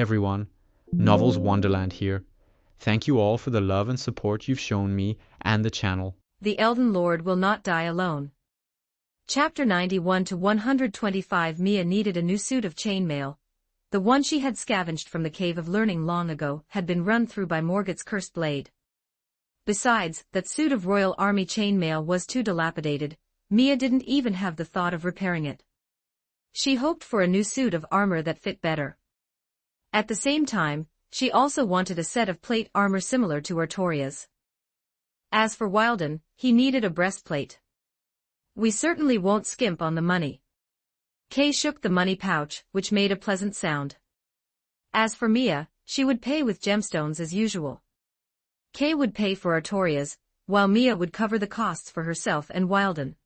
everyone, Novels Wonderland here. Thank you all for the love and support you've shown me and the channel. The Elden Lord will not die alone. Chapter 91 to 125. Mia needed a new suit of chainmail. The one she had scavenged from the Cave of Learning long ago had been run through by Morgott's cursed blade. Besides, that suit of Royal Army chainmail was too dilapidated. Mia didn't even have the thought of repairing it. She hoped for a new suit of armor that fit better. At the same time, she also wanted a set of plate armor similar to Artoria's. As for Wilden, he needed a breastplate. We certainly won't skimp on the money. Kay shook the money pouch, which made a pleasant sound. As for Mia, she would pay with gemstones as usual. Kay would pay for Artoria's, while Mia would cover the costs for herself and Wilden.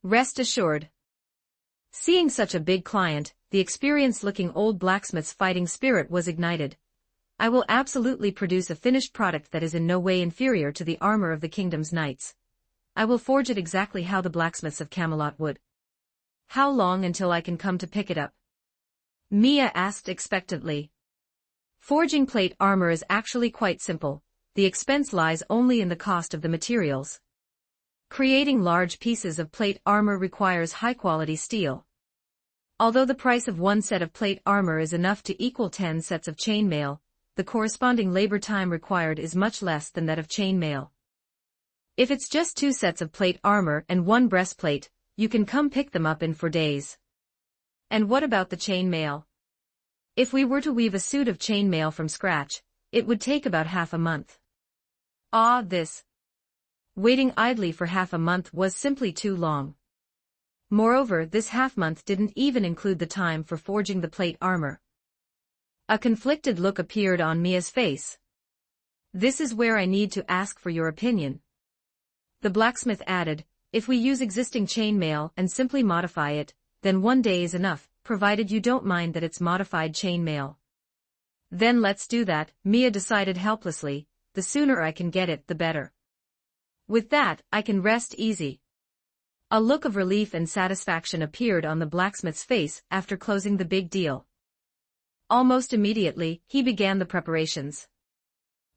Rest assured. Seeing such a big client, the experienced-looking old blacksmith's fighting spirit was ignited. I will absolutely produce a finished product that is in no way inferior to the armor of the kingdom's knights. I will forge it exactly how the blacksmiths of Camelot would. How long until I can come to pick it up? Mia asked expectantly. Forging plate armor is actually quite simple. The expense lies only in the cost of the materials. Creating large pieces of plate armor requires high-quality steel. Although the price of one set of plate armor is enough to equal 10 sets of chainmail, the corresponding labor time required is much less than that of chainmail. If it's just 2 sets of plate armor and 1 breastplate, you can come pick them up in 4 days. And what about the chainmail? If we were to weave a suit of chainmail from scratch, it would take about half a month. Waiting idly for half a month was simply too long. Moreover, this half-month didn't even include the time for forging the plate armor. A conflicted look appeared on Mia's face. This is where I need to ask for your opinion. The blacksmith added, if we use existing chainmail and simply modify it, then 1 day is enough, provided you don't mind that it's modified chainmail. Then let's do that, Mia decided helplessly. The sooner I can get it, the better. With that, I can rest easy. A look of relief and satisfaction appeared on the blacksmith's face after closing the big deal. Almost immediately, he began the preparations.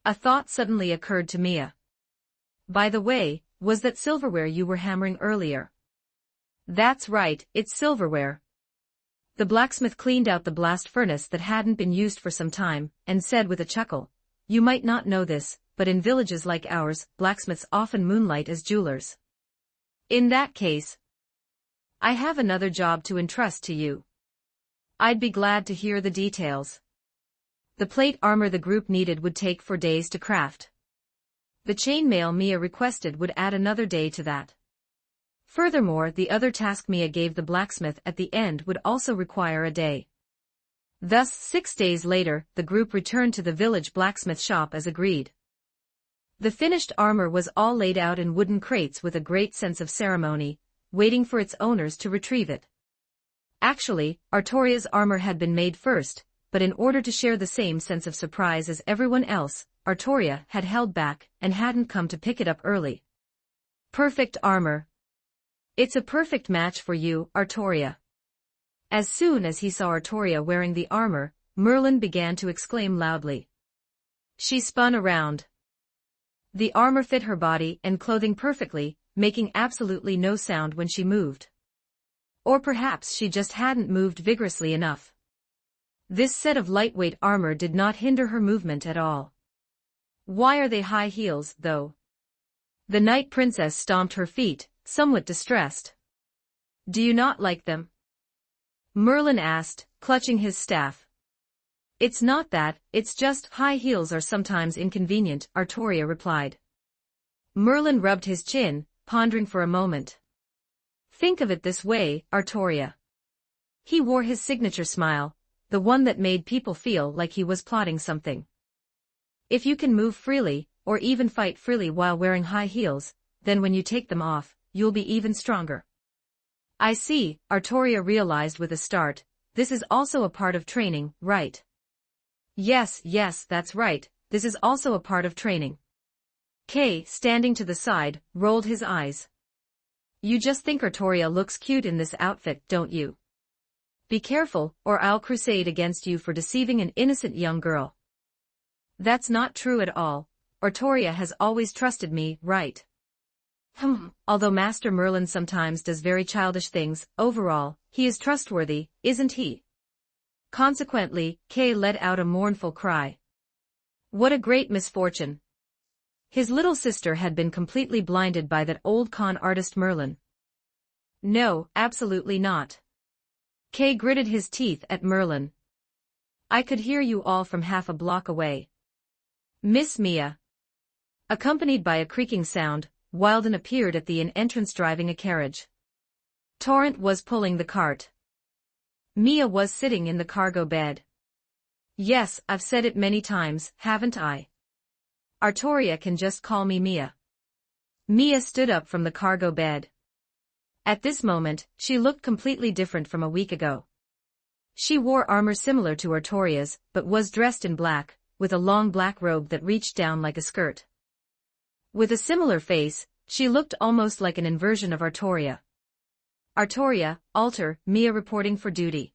A thought suddenly occurred to Mia. By the way, was that silverware you were hammering earlier? That's right, it's silverware. The blacksmith cleaned out the blast furnace that hadn't been used for some time, and said with a chuckle, you might not know this, but in villages like ours, blacksmiths often moonlight as jewelers. In that case, I have another job to entrust to you. I'd be glad to hear the details. The plate armor the group needed would take 4 days to craft. The chainmail Mia requested would add another day to that. Furthermore, the other task Mia gave the blacksmith at the end would also require a day. Thus, 6 days later, the group returned to the village blacksmith shop as agreed. The finished armor was all laid out in wooden crates with a great sense of ceremony, waiting for its owners to retrieve it. Actually, Artoria's armor had been made first, but in order to share the same sense of surprise as everyone else, Artoria had held back and hadn't come to pick it up early. Perfect armor. It's a perfect match for you, Artoria. As soon as he saw Artoria wearing the armor, Merlin began to exclaim loudly. She spun around. The armor fit her body and clothing perfectly, making absolutely no sound when she moved. Or perhaps she just hadn't moved vigorously enough. This set of lightweight armor did not hinder her movement at all. Why are they high heels, though? The Night Princess stomped her feet, somewhat distressed. Do you not like them? Merlin asked, clutching his staff. It's not that, it's just high heels are sometimes inconvenient, Artoria replied. Merlin rubbed his chin, pondering for a moment. Think of it this way, Artoria. He wore his signature smile, the one that made people feel like he was plotting something. If you can move freely, or even fight freely while wearing high heels, then when you take them off, you'll be even stronger. I see, Artoria realized with a start, this is also a part of training, right? Yes, that's right, this is also a part of training. Kay, standing to the side, rolled his eyes. You just think Artoria looks cute in this outfit, don't you? Be careful, or I'll crusade against you for deceiving an innocent young girl. That's not true at all. Artoria has always trusted me, right? Although Master Merlin sometimes does very childish things, overall, he is trustworthy, isn't he? Consequently, Kay let out a mournful cry. What a great misfortune. His little sister had been completely blinded by that old con artist Merlin. No, absolutely not. Kay gritted his teeth at Merlin. I could hear you all from half a block away. Miss Mia. Accompanied by a creaking sound, Wilden appeared at the inn entrance driving a carriage. Torrent was pulling the cart. Mia was sitting in the cargo bed. Yes, I've said it many times, haven't I? Artoria can just call me Mia. Mia stood up from the cargo bed. At this moment, she looked completely different from a week ago. She wore armor similar to Artoria's, but was dressed in black, with a long black robe that reached down like a skirt. With a similar face, she looked almost like an inversion of Artoria. Artoria, alter, Mia reporting for duty.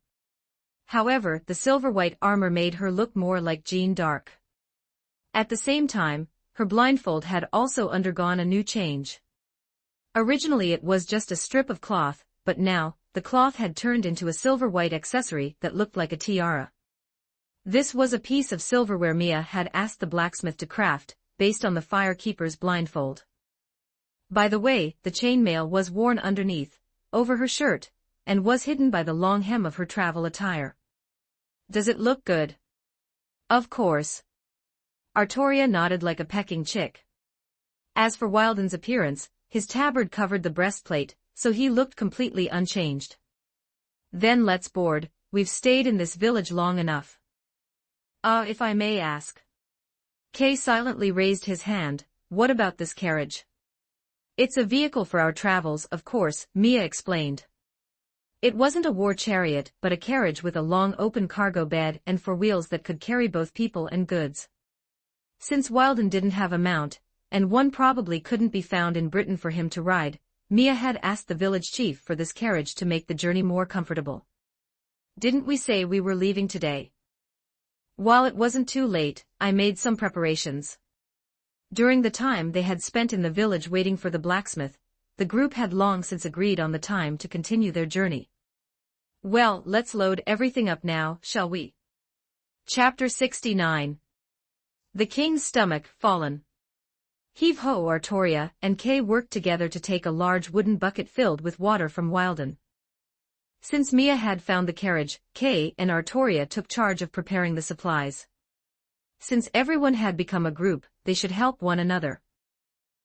However, the silver-white armor made her look more like Jeanne d'Arc. At the same time, her blindfold had also undergone a new change. Originally it was just a strip of cloth, but now, the cloth had turned into a silver-white accessory that looked like a tiara. This was a piece of silverware Mia had asked the blacksmith to craft, based on the firekeeper's blindfold. By the way, the chainmail was worn underneath, over her shirt, and was hidden by the long hem of her travel attire. Does it look good? Of course. Artoria nodded like a pecking chick. As for Wilden's appearance, his tabard covered the breastplate, so he looked completely unchanged. Then let's board, we've stayed in this village long enough. If I may ask. Kay silently raised his hand, what about this carriage? It's a vehicle for our travels, of course, Mia explained. It wasn't a war chariot, but a carriage with a long open cargo bed and four wheels that could carry both people and goods. Since Wilden didn't have a mount, and one probably couldn't be found in Britain for him to ride, Mia had asked the village chief for this carriage to make the journey more comfortable. Didn't we say we were leaving today? While it wasn't too late, I made some preparations. During the time they had spent in the village waiting for the blacksmith, the group had long since agreed on the time to continue their journey. Well, let's load everything up now, shall we? Chapter 69. The King's Stomach Fallen. Heave-ho! Artoria and Kay worked together to take a large wooden bucket filled with water from Wilden. Since Mia had found the carriage, Kay and Artoria took charge of preparing the supplies. Since everyone had become a group, they should help one another.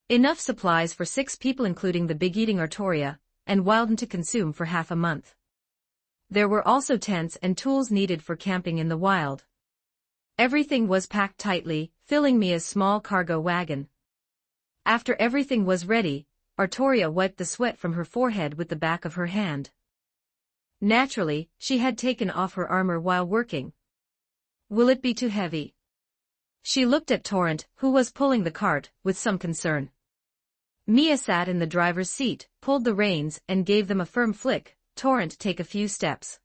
Enough supplies for 6 people including the big-eating Artoria, and Wilden to consume for half a month. There were also tents and tools needed for camping in the wild. Everything was packed tightly, filling Mia's small cargo wagon. After everything was ready, Artoria wiped the sweat from her forehead with the back of her hand. Naturally, she had taken off her armor while working. Will it be too heavy? She looked at Torrent, who was pulling the cart, with some concern. Mia sat in the driver's seat, pulled the reins, and gave them a firm flick. Torrent, take a few steps.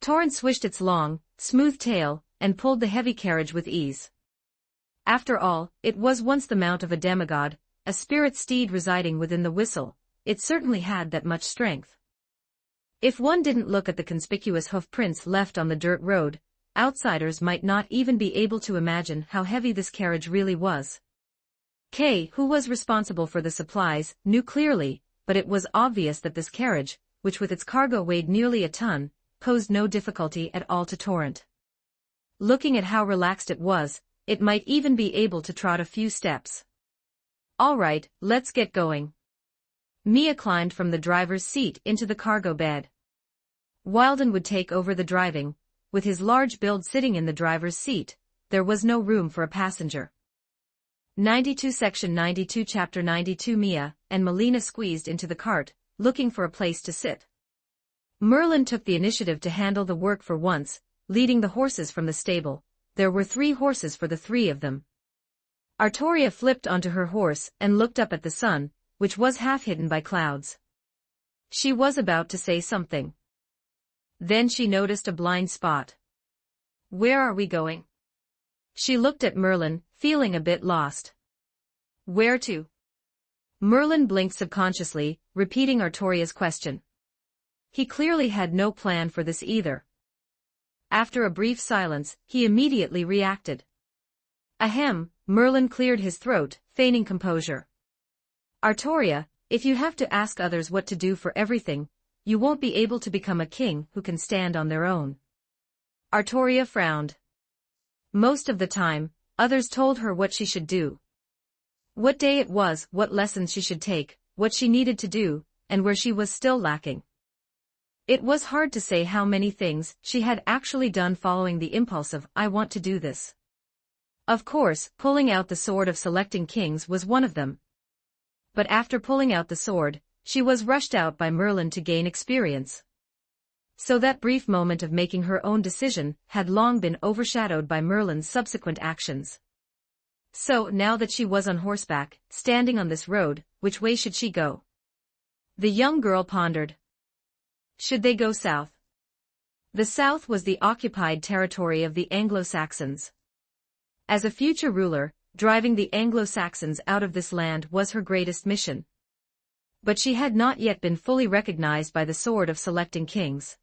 Torrent swished its long, smooth tail, and pulled the heavy carriage with ease. After all, it was once the mount of a demigod, a spirit steed residing within the whistle. It certainly had that much strength. If one didn't look at the conspicuous hoof prints left on the dirt road, outsiders might not even be able to imagine how heavy this carriage really was. Kay, who was responsible for the supplies, knew clearly, but it was obvious that this carriage, which with its cargo weighed nearly a ton, posed no difficulty at all to Torrent. Looking at how relaxed it was, it might even be able to trot a few steps. All right, let's get going. Mia climbed from the driver's seat into the cargo bed. Wilden would take over the driving. With his large build sitting in the driver's seat, there was no room for a passenger. 92 Section 92 Chapter 92 Mia and Melina squeezed into the cart, looking for a place to sit. Merlin took the initiative to handle the work for once, leading the horses from the stable. There were 3 horses for the 3 of them. Artoria flipped onto her horse and looked up at the sun, which was half hidden by clouds. She was about to say something. Then she noticed a blind spot. Where are we going? She looked at Merlin, feeling a bit lost. Where to? Merlin blinked subconsciously, repeating Artoria's question. He clearly had no plan for this either. After a brief silence, he immediately reacted. Ahem, Merlin cleared his throat, feigning composure. Artoria, if you have to ask others what to do for everything, you won't be able to become a king who can stand on their own. Artoria frowned. Most of the time, others told her what she should do. What day it was, what lessons she should take, what she needed to do, and where she was still lacking. It was hard to say how many things she had actually done following the impulse of, I want to do this. Of course, pulling out the sword of selecting kings was one of them. But after pulling out the sword, she was rushed out by Merlin to gain experience. So that brief moment of making her own decision had long been overshadowed by Merlin's subsequent actions. So, now that she was on horseback, standing on this road, which way should she go? The young girl pondered. Should they go south? The south was the occupied territory of the Anglo-Saxons. As a future ruler, driving the Anglo-Saxons out of this land was her greatest mission. But she had not yet been fully recognized by the sword of selecting kings.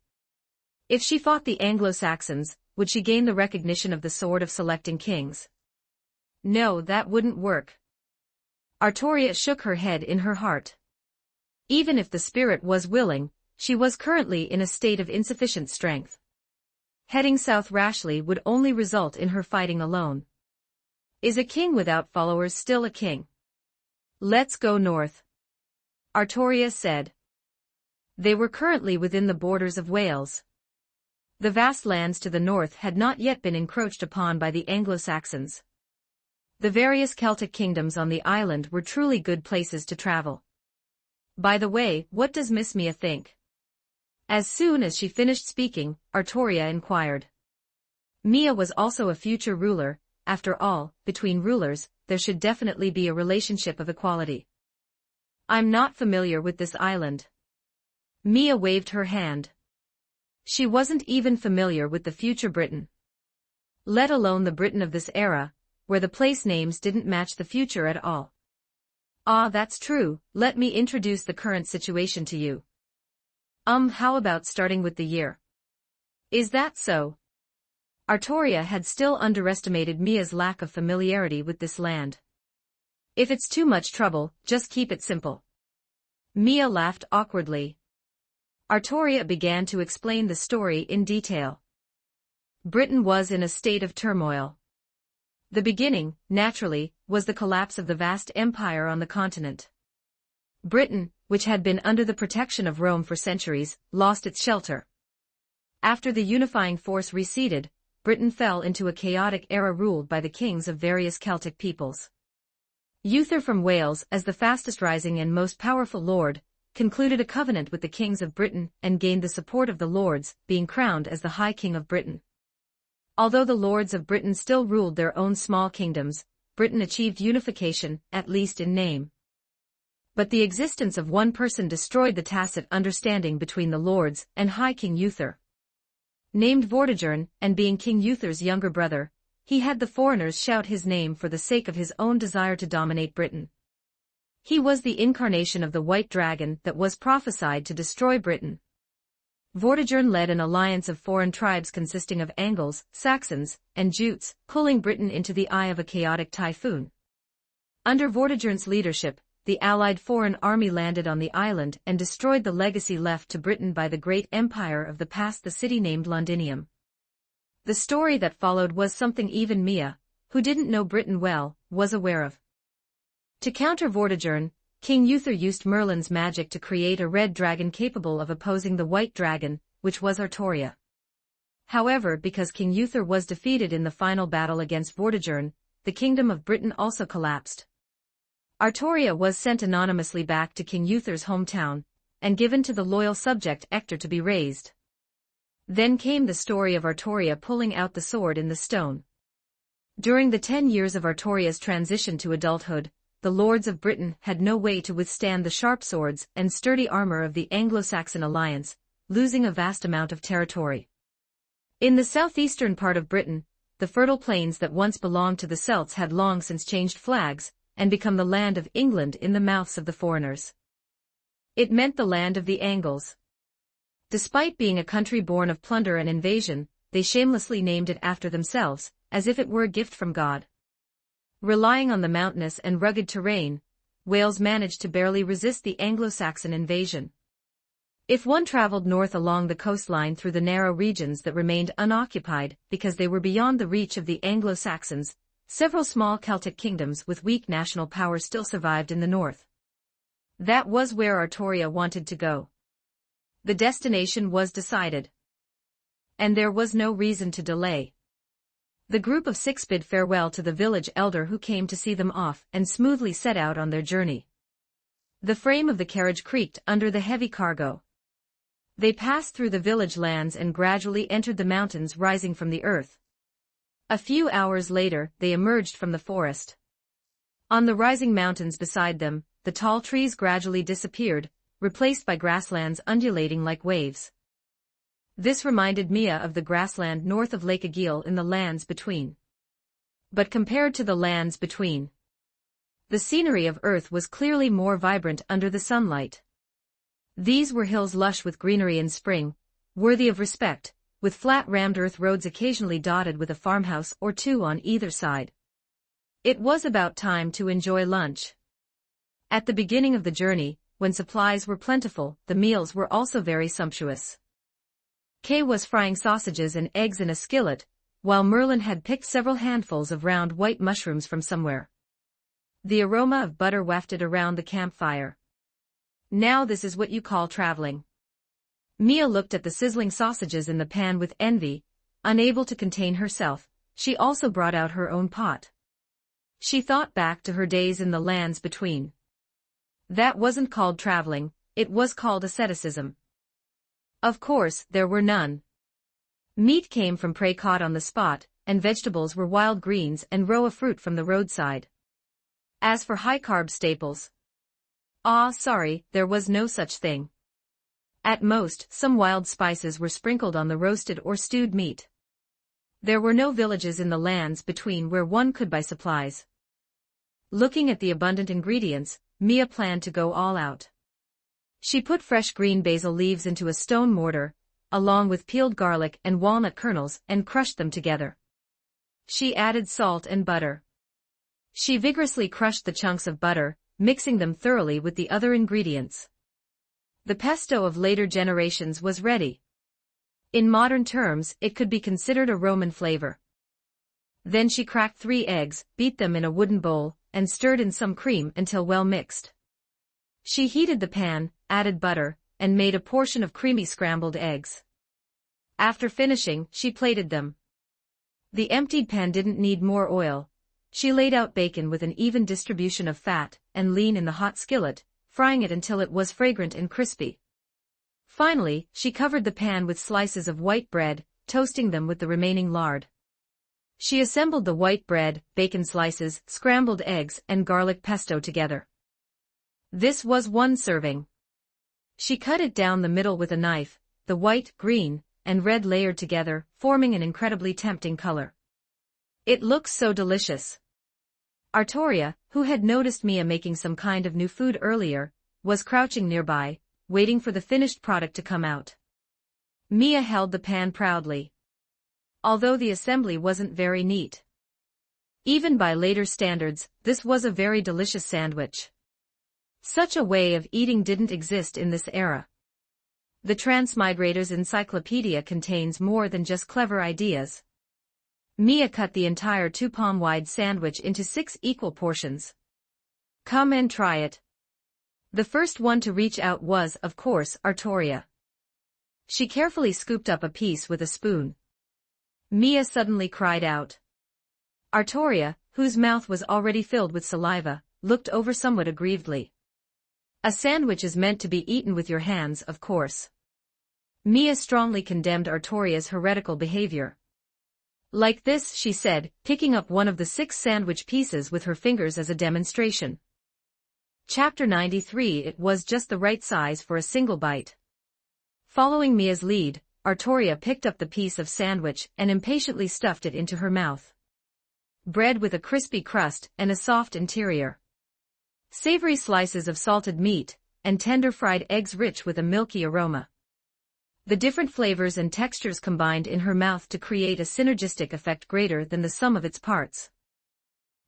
If she fought the Anglo-Saxons, would she gain the recognition of the sword of selecting kings? No, that wouldn't work. Artoria shook her head in her heart. Even if the spirit was willing, she was currently in a state of insufficient strength. Heading south rashly would only result in her fighting alone. Is a king without followers still a king? Let's go north, Artoria said. They were currently within the borders of Wales. The vast lands to the north had not yet been encroached upon by the Anglo-Saxons. The various Celtic kingdoms on the island were truly good places to travel. By the way, what does Miss Mia think? As soon as she finished speaking, Artoria inquired. Mia was also a future ruler. After all, between rulers, there should definitely be a relationship of equality. I'm not familiar with this island. Mia waved her hand. She wasn't even familiar with the future Britain. Let alone the Britain of this era, where the place names didn't match the future at all. Ah, that's true, let me introduce the current situation to you. How about starting with the year? Is that so? Artoria had still underestimated Mia's lack of familiarity with this land. If it's too much trouble, just keep it simple. Mia laughed awkwardly. Artoria began to explain the story in detail. Britain was in a state of turmoil. The beginning, naturally, was the collapse of the vast empire on the continent. Britain, which had been under the protection of Rome for centuries, lost its shelter. After the unifying force receded, Britain fell into a chaotic era ruled by the kings of various Celtic peoples. Uther from Wales, as the fastest rising and most powerful lord, concluded a covenant with the kings of Britain and gained the support of the lords, being crowned as the High King of Britain. Although the lords of Britain still ruled their own small kingdoms, Britain achieved unification, at least in name. But the existence of one person destroyed the tacit understanding between the lords and High King Uther. Named Vortigern, and being King Uther's younger brother, he had the foreigners shout his name for the sake of his own desire to dominate Britain. He was the incarnation of the white dragon that was prophesied to destroy Britain. Vortigern led an alliance of foreign tribes consisting of Angles, Saxons, and Jutes, pulling Britain into the eye of a chaotic typhoon. Under Vortigern's leadership, the allied foreign army landed on the island and destroyed the legacy left to Britain by the great empire of the past, the city named Londinium. The story that followed was something even Mia, who didn't know Britain well, was aware of. To counter Vortigern, King Uther used Merlin's magic to create a red dragon capable of opposing the white dragon, which was Artoria. However, because King Uther was defeated in the final battle against Vortigern, the kingdom of Britain also collapsed. Artoria was sent anonymously back to King Uther's hometown, and given to the loyal subject Ector to be raised. Then came the story of Artoria pulling out the sword in the stone. During the 10 years of Artoria's transition to adulthood, the lords of Britain had no way to withstand the sharp swords and sturdy armor of the Anglo-Saxon alliance, losing a vast amount of territory. In the southeastern part of Britain, the fertile plains that once belonged to the Celts had long since changed flags, and become the land of England in the mouths of the foreigners. It meant the land of the Angles. Despite being a country born of plunder and invasion, they shamelessly named it after themselves, as if it were a gift from God. Relying on the mountainous and rugged terrain, Wales managed to barely resist the Anglo-Saxon invasion. If one traveled north along the coastline through the narrow regions that remained unoccupied because they were beyond the reach of the Anglo-Saxons, several small Celtic kingdoms with weak national power still survived in the north. That was where Artoria wanted to go. The destination was decided. And there was no reason to delay. The group of six bid farewell to the village elder who came to see them off and smoothly set out on their journey. The frame of the carriage creaked under the heavy cargo. They passed through the village lands and gradually entered the mountains rising from the earth. A few hours later, they emerged from the forest. On the rising mountains beside them, the tall trees gradually disappeared, replaced by grasslands undulating like waves. This reminded Mia of the grassland north of Lake Agheel in the lands between. But compared to the lands between, the scenery of Earth was clearly more vibrant under the sunlight. These were hills lush with greenery in spring, worthy of respect, with flat rammed earth roads occasionally dotted with a farmhouse or two on either side. It was about time to enjoy lunch. At the beginning of the journey, when supplies were plentiful, the meals were also very sumptuous. Kay was frying sausages and eggs in a skillet, while Merlin had picked several handfuls of round white mushrooms from somewhere. The aroma of butter wafted around the campfire. Now this is what you call traveling. Mia looked at the sizzling sausages in the pan with envy, unable to contain herself. She also brought out her own pot. She thought back to her days in the lands between. That wasn't called traveling, it was called asceticism. Of course, there were none. Meat came from prey caught on the spot, and vegetables were wild greens and raw fruit from the roadside. As for high-carb staples, sorry, there was no such thing. At most, some wild spices were sprinkled on the roasted or stewed meat. There were no villages in the lands between where one could buy supplies. Looking at the abundant ingredients, Mia planned to go all out. She put fresh green basil leaves into a stone mortar, along with peeled garlic and walnut kernels, and crushed them together. She added salt and butter. She vigorously crushed the chunks of butter, mixing them thoroughly with the other ingredients. The pesto of later generations was ready. In modern terms, it could be considered a Roman flavor. Then she cracked 3 eggs, beat them in a wooden bowl, and stirred in some cream until well mixed. She heated the pan, added butter, and made a portion of creamy scrambled eggs. After finishing, she plated them. The emptied pan didn't need more oil. She laid out bacon with an even distribution of fat and lean in the hot skillet, frying it until it was fragrant and crispy. Finally, she covered the pan with slices of white bread, toasting them with the remaining lard. She assembled the white bread, bacon slices, scrambled eggs, and garlic pesto together. This was one serving. She cut it down the middle with a knife, the white, green, and red layered together, forming an incredibly tempting color. It looks so delicious. Artoria, who had noticed Mia making some kind of new food earlier, was crouching nearby, waiting for the finished product to come out. Mia held the pan proudly. Although the assembly wasn't very neat. Even by later standards, this was a very delicious sandwich. Such a way of eating didn't exist in this era. The Transmigrator's encyclopedia contains more than just clever ideas. Mia cut the entire 2-palm-wide sandwich into 6 equal portions. Come and try it. The first one to reach out was, of course, Artoria. She carefully scooped up a piece with a spoon. Mia suddenly cried out. Artoria, whose mouth was already filled with saliva, looked over somewhat aggrievedly. A sandwich is meant to be eaten with your hands, of course. Mia strongly condemned Artoria's heretical behavior. Like this, she said, picking up one of the 6 sandwich pieces with her fingers as a demonstration. Chapter 93. It was just the right size for a single bite. Following Mia's lead, Artoria picked up the piece of sandwich and impatiently stuffed it into her mouth. Bread with a crispy crust and a soft interior. Savory slices of salted meat, and tender fried eggs rich with a milky aroma. The different flavors and textures combined in her mouth to create a synergistic effect greater than the sum of its parts.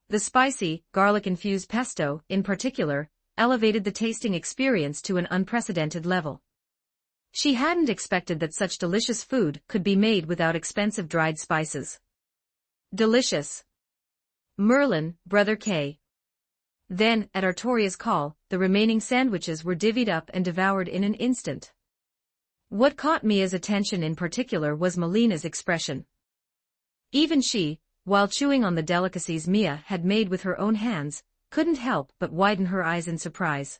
The spicy, garlic-infused pesto, in particular, elevated the tasting experience to an unprecedented level. She hadn't expected that such delicious food could be made without expensive dried spices. Delicious. Merlin, Brother K. Then, at Artoria's call, the remaining sandwiches were divvied up and devoured in an instant. What caught Mia's attention in particular was Melina's expression. Even she, while chewing on the delicacies Mia had made with her own hands, couldn't help but widen her eyes in surprise.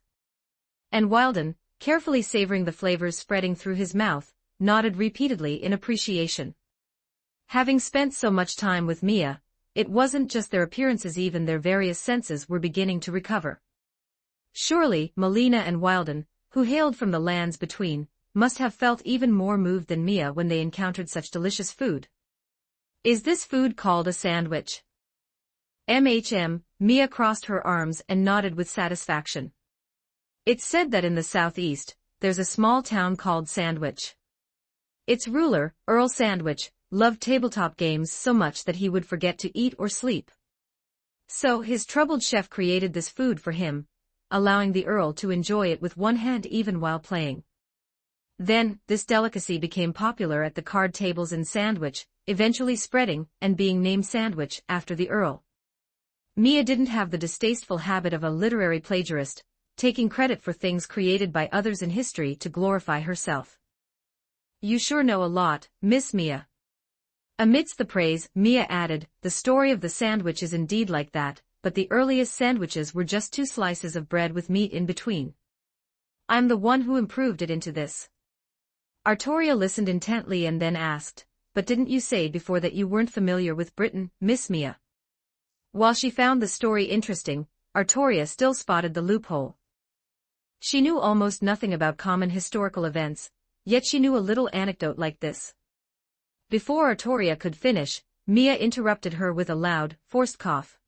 And Wilden, carefully savoring the flavors spreading through his mouth, nodded repeatedly in appreciation. Having spent so much time with Mia, it wasn't just their appearances, even their various senses were beginning to recover. Surely, Melina and Wilden, who hailed from the lands between, must have felt even more moved than Mia when they encountered such delicious food. Is this food called a sandwich? Mia crossed her arms and nodded with satisfaction. It's said that in the southeast, there's a small town called Sandwich. Its ruler, Earl Sandwich, loved tabletop games so much that he would forget to eat or sleep. So his troubled chef created this food for him, allowing the Earl to enjoy it with one hand even while playing. Then, this delicacy became popular at the card tables in Sandwich, eventually spreading and being named Sandwich after the Earl. Mia didn't have the distasteful habit of a literary plagiarist, taking credit for things created by others in history to glorify herself. You sure know a lot, Miss Mia. Amidst the praise, Mia added, the story of the sandwich is indeed like that, but the earliest sandwiches were just 2 slices of bread with meat in between. I'm the one who improved it into this. Artoria listened intently and then asked, but didn't you say before that you weren't familiar with Britain, Miss Mia? While she found the story interesting, Artoria still spotted the loophole. She knew almost nothing about common historical events, yet she knew a little anecdote like this. Before Artoria could finish, Mia interrupted her with a loud, forced cough.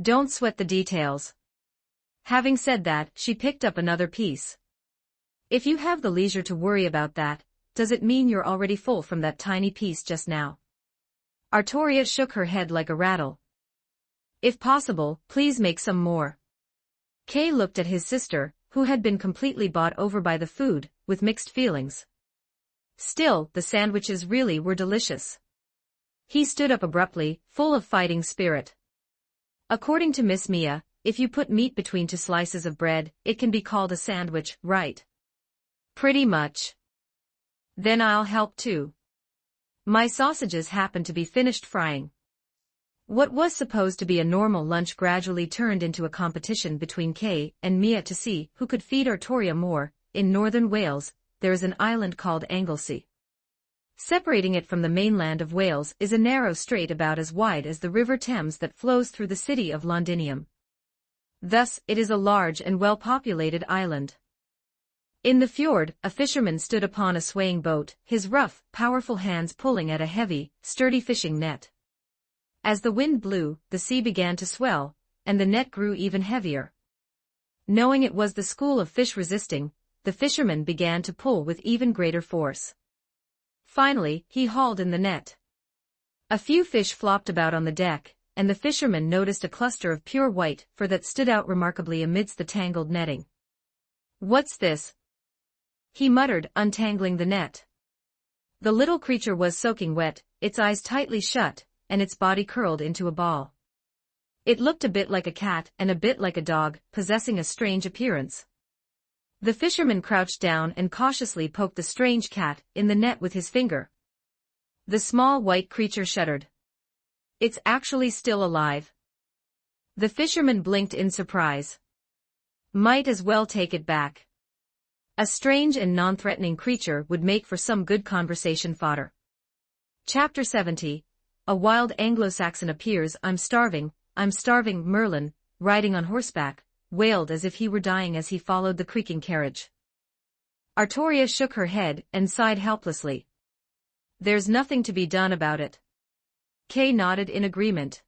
Don't sweat the details. Having said that, she picked up another piece. If you have the leisure to worry about that, does it mean you're already full from that tiny piece just now? Artoria shook her head like a rattle. If possible, please make some more. Kay looked at his sister, who had been completely bought over by the food, with mixed feelings. Still, the sandwiches really were delicious. He stood up abruptly, full of fighting spirit. According to Miss Mia, if you put meat between 2 slices of bread, it can be called a sandwich, right? Pretty much. Then I'll help too. My sausages happen to be finished frying. What was supposed to be a normal lunch gradually turned into a competition between Kay and Mia to see who could feed Artoria more. In northern Wales, there is an island called Anglesey. Separating it from the mainland of Wales is a narrow strait about as wide as the River Thames that flows through the city of Londinium. Thus, it is a large and well-populated island. In the fjord, a fisherman stood upon a swaying boat, his rough, powerful hands pulling at a heavy, sturdy fishing net. As the wind blew, the sea began to swell, and the net grew even heavier. Knowing it was the school of fish resisting, the fisherman began to pull with even greater force. Finally, he hauled in the net. A few fish flopped about on the deck, and the fisherman noticed a cluster of pure white fur that stood out remarkably amidst the tangled netting. What's this? He muttered, untangling the net. The little creature was soaking wet, its eyes tightly shut, and its body curled into a ball. It looked a bit like a cat and a bit like a dog, possessing a strange appearance. The fisherman crouched down and cautiously poked the strange cat in the net with his finger. The small white creature shuddered. It's actually still alive. The fisherman blinked in surprise. Might as well take it back. A strange and non-threatening creature would make for some good conversation fodder. Chapter 70. A wild Anglo-Saxon appears. I'm starving, Merlin, riding on horseback, wailed as if he were dying as he followed the creaking carriage. Artoria shook her head and sighed helplessly. There's nothing to be done about it. Kay nodded in agreement.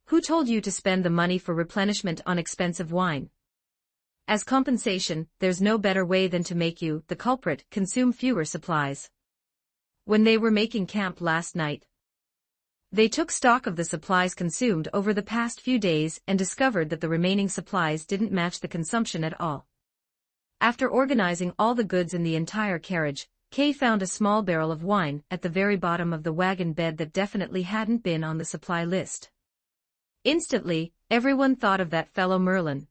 Who told you to spend the money for replenishment on expensive wine? As compensation, there's no better way than to make you, the culprit, consume fewer supplies. When they were making camp last night, they took stock of the supplies consumed over the past few days and discovered that the remaining supplies didn't match the consumption at all. After organizing all the goods in the entire carriage, Kay found a small barrel of wine at the very bottom of the wagon bed that definitely hadn't been on the supply list. Instantly, everyone thought of that fellow Merlin.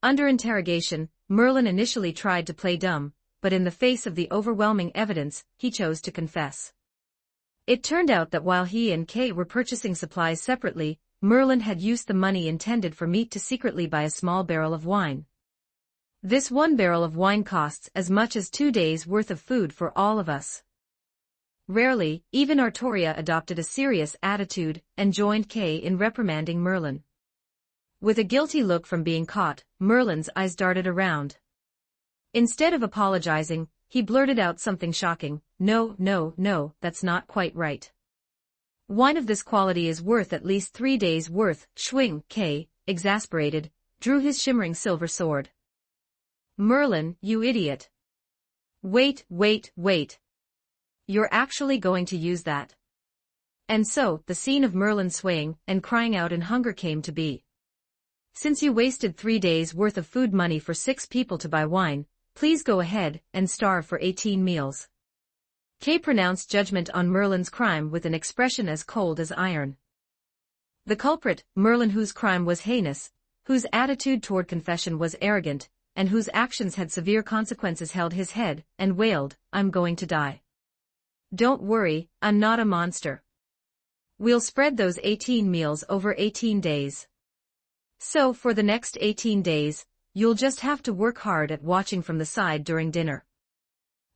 Under interrogation, Merlin initially tried to play dumb, but in the face of the overwhelming evidence, he chose to confess. It turned out that while he and Kay were purchasing supplies separately, Merlin had used the money intended for meat to secretly buy a small barrel of wine. This one barrel of wine costs as much as 2 days' worth of food for all of us. Rarely, even Artoria adopted a serious attitude and joined Kay in reprimanding Merlin. With a guilty look from being caught, Merlin's eyes darted around. Instead of apologizing, he blurted out something shocking. No, that's not quite right. Wine of this quality is worth at least 3 days' worth. Schwing. Kay, exasperated, drew his shimmering silver sword. Merlin, you idiot. Wait. You're actually going to use that. And so, the scene of Merlin swaying and crying out in hunger came to be. Since you wasted 3 days' worth of food money for 6 people to buy wine, please go ahead and starve for 18 meals. Kay pronounced judgment on Merlin's crime with an expression as cold as iron. The culprit, Merlin, whose crime was heinous, whose attitude toward confession was arrogant, and whose actions had severe consequences, held his head and wailed, I'm going to die. Don't worry, I'm not a monster. We'll spread those 18 meals over 18 days. So for the next 18 days, you'll just have to work hard at watching from the side during dinner.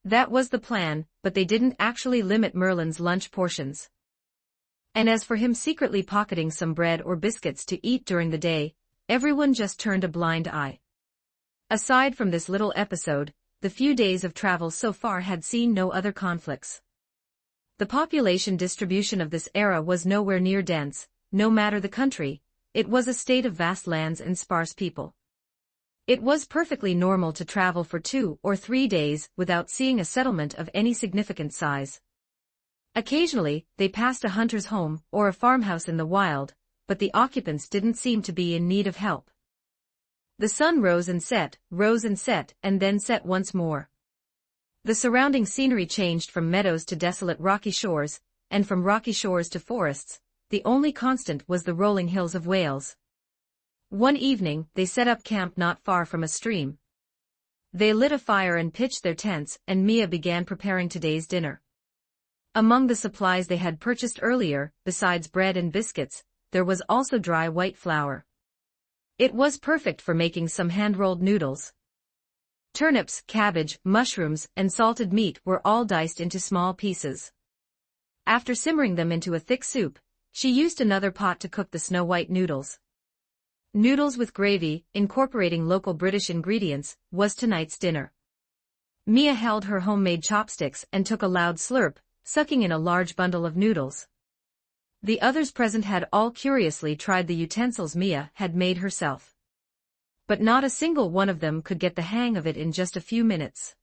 That was the plan, but they didn't actually limit Merlin's lunch portions. And as for him secretly pocketing some bread or biscuits to eat during the day, everyone just turned a blind eye. Aside from this little episode, the few days of travel so far had seen no other conflicts. The population distribution of this era was nowhere near dense, no matter the country. It was a state of vast lands and sparse people. It was perfectly normal to travel for 2 or 3 days without seeing a settlement of any significant size. Occasionally, they passed a hunter's home or a farmhouse in the wild, but the occupants didn't seem to be in need of help. The sun rose and set, and then set once more. The surrounding scenery changed from meadows to desolate rocky shores, and from rocky shores to forests. The only constant was the rolling hills of Wales. One evening, they set up camp not far from a stream. They lit a fire and pitched their tents, and Mia began preparing today's dinner. Among the supplies they had purchased earlier, besides bread and biscuits, there was also dry white flour. It was perfect for making some hand-rolled noodles. Turnips, cabbage, mushrooms, and salted meat were all diced into small pieces. After simmering them into a thick soup, she used another pot to cook the snow-white noodles. Noodles with gravy, incorporating local British ingredients, was tonight's dinner. Mia held her homemade chopsticks and took a loud slurp, sucking in a large bundle of noodles. The others present had all curiously tried the utensils Mia had made herself. But not a single one of them could get the hang of it in just a few minutes.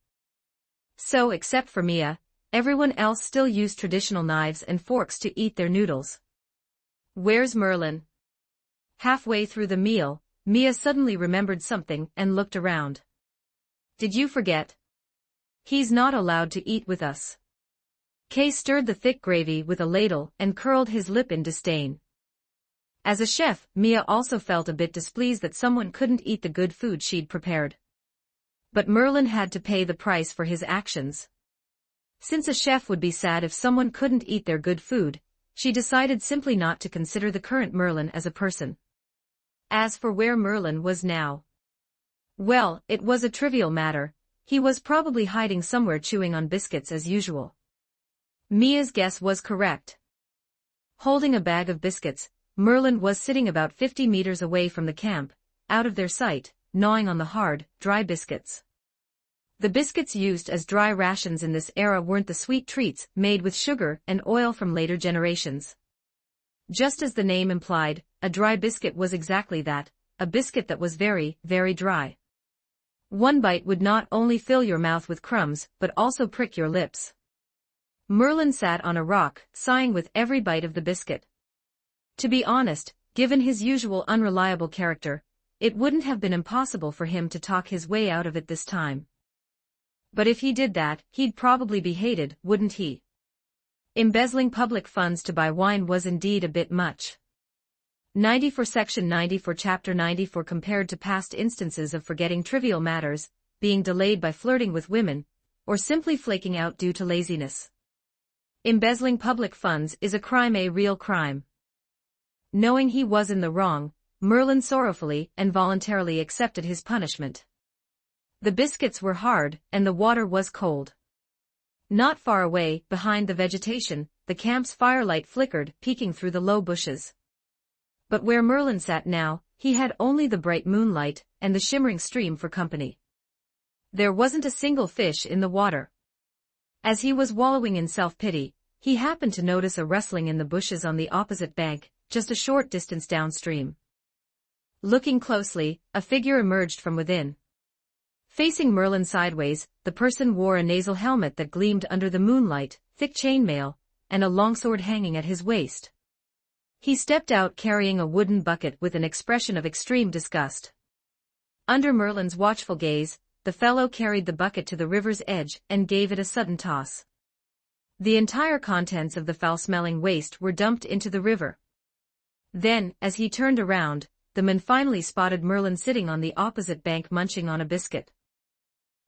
So, except for Mia, everyone else still used traditional knives and forks to eat their noodles. Where's Merlin? Halfway through the meal, Mia suddenly remembered something and looked around. Did you forget? He's not allowed to eat with us. Kay stirred the thick gravy with a ladle and curled his lip in disdain. As a chef, Mia also felt a bit displeased that someone couldn't eat the good food she'd prepared. But Merlin had to pay the price for his actions. Since a chef would be sad if someone couldn't eat their good food, she decided simply not to consider the current Merlin as a person. As for where Merlin was now, well, it was a trivial matter. He was probably hiding somewhere chewing on biscuits as usual. Mia's guess was correct. Holding a bag of biscuits, Merlin was sitting about 50 meters away from the camp, out of their sight, gnawing on the hard, dry biscuits. The biscuits used as dry rations in this era weren't the sweet treats made with sugar and oil from later generations. Just as the name implied, a dry biscuit was exactly that, a biscuit that was very, very dry. One bite would not only fill your mouth with crumbs but also prick your lips. Merlin sat on a rock, sighing with every bite of the biscuit. To be honest, given his usual unreliable character, it wouldn't have been impossible for him to talk his way out of it this time. But if he did that, he'd probably be hated, wouldn't he? Embezzling public funds to buy wine was indeed a bit much. 94 Section 94 Chapter 94 Compared to past instances of forgetting trivial matters, being delayed by flirting with women, or simply flaking out due to laziness. Embezzling public funds is a crime, a real crime. Knowing he was in the wrong, Merlin sorrowfully and voluntarily accepted his punishment. The biscuits were hard, and the water was cold. Not far away, behind the vegetation, the camp's firelight flickered, peeking through the low bushes. But where Merlin sat now, he had only the bright moonlight and the shimmering stream for company. There wasn't a single fish in the water. As he was wallowing in self-pity, he happened to notice a rustling in the bushes on the opposite bank, just a short distance downstream. Looking closely, a figure emerged from within. Facing Merlin sideways, the person wore a nasal helmet that gleamed under the moonlight, thick chainmail, and a longsword hanging at his waist. He stepped out carrying a wooden bucket with an expression of extreme disgust. Under Merlin's watchful gaze, the fellow carried the bucket to the river's edge and gave it a sudden toss. The entire contents of the foul-smelling waste were dumped into the river. Then, as he turned around, the man finally spotted Merlin sitting on the opposite bank munching on a biscuit.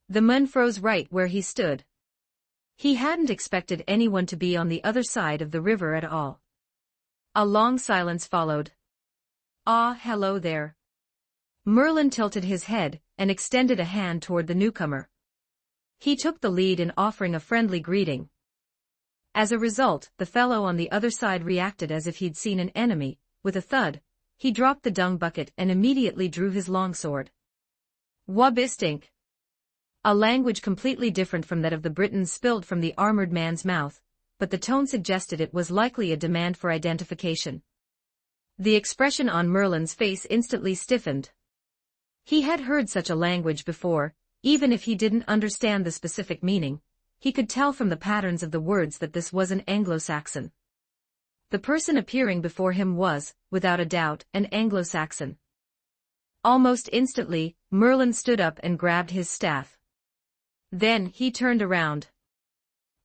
The man froze right where he stood. He hadn't expected anyone to be on the other side of the river at all. A long silence followed. "Ah, hello there." Merlin tilted his head and extended a hand toward the newcomer. He took the lead in offering a friendly greeting. As a result, the fellow on the other side reacted as if he'd seen an enemy. With a thud, he dropped the dung bucket and immediately drew his longsword. "Wabistink." A language completely different from that of the Britons spilled from the armored man's mouth, but the tone suggested it was likely a demand for identification. The expression on Merlin's face instantly stiffened. He had heard such a language before, even if he didn't understand the specific meaning, he could tell from the patterns of the words that this was an Anglo-Saxon. The person appearing before him was, without a doubt, an Anglo-Saxon. Almost instantly, Merlin stood up and grabbed his staff. Then he turned around.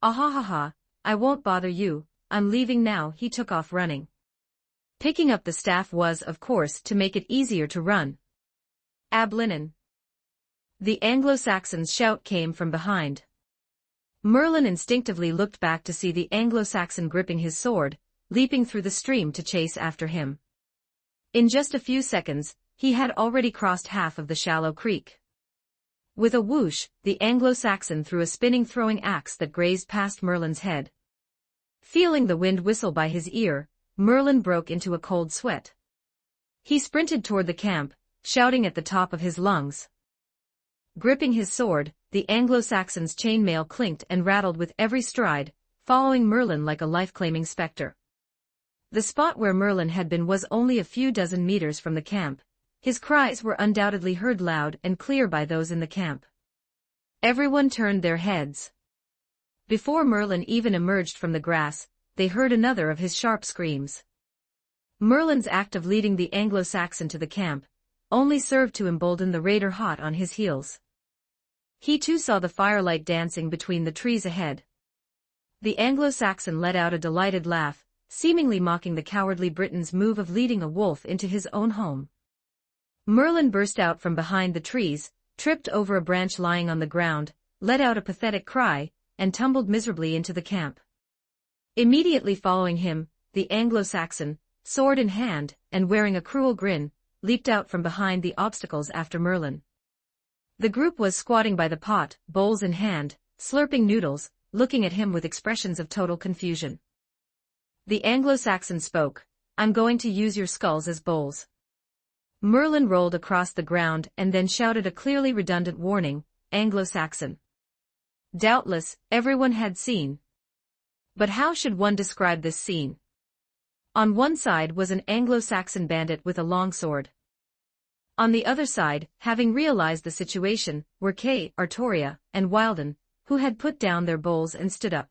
"Ahahaha, I won't bother you, I'm leaving now." He took off running. Picking up the staff was, of course, to make it easier to run. "Ablinen." The Anglo-Saxon's shout came from behind. Merlin instinctively looked back to see the Anglo-Saxon gripping his sword, leaping through the stream to chase after him. In just a few seconds, he had already crossed half of the shallow creek. With a whoosh, the Anglo-Saxon threw a spinning throwing axe that grazed past Merlin's head. Feeling the wind whistle by his ear, Merlin broke into a cold sweat. He sprinted toward the camp, shouting at the top of his lungs. Gripping his sword, the Anglo-Saxon's chainmail clinked and rattled with every stride, following Merlin like a life-claiming specter. The spot where Merlin had been was only a few dozen meters from the camp. His cries were undoubtedly heard loud and clear by those in the camp. Everyone turned their heads. Before Merlin even emerged from the grass, they heard another of his sharp screams. Merlin's act of leading the Anglo-Saxon to the camp only served to embolden the raider hot on his heels. He too saw the firelight dancing between the trees ahead. The Anglo-Saxon let out a delighted laugh, seemingly mocking the cowardly Briton's move of leading a wolf into his own home. Merlin burst out from behind the trees, tripped over a branch lying on the ground, let out a pathetic cry, and tumbled miserably into the camp. Immediately following him, the Anglo-Saxon, sword in hand, and wearing a cruel grin, leaped out from behind the obstacles after Merlin. The group was squatting by the pot, bowls in hand, slurping noodles, looking at him with expressions of total confusion. The Anglo-Saxon spoke, "I'm going to use your skulls as bowls." Merlin rolled across the ground and then shouted a clearly redundant warning, "Anglo-Saxon." Doubtless, everyone had seen. But how should one describe this scene? On one side was an Anglo-Saxon bandit with a longsword. On the other side, having realized the situation, were Kay, Artoria, and Wilden, who had put down their bowls and stood up.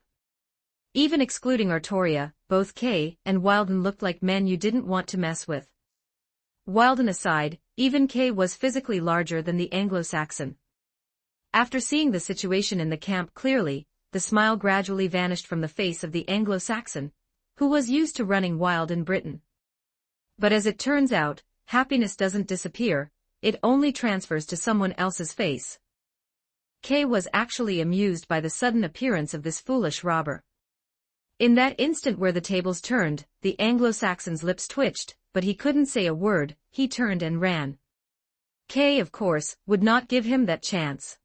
Even excluding Artoria, both Kay and Wilden looked like men you didn't want to mess with. Wilden aside, even Kay was physically larger than the Anglo-Saxon. After seeing the situation in the camp clearly, the smile gradually vanished from the face of the Anglo-Saxon, who was used to running wild in Britain. But as it turns out, happiness doesn't disappear, it only transfers to someone else's face. Kay was actually amused by the sudden appearance of this foolish robber. In that instant where the tables turned, the Anglo-Saxon's lips twitched, but he couldn't say a word, he turned and ran. Kay, of course, would not give him that chance.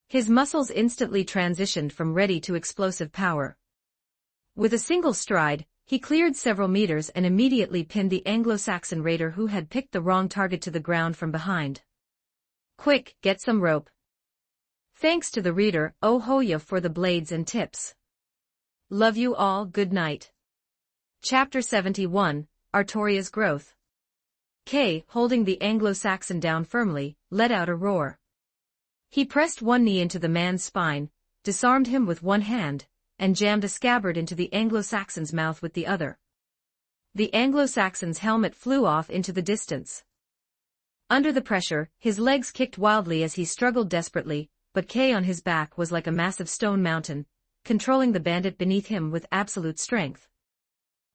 His muscles instantly transitioned from ready to explosive power. With a single stride, he cleared several meters and immediately pinned the Anglo-Saxon raider who had picked the wrong target to the ground from behind. Quick, get some rope. Thanks to the reader, oh hoya for the blades and tips. Love you all, good night. Chapter 71, Artoria's Growth. Kay, holding the Anglo-Saxon down firmly, let out a roar. He pressed one knee into the man's spine, disarmed him with one hand, and jammed a scabbard into the Anglo-Saxon's mouth with the other. The Anglo-Saxon's helmet flew off into the distance. Under the pressure, his legs kicked wildly as he struggled desperately, but Kay on his back was like a massive stone mountain, controlling the bandit beneath him with absolute strength.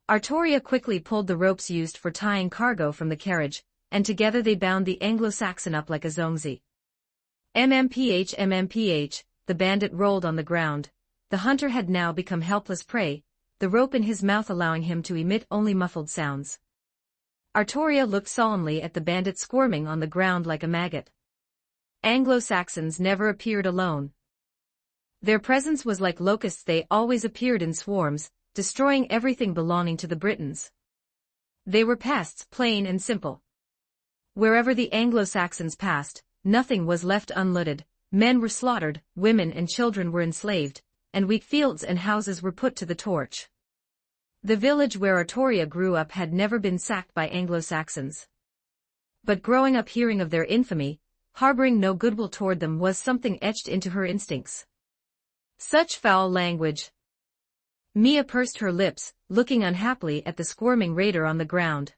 Artoria quickly pulled the ropes used for tying cargo from the carriage, and together they bound the Anglo-Saxon up like a zongzi. MMPH, the bandit rolled on the ground. The hunter had now become helpless prey, the rope in his mouth allowing him to emit only muffled sounds. Artoria looked solemnly at the bandit squirming on the ground like a maggot. Anglo-Saxons never appeared alone. Their presence was like locusts, they always appeared in swarms, destroying everything belonging to the Britons. They were pests, plain and simple. Wherever the Anglo-Saxons passed, nothing was left unlooted, men were slaughtered, women and children were enslaved, and wheat fields and houses were put to the torch. The village where Artoria grew up had never been sacked by Anglo-Saxons. But growing up hearing of their infamy, harboring no goodwill toward them was something etched into her instincts. Such foul language. Mia pursed her lips, looking unhappily at the squirming raider on the ground.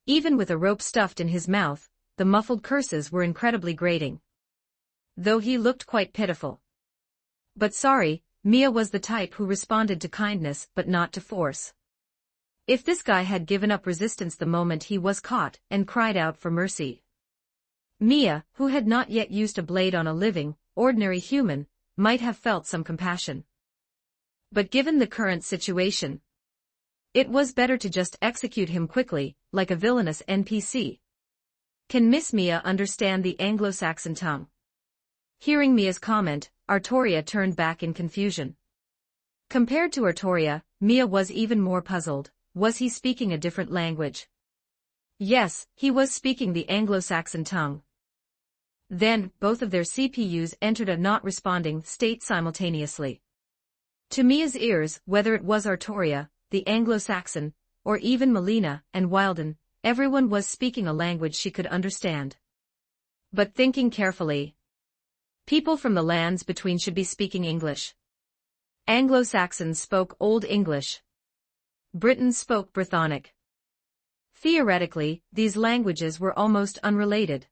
Even with a rope stuffed in his mouth, the muffled curses were incredibly grating. Though he looked quite pitiful. But sorry, Mia was the type who responded to kindness but not to force. If this guy had given up resistance the moment he was caught and cried out for mercy. Mia, who had not yet used a blade on a living, ordinary human, might have felt some compassion. But given the current situation, it was better to just execute him quickly, like a villainous NPC. Can Miss Mia understand the Anglo-Saxon tongue? Hearing Mia's comment, Artoria turned back in confusion. Compared to Artoria, Mia was even more puzzled. Was he speaking a different language? Yes, he was speaking the Anglo-Saxon tongue. Then, both of their CPUs entered a not-responding state simultaneously. To Mia's ears, whether it was Artoria, the Anglo-Saxon, or even Melina and Wilden, everyone was speaking a language she could understand. But thinking carefully, people from the lands between should be speaking English. Anglo-Saxons spoke Old English. Britons spoke Brythonic. Theoretically, these languages were almost unrelated.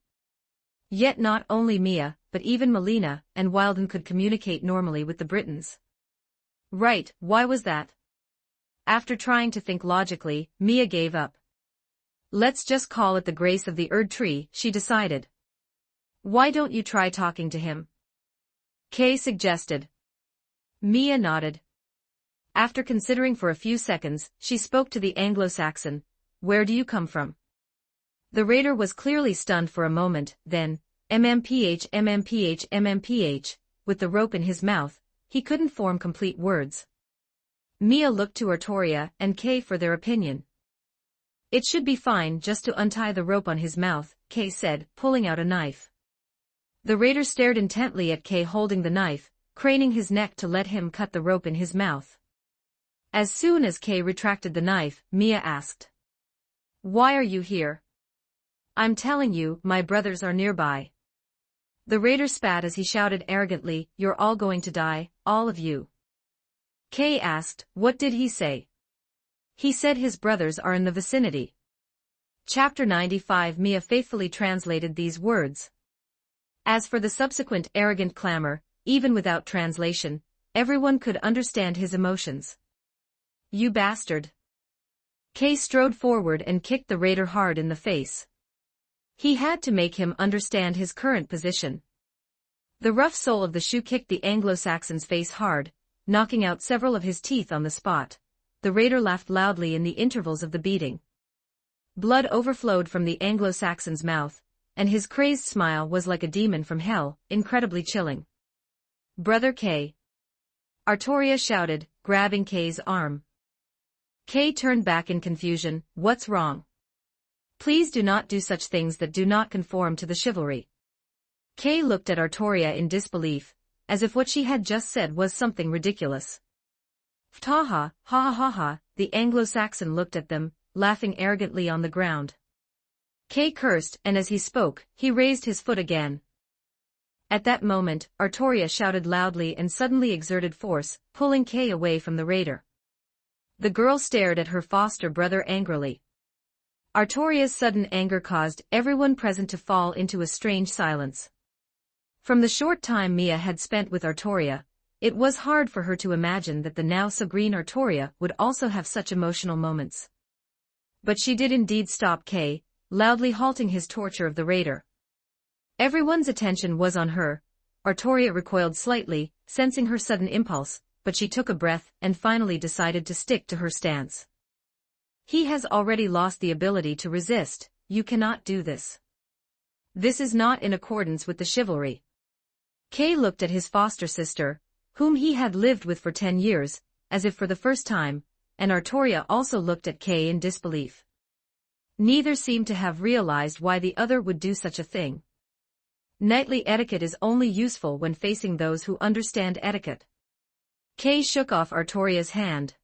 Yet not only Mia, but even Melina and Wilden could communicate normally with the Britons. Right, why was that? After trying to think logically, Mia gave up. Let's just call it the grace of the Erd tree, she decided. Why don't you try talking to him? Kay suggested. Mia nodded. After considering for a few seconds, she spoke to the Anglo-Saxon. Where do you come from? The raider was clearly stunned for a moment, then, MMPH, with the rope in his mouth, he couldn't form complete words. Mia looked to Artoria and Kay for their opinion. It should be fine just to untie the rope on his mouth, Kay said, pulling out a knife. The raider stared intently at Kay holding the knife, craning his neck to let him cut the rope in his mouth. As soon as Kay retracted the knife, Mia asked, "Why are you here?" "I'm telling you, my brothers are nearby." The raider spat as he shouted arrogantly, "You're all going to die, all of you." Kay asked, "What did he say?" "He said his brothers are in the vicinity." Chapter 95. Mia faithfully translated these words. As for the subsequent arrogant clamor, even without translation, everyone could understand his emotions. "You bastard." Kay strode forward and kicked the raider hard in the face. He had to make him understand his current position. The rough sole of the shoe kicked the Anglo-Saxon's face hard, knocking out several of his teeth on the spot. The raider laughed loudly in the intervals of the beating. Blood overflowed from the Anglo-Saxon's mouth, and his crazed smile was like a demon from hell, incredibly chilling. "Brother Kay!" Artoria shouted, grabbing Kay's arm. Kay turned back in confusion. "What's wrong? Please do not do such things that do not conform to the chivalry." Kay looked at Artoria in disbelief, as if what she had just said was something ridiculous. "Ftaha, ha ha ha," the Anglo-Saxon looked at them, laughing arrogantly on the ground. Kay cursed, and as he spoke, he raised his foot again. At that moment, Artoria shouted loudly and suddenly exerted force, pulling Kay away from the raider. The girl stared at her foster brother angrily. Artoria's sudden anger caused everyone present to fall into a strange silence. From the short time Mia had spent with Artoria, it was hard for her to imagine that the now so green Artoria would also have such emotional moments. But she did indeed stop Kay, loudly halting his torture of the raider. Everyone's attention was on her. Artoria recoiled slightly, sensing her sudden impulse, but she took a breath and finally decided to stick to her stance. "He has already lost the ability to resist. You cannot do this. This is not in accordance with the chivalry." Kay looked at his foster sister, whom he had lived with for 10 years, as if for the first time, and Artoria also looked at Kay in disbelief. Neither seemed to have realized why the other would do such a thing. Knightly etiquette is only useful when facing those who understand etiquette. Kay shook off Artoria's hand.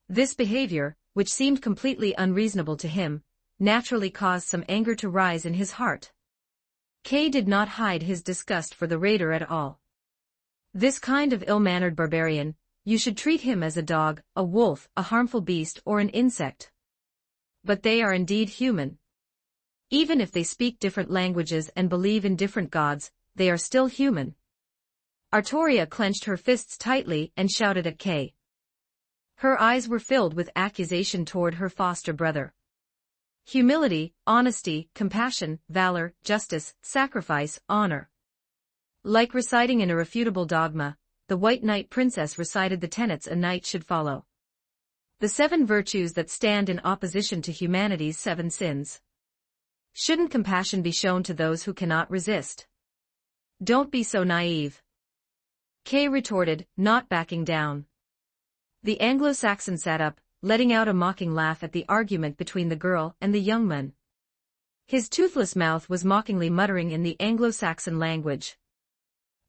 This behavior, which seemed completely unreasonable to him, naturally caused some anger to rise in his heart. Kay did not hide his disgust for the raider at all. This kind of ill-mannered barbarian, you should treat him as a dog, a wolf, a harmful beast, or an insect. But they are indeed human. Even if they speak different languages and believe in different gods, they are still human. Artoria clenched her fists tightly and shouted at Kay. Her eyes were filled with accusation toward her foster brother. Humility, honesty, compassion, valor, justice, sacrifice, honor. Like reciting an irrefutable dogma, the White Knight Princess recited the tenets a knight should follow. The 7 virtues that stand in opposition to humanity's 7 sins. Shouldn't compassion be shown to those who cannot resist? Don't be so naive. Kay retorted, not backing down. The Anglo-Saxon sat up, letting out a mocking laugh at the argument between the girl and the young man. His toothless mouth was mockingly muttering in the Anglo-Saxon language.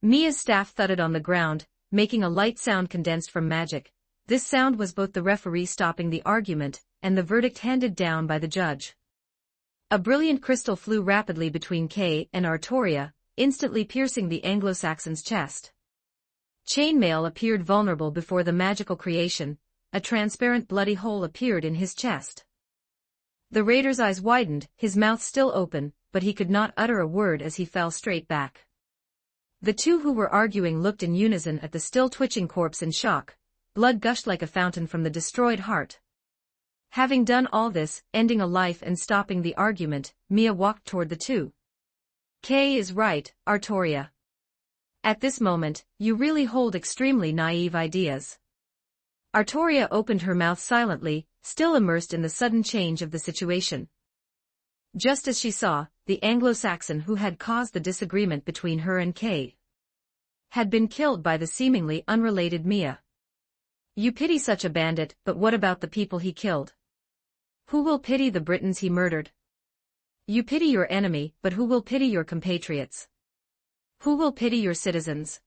Mia's staff thudded on the ground, making a light sound condensed from magic. This sound was both the referee stopping the argument and the verdict handed down by the judge. A brilliant crystal flew rapidly between Kay and Artoria, instantly piercing the Anglo-Saxon's chest. Chainmail appeared vulnerable before the magical creation. A transparent bloody hole appeared in his chest. The raider's eyes widened, his mouth still open, but he could not utter a word as he fell straight back. The two who were arguing looked in unison at the still twitching corpse in shock. Blood gushed like a fountain from the destroyed heart. Having done all this, ending a life and stopping the argument, Mia walked toward the two. Kay is right, Artoria. At this moment, you really hold extremely naive ideas. Artoria opened her mouth silently, still immersed in the sudden change of the situation. Just as she saw, the Anglo-Saxon who had caused the disagreement between her and Kay had been killed by the seemingly unrelated Mia. You pity such a bandit, but what about the people he killed? Who will pity the Britons he murdered? You pity your enemy, but who will pity your compatriots? Who will pity your citizens?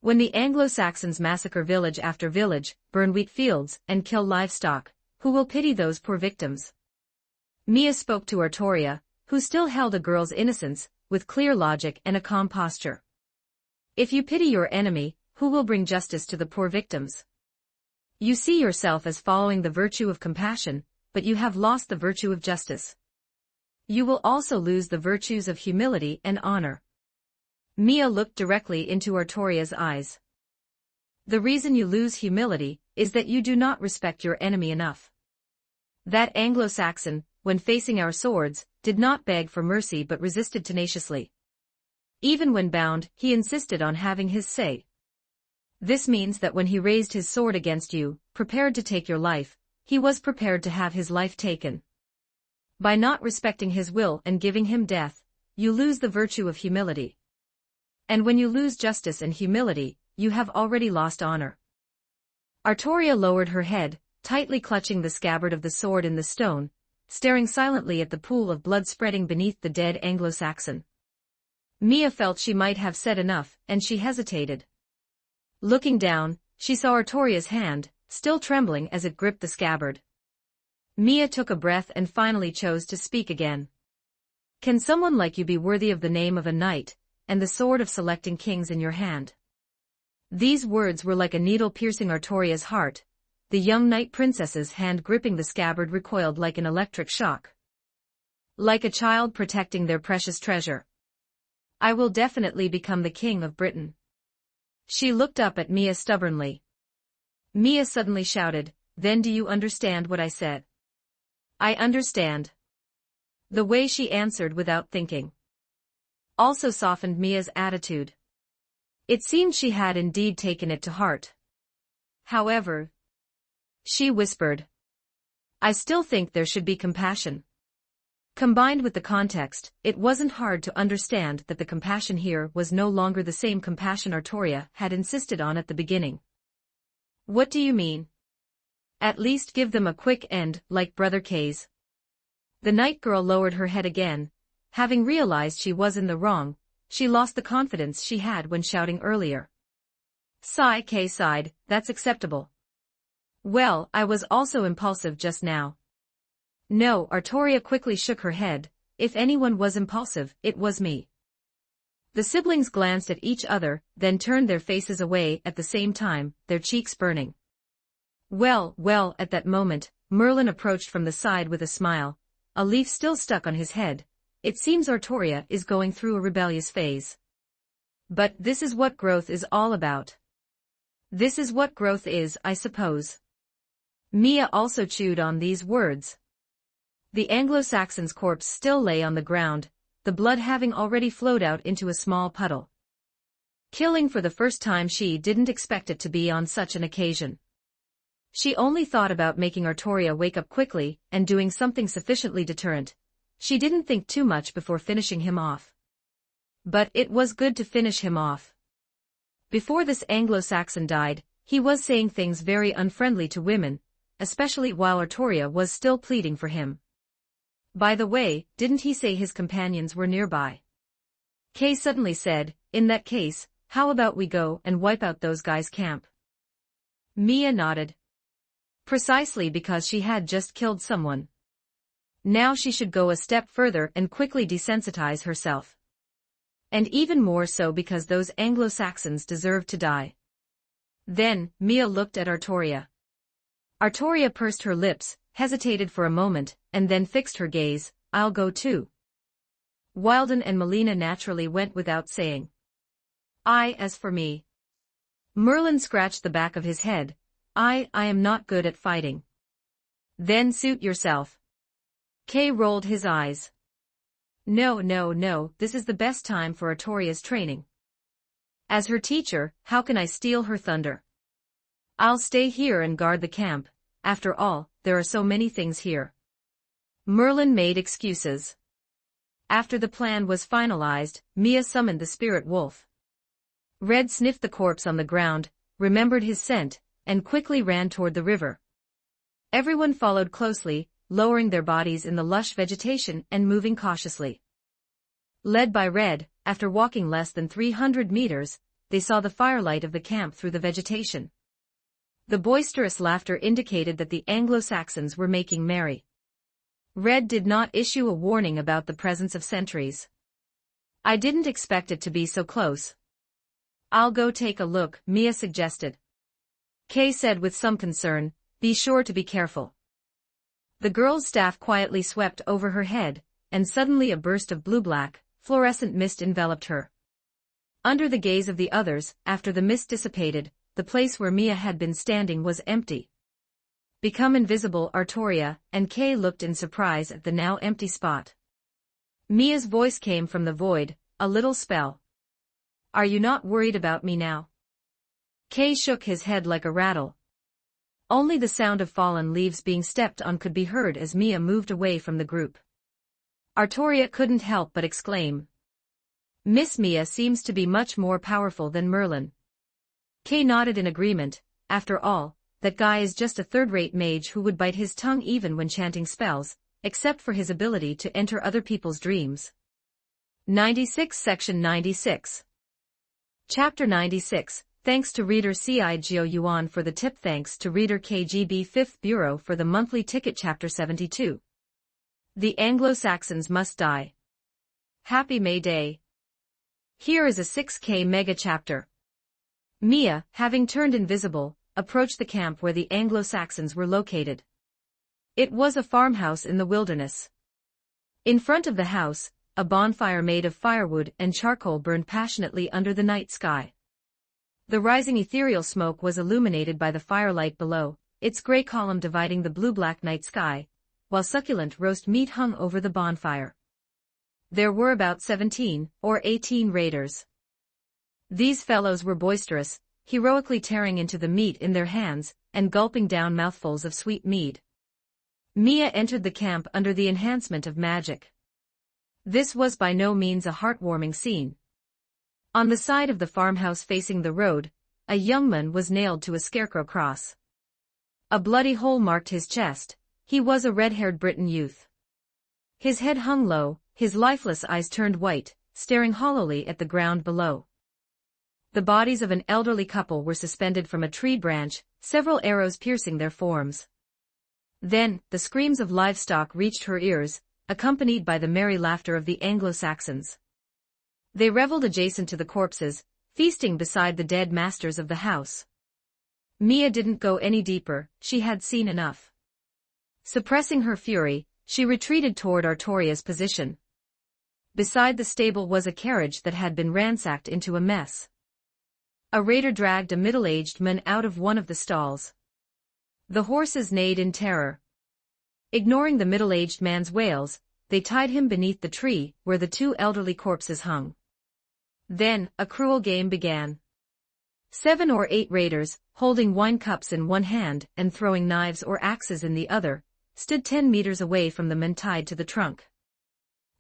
When the Anglo-Saxons massacre village after village, burn wheat fields, and kill livestock, who will pity those poor victims? Mia spoke to Artoria, who still held a girl's innocence, with clear logic and a calm posture. If you pity your enemy, who will bring justice to the poor victims? You see yourself as following the virtue of compassion, but you have lost the virtue of justice. You will also lose the virtues of humility and honor. Mia looked directly into Artoria's eyes. The reason you lose humility is that you do not respect your enemy enough. That Anglo-Saxon, when facing our swords, did not beg for mercy but resisted tenaciously. Even when bound, he insisted on having his say. This means that when he raised his sword against you, prepared to take your life, he was prepared to have his life taken. By not respecting his will and giving him death, you lose the virtue of humility. And when you lose justice and humility, you have already lost honor. Artoria lowered her head, tightly clutching the scabbard of the sword in the stone, staring silently at the pool of blood spreading beneath the dead Anglo-Saxon. Mia felt she might have said enough, and she hesitated. Looking down, she saw Artoria's hand, still trembling as it gripped the scabbard. Mia took a breath and finally chose to speak again. Can someone like you be worthy of the name of a knight, and the sword of selecting kings in your hand? These words were like a needle piercing Artoria's heart. The young knight princess's hand gripping the scabbard recoiled like an electric shock. Like a child protecting their precious treasure. I will definitely become the king of Britain. She looked up at Mia stubbornly. Mia suddenly shouted, "Then do you understand what I said?" "I understand." The way she answered without thinking also softened Mia's attitude. It seemed she had indeed taken it to heart. However, she whispered, "I still think there should be compassion." Combined with the context, it wasn't hard to understand that the compassion here was no longer the same compassion Artoria had insisted on at the beginning. "What do you mean?" "At least give them a quick end, like Brother Kay's." The night girl lowered her head again. Having realized she was in the wrong, she lost the confidence she had when shouting earlier. Kay sighed, "That's acceptable." "Well, I was also impulsive just now." "No," Artoria quickly shook her head, "if anyone was impulsive, it was me." The siblings glanced at each other, then turned their faces away at the same time, their cheeks burning. Well, at that moment, Merlin approached from the side with a smile, a leaf still stuck on his head. "It seems Artoria is going through a rebellious phase. But this is what growth is all about." "This is what growth is, I suppose." Mia also chewed on these words. The Anglo-Saxon's corpse still lay on the ground, the blood having already flowed out into a small puddle. Killing for the first time, she didn't expect it to be on such an occasion. She only thought about making Artoria wake up quickly and doing something sufficiently deterrent. She didn't think too much before finishing him off. But it was good to finish him off. Before this Anglo-Saxon died, he was saying things very unfriendly to women, especially while Artoria was still pleading for him. By the way, didn't he say his companions were nearby? Kay suddenly said, "In that case, how about we go and wipe out those guys' camp?" Mia nodded. Precisely because she had just killed someone. Now she should go a step further and quickly desensitize herself. And even more so because those Anglo-Saxons deserved to die. Then, Mia looked at Artoria. Artoria pursed her lips, hesitated for a moment, and then fixed her gaze. "I'll go too." Wilden and Melina naturally went without saying. As for me." Merlin scratched the back of his head. I am not good at fighting." "Then suit yourself." Kay rolled his eyes. No, this is the best time for Artoria's training. As her teacher, how can I steal her thunder? I'll stay here and guard the camp. After all, there are so many things here. Merlin made excuses. After the plan was finalized, Mia summoned the spirit wolf. Red sniffed the corpse on the ground, remembered his scent, and quickly ran toward the river. Everyone followed closely, lowering their bodies in the lush vegetation and moving cautiously. Led by Red, after walking less than 300 meters, they saw the firelight of the camp through the vegetation. The boisterous laughter indicated that the Anglo-Saxons were making merry. Red did not issue a warning about the presence of sentries. I didn't expect it to be so close. I'll go take a look, Mia suggested. Kay said with some concern, be sure to be careful. The girl's staff quietly swept over her head, and suddenly a burst of blue-black, fluorescent mist enveloped her. Under the gaze of the others, after the mist dissipated, the place where Mia had been standing was empty. Become invisible, Artoria, and Kay looked in surprise at the now empty spot. Mia's voice came from the void, a little spell. Are you not worried about me now? Kay shook his head like a rattle. Only the sound of fallen leaves being stepped on could be heard as Mia moved away from the group. Artoria couldn't help but exclaim. Miss Mia seems to be much more powerful than Merlin. Kay nodded in agreement. After all, that guy is just a third-rate mage who would bite his tongue even when chanting spells, except for his ability to enter other people's dreams. 96 Section 96 Chapter 96 Thanks to reader Cigio Yuan for the tip. Thanks to reader KGB 5th Bureau for the monthly ticket. Chapter 72 The Anglo-Saxons Must Die. Happy May Day. Here is a 6K mega chapter. Mia, having turned invisible, approached the camp where the Anglo-Saxons were located. It was a farmhouse in the wilderness. In front of the house, a bonfire made of firewood and charcoal burned passionately under the night sky. The rising ethereal smoke was illuminated by the firelight below, its gray column dividing the blue-black night sky, while succulent roast meat hung over the bonfire. There were about 17 or 18 raiders. These fellows were boisterous, heroically tearing into the meat in their hands and gulping down mouthfuls of sweet mead. Mia entered the camp under the enhancement of magic. This was by no means a heartwarming scene. On the side of the farmhouse facing the road, a young man was nailed to a scarecrow cross. A bloody hole marked his chest. He was a red-haired Briton youth. His head hung low, his lifeless eyes turned white, staring hollowly at the ground below. The bodies of an elderly couple were suspended from a tree branch, several arrows piercing their forms. Then, the screams of livestock reached her ears, accompanied by the merry laughter of the Anglo-Saxons. They reveled adjacent to the corpses, feasting beside the dead masters of the house. Mia didn't go any deeper, she had seen enough. Suppressing her fury, she retreated toward Artoria's position. Beside the stable was a carriage that had been ransacked into a mess. A raider dragged a middle-aged man out of one of the stalls. The horses neighed in terror. Ignoring the middle-aged man's wails, they tied him beneath the tree where the two elderly corpses hung. Then, a cruel game began. 7 or 8 raiders, holding wine cups in one hand and throwing knives or axes in the other, stood 10 meters away from the man tied to the trunk.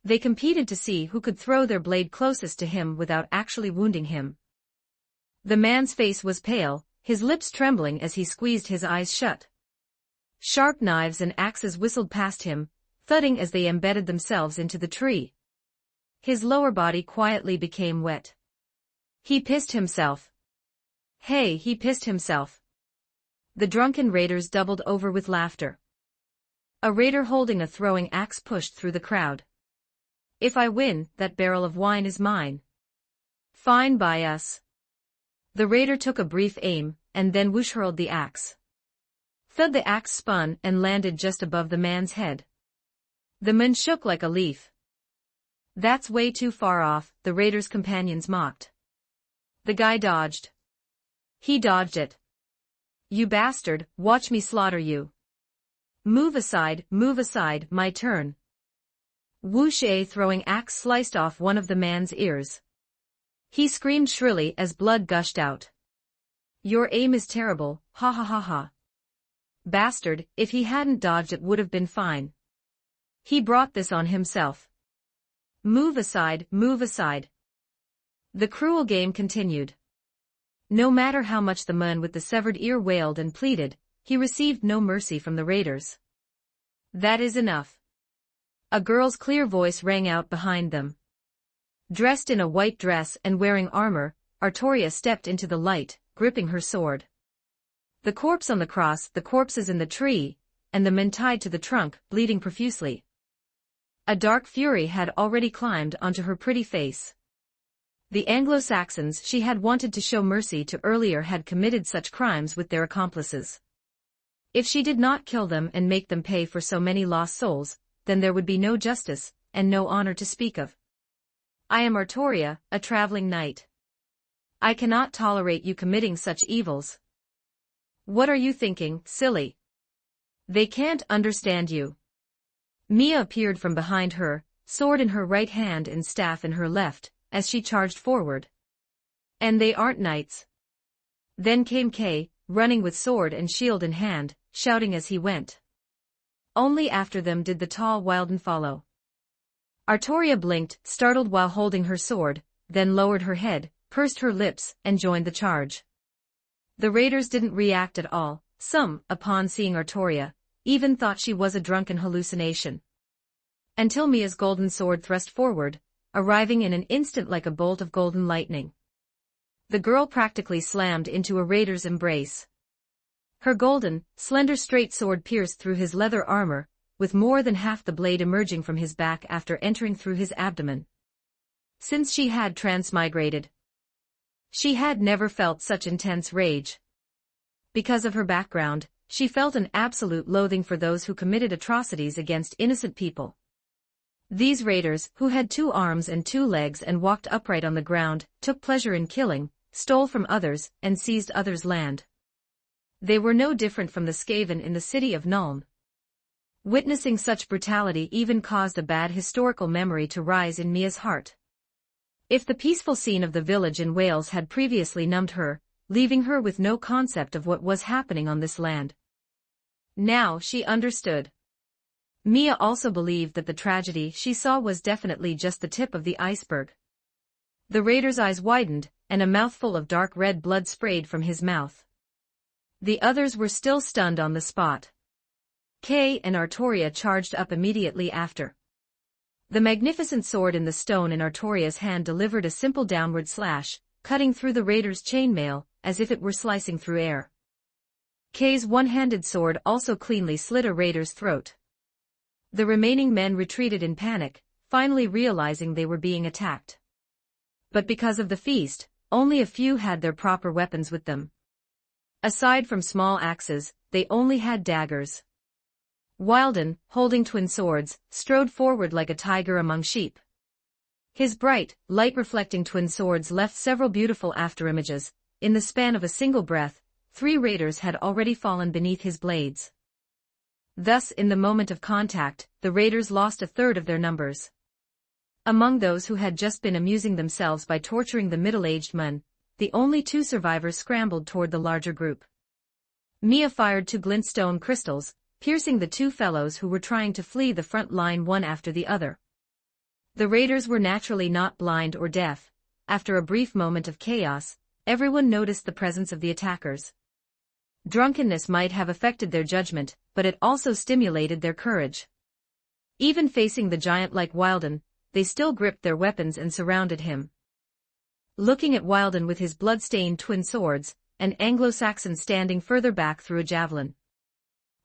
They competed to see who could throw their blade closest to him without actually wounding him. The man's face was pale, his lips trembling as he squeezed his eyes shut. Sharp knives and axes whistled past him, thudding as they embedded themselves into the tree. His lower body quietly became wet. He pissed himself. Hey, he pissed himself. The drunken raiders doubled over with laughter. A raider holding a throwing axe pushed through the crowd. If I win, that barrel of wine is mine. Fine by us. The raider took a brief aim, and then whoosh hurled the axe. Thud, the axe spun and landed just above the man's head. The man shook like a leaf. That's way too far off, the raider's companions mocked. The guy dodged. He dodged it. You bastard, watch me slaughter you. Move aside, my turn. Whoosh! A throwing axe sliced off one of the man's ears. He screamed shrilly as blood gushed out. Your aim is terrible, ha ha ha ha. Bastard, if he hadn't dodged it would have been fine. He brought this on himself. Move aside, move aside. The cruel game continued. No matter how much the man with the severed ear wailed and pleaded, he received no mercy from the raiders. That is enough. A girl's clear voice rang out behind them. Dressed in a white dress and wearing armor, Artoria stepped into the light, gripping her sword. The corpse on the cross, the corpses in the tree, and the men tied to the trunk, bleeding profusely. A dark fury had already climbed onto her pretty face. The Anglo-Saxons she had wanted to show mercy to earlier had committed such crimes with their accomplices. If she did not kill them and make them pay for so many lost souls, then there would be no justice, and no honor to speak of. I am Artoria, a traveling knight. I cannot tolerate you committing such evils. What are you thinking, silly? They can't understand you. Mia appeared from behind her, sword in her right hand and staff in her left, as she charged forward. And they aren't knights. Then came Kay, running with sword and shield in hand, shouting as he went. Only after them did the tall Wilden follow. Artoria blinked, startled while holding her sword, then lowered her head, pursed her lips, and joined the charge. The raiders didn't react at all. Some, upon seeing Artoria, even thought she was a drunken hallucination. Until Mia's golden sword thrust forward, arriving in an instant like a bolt of golden lightning. The girl practically slammed into a raider's embrace. Her golden, slender straight sword pierced through his leather armor, with more than half the blade emerging from his back after entering through his abdomen. Since she had transmigrated, she had never felt such intense rage. Because of her background, she felt an absolute loathing for those who committed atrocities against innocent people. These raiders, who had 2 arms and 2 legs and walked upright on the ground, took pleasure in killing, stole from others, and seized others' land. They were no different from the Skaven in the city of Nuln. Witnessing such brutality even caused a bad historical memory to rise in Mia's heart. If the peaceful scene of the village in Wales had previously numbed her, leaving her with no concept of what was happening on this land. Now she understood. Mia also believed that the tragedy she saw was definitely just the tip of the iceberg. The raider's eyes widened, and a mouthful of dark red blood sprayed from his mouth. The others were still stunned on the spot. Kay and Artoria charged up immediately after. The magnificent sword in the stone in Artoria's hand delivered a simple downward slash, cutting through the raider's chainmail, as if it were slicing through air. Kay's one-handed sword also cleanly slit a raider's throat. The remaining men retreated in panic, finally realizing they were being attacked. But because of the feast, only a few had their proper weapons with them. Aside from small axes, they only had daggers. Wilden, holding twin swords, strode forward like a tiger among sheep. His bright, light-reflecting twin swords left several beautiful afterimages. In the span of a single breath, 3 raiders had already fallen beneath his blades. Thus, in the moment of contact, the raiders lost a third of their numbers. Among those who had just been amusing themselves by torturing the middle-aged men, the only 2 survivors scrambled toward the larger group. Mia fired 2 glintstone crystals, piercing the 2 fellows who were trying to flee the front line one after the other. The raiders were naturally not blind or deaf. After a brief moment of chaos, everyone noticed the presence of the attackers. Drunkenness might have affected their judgment, but it also stimulated their courage. Even facing the giant like Wilden, they still gripped their weapons and surrounded him. Looking at Wilden with his blood-stained twin swords, an Anglo-Saxon standing further back threw a javelin.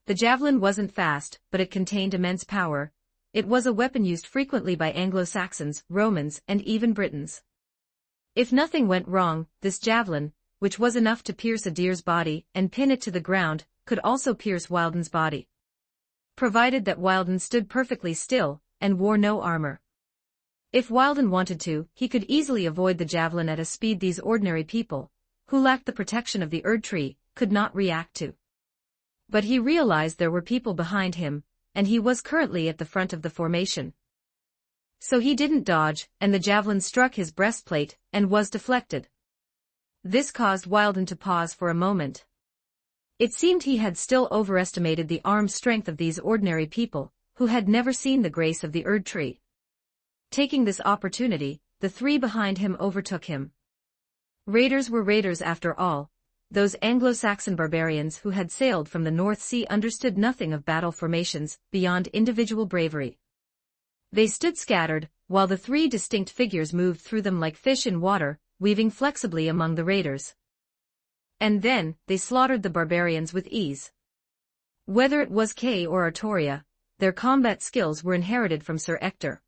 The javelin wasn't fast, but it contained immense power. It was a weapon used frequently by Anglo-Saxons, Romans, and even Britons. If nothing went wrong, this javelin, which was enough to pierce a deer's body and pin it to the ground, could also pierce Wilden's body. Provided that Wilden stood perfectly still, and wore no armor. If Wilden wanted to, he could easily avoid the javelin at a speed these ordinary people, who lacked the protection of the Erd tree, could not react to. But he realized there were people behind him, and he was currently at the front of the formation. So he didn't dodge, and the javelin struck his breastplate, and was deflected. This caused Wilden to pause for a moment. It seemed he had still overestimated the arm strength of these ordinary people, who had never seen the grace of the Erd tree. Taking this opportunity, the 3 behind him overtook him. Raiders were raiders after all. Those Anglo-Saxon barbarians who had sailed from the North Sea understood nothing of battle formations beyond individual bravery. They stood scattered, while the 3 distinct figures moved through them like fish in water, weaving flexibly among the raiders. And then, they slaughtered the barbarians with ease. Whether it was Kay or Artoria, their combat skills were inherited from Sir Ector.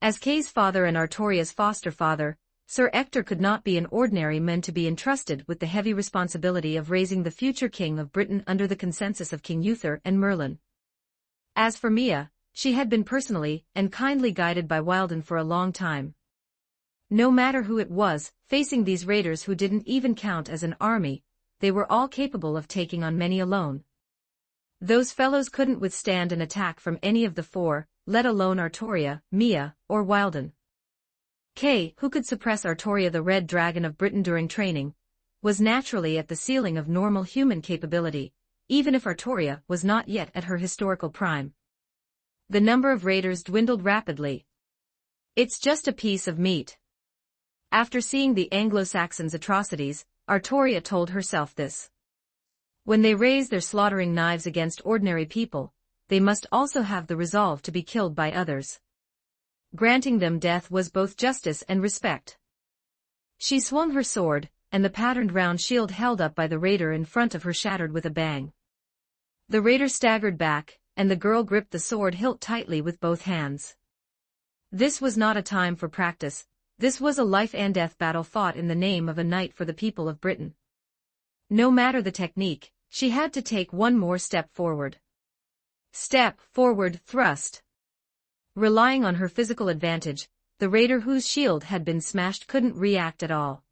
As Kay's father and Artoria's foster father, Sir Ector could not be an ordinary man to be entrusted with the heavy responsibility of raising the future king of Britain under the consensus of King Uther and Merlin. As for Mia, she had been personally and kindly guided by Wilden for a long time. No matter who it was, facing these raiders who didn't even count as an army, they were all capable of taking on many alone. Those fellows couldn't withstand an attack from any of the four, let alone Artoria, Mia, or Wilden. Kay, who could suppress Artoria the Red Dragon of Britain during training, was naturally at the ceiling of normal human capability, even if Artoria was not yet at her historical prime. The number of raiders dwindled rapidly. It's just a piece of meat. After seeing the Anglo-Saxons' atrocities, Artoria told herself this. When they raise their slaughtering knives against ordinary people, they must also have the resolve to be killed by others. Granting them death was both justice and respect. She swung her sword, and the patterned round shield held up by the raider in front of her shattered with a bang. The raider staggered back, and the girl gripped the sword hilt tightly with both hands. This was not a time for practice. This was a life-and-death battle fought in the name of a knight for the people of Britain. No matter the technique, she had to take one more step forward. Step forward, thrust. Relying on her physical advantage, the raider whose shield had been smashed couldn't react at all.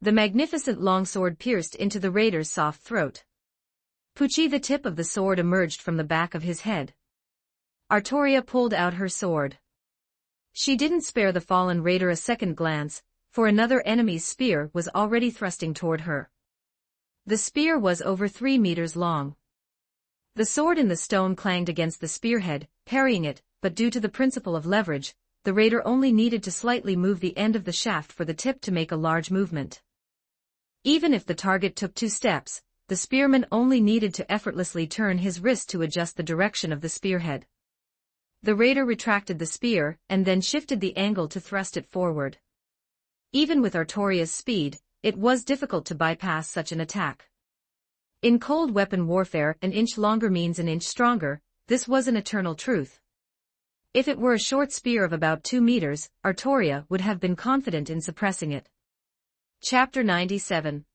The magnificent longsword pierced into the raider's soft throat. Pucci, the tip of the sword emerged from the back of his head. Artoria pulled out her sword. She didn't spare the fallen raider a second glance, for another enemy's spear was already thrusting toward her. The spear was over 3 meters long. The sword in the stone clanged against the spearhead, parrying it, but due to the principle of leverage, the raider only needed to slightly move the end of the shaft for the tip to make a large movement. Even if the target took 2 steps, the spearman only needed to effortlessly turn his wrist to adjust the direction of the spearhead. The raider retracted the spear and then shifted the angle to thrust it forward. Even with Artoria's speed, it was difficult to bypass such an attack. In cold weapon warfare, an inch longer means an inch stronger. This was an eternal truth. If it were a short spear of about 2 meters, Artoria would have been confident in suppressing it. Chapter 97.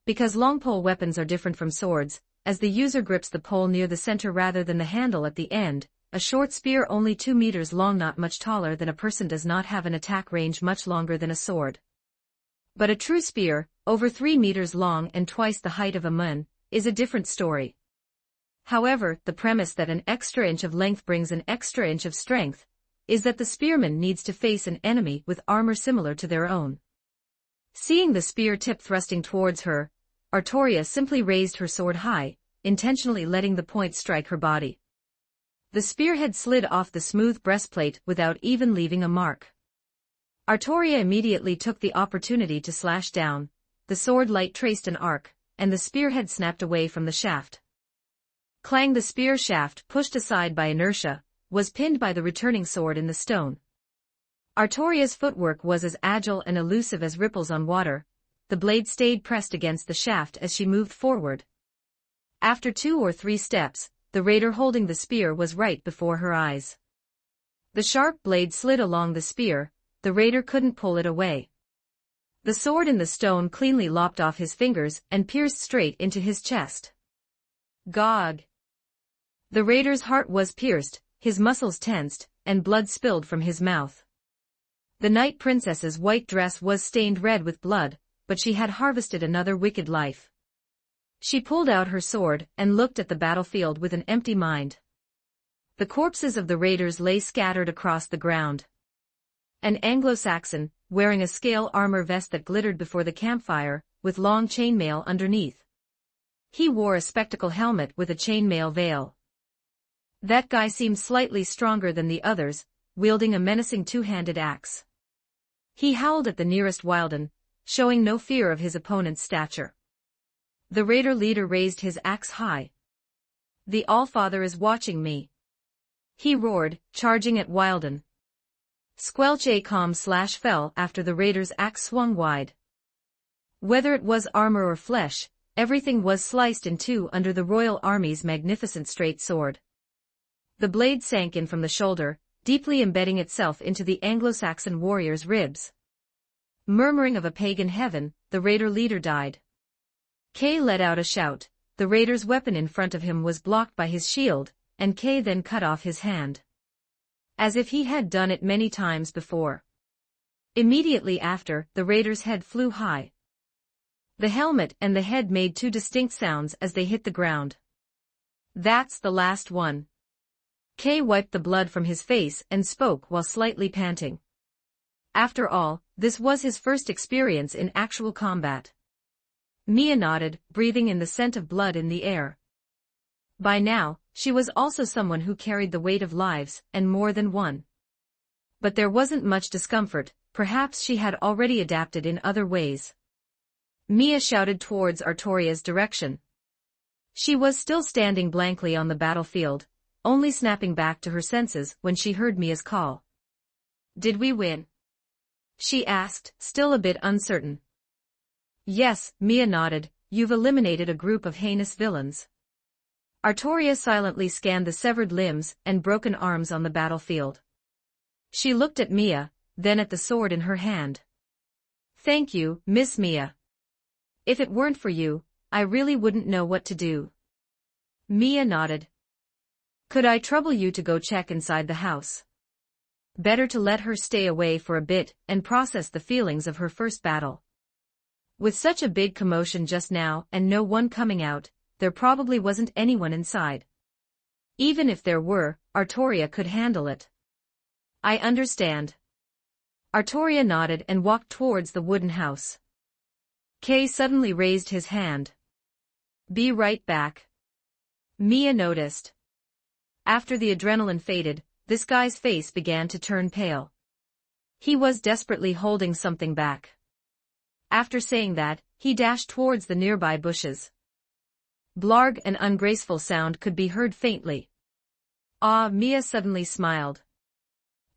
Because long pole weapons are different from swords, as the user grips the pole near the center rather than the handle at the end, a short spear only 2 meters long, not much taller than a person, does not have an attack range much longer than a sword. But a true spear, over 3 meters long and twice the height of a man, is a different story. However, the premise that an extra inch of length brings an extra inch of strength is that the spearman needs to face an enemy with armor similar to their own. Seeing the spear tip thrusting towards her, Artoria simply raised her sword high, intentionally letting the point strike her body. The spearhead slid off the smooth breastplate without even leaving a mark. Artoria immediately took the opportunity to slash down. The sword light traced an arc, and the spearhead snapped away from the shaft. Clang! The spear shaft, pushed aside by inertia, was pinned by the returning sword in the stone. Artoria's footwork was as agile and elusive as ripples on water. The blade stayed pressed against the shaft as she moved forward. After 2 or 3 steps, the raider holding the spear was right before her eyes. The sharp blade slid along the spear. The raider couldn't pull it away. The sword in the stone cleanly lopped off his fingers and pierced straight into his chest. Gog! The raider's heart was pierced, his muscles tensed, and blood spilled from his mouth. The night princess's white dress was stained red with blood, but she had harvested another wicked life. She pulled out her sword and looked at the battlefield with an empty mind. The corpses of the raiders lay scattered across the ground. An Anglo-Saxon, wearing a scale armor vest that glittered before the campfire, with long chainmail underneath. He wore a spectacle helmet with a chainmail veil. That guy seemed slightly stronger than the others, wielding a menacing 2-handed axe. He howled at the nearest Wilden, showing no fear of his opponent's stature. The raider leader raised his axe high. "The Allfather is watching me," he roared, charging at Wilden. Squelch a calm slash fell after the raider's axe swung wide. Whether it was armor or flesh, everything was sliced in two under the royal army's magnificent straight sword. The blade sank in from the shoulder, deeply embedding itself into the Anglo-Saxon warrior's ribs. Murmuring of a pagan heaven, the raider leader died. Kay let out a shout. The raider's weapon in front of him was blocked by his shield, and Kay then cut off his hand. As if he had done it many times before. Immediately after, the raider's head flew high. The helmet and the head made two distinct sounds as they hit the ground. That's the last one. Kay wiped the blood from his face and spoke while slightly panting. After all, this was his first experience in actual combat. Mia nodded, breathing in the scent of blood in the air. By now, she was also someone who carried the weight of lives, and more than one. But there wasn't much discomfort, perhaps she had already adapted in other ways. Mia shouted towards Artoria's direction. She was still standing blankly on the battlefield, only snapping back to her senses when she heard Mia's call. "Did we win?" she asked, still a bit uncertain. "Yes," Mia nodded, "you've eliminated a group of heinous villains." Artoria silently scanned the severed limbs and broken arms on the battlefield. She looked at Mia, then at the sword in her hand. "Thank you, Miss Mia. If it weren't for you, I really wouldn't know what to do." Mia nodded. "Could I trouble you to go check inside the house?" Better to let her stay away for a bit and process the feelings of her first battle. With such a big commotion just now and no one coming out, there probably wasn't anyone inside. Even if there were, Artoria could handle it. "I understand." Artoria nodded and walked towards the wooden house. Kay suddenly raised his hand. "Be right back." Mia noticed. After the adrenaline faded, this guy's face began to turn pale. He was desperately holding something back. After saying that, he dashed towards the nearby bushes. Blarg, an ungraceful sound could be heard faintly. Ah, Mia suddenly smiled.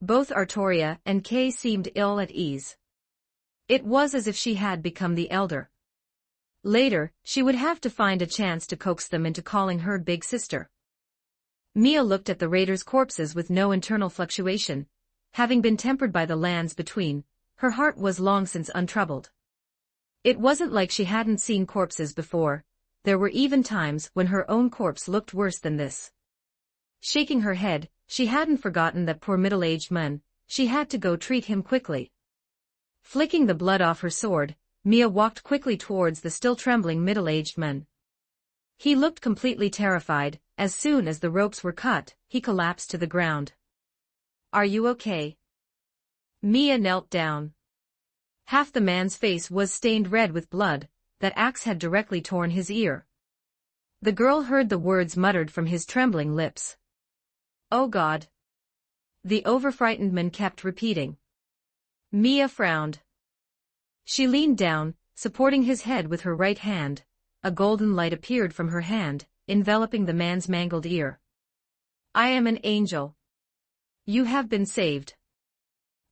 Both Artoria and Kay seemed ill at ease. It was as if she had become the elder. Later, she would have to find a chance to coax them into calling her big sister. Mia looked at the raiders' corpses with no internal fluctuation. Having been tempered by the lands between, her heart was long since untroubled. It wasn't like she hadn't seen corpses before. There were even times when her own corpse looked worse than this. Shaking her head, she hadn't forgotten that poor middle-aged man. She had to go treat him quickly. Flicking the blood off her sword, Mia walked quickly towards the still trembling middle-aged man. He looked completely terrified. As soon as the ropes were cut, he collapsed to the ground. "Are you okay?" Mia knelt down. Half the man's face was stained red with blood. That axe had directly torn his ear. The girl heard the words muttered from his trembling lips. "Oh God." The overfrightened man kept repeating. Mia frowned. She leaned down, supporting his head with her right hand. A golden light appeared from her hand, enveloping the man's mangled ear. "I am an angel. You have been saved.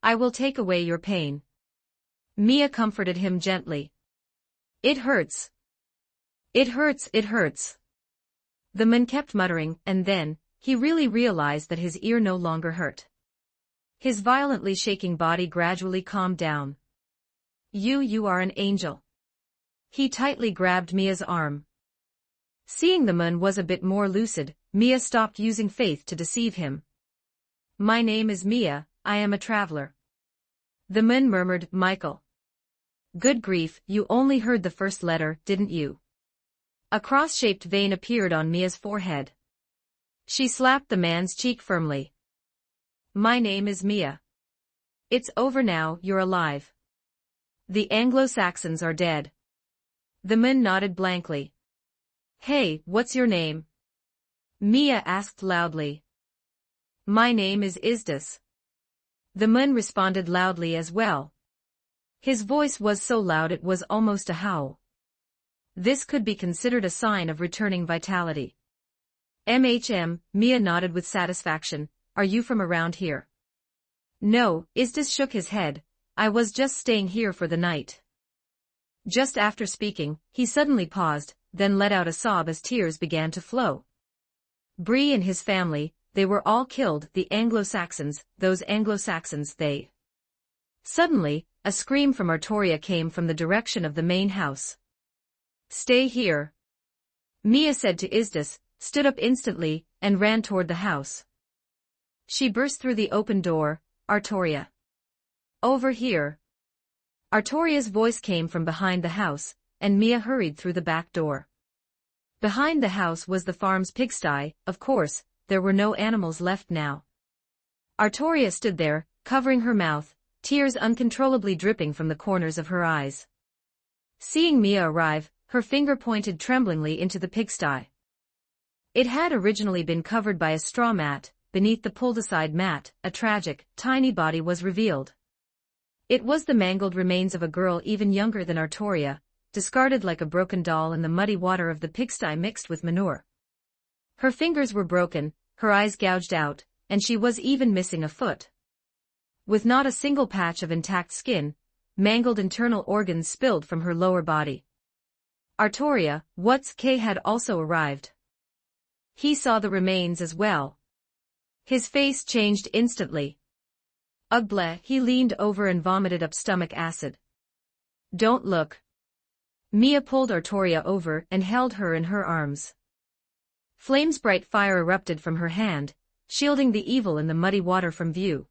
I will take away your pain." Mia comforted him gently. "It hurts. It hurts, it hurts." The man kept muttering, and then, he really realized that his ear no longer hurt. His violently shaking body gradually calmed down. You are an angel." He tightly grabbed Mia's arm. Seeing the man was a bit more lucid, Mia stopped using faith to deceive him. "My name is Mia, I am a traveler." The man murmured, "Michael." "Good grief, you only heard the first letter, didn't you?" A cross-shaped vein appeared on Mia's forehead. She slapped the man's cheek firmly. "My name is Mia. It's over now, you're alive. The Anglo-Saxons are dead." The man nodded blankly. "Hey, what's your name?" Mia asked loudly. "My name is Isdis." The man responded loudly as well. His voice was so loud it was almost a howl. This could be considered a sign of returning vitality. "MHM, Mia nodded with satisfaction. "Are you from around here?" No, Istis shook his head. I was just staying here for the night. Just after speaking, he suddenly paused, then let out a sob as tears began to flow. Bree and his family, they were all killed, the Anglo-Saxons, those Anglo-Saxons, they. Suddenly, a scream from Artoria came from the direction of the main house. Stay here. Mia said to Istis, stood up instantly, and ran toward the house. She burst through the open door. Artoria. Over here. Artoria's voice came from behind the house, and Mia hurried through the back door. Behind the house was the farm's pigsty. Of course, there were no animals left now. Artoria stood there, covering her mouth, tears uncontrollably dripping from the corners of her eyes. Seeing Mia arrive, her finger pointed tremblingly into the pigsty. It had originally been covered by a straw mat. Beneath the pulled-aside mat, a tragic, tiny body was revealed. It was the mangled remains of a girl even younger than Artoria, discarded like a broken doll in the muddy water of the pigsty mixed with manure. Her fingers were broken, her eyes gouged out, and she was even missing a foot. With not a single patch of intact skin, mangled internal organs spilled from her lower body. Artoria, what's Kay had also arrived. He saw the remains as well. His face changed instantly. Ugh bleh, he leaned over and vomited up stomach acid. Don't look. Mia pulled Artoria over and held her in her arms. Flames bright fire erupted from her hand, shielding the evil in the muddy water from view.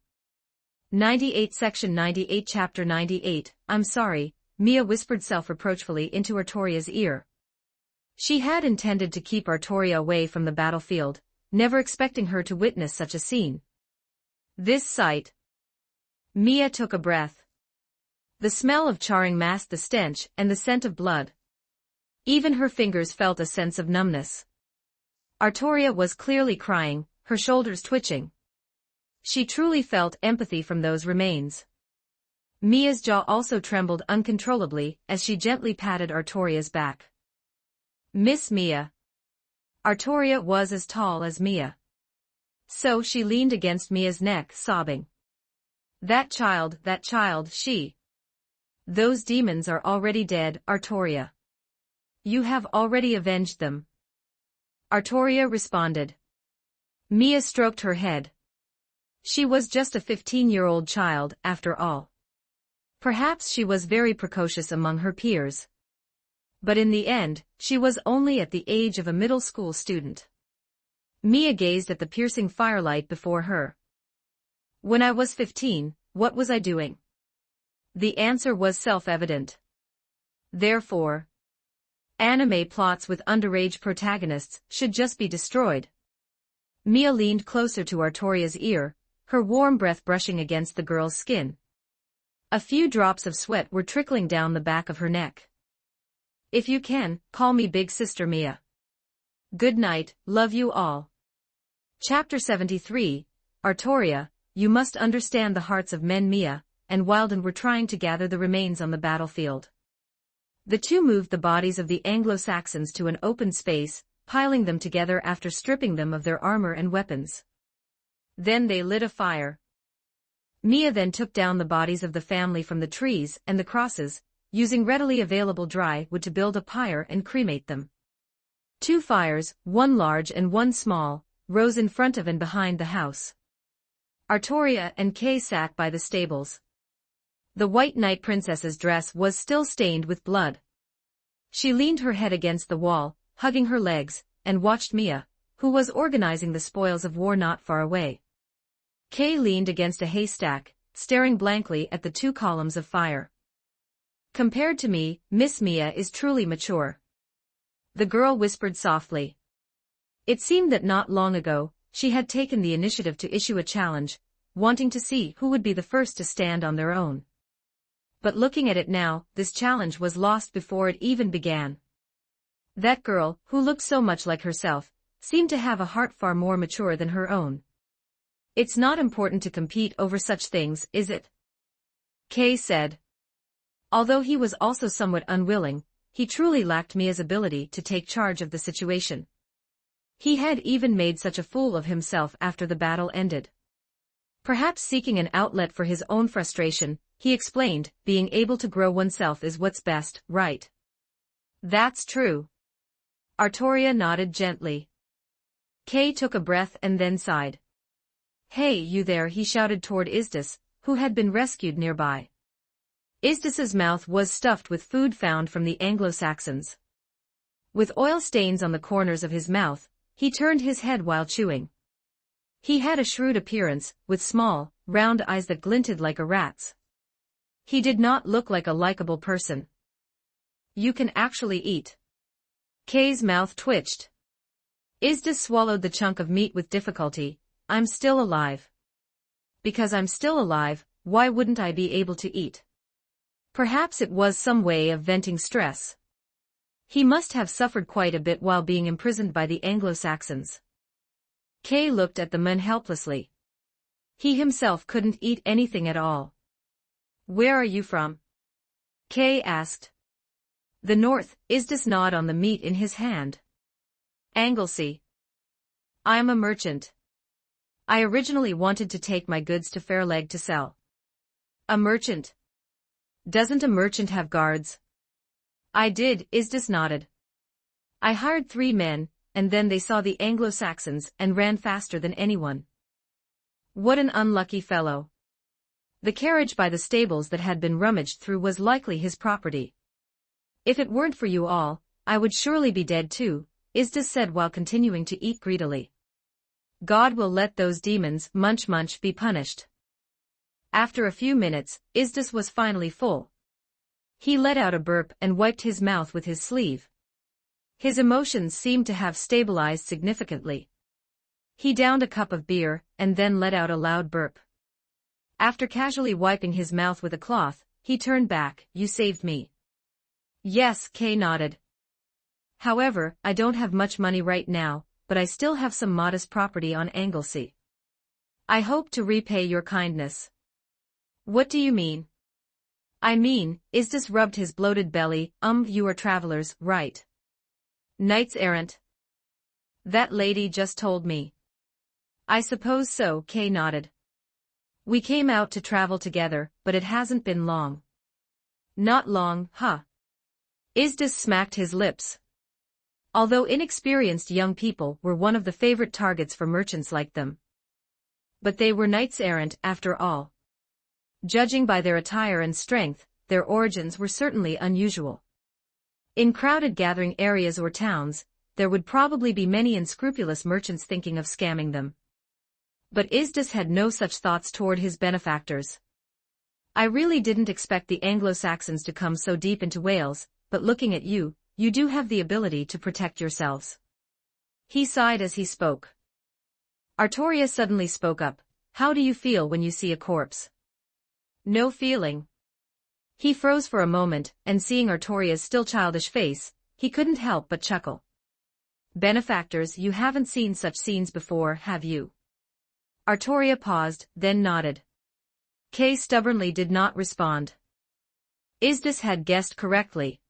98 Section 98 Chapter 98, I'm sorry, Mia whispered self-reproachfully into Artoria's ear. She had intended to keep Artoria away from the battlefield, never expecting her to witness such a scene. This sight. Mia took a breath. The smell of charring masked the stench and the scent of blood. Even her fingers felt a sense of numbness. Artoria was clearly crying, her shoulders twitching. She truly felt empathy from those remains. Mia's jaw also trembled uncontrollably as she gently patted Artoria's back. Miss Mia. Artoria was as tall as Mia. So she leaned against Mia's neck, sobbing. That child, she. Those demons are already dead, Artoria. You have already avenged them. Artoria responded. Mia stroked her head. She was just a 15-year-old child, after all. Perhaps she was very precocious among her peers. But in the end, she was only at the age of a middle school student. Mia gazed at the piercing firelight before her. When I was 15, what was I doing? The answer was self-evident. Therefore, anime plots with underage protagonists should just be destroyed. Mia leaned closer to Artoria's ear, her warm breath brushing against the girl's skin. A few drops of sweat were trickling down the back of her neck. If you can, call me Big Sister Mia. Good night, love you all. Chapter 73, Artoria, you must understand the hearts of men. Mia and Wilden were trying to gather the remains on the battlefield. The two moved the bodies of the Anglo-Saxons to an open space, piling them together after stripping them of their armor and weapons. Then they lit a fire. Mia then took down the bodies of the family from the trees and the crosses, using readily available dry wood to build a pyre and cremate them. Two fires, one large and one small, rose in front of and behind the house. Artoria and Kay sat by the stables. The white knight princess's dress was still stained with blood. She leaned her head against the wall, hugging her legs, and watched Mia, who was organizing the spoils of war not far away. Kay leaned against a haystack, staring blankly at the two columns of fire. Compared to me, Miss Mia is truly mature. The girl whispered softly. It seemed that not long ago, she had taken the initiative to issue a challenge, wanting to see who would be the first to stand on their own. But looking at it now, this challenge was lost before it even began. That girl, who looked so much like herself, seemed to have a heart far more mature than her own. It's not important to compete over such things, is it? Kay said. Although he was also somewhat unwilling, he truly lacked Mia's ability to take charge of the situation. He had even made such a fool of himself after the battle ended. Perhaps seeking an outlet for his own frustration, he explained, being able to grow oneself is what's best, right? That's true. Artoria nodded gently. Kay took a breath and then sighed. Hey, you there, he shouted toward Isdis, who had been rescued nearby. Isdis's mouth was stuffed with food found from the Anglo-Saxons. With oil stains on the corners of his mouth, he turned his head while chewing. He had a shrewd appearance, with small, round eyes that glinted like a rat's. He did not look like a likable person. You can actually eat. Kay's mouth twitched. Isdis swallowed the chunk of meat with difficulty. I'm still alive. Because I'm still alive, why wouldn't I be able to eat? Perhaps it was some way of venting stress. He must have suffered quite a bit while being imprisoned by the Anglo-Saxons. Kay looked at the man helplessly. He himself couldn't eat anything at all. Where are you from? Kay asked. The north, Isdis gnawed on the meat in his hand. Anglesey. I'm a merchant. I originally wanted to take my goods to Fairleg to sell. A merchant? Doesn't a merchant have guards? I did, Isdis nodded. I hired 3 men, and then they saw the Anglo-Saxons and ran faster than anyone. What an unlucky fellow. The carriage by the stables that had been rummaged through was likely his property. If it weren't for you all, I would surely be dead too, Isdis said while continuing to eat greedily. God will let those demons, munch, be punished. After a few minutes, Isdis was finally full. He let out a burp and wiped his mouth with his sleeve. His emotions seemed to have stabilized significantly. He downed a cup of beer, and then let out a loud burp. After casually wiping his mouth with a cloth, he turned back. You saved me. Yes, Kay nodded. However, I don't have much money right now, but I still have some modest property on Anglesey. I hope to repay your kindness. What do you mean? I mean, Isdis rubbed his bloated belly, you are travelers, right? Knights errant. That lady just told me. I suppose so, Kay nodded. We came out to travel together, but it hasn't been long. Not long, huh? Isdis smacked his lips. Although inexperienced young people were one of the favorite targets for merchants like them. But they were knights errant after all. Judging by their attire and strength, their origins were certainly unusual. In crowded gathering areas or towns, there would probably be many unscrupulous merchants thinking of scamming them. But Isdis had no such thoughts toward his benefactors. I really didn't expect the Anglo-Saxons to come so deep into Wales, but looking at you, you do have the ability to protect yourselves. He sighed as he spoke. Artoria suddenly spoke up. How do you feel when you see a corpse? No feeling. He froze for a moment, and seeing Artoria's still childish face, he couldn't help but chuckle. Benefactors, you haven't seen such scenes before, have you? Artoria paused, then nodded. Kay stubbornly did not respond. Isdis had guessed correctly.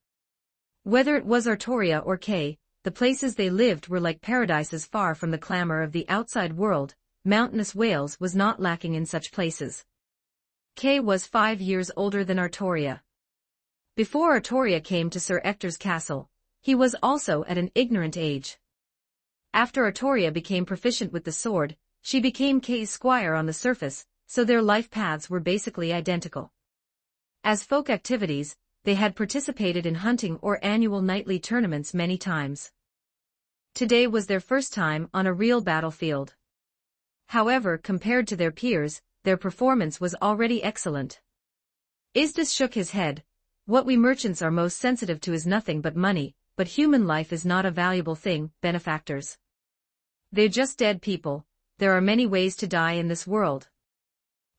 Whether it was Artoria or Kay, the places they lived were like paradises far from the clamor of the outside world. Mountainous Wales was not lacking in such places. Kay was 5 years older than Artoria. Before Artoria came to Sir Ector's castle, he was also at an ignorant age. After Artoria became proficient with the sword, she became Kay's squire on the surface, so their life paths were basically identical. As folk activities, they had participated in hunting or annual nightly tournaments many times. Today was their first time on a real battlefield. However, compared to their peers, their performance was already excellent. Isdis shook his head. What we merchants are most sensitive to is nothing but money, but human life is not a valuable thing, benefactors. They're just dead people. There are many ways to die in this world.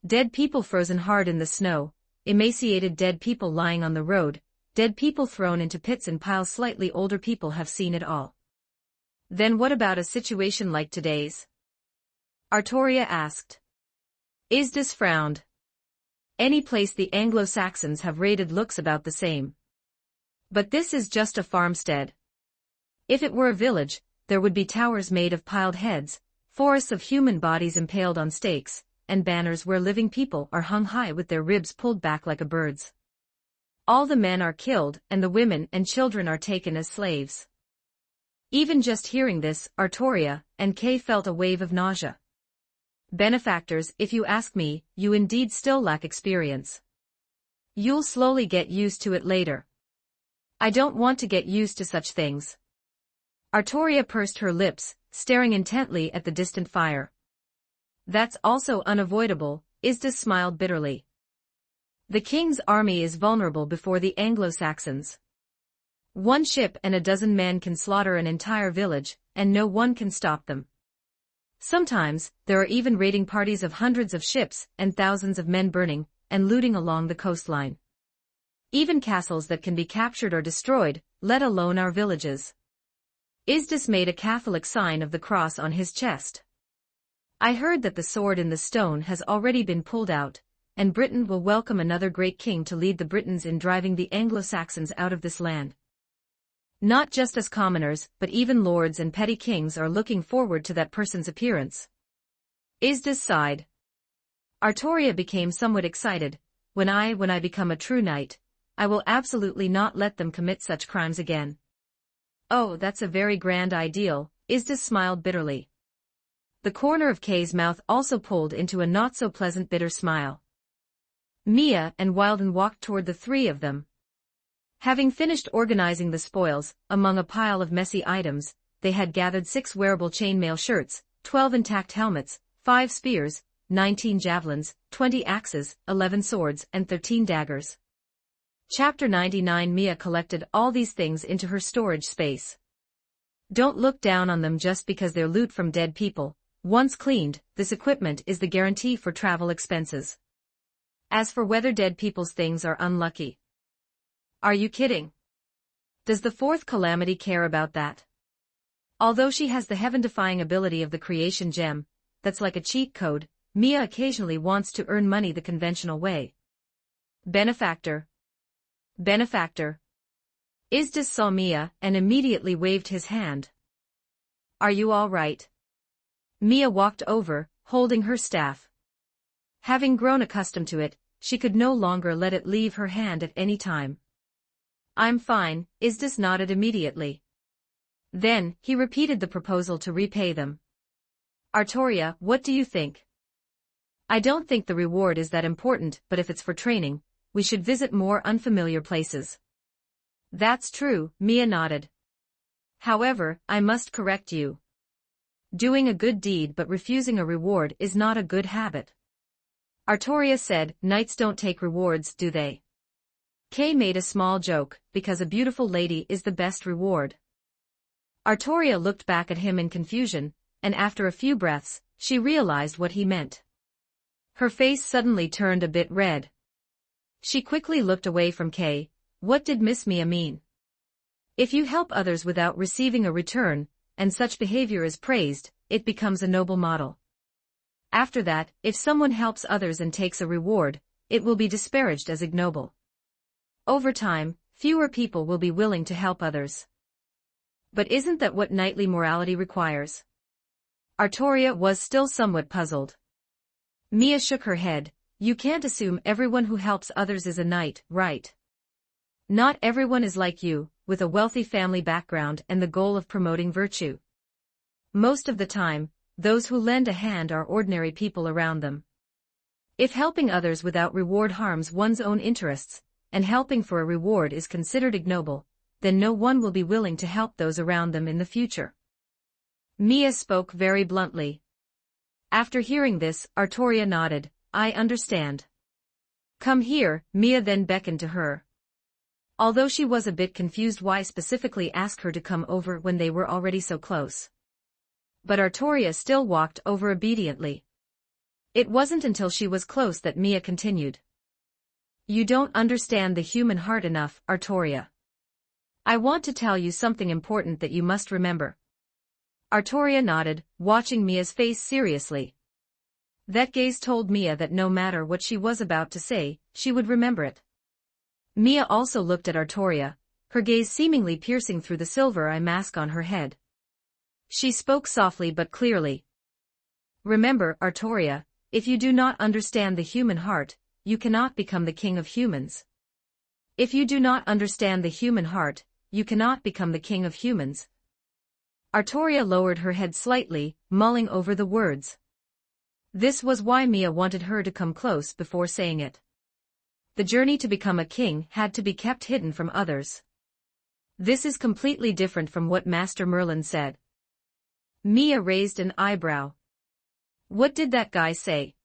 Dead people frozen hard in the snow, emaciated dead people lying on the road, dead people thrown into pits and piles. Slightly older people have seen it all. Then what about a situation like today's? Artoria asked. Isdis frowned. Any place the Anglo-Saxons have raided looks about the same. But this is just a farmstead. If it were a village, there would be towers made of piled heads, forests of human bodies impaled on stakes, and banners where living people are hung high with their ribs pulled back like a bird's. All the men are killed and the women and children are taken as slaves. Even just hearing this, Artoria and Kay felt a wave of nausea. Benefactors, if you ask me, you indeed still lack experience. You'll slowly get used to it later. I don't want to get used to such things. Artoria pursed her lips, staring intently at the distant fire. That's also unavoidable, Isda smiled bitterly. The king's army is vulnerable before the Anglo-Saxons. One ship and a dozen men can slaughter an entire village, and no one can stop them. Sometimes, there are even raiding parties of hundreds of ships and thousands of men burning and looting along the coastline. Even castles that can be captured or destroyed, let alone our villages. Isdis made a Catholic sign of the cross on his chest. I heard that the sword in the stone has already been pulled out, and Britain will welcome another great king to lead the Britons in driving the Anglo-Saxons out of this land. Not just us commoners, but even lords and petty kings are looking forward to that person's appearance. Isdis sighed. Artoria became somewhat excited. When I become a true knight, I will absolutely not let them commit such crimes again. Oh, that's a very grand ideal, Isdis smiled bitterly. The corner of Kay's mouth also pulled into a not-so-pleasant bitter smile. Mia and Wilden walked toward the three of them. Having finished organizing the spoils, among a pile of messy items, they had gathered 6 wearable chainmail shirts, 12 intact helmets, 5 spears, 19 javelins, 20 axes, 11 swords, and 13 daggers. Chapter 99. Mia collected all these things into her storage space. Don't look down on them just because they're loot from dead people. Once cleaned, this equipment is the guarantee for travel expenses. As for whether dead people's things are unlucky. Are you kidding? Does the fourth calamity care about that? Although she has the heaven-defying ability of the creation gem, that's like a cheat code, Mia occasionally wants to earn money the conventional way. Benefactor. Benefactor. Isdis saw Mia and immediately waved his hand. Are you all right? Mia walked over, holding her staff. Having grown accustomed to it, she could no longer let it leave her hand at any time. I'm fine, Isdis nodded immediately. Then, he repeated the proposal to repay them. Artoria, what do you think? I don't think the reward is that important, but if it's for training, we should visit more unfamiliar places. That's true, Mia nodded. However, I must correct you. Doing a good deed but refusing a reward is not a good habit. Artoria said, knights don't take rewards, do they? Kay made a small joke, because a beautiful lady is the best reward. Artoria looked back at him in confusion, and after a few breaths, she realized what he meant. Her face suddenly turned a bit red. She quickly looked away from Kay. What did Miss Mia mean? If you help others without receiving a return, and such behavior is praised, it becomes a noble model. After that, if someone helps others and takes a reward, it will be disparaged as ignoble. Over time, fewer people will be willing to help others. But isn't that what knightly morality requires? Artoria was still somewhat puzzled. Mia shook her head. You can't assume everyone who helps others is a knight, right? Not everyone is like you, with a wealthy family background and the goal of promoting virtue. Most of the time, those who lend a hand are ordinary people around them. If helping others without reward harms one's own interests, and helping for a reward is considered ignoble, then no one will be willing to help those around them in the future. Mia spoke very bluntly. After hearing this, Artoria nodded. I understand. Come here, Mia then beckoned to her. Although she was a bit confused why specifically ask her to come over when they were already so close. But Artoria still walked over obediently. It wasn't until she was close that Mia continued. You don't understand the human heart enough, Artoria. I want to tell you something important that you must remember. Artoria nodded, watching Mia's face seriously. That gaze told Mia that no matter what she was about to say, she would remember it. Mia also looked at Artoria, her gaze seemingly piercing through the silver eye mask on her head. She spoke softly but clearly. Remember, Artoria, If you do not understand the human heart, you cannot become the king of humans. If you do not understand the human heart, you cannot become the king of humans. Artoria lowered her head slightly, mulling over the words. This was why Mia wanted her to come close before saying it. The journey to become a king had to be kept hidden from others. This is completely different from what Master Merlin said. Mia raised an eyebrow. What did that guy say?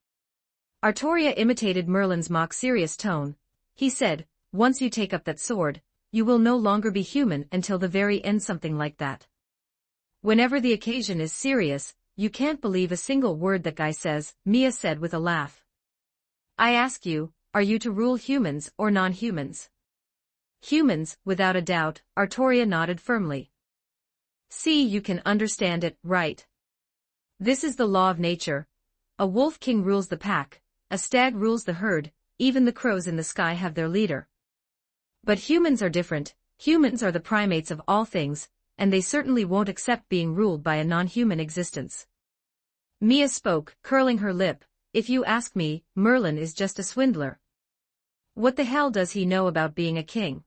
Artoria imitated Merlin's mock-serious tone. He said, once you take up that sword, you will no longer be human until the very end, something like that. Whenever the occasion is serious, you can't believe a single word that guy says, Mia said with a laugh. I ask you, are you to rule humans or non-humans? Humans, without a doubt, Artoria nodded firmly. See, you can understand it, right? This is the law of nature. A wolf king rules the pack, a stag rules the herd, even the crows in the sky have their leader. But humans are different. Humans are the primates of all things, and they certainly won't accept being ruled by a non-human existence. Mia spoke, curling her lip. If you ask me, Merlin is just a swindler. What the hell does he know about being a king?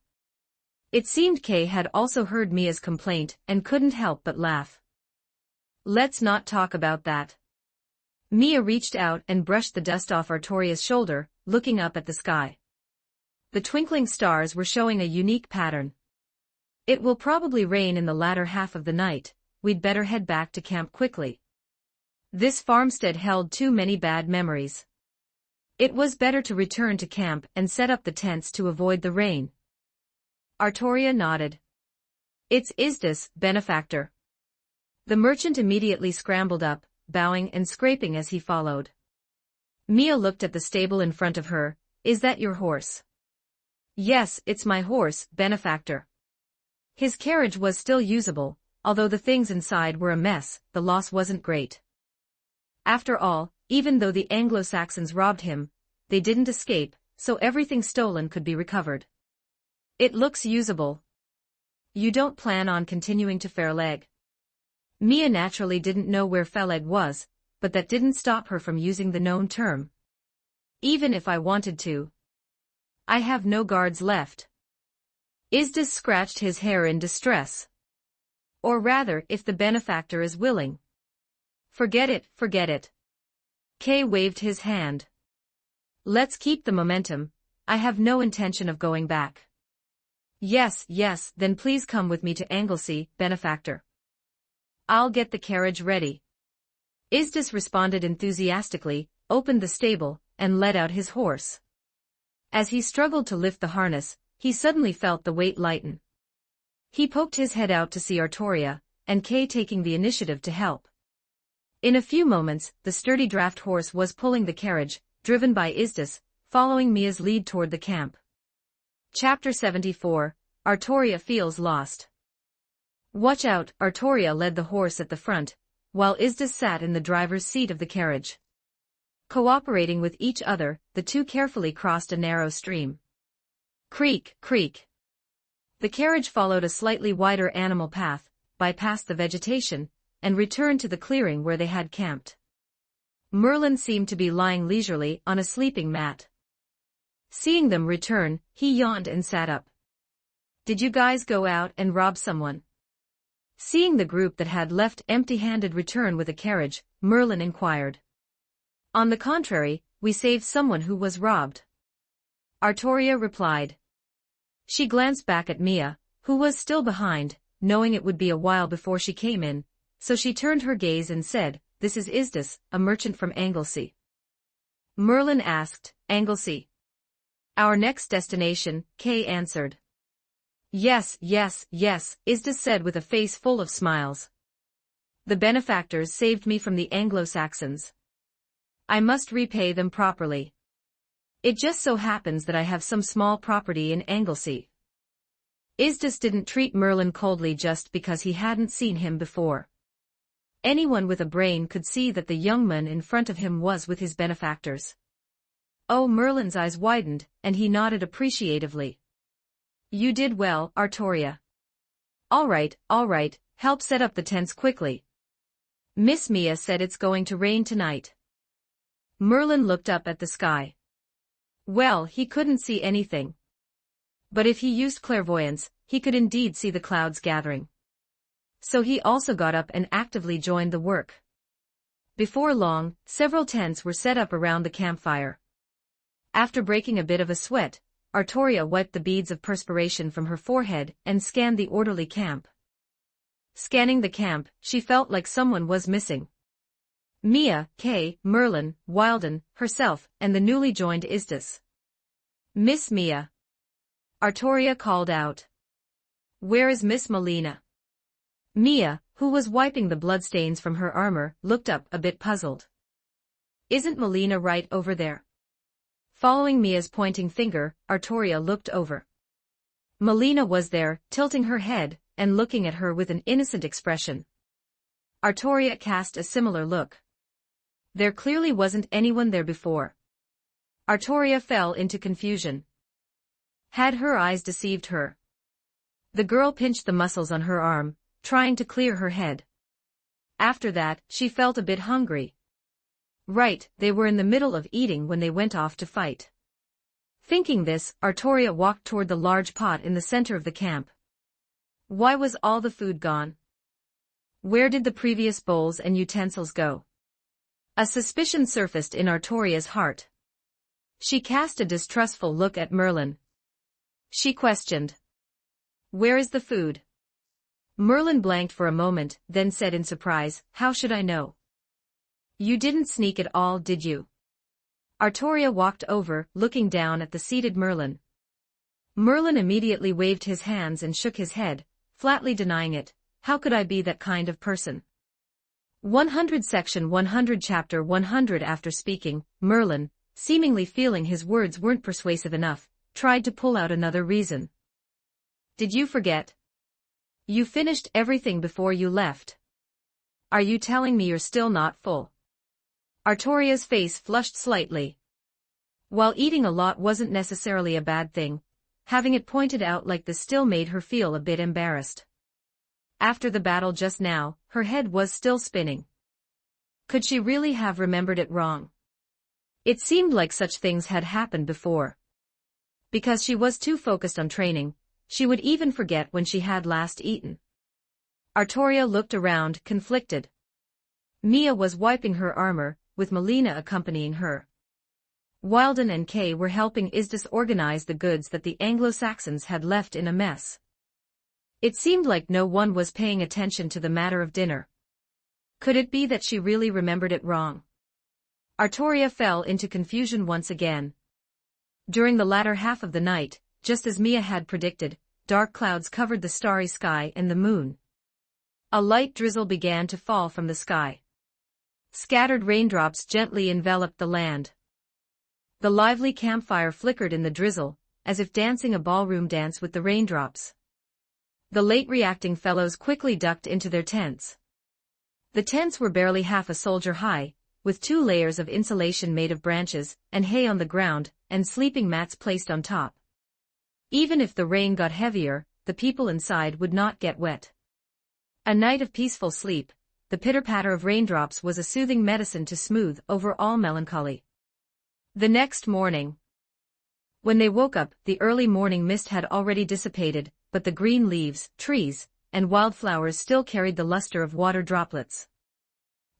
It seemed Kay had also heard Mia's complaint and couldn't help but laugh. Let's not talk about that. Mia reached out and brushed the dust off Artoria's shoulder, looking up at the sky. The twinkling stars were showing a unique pattern. It will probably rain in the latter half of the night. We'd better head back to camp quickly. This farmstead held too many bad memories. It was better to return to camp and set up the tents to avoid the rain. Artoria nodded. It's Isdis, benefactor. The merchant immediately scrambled up, bowing and scraping as he followed. Mia looked at the stable in front of her. Is that your horse? Yes, it's my horse, benefactor. His carriage was still usable, although the things inside were a mess. The loss wasn't great. After all, even though the Anglo-Saxons robbed him, they didn't escape, so everything stolen could be recovered. It looks usable. You don't plan on continuing to Fairleg? Mia naturally didn't know where Fairleg was, but that didn't stop her from using the known term. Even if I wanted to. I have no guards left. Isdis scratched his hair in distress. Or rather, if the benefactor is willing. Forget it, forget it. Kay waved his hand. Let's keep the momentum. I have no intention of going back. Yes, yes, then please come with me to Anglesey, benefactor. I'll get the carriage ready. Isdis responded enthusiastically, opened the stable, and led out his horse. As he struggled to lift the harness, he suddenly felt the weight lighten. He poked his head out to see Artoria, and Kay taking the initiative to help. In a few moments, the sturdy draft horse was pulling the carriage, driven by Isdis, following Mia's lead toward the camp. Chapter 74, Artoria feels lost. Watch out, Artoria led the horse at the front, while Isdis sat in the driver's seat of the carriage. Cooperating with each other, the two carefully crossed a narrow stream. Creak, creak. The carriage followed a slightly wider animal path, bypassed the vegetation, and returned to the clearing where they had camped. Merlin seemed to be lying leisurely on a sleeping mat. Seeing them return, he yawned and sat up. Did you guys go out and rob someone? Seeing the group that had left empty-handed return with a carriage, Merlin inquired. On the contrary, we saved someone who was robbed. Artoria replied. She glanced back at Mia, who was still behind, knowing it would be a while before she came in, so she turned her gaze and said, This is Isdis, a merchant from Anglesey. Merlin asked, Anglesey? Our next destination, Kay answered. Yes, yes, yes, Isdis said with a face full of smiles. The benefactors saved me from the Anglo-Saxons. I must repay them properly. It just so happens that I have some small property in Anglesey. Isdis didn't treat Merlin coldly just because he hadn't seen him before. Anyone with a brain could see that the young man in front of him was with his benefactors. Oh, Merlin's eyes widened, and he nodded appreciatively. You did well, Artoria. All right, help set up the tents quickly. Miss Mia said it's going to rain tonight. Merlin looked up at the sky. Well, he couldn't see anything. But if he used clairvoyance, he could indeed see the clouds gathering. So he also got up and actively joined the work. Before long, several tents were set up around the campfire. After breaking a bit of a sweat, Artoria wiped the beads of perspiration from her forehead and scanned the orderly camp. Scanning the camp, she felt like someone was missing. Mia, Kay, Merlin, Wilden, herself, and the newly joined Isdis. Miss Mia. Artoria called out. Where is Miss Melina? Mia, who was wiping the bloodstains from her armor, looked up a bit puzzled. Isn't Melina right over there? Following Mia's pointing finger, Artoria looked over. Melina was there, tilting her head, and looking at her with an innocent expression. Artoria cast a similar look. There clearly wasn't anyone there before. Artoria fell into confusion. Had her eyes deceived her? The girl pinched the muscles on her arm, trying to clear her head. After that, she felt a bit hungry. Right, they were in the middle of eating when they went off to fight. Thinking this, Artoria walked toward the large pot in the center of the camp. Why was all the food gone? Where did the previous bowls and utensils go? A suspicion surfaced in Artoria's heart. She cast a distrustful look at Merlin. She questioned. Where is the food? Merlin blanked for a moment, then said in surprise, How should I know? You didn't sneak at all, did you? Artoria walked over, looking down at the seated Merlin. Merlin immediately waved his hands and shook his head, flatly denying it. How could I be that kind of person? 100 Section 100 Chapter 100 After speaking, Merlin, seemingly feeling his words weren't persuasive enough, tried to pull out another reason. Did you forget? You finished everything before you left. Are you telling me you're still not full? Artoria's face flushed slightly. While eating a lot wasn't necessarily a bad thing, having it pointed out like this still made her feel a bit embarrassed. After the battle just now, her head was still spinning. Could she really have remembered it wrong? It seemed like such things had happened before. Because she was too focused on training, she would even forget when she had last eaten. Artoria looked around, conflicted. Mia was wiping her armor, with Melina accompanying her. Wilden and Kay were helping Isdis organize the goods that the Anglo-Saxons had left in a mess. It seemed like no one was paying attention to the matter of dinner. Could it be that she really remembered it wrong? Artoria fell into confusion once again. During the latter half of the night, just as Mia had predicted, dark clouds covered the starry sky and the moon. A light drizzle began to fall from the sky. Scattered raindrops gently enveloped the land. The lively campfire flickered in the drizzle, as if dancing a ballroom dance with the raindrops. The late-reacting fellows quickly ducked into their tents. The tents were barely half a soldier high, with 2 layers of insulation made of branches, and hay on the ground, and sleeping mats placed on top. Even if the rain got heavier, the people inside would not get wet. A night of peaceful sleep, the pitter-patter of raindrops was a soothing medicine to smooth over all melancholy. The next morning. When they woke up, the early morning mist had already dissipated, but the green leaves, trees, and wildflowers still carried the luster of water droplets.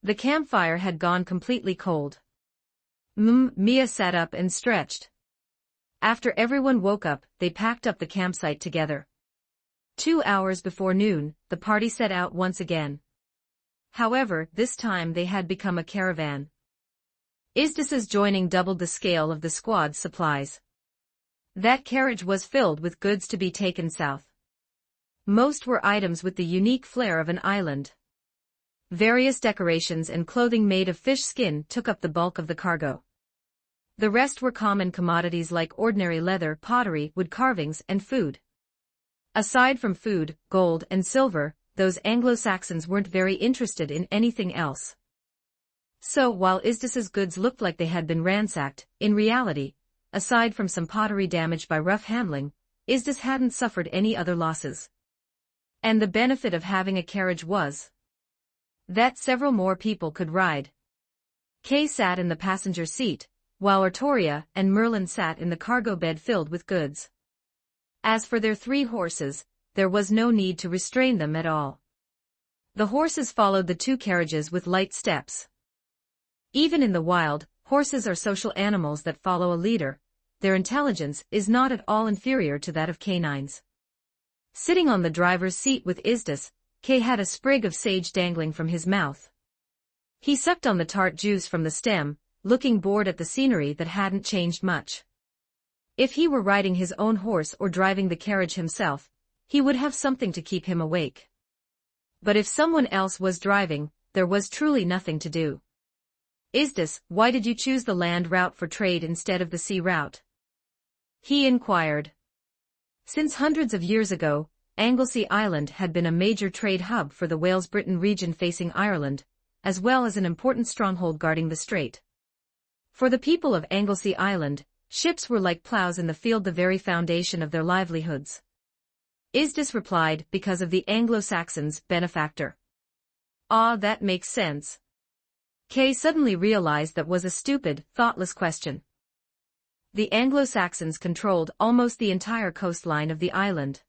The campfire had gone completely cold. Mia sat up and stretched. After everyone woke up, they packed up the campsite together. 2 hours before noon, the party set out once again. However, this time they had become a caravan. Isdis's joining doubled the scale of the squad's supplies. That carriage was filled with goods to be taken south. Most were items with the unique flair of an island. Various decorations and clothing made of fish skin took up the bulk of the cargo. The rest were common commodities like ordinary leather, pottery, wood carvings, and food. Aside from food, gold, and silver, those Anglo-Saxons weren't very interested in anything else. So while Isdis's goods looked like they had been ransacked, in reality, aside from some pottery damaged by rough handling, Isdis hadn't suffered any other losses. And the benefit of having a carriage was that several more people could ride. Kay sat in the passenger seat, while Artoria and Merlin sat in the cargo bed filled with goods. As for their 3 horses, there was no need to restrain them at all. The horses followed the 2 carriages with light steps. Even in the wild, horses are social animals that follow a leader. Their intelligence is not at all inferior to that of canines. Sitting on the driver's seat with Isdis, Kay had a sprig of sage dangling from his mouth. He sucked on the tart juice from the stem, looking bored at the scenery that hadn't changed much. If he were riding his own horse or driving the carriage himself, he would have something to keep him awake. But if someone else was driving, there was truly nothing to do. Isdis, why did you choose the land route for trade instead of the sea route? He inquired. Since hundreds of years ago, Anglesey Island had been a major trade hub for the Wales Britain region facing Ireland, as well as an important stronghold guarding the strait. For the people of Anglesey Island, ships were like plows in the field, the very foundation of their livelihoods. Isdis replied, because of the Anglo-Saxons' benefactor. Ah, that makes sense. Kay suddenly realized that was a stupid, thoughtless question. The Anglo-Saxons controlled almost the entire coastline of the island.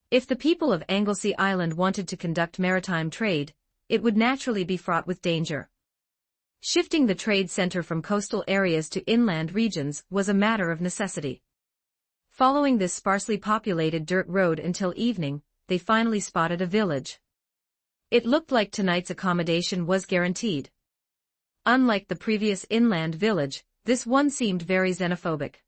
If the people of Anglesey Island wanted to conduct maritime trade, it would naturally be fraught with danger. Shifting the trade center from coastal areas to inland regions was a matter of necessity. Following this sparsely populated dirt road until evening, they finally spotted a village. It looked like tonight's accommodation was guaranteed. Unlike the previous inland village, this one seemed very xenophobic.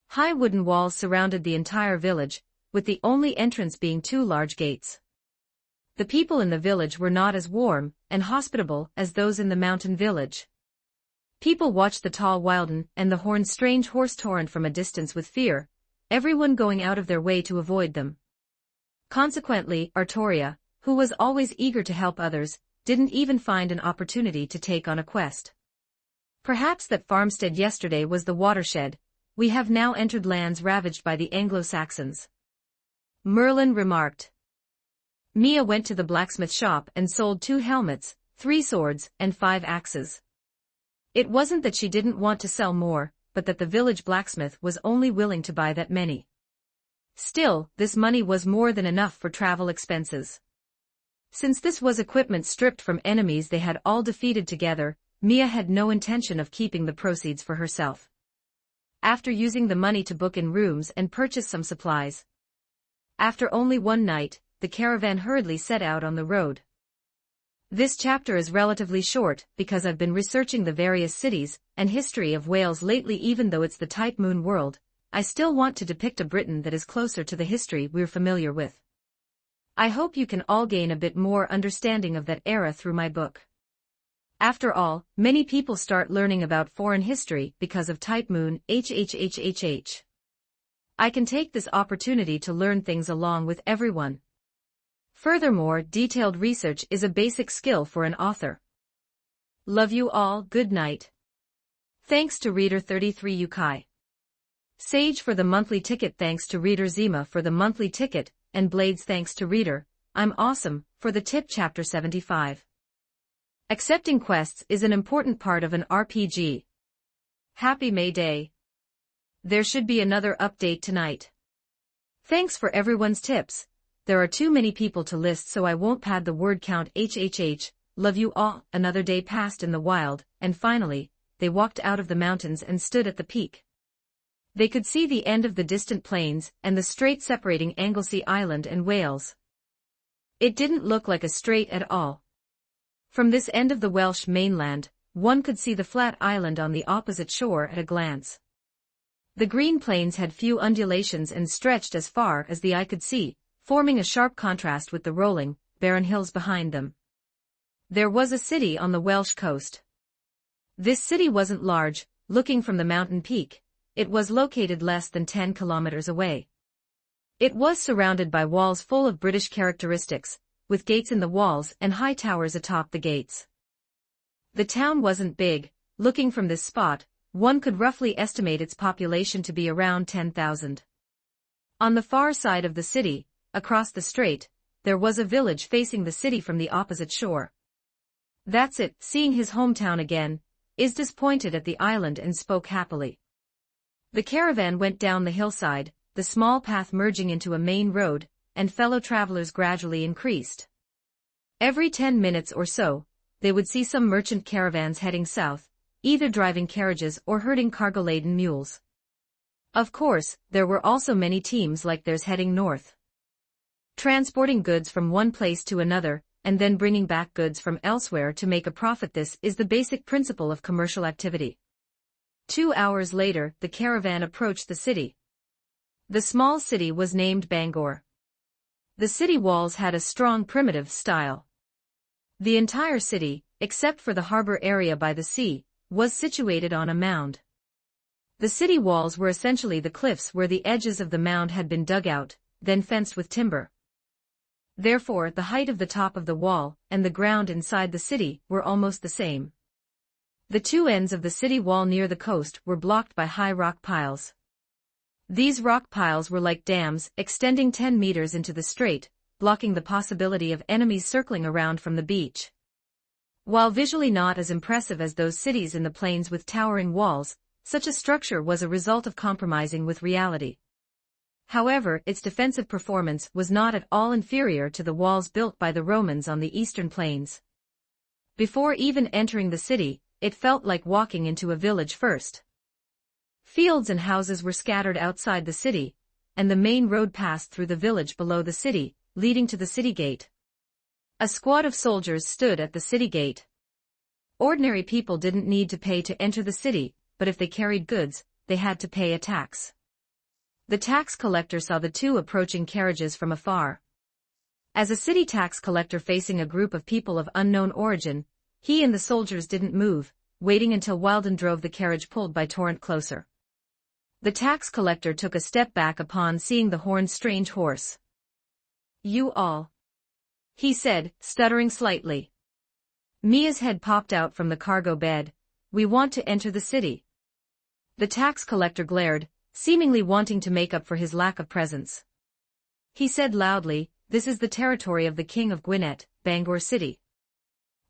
High wooden walls surrounded the entire village, with the only entrance being 2 large gates. The people in the village were not as warm and hospitable as those in the mountain village. People watched the tall Wilden and the horned strange horse torrent from a distance with fear, everyone going out of their way to avoid them. Consequently, Artoria, who was always eager to help others, didn't even find an opportunity to take on a quest. Perhaps that farmstead yesterday was the watershed. We have now entered lands ravaged by the Anglo-Saxons. Merlin remarked. Mia went to the blacksmith shop and sold 2 helmets, 3 swords, and 5 axes. It wasn't that she didn't want to sell more, but that the village blacksmith was only willing to buy that many. Still, this money was more than enough for travel expenses. Since this was equipment stripped from enemies they had all defeated together, Mia had no intention of keeping the proceeds for herself. After using the money to book in rooms and purchase some supplies. After only one night, the caravan hurriedly set out on the road. This chapter is relatively short because I've been researching the various cities and history of Wales lately. Even though it's the Type Moon world, I still want to depict a Britain that is closer to the history we're familiar with. I hope you can all gain a bit more understanding of that era through my book. After all, many people start learning about foreign history because of Type Moon. I can take this opportunity to learn things along with everyone. Furthermore, detailed research is a basic skill for an author. Love you all, good night. Thanks to Reader 33 Yukai. Sage for the monthly ticket. Thanks to Reader Zima for the monthly ticket, and Blades thanks to Reader, I'm Awesome, for the tip. Chapter 75. Accepting quests is an important part of an RPG. Happy May Day. There should be another update tonight. Thanks for everyone's tips. There are too many people to list, so I won't pad the word count. Love you all. Another day passed in the wild, and finally, they walked out of the mountains and stood at the peak. They could see the end of the distant plains and the strait separating Anglesey Island and Wales. It didn't look like a strait at all. From this end of the Welsh mainland, one could see the flat island on the opposite shore at a glance. The green plains had few undulations and stretched as far as the eye could see, forming a sharp contrast with the rolling, barren hills behind them. There was a city on the Welsh coast. This city wasn't large, looking from the mountain peak. It was located less than 10 kilometers away. It was surrounded by walls full of British characteristics, with gates in the walls and high towers atop the gates. The town wasn't big. Looking from this spot, one could roughly estimate its population to be around 10,000. On the far side of the city, across the strait, there was a village facing the city from the opposite shore. That's it. Seeing his hometown again, Isdis pointed at the island and spoke happily. The caravan went down the hillside, the small path merging into a main road, and fellow travelers gradually increased. Every 10 minutes or so, they would see some merchant caravans heading south, either driving carriages or herding cargo-laden mules. Of course, there were also many teams like theirs heading north, transporting goods from one place to another, and then bringing back goods from elsewhere to make a profit. This is the basic principle of commercial activity. 2 hours later, the caravan approached the city. The small city was named Bangor. The city walls had a strong primitive style. The entire city, except for the harbor area by the sea, was situated on a mound. The city walls were essentially the cliffs where the edges of the mound had been dug out, then fenced with timber. Therefore, the height of the top of the wall and the ground inside the city were almost the same. The two ends of the city wall near the coast were blocked by high rock piles. These rock piles were like dams, extending 10 meters into the strait, blocking the possibility of enemies circling around from the beach. While visually not as impressive as those cities in the plains with towering walls, such a structure was a result of compromising with reality. However, its defensive performance was not at all inferior to the walls built by the Romans on the eastern plains. Before even entering the city, it felt like walking into a village first. Fields and houses were scattered outside the city, and the main road passed through the village below the city, leading to the city gate. A squad of soldiers stood at the city gate. Ordinary people didn't need to pay to enter the city, but if they carried goods, they had to pay a tax. The tax collector saw the two approaching carriages from afar. As a city tax collector facing a group of people of unknown origin, he and the soldiers didn't move, waiting until Wilden drove the carriage pulled by Torrent closer. The tax collector took a step back upon seeing the horned strange horse. "You all," he said, stuttering slightly. Mia's head popped out from the cargo bed. "We want to enter the city." The tax collector glared, seemingly wanting to make up for his lack of presence. He said loudly, "This is the territory of the King of Gwinnett, Bangor City.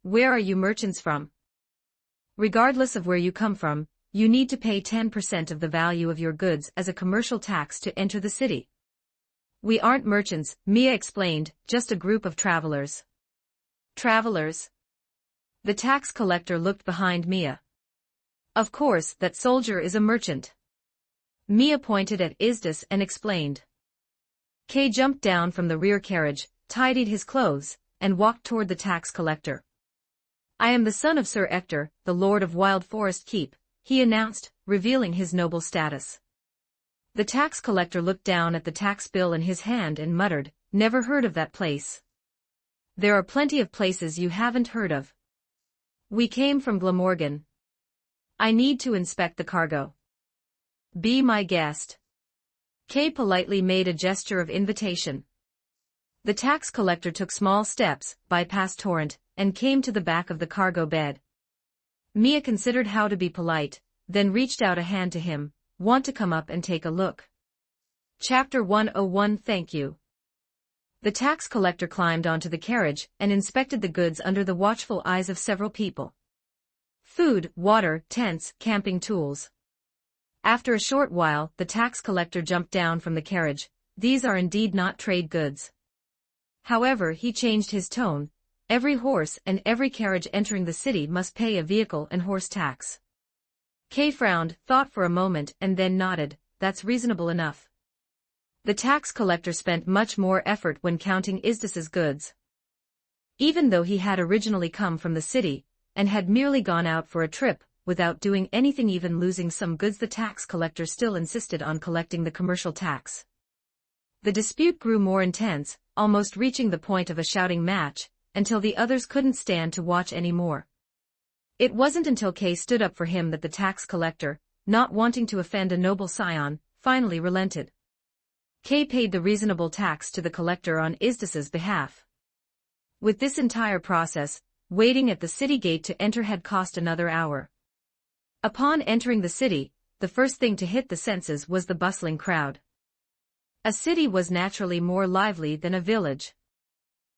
Where are you merchants from? Regardless of where you come from, you need to pay 10% of the value of your goods as a commercial tax to enter the city." "We aren't merchants," Mia explained, "just a group of travelers." "Travelers?" The tax collector looked behind Mia. "Of course, that soldier is a merchant." Mia pointed at Isdis and explained. Kay jumped down from the rear carriage, tidied his clothes, and walked toward the tax collector. "I am the son of Sir Ector, the Lord of Wild Forest Keep," he announced, revealing his noble status. The tax collector looked down at the tax bill in his hand and muttered, "Never heard of that place." "There are plenty of places you haven't heard of. We came from Glamorgan. I need to inspect the cargo. Be my guest." Kay politely made a gesture of invitation. The tax collector took small steps, bypassed Torrent, and came to the back of the cargo bed. Mia considered how to be polite, then reached out a hand to him. "Want to come up and take a look?" Chapter 101. Thank you. The tax collector climbed onto the carriage and inspected the goods under the watchful eyes of several people. Food, water, tents, camping tools. After a short while, the tax collector jumped down from the carriage. "These are indeed not trade goods." However, he changed his tone. "Every horse and every carriage entering the city must pay a vehicle and horse tax." Kay frowned, thought for a moment, and then nodded. "That's reasonable enough." The tax collector spent much more effort when counting Isdis's goods. Even though he had originally come from the city, and had merely gone out for a trip, without doing anything, even losing some goods, the tax collector still insisted on collecting the commercial tax. The dispute grew more intense, almost reaching the point of a shouting match, until the others couldn't stand to watch any more. It wasn't until Kay stood up for him that the tax collector, not wanting to offend a noble scion, finally relented. Kay paid the reasonable tax to the collector on Isdis's behalf. With this entire process, waiting at the city gate to enter had cost another hour. Upon entering the city, the first thing to hit the senses was the bustling crowd. A city was naturally more lively than a village.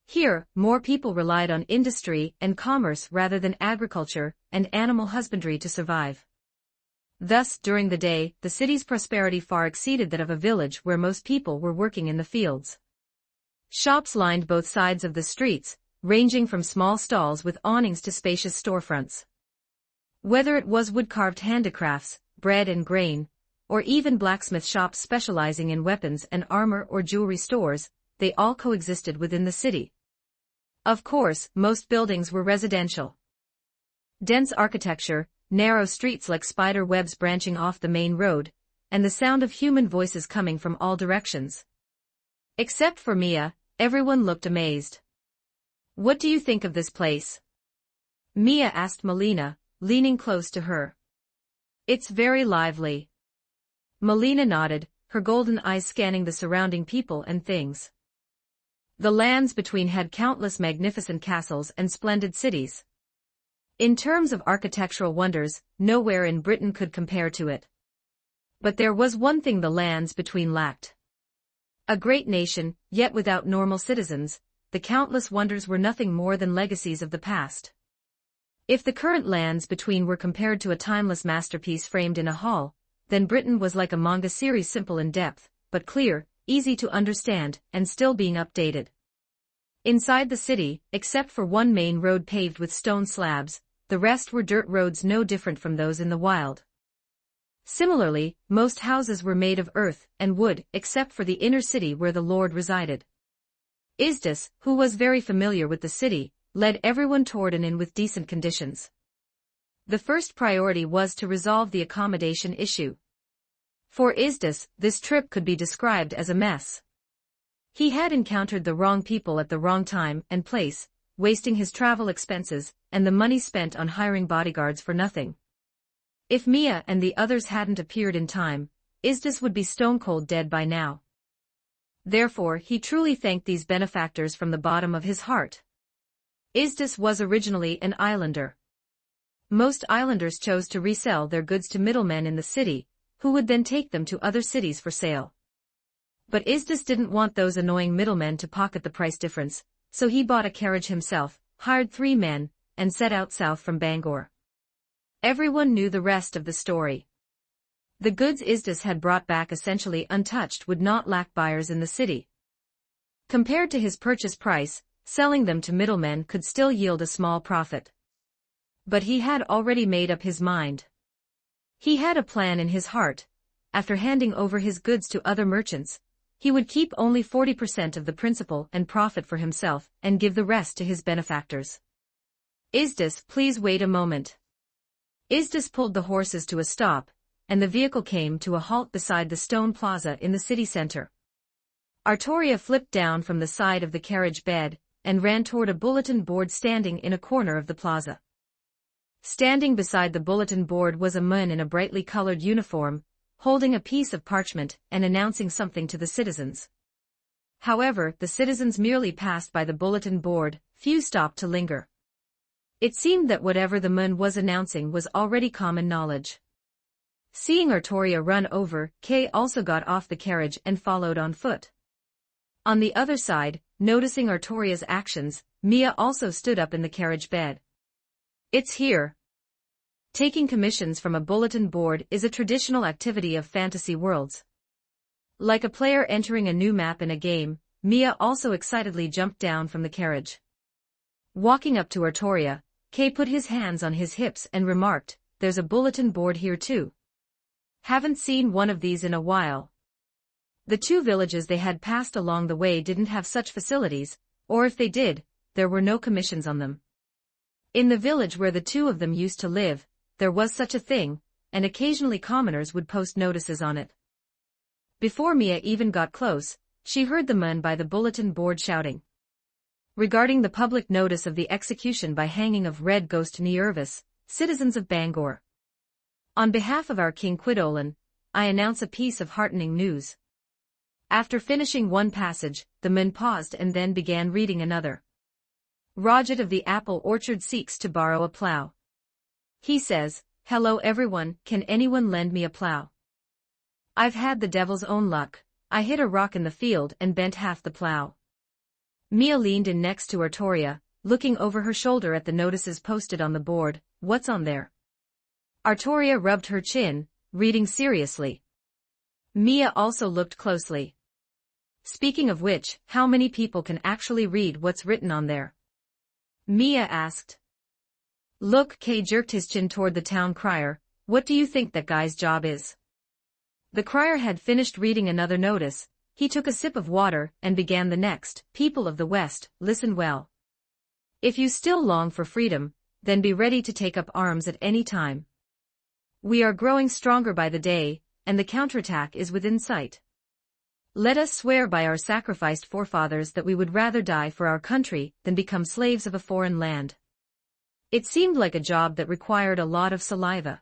Here, more people relied on industry and commerce rather than agriculture and animal husbandry to survive. Thus, during the day, the city's prosperity far exceeded that of a village where most people were working in the fields. Shops lined both sides of the streets, ranging from small stalls with awnings to spacious storefronts. Whether it was wood-carved handicrafts, bread and grain, or even blacksmith shops specializing in weapons and armor or jewelry stores, they all coexisted within the city. Of course, most buildings were residential. Dense architecture, narrow streets like spider webs branching off the main road, and the sound of human voices coming from all directions. Except for Mia, everyone looked amazed. "What do you think of this place?" Mia asked Melina, leaning close to her. "It's very lively." Melina nodded, her golden eyes scanning the surrounding people and things. The lands between had countless magnificent castles and splendid cities. In terms of architectural wonders, nowhere in Britain could compare to it. But there was one thing the lands between lacked. A great nation, yet without normal citizens, the countless wonders were nothing more than legacies of the past. If the current lands between were compared to a timeless masterpiece framed in a hall, then Britain was like a manga series, simple in depth, but clear, easy to understand, and still being updated. Inside the city, except for one main road paved with stone slabs, the rest were dirt roads no different from those in the wild. Similarly, most houses were made of earth and wood except for the inner city where the Lord resided. Isdis, who was very familiar with the city, led everyone toward an inn with decent conditions. The first priority was to resolve the accommodation issue. For Isdis, this trip could be described as a mess. He had encountered the wrong people at the wrong time and place, wasting his travel expenses and the money spent on hiring bodyguards for nothing. If Mia and the others hadn't appeared in time, Isdis would be stone-cold dead by now. Therefore, he truly thanked these benefactors from the bottom of his heart. Isdis was originally an islander. Most islanders chose to resell their goods to middlemen in the city, who would then take them to other cities for sale. But Isdis didn't want those annoying middlemen to pocket the price difference, so he bought a carriage himself, hired 3 men, and set out south from Bangor. Everyone knew the rest of the story. The goods Isdis had brought back essentially untouched would not lack buyers in the city. Compared to his purchase price, selling them to middlemen could still yield a small profit. But he had already made up his mind. He had a plan in his heart. After handing over his goods to other merchants, he would keep only 40% of the principal and profit for himself and give the rest to his benefactors. Isdis, please wait a moment. Isdis pulled the horses to a stop, and the vehicle came to a halt beside the stone plaza in the city center. Artoria flipped down from the side of the carriage bed and ran toward a bulletin board standing in a corner of the plaza. Standing beside the bulletin board was a man in a brightly colored uniform, holding a piece of parchment and announcing something to the citizens. However, the citizens merely passed by the bulletin board, few stopped to linger. It seemed that whatever the man was announcing was already common knowledge. Seeing Artoria run over, Kay also got off the carriage and followed on foot. On the other side, noticing Artoria's actions, Mia also stood up in the carriage bed. "It's here." Taking commissions from a bulletin board is a traditional activity of fantasy worlds. Like a player entering a new map in a game, Mia also excitedly jumped down from the carriage. Walking up to Artoria, Kay put his hands on his hips and remarked, "There's a bulletin board here too. Haven't seen one of these in a while." The 2 villages they had passed along the way didn't have such facilities, or if they did, there were no commissions on them. In the village where the 2 of them used to live, there was such a thing, and occasionally commoners would post notices on it. Before Mia even got close, she heard the man by the bulletin board shouting regarding the public notice of the execution by hanging of Red Ghost Nervous, citizens of Bangor. On behalf of our King Quidolin, I announce a piece of heartening news. After finishing one passage, the man paused and then began reading another. Rajat of the apple orchard seeks to borrow a plow. He says, "Hello everyone, can anyone lend me a plow? I've had the devil's own luck. I hit a rock in the field and bent half the plow. Mia leaned in next to Artoria, looking over her shoulder at the notices posted on the board. What's on there? Artoria rubbed her chin, reading seriously. Mia also looked closely. Speaking of which, how many people can actually read what's written on there? Mia asked. Look, Kay jerked his chin toward the town crier. What do you think that guy's job is? The crier had finished reading another notice. He took a sip of water and began the next. People of the West, listen well. If you still long for freedom, then be ready to take up arms at any time. We are growing stronger by the day, and the counterattack is within sight. Let us swear by our sacrificed forefathers that we would rather die for our country than become slaves of a foreign land. It seemed like a job that required a lot of saliva.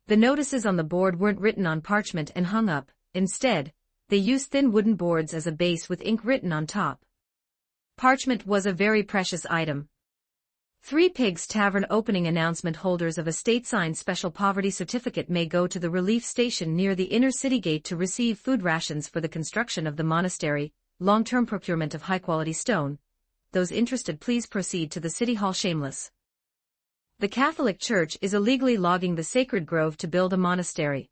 The notices on the board weren't written on parchment and hung up. Instead, they used thin wooden boards as a base with ink written on top. Parchment was a very precious item. Three Pigs Tavern opening announcement: holders of a state-signed special poverty certificate may go to the relief station near the inner city gate to receive food rations for the construction of the monastery, long-term procurement of high-quality stone. Those interested please proceed to the City Hall. Shameless. The Catholic Church is illegally logging the sacred grove to build a monastery.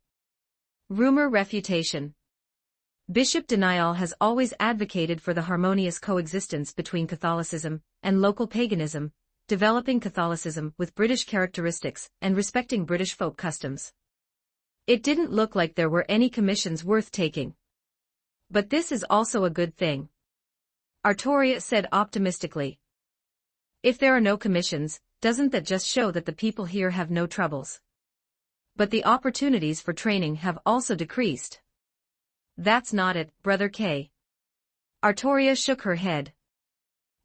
Rumor refutation. Bishop Denial has always advocated for the harmonious coexistence between Catholicism and local paganism, developing Catholicism with British characteristics and respecting British folk customs. It didn't look like there were any commissions worth taking. But this is also a good thing. Artoria said optimistically. If there are no commissions, doesn't that just show that the people here have no troubles? But the opportunities for training have also decreased. That's not it, Brother K. Artoria shook her head.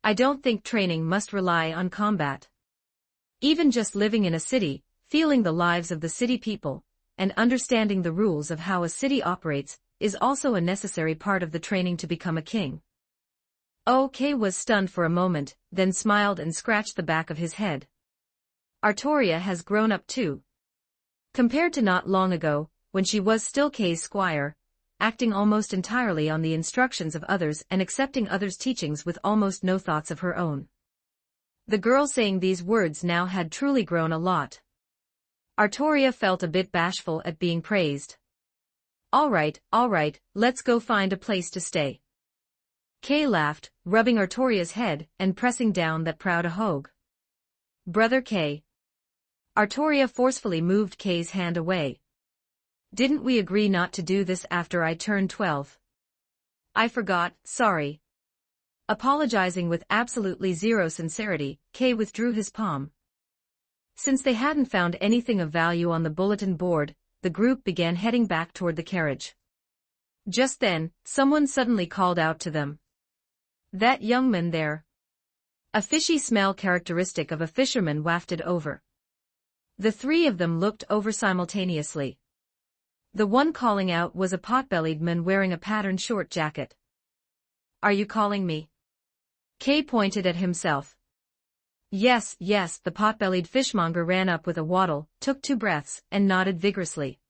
I don't think training must rely on combat. Even just living in a city, feeling the lives of the city people, and understanding the rules of how a city operates, is also a necessary part of the training to become a king. OK was stunned for a moment, then smiled and scratched the back of his head. Artoria has grown up too. Compared to not long ago, when she was still Kay's squire, acting almost entirely on the instructions of others and accepting others' teachings with almost no thoughts of her own. The girl saying these words now had truly grown a lot. Artoria felt a bit bashful at being praised. All right, let's go find a place to stay. Kay laughed, rubbing Artoria's head and pressing down that proud ahogue. Brother Kay. Artoria forcefully moved Kay's hand away. Didn't we agree not to do this after I turned 12? I forgot, sorry. Apologizing with absolutely zero sincerity, Kay withdrew his palm. Since they hadn't found anything of value on the bulletin board, the group began heading back toward the carriage. Just then, someone suddenly called out to them. That young man there. A fishy smell characteristic of a fisherman wafted over. The three of them looked over simultaneously. The one calling out was a pot-bellied man wearing a patterned short jacket. Are you calling me? Kay pointed at himself. Yes, the pot-bellied fishmonger ran up with a waddle, took 2 breaths, and nodded vigorously.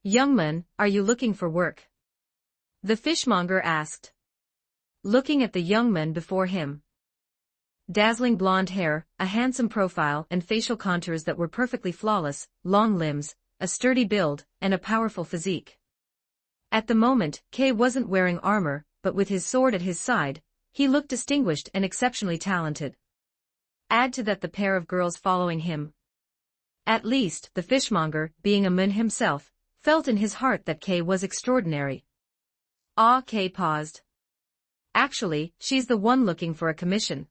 Young man, are you looking for work? The fishmonger asked. Looking at the young man before him. Dazzling blonde hair, a handsome profile and facial contours that were perfectly flawless, long limbs, a sturdy build, and a powerful physique. At the moment, Kay wasn't wearing armor, but with his sword at his side, he looked distinguished and exceptionally talented. Add to that the pair of girls following him. At least, the fishmonger, being a man himself, felt in his heart that Kay was extraordinary. Kay paused. Actually, she's the one looking for a commission.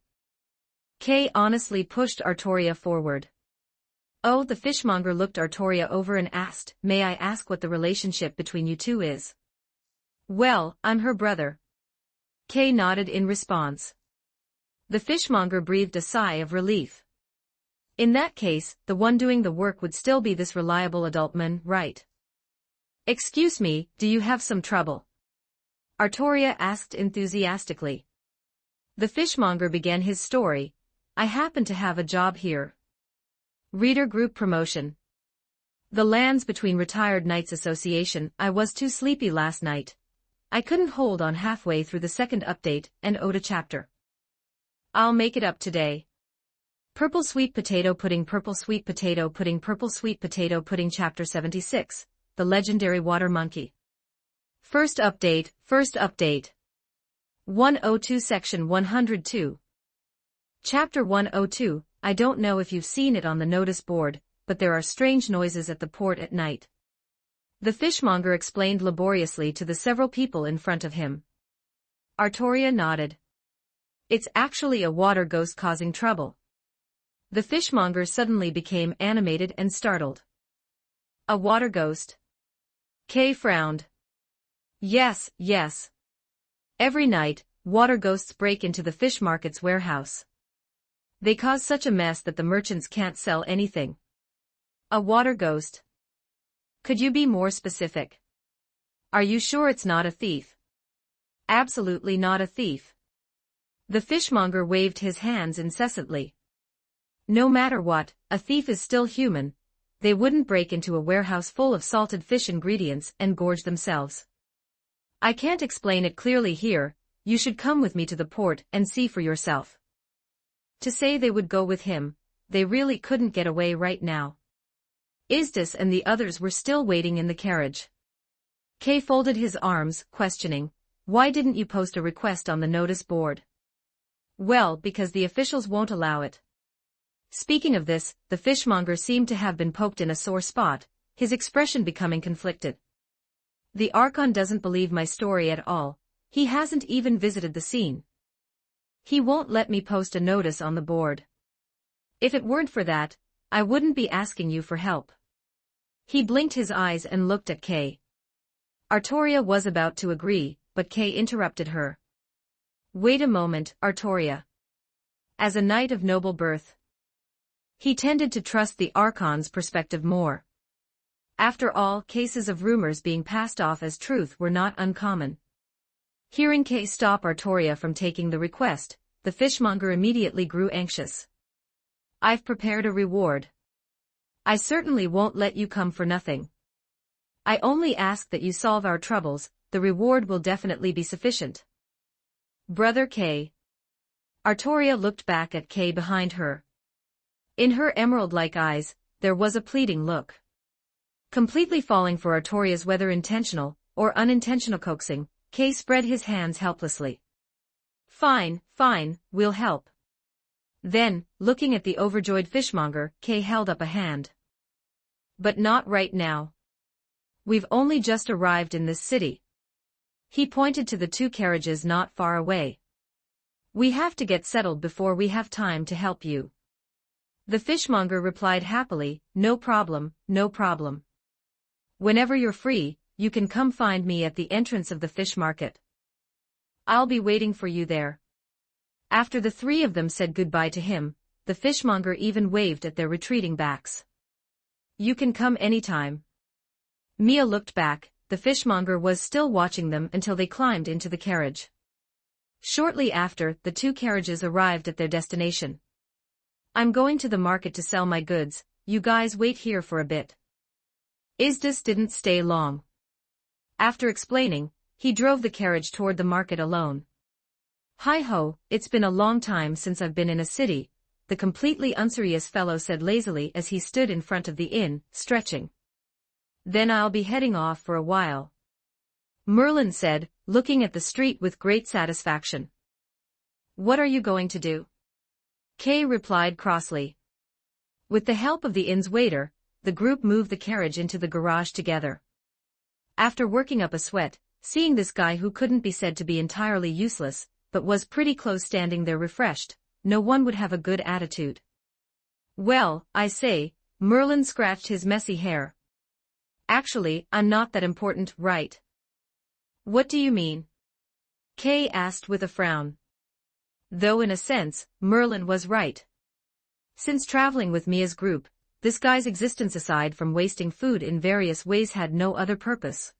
Kay honestly pushed Artoria forward. Oh, the fishmonger looked Artoria over and asked, may I ask what the relationship between you two is? Well, I'm her brother. Kay nodded in response. The fishmonger breathed a sigh of relief. In that case, the one doing the work would still be this reliable adult man, right? Excuse me, do you have some trouble? Artoria asked enthusiastically. The fishmonger began his story. I happen to have a job here. Reader group promotion. The Lands Between Retired Knights Association. I was too sleepy last night. I couldn't hold on halfway through the second update and owed a chapter. I'll make it up today. Purple sweet potato pudding, purple sweet potato pudding, purple sweet potato pudding. Chapter 76, The Legendary Water Monkey. First update, 102 Section 102. Chapter 102, I don't know if you've seen it on the notice board, but there are strange noises at the port at night. The fishmonger explained laboriously to the several people in front of him. Artoria nodded. It's actually a water ghost causing trouble. The fishmonger suddenly became animated and startled. A water ghost? Kay frowned. Yes. Every night, water ghosts break into the fish market's warehouse. They cause such a mess that the merchants can't sell anything. A water ghost? Could you be more specific? Are you sure it's not a thief? Absolutely not a thief. The fishmonger waved his hands incessantly. No matter what, a thief is still human. They wouldn't break into a warehouse full of salted fish ingredients and gorge themselves. I can't explain it clearly here, you should come with me to the port and see for yourself. To say they would go with him, they really couldn't get away right now. Isdis and the others were still waiting in the carriage. Kay folded his arms, questioning, why didn't you post a request on the notice board? Well, because the officials won't allow it. Speaking of this, the fishmonger seemed to have been poked in a sore spot, his expression becoming conflicted. The Archon doesn't believe my story at all, he hasn't even visited the scene. He won't let me post a notice on the board. If it weren't for that, I wouldn't be asking you for help. He blinked his eyes and looked at Kay. Artoria was about to agree, but Kay interrupted her. Wait a moment, Artoria. As a knight of noble birth, he tended to trust the Archon's perspective more. After all, cases of rumors being passed off as truth were not uncommon. Hearing Kay stop Artoria from taking the request, the fishmonger immediately grew anxious. I've prepared a reward. I certainly won't let you come for nothing. I only ask that you solve our troubles, the reward will definitely be sufficient. Brother Kay. Artoria looked back at Kay behind her. In her emerald-like eyes, there was a pleading look. Completely falling for Artoria's whether intentional or unintentional coaxing, Kay spread his hands helplessly. Fine, we'll help. Then, looking at the overjoyed fishmonger, Kay held up a hand. But not right now. We've only just arrived in this city. He pointed to the two carriages not far away. We have to get settled before we have time to help you. The fishmonger replied happily, no problem. Whenever you're free, you can come find me at the entrance of the fish market. I'll be waiting for you there. After the three of them said goodbye to him, the fishmonger even waved at their retreating backs. You can come anytime. Mia looked back, the fishmonger was still watching them until they climbed into the carriage. Shortly after, the two carriages arrived at their destination. I'm going to the market to sell my goods, you guys wait here for a bit. Isdis didn't stay long. After explaining, he drove the carriage toward the market alone. Hi-ho, it's been a long time since I've been in a city, the completely unserious fellow said lazily as he stood in front of the inn, stretching. Then I'll be heading off for a while. Merlin said, looking at the street with great satisfaction. What are you going to do? Kay replied crossly. With the help of the inn's waiter, the group moved the carriage into the garage together. After working up a sweat, seeing this guy who couldn't be said to be entirely useless, but was pretty close standing there refreshed, no one would have a good attitude. Well, I say, Merlin scratched his messy hair. Actually, I'm not that important, right? What do you mean? Kay asked with a frown. Though in a sense, Merlin was right. Since traveling with Mia's group, this guy's existence aside from wasting food in various ways had no other purpose.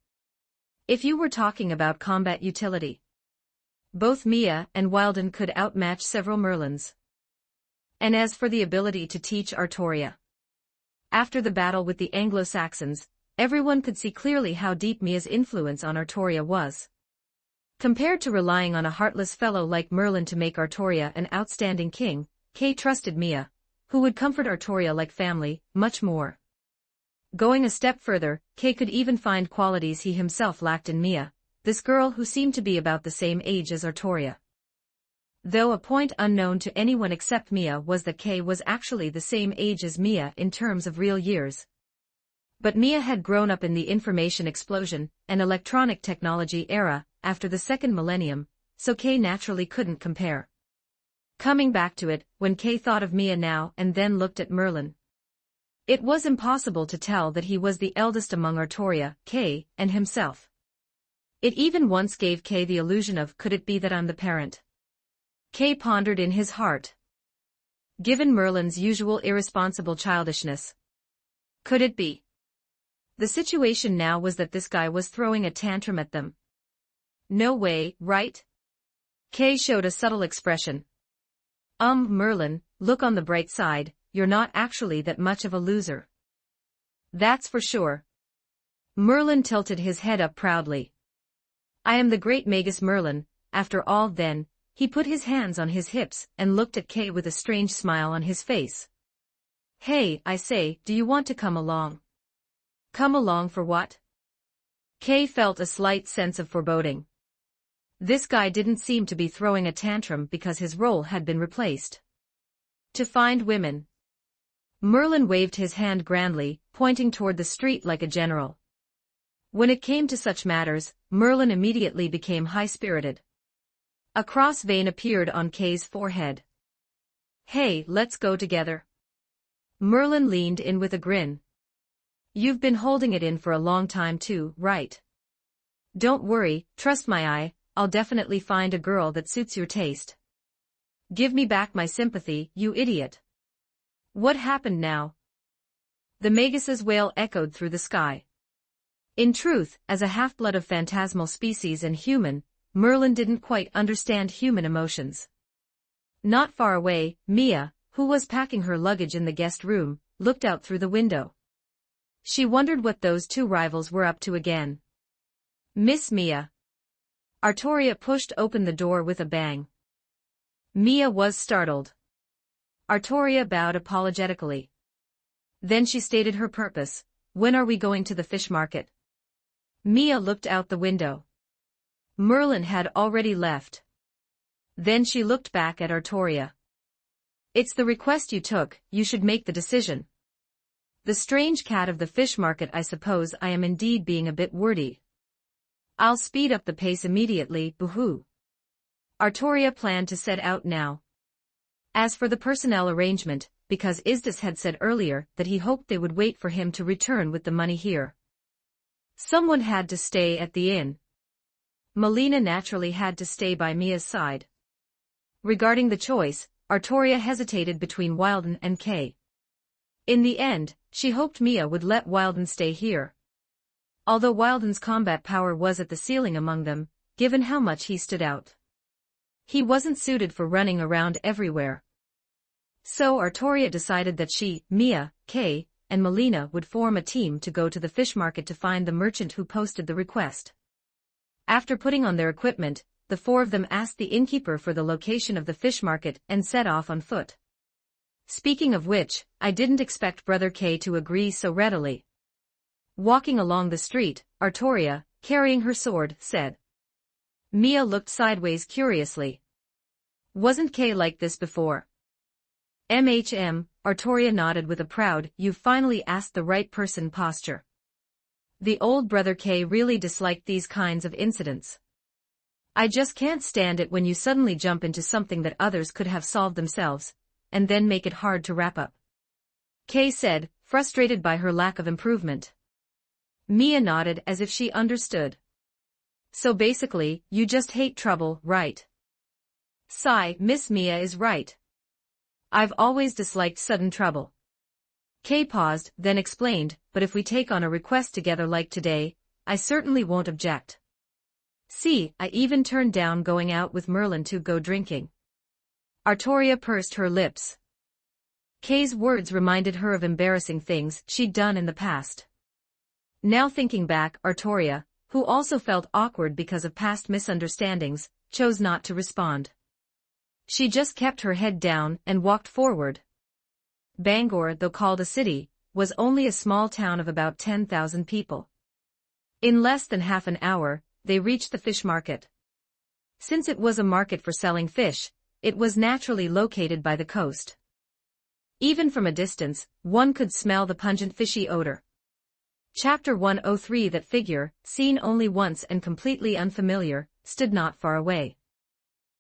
If you were talking about combat utility, both Mia and Wilden could outmatch several Merlins. And as for the ability to teach Artoria, after the battle with the Anglo-Saxons, everyone could see clearly how deep Mia's influence on Artoria was. Compared to relying on a heartless fellow like Merlin to make Artoria an outstanding king, Kay trusted Mia, who would comfort Artoria like family, much more. Going a step further, Kay could even find qualities he himself lacked in Mia, this girl who seemed to be about the same age as Artoria. Though a point unknown to anyone except Mia was that Kay was actually the same age as Mia in terms of real years. But Mia had grown up in the information explosion and electronic technology era after the second millennium, so Kay naturally couldn't compare. Coming back to it, when Kay thought of Mia now and then looked at Merlin, it was impossible to tell that he was the eldest among Artoria, Kay, and himself. It even once gave Kay the illusion of, could it be that I'm the parent? Kay pondered in his heart. Given Merlin's usual irresponsible childishness, could it be? The situation now was that this guy was throwing a tantrum at them. No way, right? Kay showed a subtle expression. Merlin, look on the bright side, you're not actually that much of a loser. That's for sure. Merlin tilted his head up proudly. I am the great Magus Merlin, after all. Then, he put his hands on his hips and looked at Kay with a strange smile on his face. Hey, I say, do you want to come along? Come along for what? Kay felt a slight sense of foreboding. This guy didn't seem to be throwing a tantrum because his role had been replaced. To find women. Merlin waved his hand grandly, pointing toward the street like a general. When it came to such matters, Merlin immediately became high-spirited. A cross vein appeared on Kay's forehead. Hey, let's go together. Merlin leaned in with a grin. You've been holding it in for a long time too, right? Don't worry, trust my eye, I'll definitely find a girl that suits your taste. Give me back my sympathy, you idiot. What happened now? The Magus's wail echoed through the sky. In truth, as a half-blood of phantasmal species and human, Merlin didn't quite understand human emotions. Not far away, Mia, who was packing her luggage in the guest room, looked out through the window. She wondered what those two rivals were up to again. Miss Mia. Artoria pushed open the door with a bang. Mia was startled. Artoria bowed apologetically. Then she stated her purpose. When are we going to the fish market? Mia looked out the window. Merlin had already left. Then she looked back at Artoria. It's the request you took, you should make the decision. The strange cat of the fish market. I suppose I am indeed being a bit wordy. I'll speed up the pace immediately, boo-hoo. Artoria planned to set out now. As for the personnel arrangement, because Isdis had said earlier that he hoped they would wait for him to return with the money here. Someone had to stay at the inn. Melina naturally had to stay by Mia's side. Regarding the choice, Artoria hesitated between Wilden and Kay. In the end, she hoped Mia would let Wilden stay here. Although Wilden's combat power was at the ceiling among them, given how much he stood out. He wasn't suited for running around everywhere. So Artoria decided that she, Mia, Kay, and Melina would form a team to go to the fish market to find the merchant who posted the request. After putting on their equipment, the four of them asked the innkeeper for the location of the fish market and set off on foot. Speaking of which, I didn't expect Brother Kay to agree so readily. Walking along the street, Artoria, carrying her sword, said. Mia looked sideways curiously. Wasn't Kay like this before? Artoria nodded with a proud, you've finally asked the right person posture. The old Brother Kay really disliked these kinds of incidents. I just can't stand it when you suddenly jump into something that others could have solved themselves, and then make it hard to wrap up. Kay said, frustrated by her lack of improvement. Mia nodded as if she understood. So basically, you just hate trouble, right? Sigh, Miss Mia is right. I've always disliked sudden trouble. Kay paused, then explained, but if we take on a request together like today, I certainly won't object. See, I even turned down going out with Merlin to go drinking. Artoria pursed her lips. Kay's words reminded her of embarrassing things she'd done in the past. Now thinking back, Artoria, who also felt awkward because of past misunderstandings, chose not to respond. She just kept her head down and walked forward. Bangor, though called a city, was only a small town of about 10,000 people. In less than half an hour, they reached the fish market. Since it was a market for selling fish, it was naturally located by the coast. Even from a distance, one could smell the pungent fishy odor. Chapter 103. That figure, seen only once and completely unfamiliar, stood not far away.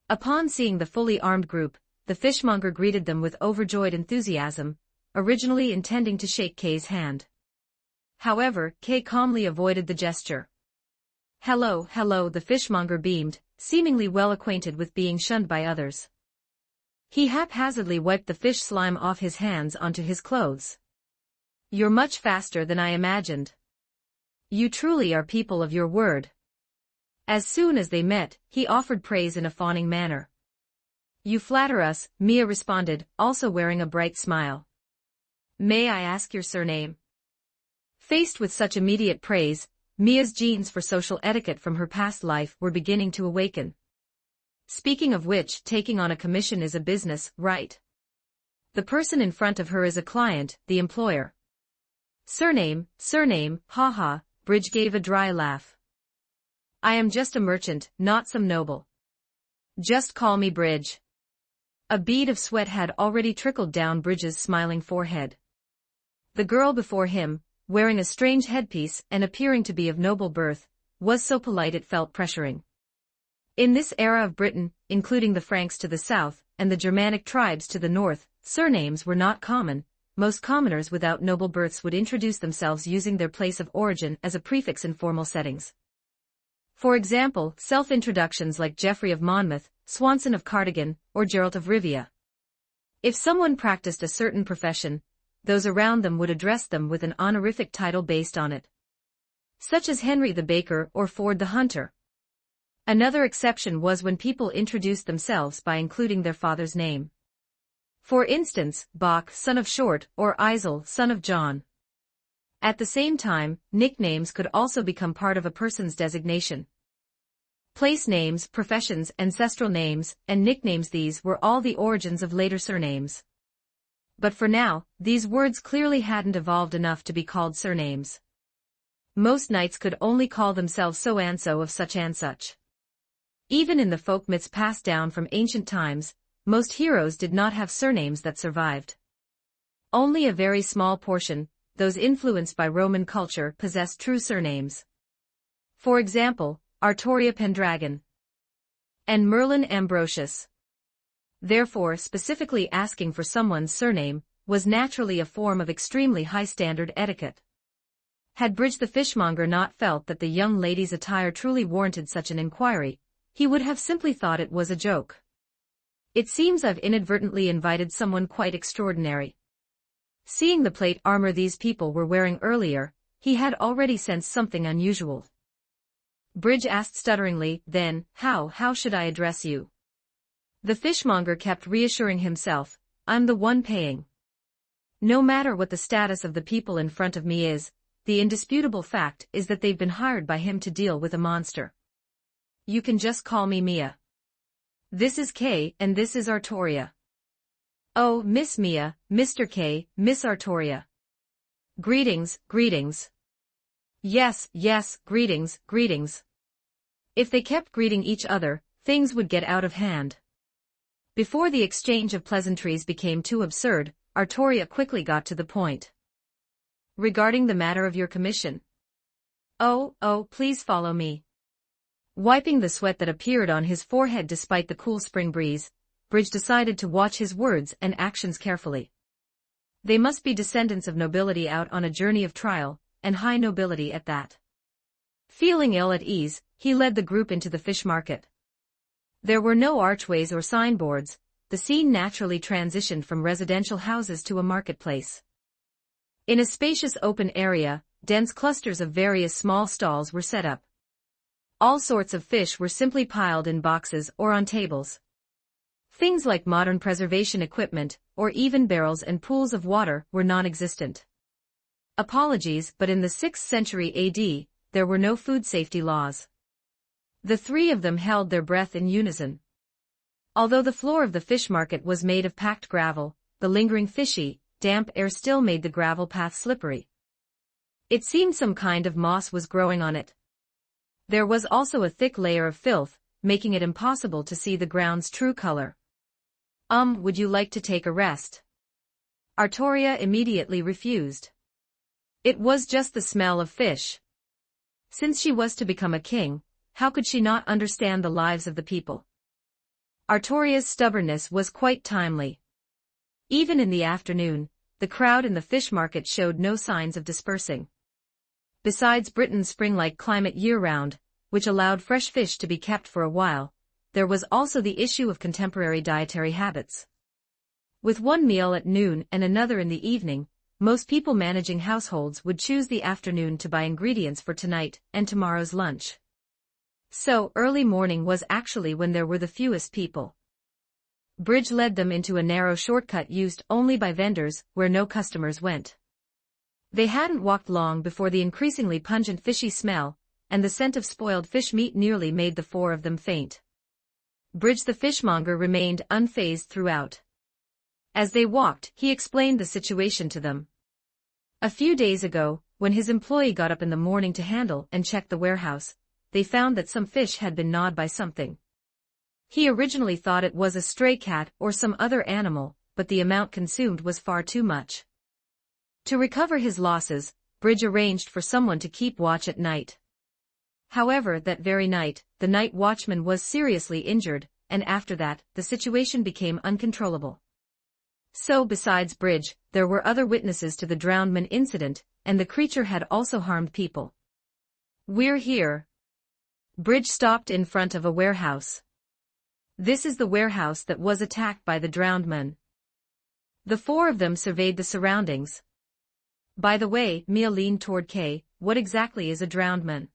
Upon seeing the fully armed group, the fishmonger greeted them with overjoyed enthusiasm, originally intending to shake Kay's hand. However, Kay calmly avoided the gesture. "Hello, hello," the fishmonger beamed, seemingly well acquainted with being shunned by others. He haphazardly wiped the fish slime off his hands onto his clothes. "You're much faster than I imagined. You truly are people of your word." As soon as they met, he offered praise in a fawning manner. "You flatter us," Mia responded, also wearing a bright smile. "May I ask your surname?" Faced with such immediate praise, Mia's genes for social etiquette from her past life were beginning to awaken. Speaking of which, taking on a commission is a business, right? The person in front of her is a client, the employer. Surname, haha, Bridge gave a dry laugh. "I am just a merchant, not some noble. Just call me Bridge." A bead of sweat had already trickled down Bridge's smiling forehead. The girl before him, wearing a strange headpiece and appearing to be of noble birth, was so polite it felt pressuring. In this era of Britain, including the Franks to the south, and the Germanic tribes to the north, surnames were not common. Most commoners without noble births would introduce themselves using their place of origin as a prefix in formal settings. For example, self-introductions like Geoffrey of Monmouth, Swanson of Cardigan, or Geralt of Rivia. If someone practiced a certain profession, those around them would address them with an honorific title based on it, such as Henry the Baker or Ford the Hunter. Another exception was when people introduced themselves by including their father's name. For instance, Bach, son of Short, or Eisel, son of John. At the same time, nicknames could also become part of a person's designation. Place names, professions, ancestral names, and nicknames, these were all the origins of later surnames. But for now, these words clearly hadn't evolved enough to be called surnames. Most knights could only call themselves so and so of such and such. Even in the folk myths passed down from ancient times, most heroes did not have surnames that survived. Only a very small portion, those influenced by Roman culture, possessed true surnames. For example, Artoria Pendragon and Merlin Ambrosius. Therefore, specifically asking for someone's surname was naturally a form of extremely high-standard etiquette. Had Bridge the fishmonger not felt that the young lady's attire truly warranted such an inquiry, he would have simply thought it was a joke. "It seems I've inadvertently invited someone quite extraordinary." Seeing the plate armor these people were wearing earlier, he had already sensed something unusual. Bridge asked stutteringly, "Then, how should I address you?" The fishmonger kept reassuring himself, "I'm the one paying. No matter what the status of the people in front of me is, the indisputable fact is that they've been hired by him to deal with a monster. You can just call me Mia. This is Kay, and this is Artoria." "Oh, Miss Mia, Mr. Kay, Miss Artoria. Greetings, greetings." Yes, greetings, greetings." If they kept greeting each other, things would get out of hand. Before the exchange of pleasantries became too absurd, Artoria quickly got to the point. "Regarding the matter of your commission." Oh, please follow me." Wiping the sweat that appeared on his forehead despite the cool spring breeze, Bridge decided to watch his words and actions carefully. They must be descendants of nobility out on a journey of trial, and high nobility at that. Feeling ill at ease, he led the group into the fish market. There were no archways or signboards, the scene naturally transitioned from residential houses to a marketplace. In a spacious open area, dense clusters of various small stalls were set up. All sorts of fish were simply piled in boxes or on tables. Things like modern preservation equipment, or even barrels and pools of water, were non-existent. Apologies, but in the 6th century AD, there were no food safety laws. The three of them held their breath in unison. Although the floor of the fish market was made of packed gravel, the lingering fishy, damp air still made the gravel path slippery. It seemed some kind of moss was growing on it. There was also a thick layer of filth, making it impossible to see the ground's true color. Would you like to take a rest? Artoria immediately refused. It was just the smell of fish. Since she was to become a king, how could she not understand the lives of the people? Artoria's stubbornness was quite timely. Even in the afternoon, the crowd in the fish market showed no signs of dispersing. Besides Britain's spring-like climate year-round, which allowed fresh fish to be kept for a while, there was also the issue of contemporary dietary habits. With one meal at noon and another in the evening, most people managing households would choose the afternoon to buy ingredients for tonight and tomorrow's lunch. So, early morning was actually when there were the fewest people. Bridge led them into a narrow shortcut used only by vendors where no customers went. They hadn't walked long before the increasingly pungent fishy smell and the scent of spoiled fish meat nearly made the four of them faint. Bridge the fishmonger remained unfazed throughout. As they walked, he explained the situation to them. A few days ago, when his employee got up in the morning to handle and check the warehouse, they found that some fish had been gnawed by something. He originally thought it was a stray cat or some other animal, but the amount consumed was far too much. To recover his losses, Bridge arranged for someone to keep watch at night. However, that very night, the night watchman was seriously injured, and after that, the situation became uncontrollable. So besides Bridge, there were other witnesses to the drowned man incident, and the creature had also harmed people. We're here. Bridge stopped in front of a warehouse. This is the warehouse that was attacked by the drowned man. The four of them surveyed the surroundings. By the way, Mia leaned toward Kay, what exactly is a drowned man?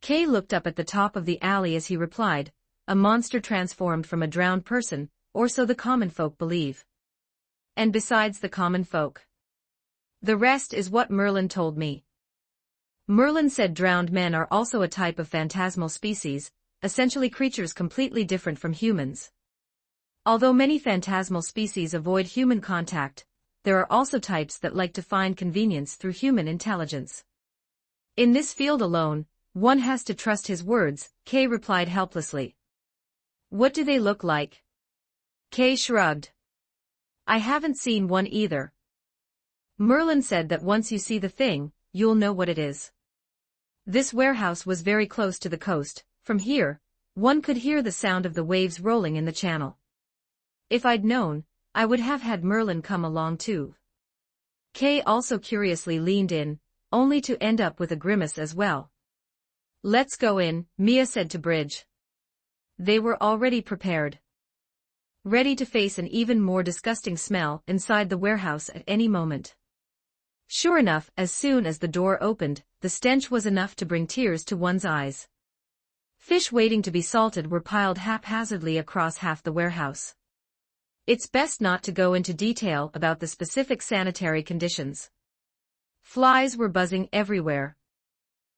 Kay looked up at the top of the alley as he replied, a monster transformed from a drowned person, or so the common folk believe. And besides the common folk, the rest is what Merlin told me. Merlin said drowned men are also a type of phantasmal species, essentially creatures completely different from humans. Although many phantasmal species avoid human contact, there are also types that like to find convenience through human intelligence. In this field alone, one has to trust his words, Kay replied helplessly. What do they look like? Kay shrugged. I haven't seen one either. Merlin said that once you see the thing, you'll know what it is. This warehouse was very close to the coast. From here, one could hear the sound of the waves rolling in the channel. If I'd known, I would have had Merlin come along too. Kay also curiously leaned in, only to end up with a grimace as well. Let's go in, Mia said to Bridge. They were already prepared, ready to face an even more disgusting smell inside the warehouse at any moment. Sure enough, as soon as the door opened, the stench was enough to bring tears to one's eyes. Fish waiting to be salted were piled haphazardly across half the warehouse. It's best not to go into detail about the specific sanitary conditions. Flies were buzzing everywhere.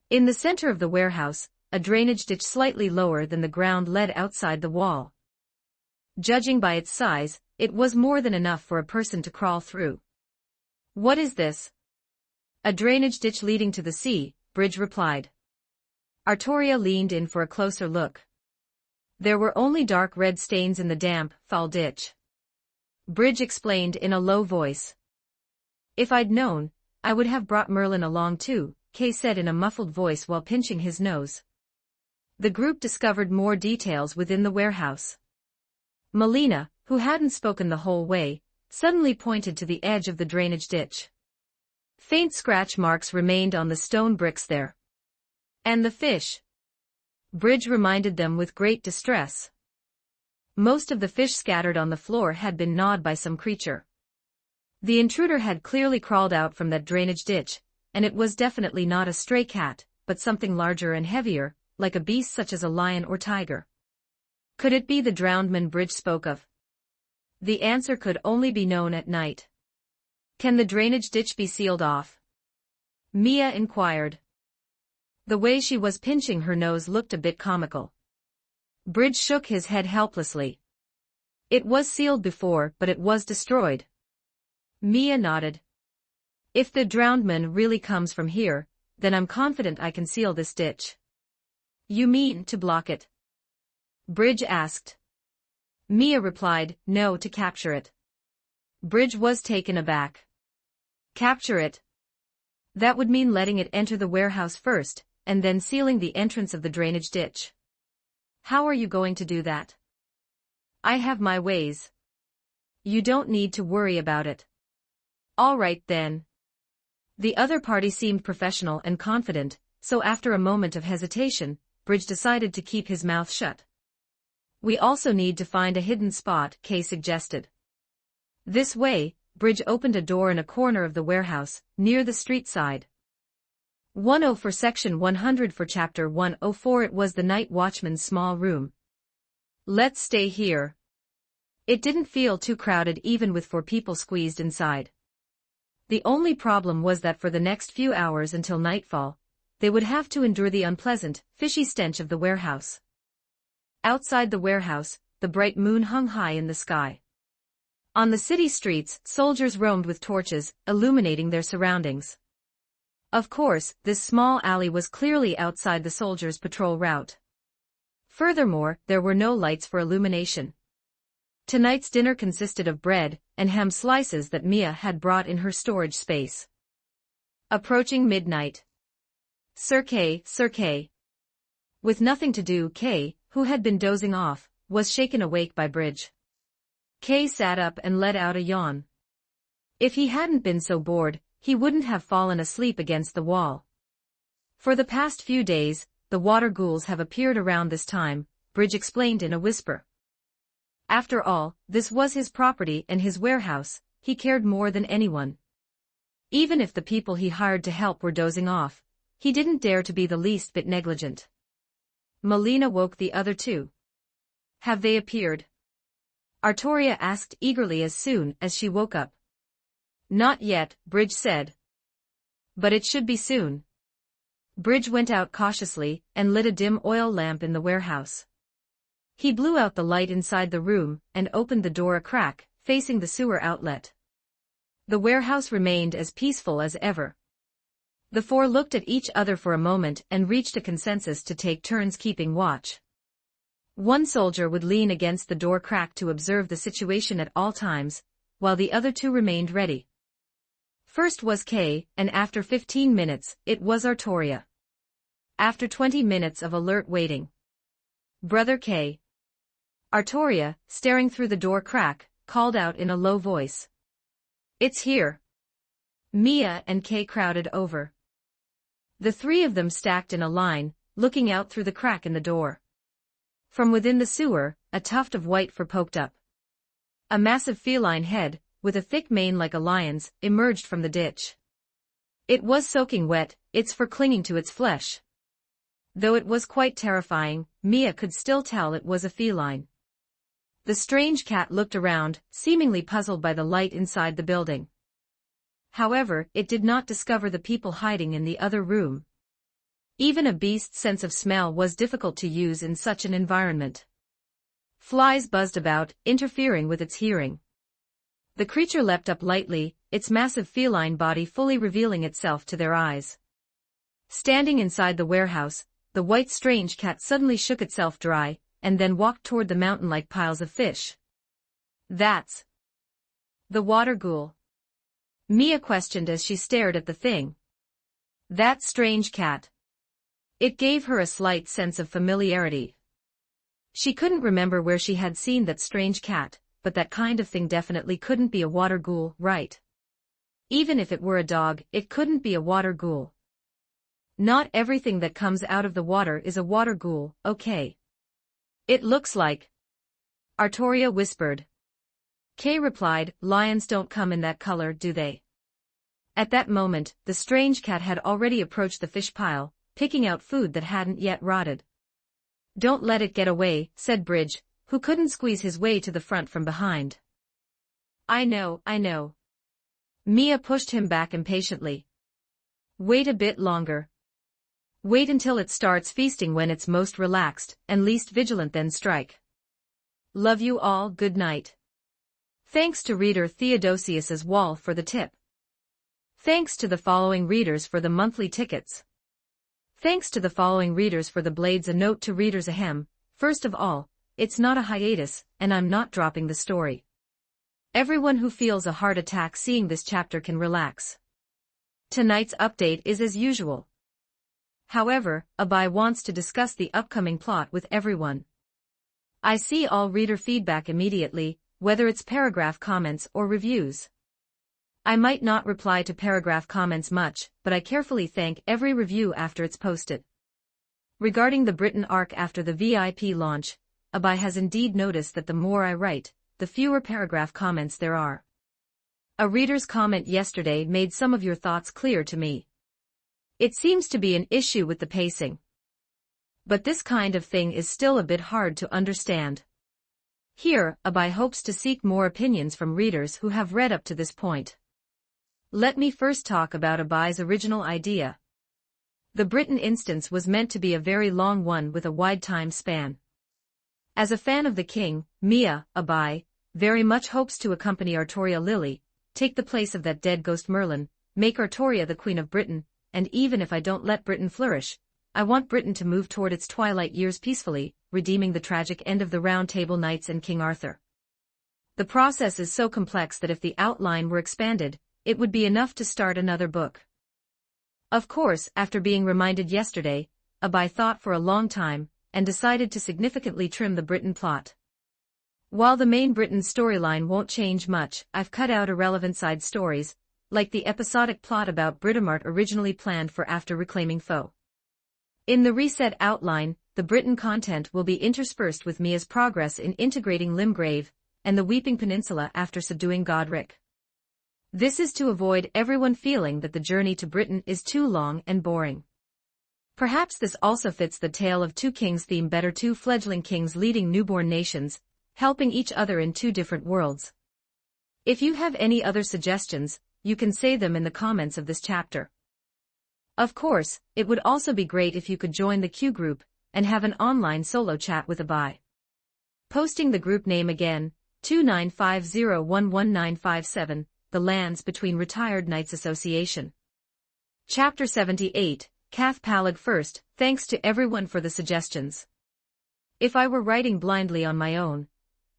In the center of the warehouse, a drainage ditch slightly lower than the ground led outside the wall. Judging by its size, it was more than enough for a person to crawl through. What is this? A drainage ditch leading to the sea, Bridge replied. Artoria leaned in for a closer look. There were only dark red stains in the damp, foul ditch. Bridge explained in a low voice. If I'd known, I would have brought Merlin along too, Kay said in a muffled voice while pinching his nose. The group discovered more details within the warehouse. Melina, who hadn't spoken the whole way, suddenly pointed to the edge of the drainage ditch. Faint scratch marks remained on the stone bricks there. And the fish? Bridge reminded them with great distress. Most of the fish scattered on the floor had been gnawed by some creature. The intruder had clearly crawled out from that drainage ditch, and it was definitely not a stray cat, but something larger and heavier, like a beast such as a lion or tiger. Could it be the drowned man Bridge spoke of? The answer could only be known at night. Can the drainage ditch be sealed off? Mia inquired. The way she was pinching her nose looked a bit comical. Bridge shook his head helplessly. It was sealed before, but it was destroyed. Mia nodded. If the drowned man really comes from here, then I'm confident I can seal this ditch. You mean to block it? Bridge asked. Mia replied, no, to capture it. Bridge was taken aback. Capture it? That would mean letting it enter the warehouse first, and then sealing the entrance of the drainage ditch. How are you going to do that? I have my ways. You don't need to worry about it. All right then. The other party seemed professional and confident, so after a moment of hesitation, Bridge decided to keep his mouth shut. We also need to find a hidden spot, Kay suggested. This way, Bridge opened a door in a corner of the warehouse, near the street side. 10 for Section 100 for Chapter 104. It was the night watchman's small room. Let's stay here. It didn't feel too crowded even with 4 people squeezed inside. The only problem was that for the next few hours until nightfall, they would have to endure the unpleasant, fishy stench of the warehouse. Outside the warehouse, the bright moon hung high in the sky. On the city streets, soldiers roamed with torches, illuminating their surroundings. Of course, this small alley was clearly outside the soldiers' patrol route. Furthermore, there were no lights for illumination. Tonight's dinner consisted of bread and ham slices that Mia had brought in her storage space. Approaching midnight. Sir Kay. With nothing to do, Kay, who had been dozing off, was shaken awake by Bridge. Kay sat up and let out a yawn. If he hadn't been so bored, he wouldn't have fallen asleep against the wall. For the past few days, the water ghouls have appeared around this time, Bridge explained in a whisper. After all, this was his property and his warehouse, he cared more than anyone. Even if the people he hired to help were dozing off, he didn't dare to be the least bit negligent. Melina woke the other two. Have they appeared? Artoria asked eagerly as soon as she woke up. Not yet, Bridge said. But it should be soon. Bridge went out cautiously and lit a dim oil lamp in the warehouse. He blew out the light inside the room and opened the door a crack, facing the sewer outlet. The warehouse remained as peaceful as ever. The 4 looked at each other for a moment and reached a consensus to take turns keeping watch. One soldier would lean against the door crack to observe the situation at all times, while the other 2 remained ready. First was Kay, and after 15 minutes, it was Artoria. After 20 minutes of alert waiting. Brother Kay. Artoria, staring through the door crack, called out in a low voice. It's here. Mia and Kay crowded over. The 3 of them stacked in a line, looking out through the crack in the door. From within the sewer, a tuft of white fur poked up. A massive feline head, with a thick mane like a lion's, emerged from the ditch. It was soaking wet, its fur clinging to its flesh. Though it was quite terrifying, Mia could still tell it was a feline. The strange cat looked around, seemingly puzzled by the light inside the building. However, it did not discover the people hiding in the other room. Even a beast's sense of smell was difficult to use in such an environment. Flies buzzed about, interfering with its hearing. The creature leapt up lightly, its massive feline body fully revealing itself to their eyes. Standing inside the warehouse, the white strange cat suddenly shook itself dry, and then walked toward the mountain-like piles of fish. That's the water ghoul. Mia questioned as she stared at the thing. That strange cat. It gave her a slight sense of familiarity. She couldn't remember where she had seen that strange cat, but that kind of thing definitely couldn't be a water ghoul, right? Even if it were a dog, it couldn't be a water ghoul. Not everything that comes out of the water is a water ghoul, okay? It looks like. Artoria whispered. Kay replied, lions don't come in that color, do they? At that moment, the strange cat had already approached the fish pile, picking out food that hadn't yet rotted. Don't let it get away, said Bridge, who couldn't squeeze his way to the front from behind. I know. Mia pushed him back impatiently. Wait a bit longer. Wait until it starts feasting when it's most relaxed and least vigilant, then strike. Love you all, good night. Thanks to reader Theodosius's Wall for the tip. Thanks to the following readers for the monthly tickets. Thanks to the following readers for the blades. A note to readers ahem, first of all, it's not a hiatus, and I'm not dropping the story. Everyone who feels a heart attack seeing this chapter can relax. Tonight's update is as usual. However, Abai wants to discuss the upcoming plot with everyone. I see all reader feedback immediately, whether it's paragraph comments or reviews. I might not reply to paragraph comments much, but I carefully thank every review after it's posted. Regarding the Britain arc after the VIP launch, Abai has indeed noticed that the more I write, the fewer paragraph comments there are. A reader's comment yesterday made some of your thoughts clear to me. It seems to be an issue with the pacing. But this kind of thing is still a bit hard to understand. Here, Abai hopes to seek more opinions from readers who have read up to this point. Let me first talk about Abai's original idea. The Britain instance was meant to be a very long one with a wide time span. As a fan of the king, Mia, Abai, very much hopes to accompany Artoria Lily, take the place of that dead ghost Merlin, make Artoria the Queen of Britain, and even if I don't let Britain flourish, I want Britain to move toward its twilight years peacefully, redeeming the tragic end of the Round Table Knights and King Arthur. The process is so complex that if the outline were expanded, it would be enough to start another book. Of course, after being reminded yesterday, Abai thought for a long time, and decided to significantly trim the Britain plot. While the main Britain storyline won't change much, I've cut out irrelevant side stories, like the episodic plot about Britomart originally planned for after reclaiming foe. In the reset outline, the Britain content will be interspersed with Mia's progress in integrating Limgrave, and the Weeping Peninsula after subduing Godric. This is to avoid everyone feeling that the journey to Britain is too long and boring. Perhaps this also fits the Tale of Two Kings theme better, two fledgling kings leading newborn nations, helping each other in two different worlds. If you have any other suggestions, you can say them in the comments of this chapter. Of course, it would also be great if you could join the Q group and have an online solo chat with Abai. Posting the group name again, 2950115957, The Lands Between Retired Knights Association. Chapter 78, Cath Palag first, thanks to everyone for the suggestions. If I were writing blindly on my own,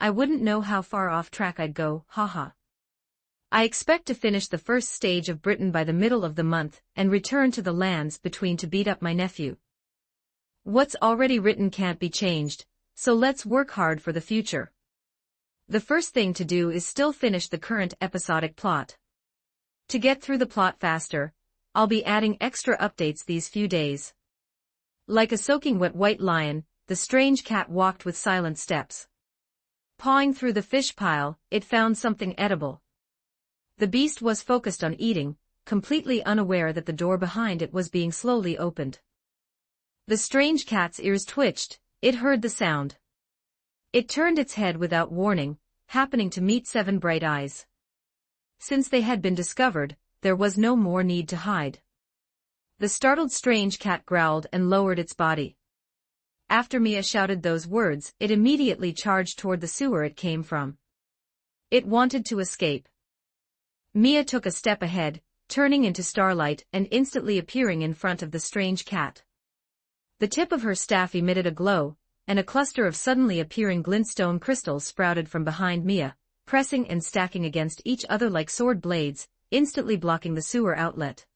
I wouldn't know how far off track I'd go, haha. I expect to finish the first stage of Britain by the middle of the month and return to the lands between to beat up my nephew. What's already written can't be changed, so let's work hard for the future. The first thing to do is still finish the current episodic plot. To get through the plot faster, I'll be adding extra updates these few days. Like a soaking wet white lion, the strange cat walked with silent steps. Pawing through the fish pile, it found something edible. The beast was focused on eating, completely unaware that the door behind it was being slowly opened. The strange cat's ears twitched, it heard the sound. It turned its head without warning, happening to meet 7 bright eyes. Since they had been discovered, there was no more need to hide. The startled strange cat growled and lowered its body. After Mia shouted those words, it immediately charged toward the sewer it came from. It wanted to escape. Mia took a step ahead, turning into starlight and instantly appearing in front of the strange cat. The tip of her staff emitted a glow, and a cluster of suddenly appearing glintstone crystals sprouted from behind Mia, pressing and stacking against each other like sword blades, instantly blocking the sewer outlet.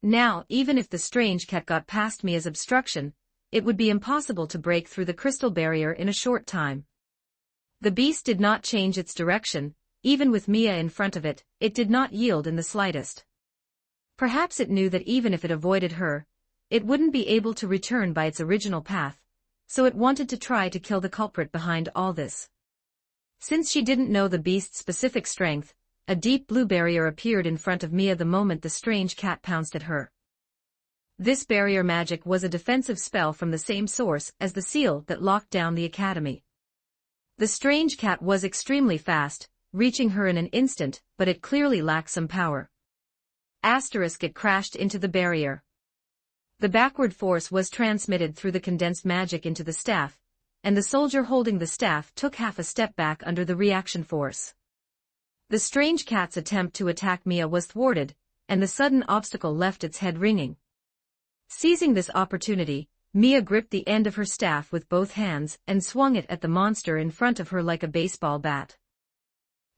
Now, even if the strange cat got past Mia's obstruction, it would be impossible to break through the crystal barrier in a short time. The beast did not change its direction. Even with Mia in front of it, it did not yield in the slightest. Perhaps it knew that even if it avoided her, it wouldn't be able to return by its original path, so it wanted to try to kill the culprit behind all this. Since she didn't know the beast's specific strength, a deep blue barrier appeared in front of Mia the moment the strange cat pounced at her. This barrier magic was a defensive spell from the same source as the seal that locked down the academy. The strange cat was extremely fast, reaching her in an instant, but it clearly lacked some power. It crashed into the barrier. The backward force was transmitted through the condensed magic into the staff, and the soldier holding the staff took half a step back under the reaction force. The strange cat's attempt to attack Mia was thwarted, and the sudden obstacle left its head ringing. Seizing this opportunity, Mia gripped the end of her staff with both hands and swung it at the monster in front of her like a baseball bat.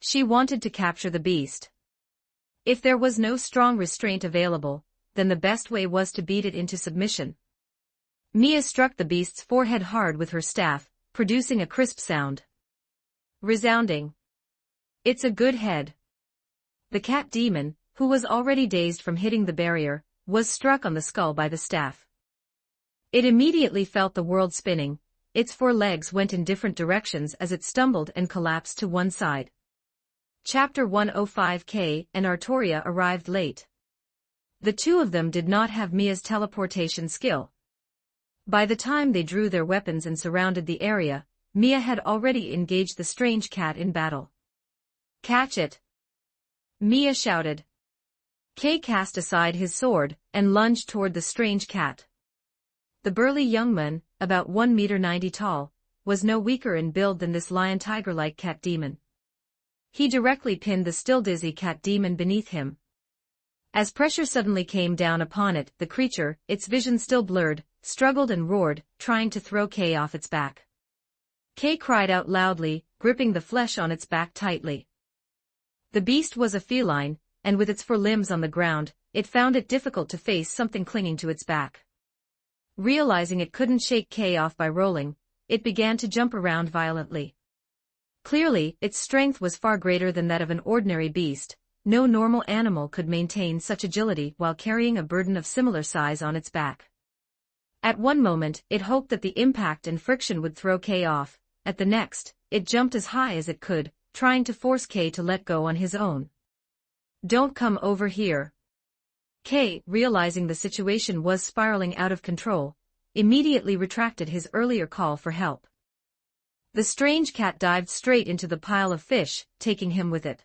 She wanted to capture the beast. If there was no strong restraint available, then the best way was to beat it into submission. Mia struck the beast's forehead hard with her staff, producing a crisp sound. Resounding. It's a good head. The cat demon, who was already dazed from hitting the barrier, was struck on the skull by the staff. It immediately felt the world spinning, its four legs went in different directions as it stumbled and collapsed to one side. Chapter 105K and Artoria arrived late. The two of them did not have Mia's teleportation skill. By the time they drew their weapons and surrounded the area, Mia had already engaged the strange cat in battle. Catch it! Mia shouted. Kay cast aside his sword and lunged toward the strange cat. The burly young man, about 1.90 meters tall, was no weaker in build than this lion-tiger-like cat demon. He directly pinned the still dizzy cat demon beneath him. As pressure suddenly came down upon it, the creature, its vision still blurred, struggled and roared, trying to throw Kay off its back. Kay cried out loudly, gripping the flesh on its back tightly. The beast was a feline, and with its four limbs on the ground, it found it difficult to face something clinging to its back. Realizing it couldn't shake Kay off by rolling, it began to jump around violently. Clearly, its strength was far greater than that of an ordinary beast. No normal animal could maintain such agility while carrying a burden of similar size on its back. At one moment, it hoped that the impact and friction would throw Kay off. At the next, it jumped as high as it could, trying to force Kay to let go on his own. Don't come over here. Kay, realizing the situation was spiraling out of control, immediately retracted his earlier call for help. The strange cat dived straight into the pile of fish, taking him with it.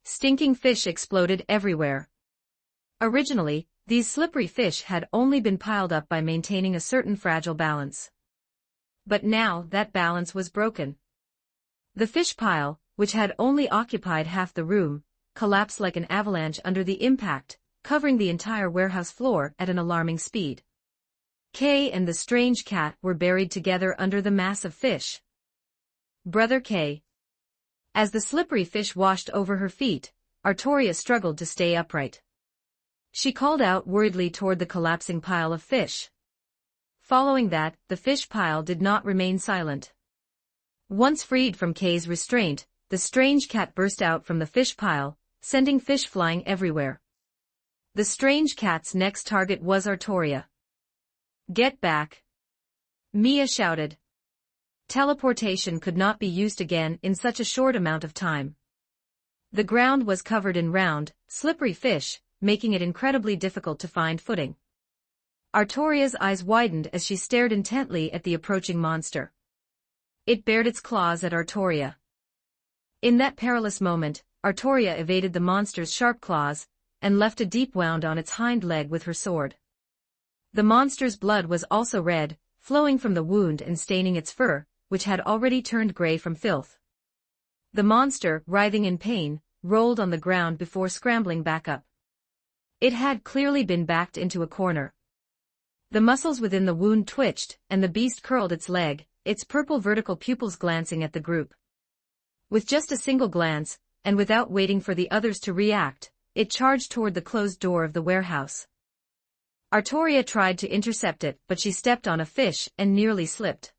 Stinking fish exploded everywhere. Originally, these slippery fish had only been piled up by maintaining a certain fragile balance. But now that balance was broken. The fish pile, which had only occupied half the room, collapsed like an avalanche under the impact, covering the entire warehouse floor at an alarming speed. Kay and the strange cat were buried together under the mass of fish. Brother Kay. As the slippery fish washed over her feet, Artoria struggled to stay upright. She called out worriedly toward the collapsing pile of fish. Following that, the fish pile did not remain silent. Once freed from Kay's restraint, the strange cat burst out from the fish pile, sending fish flying everywhere. The strange cat's next target was Artoria. Get back! Mia shouted. Teleportation could not be used again in such a short amount of time. The ground was covered in round, slippery fish, making it incredibly difficult to find footing. Artoria's eyes widened as she stared intently at the approaching monster. It bared its claws at Artoria. In that perilous moment, Artoria evaded the monster's sharp claws, and left a deep wound on its hind leg with her sword. The monster's blood was also red, flowing from the wound and staining its fur, which had already turned gray from filth. The monster, writhing in pain, rolled on the ground before scrambling back up. It had clearly been backed into a corner. The muscles within the wound twitched, and the beast curled its leg, its purple vertical pupils glancing at the group. With just a single glance, and without waiting for the others to react, it charged toward the closed door of the warehouse. Artoria tried to intercept it, but she stepped on a fish and nearly slipped.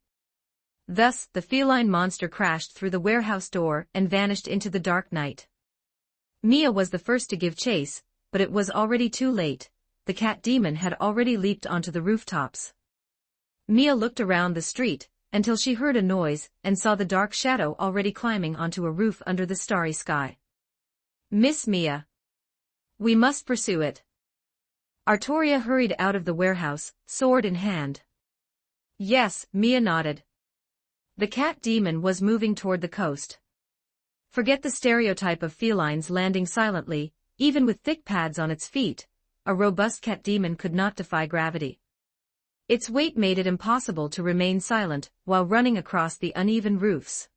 Thus, the feline monster crashed through the warehouse door and vanished into the dark night. Mia was the first to give chase, but it was already too late. The cat demon had already leaped onto the rooftops. Mia looked around the street, until she heard a noise and saw the dark shadow already climbing onto a roof under the starry sky. Miss Mia. We must pursue it. Artoria hurried out of the warehouse, sword in hand. Yes, Mia nodded. The cat demon was moving toward the coast. Forget the stereotype of felines landing silently, even with thick pads on its feet. a robust cat demon could not defy gravity. Its weight made it impossible to remain silent while running across the uneven roofs.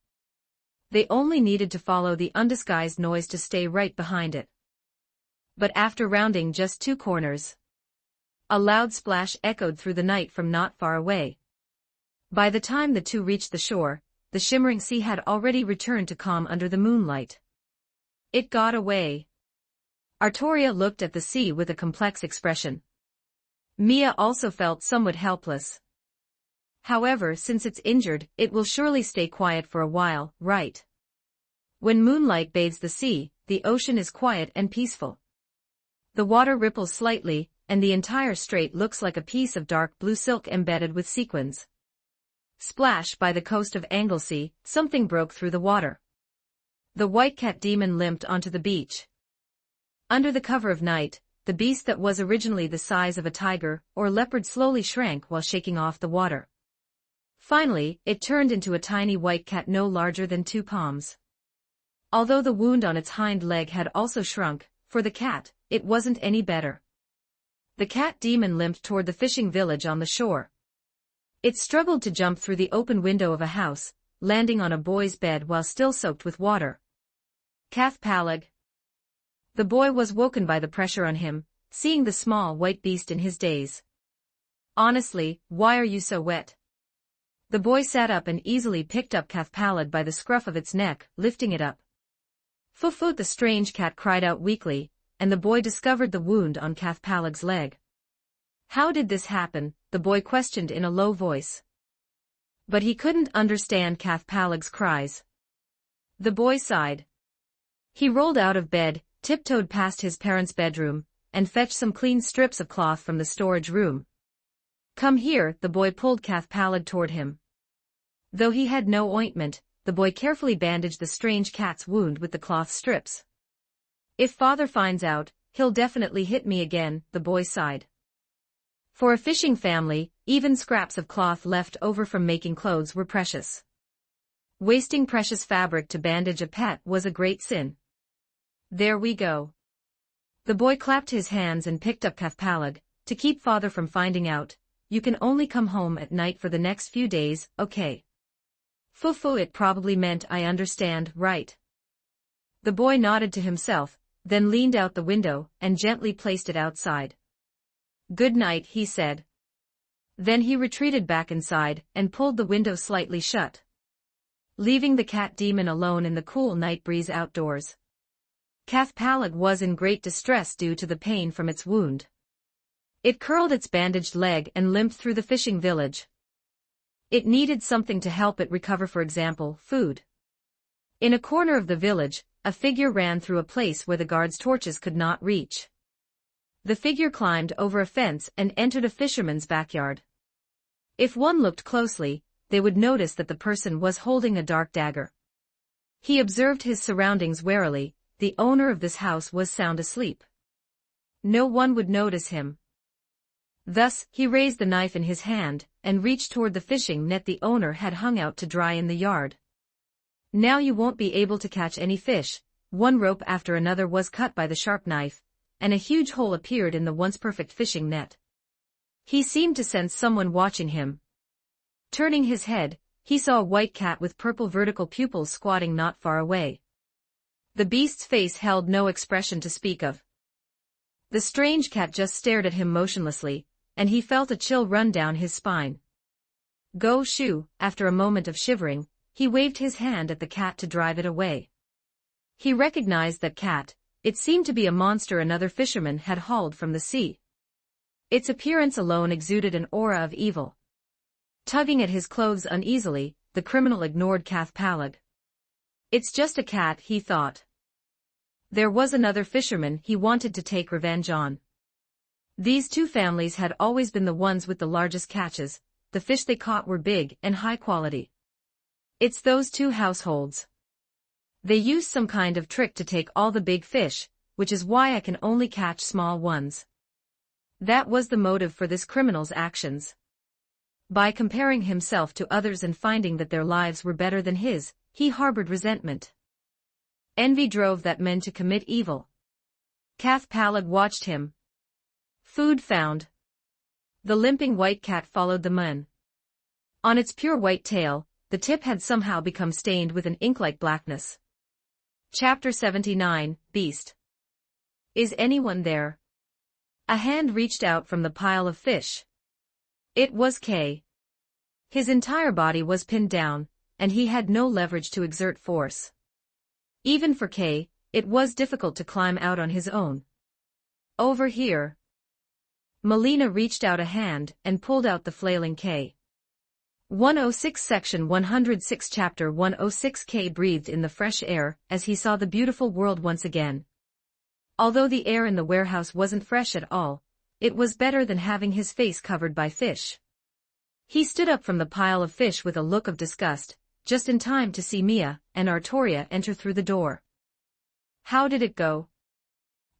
They only needed to follow the undisguised noise to stay right behind it. But after rounding just 2 corners, a loud splash echoed through the night from not far away. By the time the two reached the shore, the shimmering sea had already returned to calm under the moonlight. It got away. Artoria looked at the sea with a complex expression. Mia also felt somewhat helpless. However, since it's injured, it will surely stay quiet for a while, right? When moonlight bathes the sea, the ocean is quiet and peaceful. The water ripples slightly, and the entire strait looks like a piece of dark blue silk embedded with sequins. Splash by the coast of Anglesey, something broke through the water. The white cat demon limped onto the beach. Under the cover of night, the beast that was originally the size of a tiger or leopard slowly shrank while shaking off the water. Finally, it turned into a tiny white cat no larger than 2 palms. Although the wound on its hind leg had also shrunk, for the cat, it wasn't any better. The cat demon limped toward the fishing village on the shore. It struggled to jump through the open window of a house, landing on a boy's bed while still soaked with water. Cathpalag. The boy was woken by the pressure on him, seeing the small white beast in his daze. Honestly, why are you so wet? The boy sat up and easily picked up Cathpalag by the scruff of its neck, lifting it up. Foot, the strange cat cried out weakly, and the boy discovered the wound on Cathpalag's leg. How did this happen? The boy questioned in a low voice. But he couldn't understand Cathpalag's cries. The boy sighed. He rolled out of bed, tiptoed past his parents' bedroom, and fetched some clean strips of cloth from the storage room. Come here, the boy pulled Cathpalag toward him. Though he had no ointment, the boy carefully bandaged the strange cat's wound with the cloth strips. If father finds out, he'll definitely hit me again, the boy sighed. For a fishing family, even scraps of cloth left over from making clothes were precious. Wasting precious fabric to bandage a pet was a great sin. There we go. The boy clapped his hands and picked up Cathpalag. To keep father from finding out, you can only come home at night for the next few days, okay? Fufu, it probably meant I understand, right? The boy nodded to himself, then leaned out the window and gently placed it outside. Good night, he said. Then he retreated back inside and pulled the window slightly shut, leaving the cat demon alone in the cool night breeze outdoors. Cathpalag was in great distress due to the pain from its wound. It curled its bandaged leg and limped through the fishing village. It needed something to help it recover, for example, food. In a corner of the village, a figure ran through a place where the guards' torches could not reach. The figure climbed over a fence and entered a fisherman's backyard. If one looked closely, they would notice that the person was holding a dark dagger. He observed his surroundings warily. The owner of this house was sound asleep. No one would notice him. Thus, he raised the knife in his hand and reached toward the fishing net the owner had hung out to dry in the yard. Now you won't be able to catch any fish. One rope after another was cut by the sharp knife, and a huge hole appeared in the once perfect fishing net. He seemed to sense someone watching him. Turning his head, he saw a white cat with purple vertical pupils squatting not far away. The beast's face held no expression to speak of. The strange cat just stared at him motionlessly, and he felt a chill run down his spine. Go shoo, after a moment of shivering, he waved his hand at the cat to drive it away. He recognized that cat. It seemed to be a monster another fisherman had hauled from the sea. Its appearance alone exuded an aura of evil. Tugging at his clothes uneasily, the criminal ignored Cathpalag. It's just a cat, he thought. There was another fisherman he wanted to take revenge on. These two families had always been the ones with the largest catches. The fish they caught were big and high quality. It's those two households. They used some kind of trick to take all the big fish, which is why I can only catch small ones. That was the motive for this criminal's actions. By comparing himself to others and finding that their lives were better than his, he harbored resentment. Envy drove that men to commit evil. Cathpalag watched him. Food found. The limping white cat followed the man. On its pure white tail, the tip had somehow become stained with an ink-like blackness. Chapter 79, Beast. Is anyone there? A hand reached out from the pile of fish. It was Kay. His entire body was pinned down, and he had no leverage to exert force. Even for Kay, it was difficult to climb out on his own. Over here. Melina reached out a hand and pulled out the flailing Kay. 106 Section 106 Chapter 106 Kay breathed in the fresh air as he saw the beautiful world once again. Although the air in the warehouse wasn't fresh at all, it was better than having his face covered by fish. He stood up from the pile of fish with a look of disgust, just in time to see Mia and Artoria enter through the door. How did it go?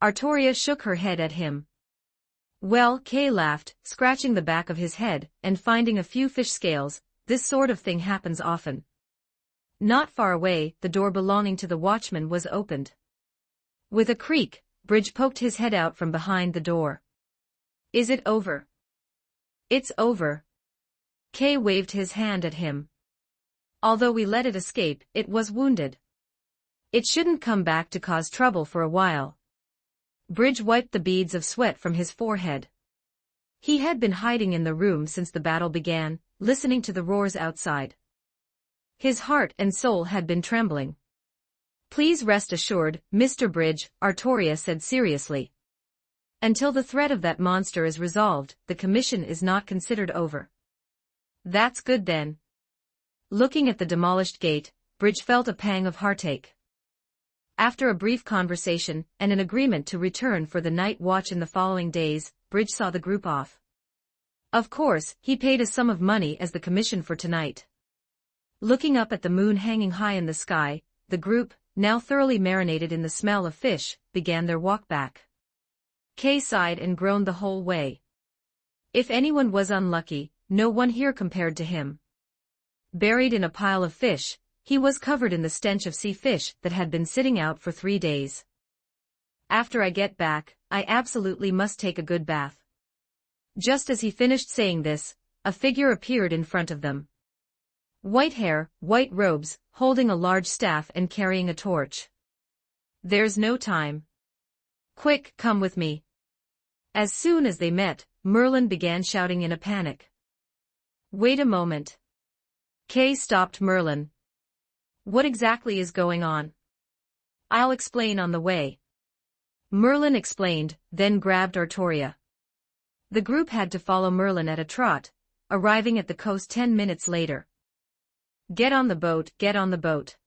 Artoria shook her head at him. Well, Kay laughed, scratching the back of his head and finding a few fish scales. This sort of thing happens often. Not far away, the door belonging to the watchman was opened. With a creak, Bridge poked his head out from behind the door. Is it over? It's over. Kay waved his hand at him. Although we let it escape, it was wounded. It shouldn't come back to cause trouble for a while. Bridge wiped the beads of sweat from his forehead. He had been hiding in the room since the battle began, listening to the roars outside. His heart and soul had been trembling. Please rest assured, Mr. Bridge, Artoria said seriously. Until the threat of that monster is resolved, the commission is not considered over. That's good then. Looking at the demolished gate, Bridge felt a pang of heartache. After a brief conversation and an agreement to return for the night watch in the following days, Bridge saw the group off. Of course, he paid a sum of money as the commission for tonight. Looking up at the moon hanging high in the sky, the group, now thoroughly marinated in the smell of fish, began their walk back. Kay sighed and groaned the whole way. If anyone was unlucky, no one here compared to him. Buried in a pile of fish, he was covered in the stench of sea fish that had been sitting out for 3 days. After I get back, I absolutely must take a good bath. Just as he finished saying this, a figure appeared in front of them. White hair, white robes, holding a large staff and carrying a torch. There's no time. Quick, come with me. As soon as they met, Merlin began shouting in a panic. Wait a moment. Kay stopped Merlin. What exactly is going on? I'll explain on the way. Merlin explained, then grabbed Artoria. The group had to follow Merlin at a trot, arriving at the coast 10 minutes later. Get on the boat, get on the boat.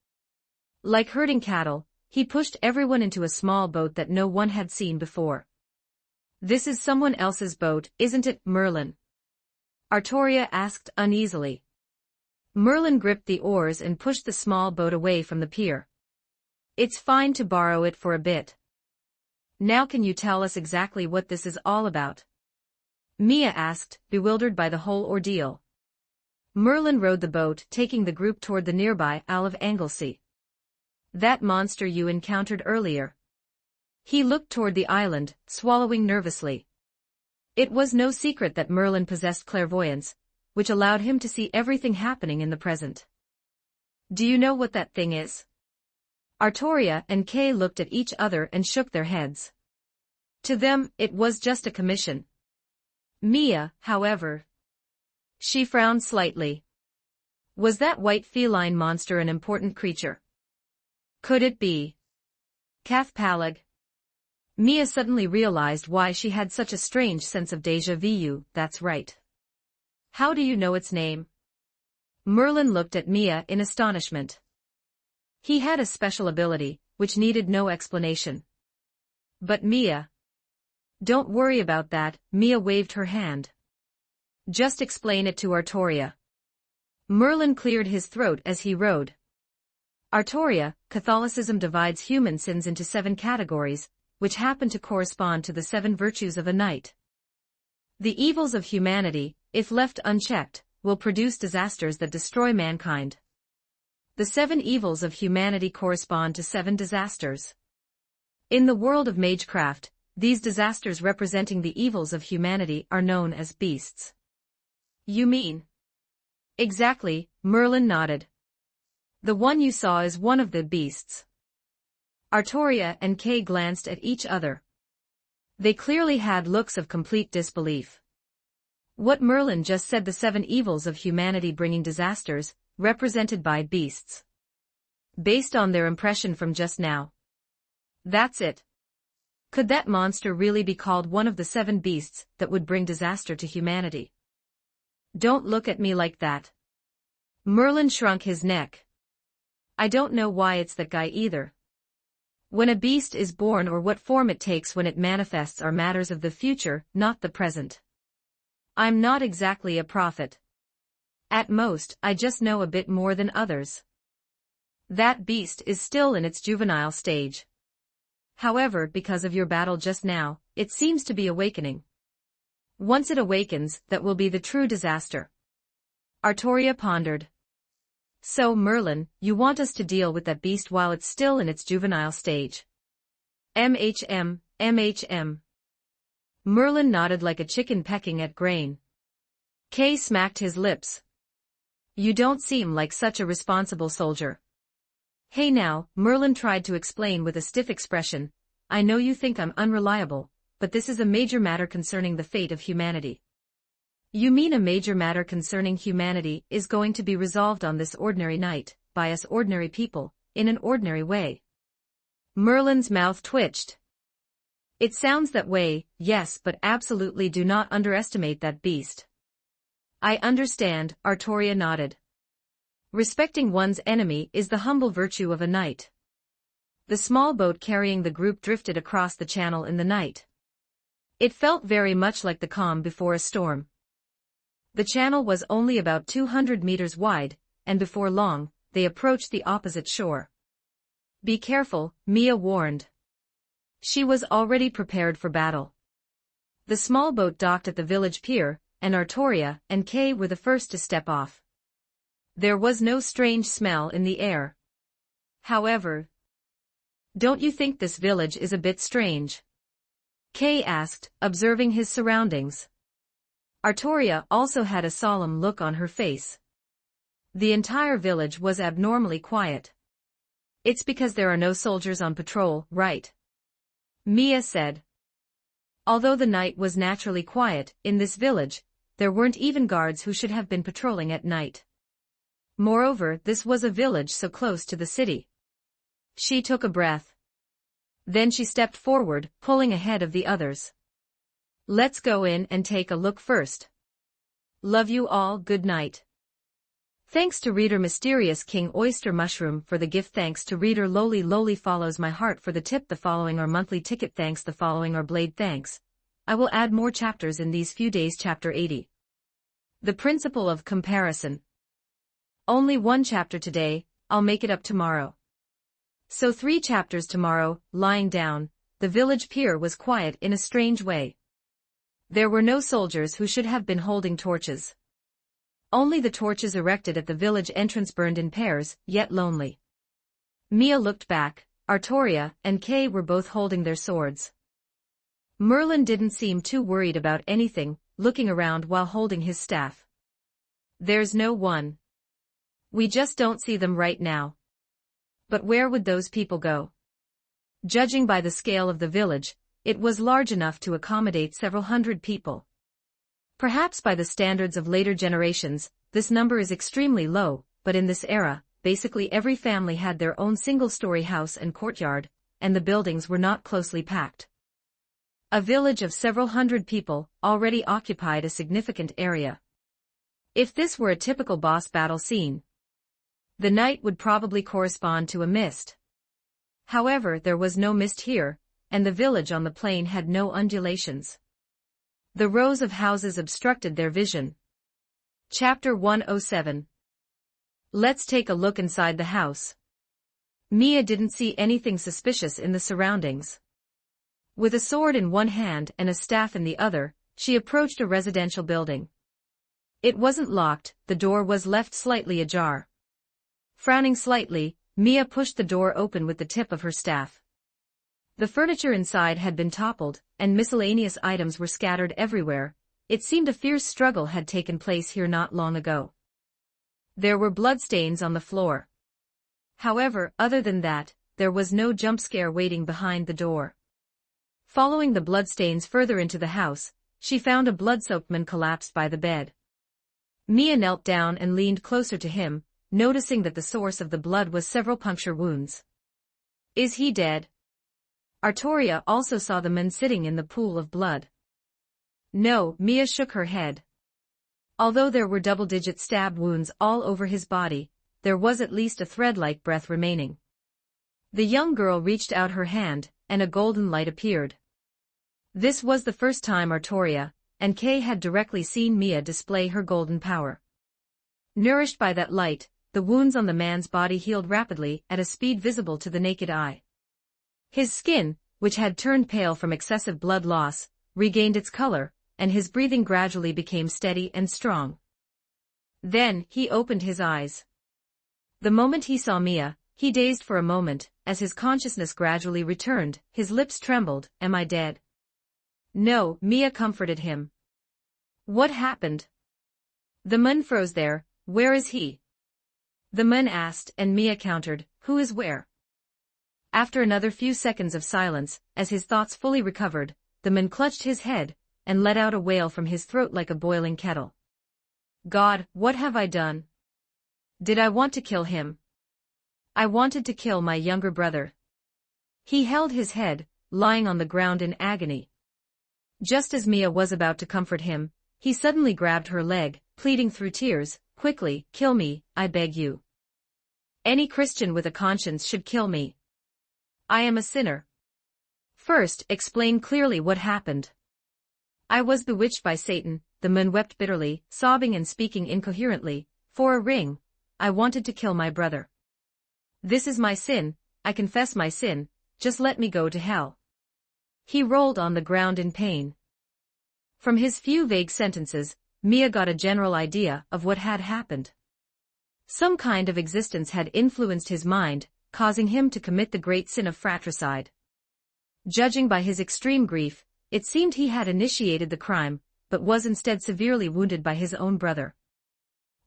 Like herding cattle, he pushed everyone into a small boat that no one had seen before. This is someone else's boat, isn't it, Merlin? Artoria asked uneasily. Merlin gripped the oars and pushed the small boat away from the pier. It's fine to borrow it for a bit. Now can you tell us exactly what this is all about? Mia asked, bewildered by the whole ordeal. Merlin rowed the boat, taking the group toward the nearby Isle of Anglesey. That monster you encountered earlier. He looked toward the island, swallowing nervously. It was no secret that Merlin possessed clairvoyance, which allowed him to see everything happening in the present. Do you know what that thing is? Artoria and Kay looked at each other and shook their heads. To them, it was just a commission. Mia, however. She frowned slightly. Was that white feline monster an important creature? Could it be? Cath Palag. Mia suddenly realized why she had such a strange sense of déjà vu. That's right. How do you know its name? Merlin looked at Mia in astonishment. He had a special ability, which needed no explanation. But Mia. Don't worry about that, Mia waved her hand. Just explain it to Artoria. Merlin cleared his throat as he rowed. Artoria, Catholicism divides human sins into 7 categories, which happen to correspond to the 7 virtues of a knight. The evils of humanity, if left unchecked, will produce disasters that destroy mankind. The 7 evils of humanity correspond to 7 disasters. In the world of magecraft, these disasters representing the evils of humanity are known as beasts. You mean? Exactly, Merlin nodded. The one you saw is one of the beasts. Artoria and Kay glanced at each other. They clearly had looks of complete disbelief. What Merlin just said, the 7 evils of humanity bringing disasters, represented by beasts. Based on their impression from just now. That's it. Could that monster really be called one of the 7 beasts that would bring disaster to humanity? Don't look at me like that. Merlin shrunk his neck. I don't know why it's that guy either. When a beast is born or what form it takes when it manifests are matters of the future, not the present. I'm not exactly a prophet. At most, I just know a bit more than others. That beast is still in its juvenile stage. However, because of your battle just now, it seems to be awakening. Once it awakens, that will be the true disaster. Artoria pondered. So, Merlin, you want us to deal with that beast while it's still in its juvenile stage? MHM. Merlin nodded like a chicken pecking at grain. Kay smacked his lips. You don't seem like such a responsible soldier. Hey now, Merlin tried to explain with a stiff expression, I know you think I'm unreliable, but this is a major matter concerning the fate of humanity. You mean a major matter concerning humanity is going to be resolved on this ordinary night, by us ordinary people, in an ordinary way? Merlin's mouth twitched. It sounds that way, yes, but absolutely do not underestimate that beast. I understand, Artoria nodded. Respecting one's enemy is the humble virtue of a knight. The small boat carrying the group drifted across the channel in the night. It felt very much like the calm before a storm. The channel was only about 200 meters wide, and before long, they approached the opposite shore. Be careful, Mia warned. She was already prepared for battle. The small boat docked at the village pier, and Artoria and Kay were the first to step off. There was no strange smell in the air. However, don't you think this village is a bit strange? Kay asked, observing his surroundings. Artoria also had a solemn look on her face. The entire village was abnormally quiet. It's because there are no soldiers on patrol, right? Mia said. Although the night was naturally quiet, in this village, there weren't even guards who should have been patrolling at night. Moreover, this was a village so close to the city. She took a breath. Then she stepped forward, pulling ahead of the others. Let's go in and take a look first. Love you all, good night. Thanks to reader Mysterious King Oyster Mushroom for the gift. Thanks to reader Loli Follows My Heart for the tip. The following are monthly ticket. Thanks. The following are Blade. Thanks. I will add more chapters in these few days. Chapter 80. The Principle of Comparison. Only 1 chapter today, I'll make it up tomorrow. So 3 chapters tomorrow. Lying down, the village pier was quiet in a strange way. There were no soldiers who should have been holding torches. Only the torches erected at the village entrance burned in pairs, yet lonely. Mia looked back. Artoria and Kay were both holding their swords. Merlin didn't seem too worried about anything, looking around while holding his staff. There's no one. We just don't see them right now. But where would those people go? Judging by the scale of the village, it was large enough to accommodate several hundred people. Perhaps by the standards of later generations, this number is extremely low, but in this era, basically every family had their own single-story house and courtyard, and the buildings were not closely packed. A village of several hundred people already occupied a significant area. If this were a typical boss battle scene, the night would probably correspond to a mist. However, there was no mist here, and the village on the plain had no undulations. The rows of houses obstructed their vision. Chapter 107. Let's take a look inside the house. Mia didn't see anything suspicious in the surroundings. With a sword in one hand and a staff in the other, she approached a residential building. It wasn't locked, the door was left slightly ajar. Frowning slightly, Mia pushed the door open with the tip of her staff. The furniture inside had been toppled, and miscellaneous items were scattered everywhere. It seemed a fierce struggle had taken place here not long ago. There were bloodstains on the floor. However, other than that, there was no jump scare waiting behind the door. Following the bloodstains further into the house, she found a blood-soaked man collapsed by the bed. Mia knelt down and leaned closer to him, noticing that the source of the blood was several puncture wounds. Is he dead? Artoria also saw the man sitting in the pool of blood. No, Mia shook her head. Although there were double-digit stab wounds all over his body, there was at least a thread-like breath remaining. The young girl reached out her hand, and a golden light appeared. This was the first time Artoria and Kay had directly seen Mia display her golden power. Nourished by that light, the wounds on the man's body healed rapidly at a speed visible to the naked eye. His skin, which had turned pale from excessive blood loss, regained its color, and his breathing gradually became steady and strong. Then, he opened his eyes. The moment he saw Mia, he dazed for a moment. As his consciousness gradually returned, his lips trembled. Am I dead? No, Mia comforted him. What happened? The man froze there. Where is he? The man asked, and Mia countered, who is where? After another few seconds of silence, as his thoughts fully recovered, the man clutched his head, and let out a wail from his throat like a boiling kettle. God, what have I done? Did I want to kill him? I wanted to kill my younger brother. He held his head, lying on the ground in agony. Just as Mia was about to comfort him, he suddenly grabbed her leg, pleading through tears, quickly, kill me, I beg you. Any Christian with a conscience should kill me. I am a sinner. First, explain clearly what happened. I was bewitched by Satan, the man wept bitterly, sobbing and speaking incoherently. For a ring, I wanted to kill my brother. This is my sin, I confess my sin, just let me go to hell. He rolled on the ground in pain. From his few vague sentences, Mia got a general idea of what had happened. Some kind of existence had influenced his mind, causing him to commit the great sin of fratricide. Judging by his extreme grief, it seemed he had initiated the crime, but was instead severely wounded by his own brother.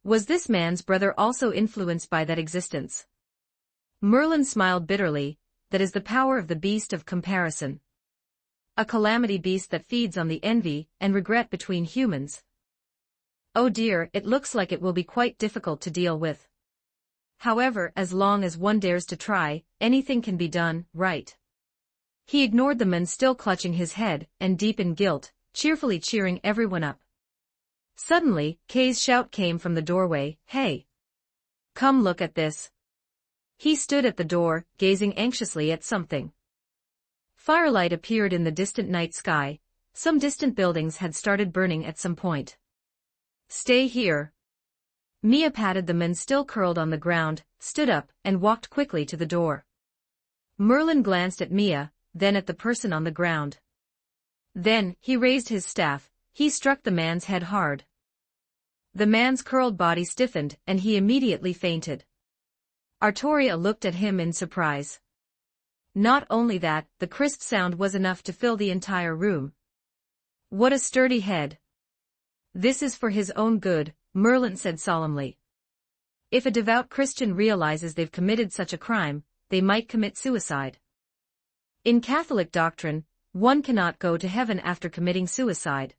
Was this man's brother also influenced by that existence? Merlin smiled bitterly. That is the power of the beast of comparison. A calamity beast that feeds on the envy and regret between humans. Oh dear, it looks like it will be quite difficult to deal with. However, as long as one dares to try, anything can be done, right? He ignored the man still clutching his head, and deep in guilt, cheerfully cheering everyone up. Suddenly, Kay's shout came from the doorway, hey! Come look at this. He stood at the door, gazing anxiously at something. Firelight appeared in the distant night sky. Some distant buildings had started burning at some point. Stay here. Mia patted the man still curled on the ground, stood up, and walked quickly to the door. Merlin glanced at Mia, then at the person on the ground. Then, he raised his staff. He struck the man's head hard. The man's curled body stiffened, and he immediately fainted. Artoria looked at him in surprise. Not only that, the crisp sound was enough to fill the entire room. What a sturdy head. This is for his own good, Merlin said solemnly. If a devout Christian realizes they've committed such a crime, they might commit suicide. In Catholic doctrine, one cannot go to heaven after committing suicide.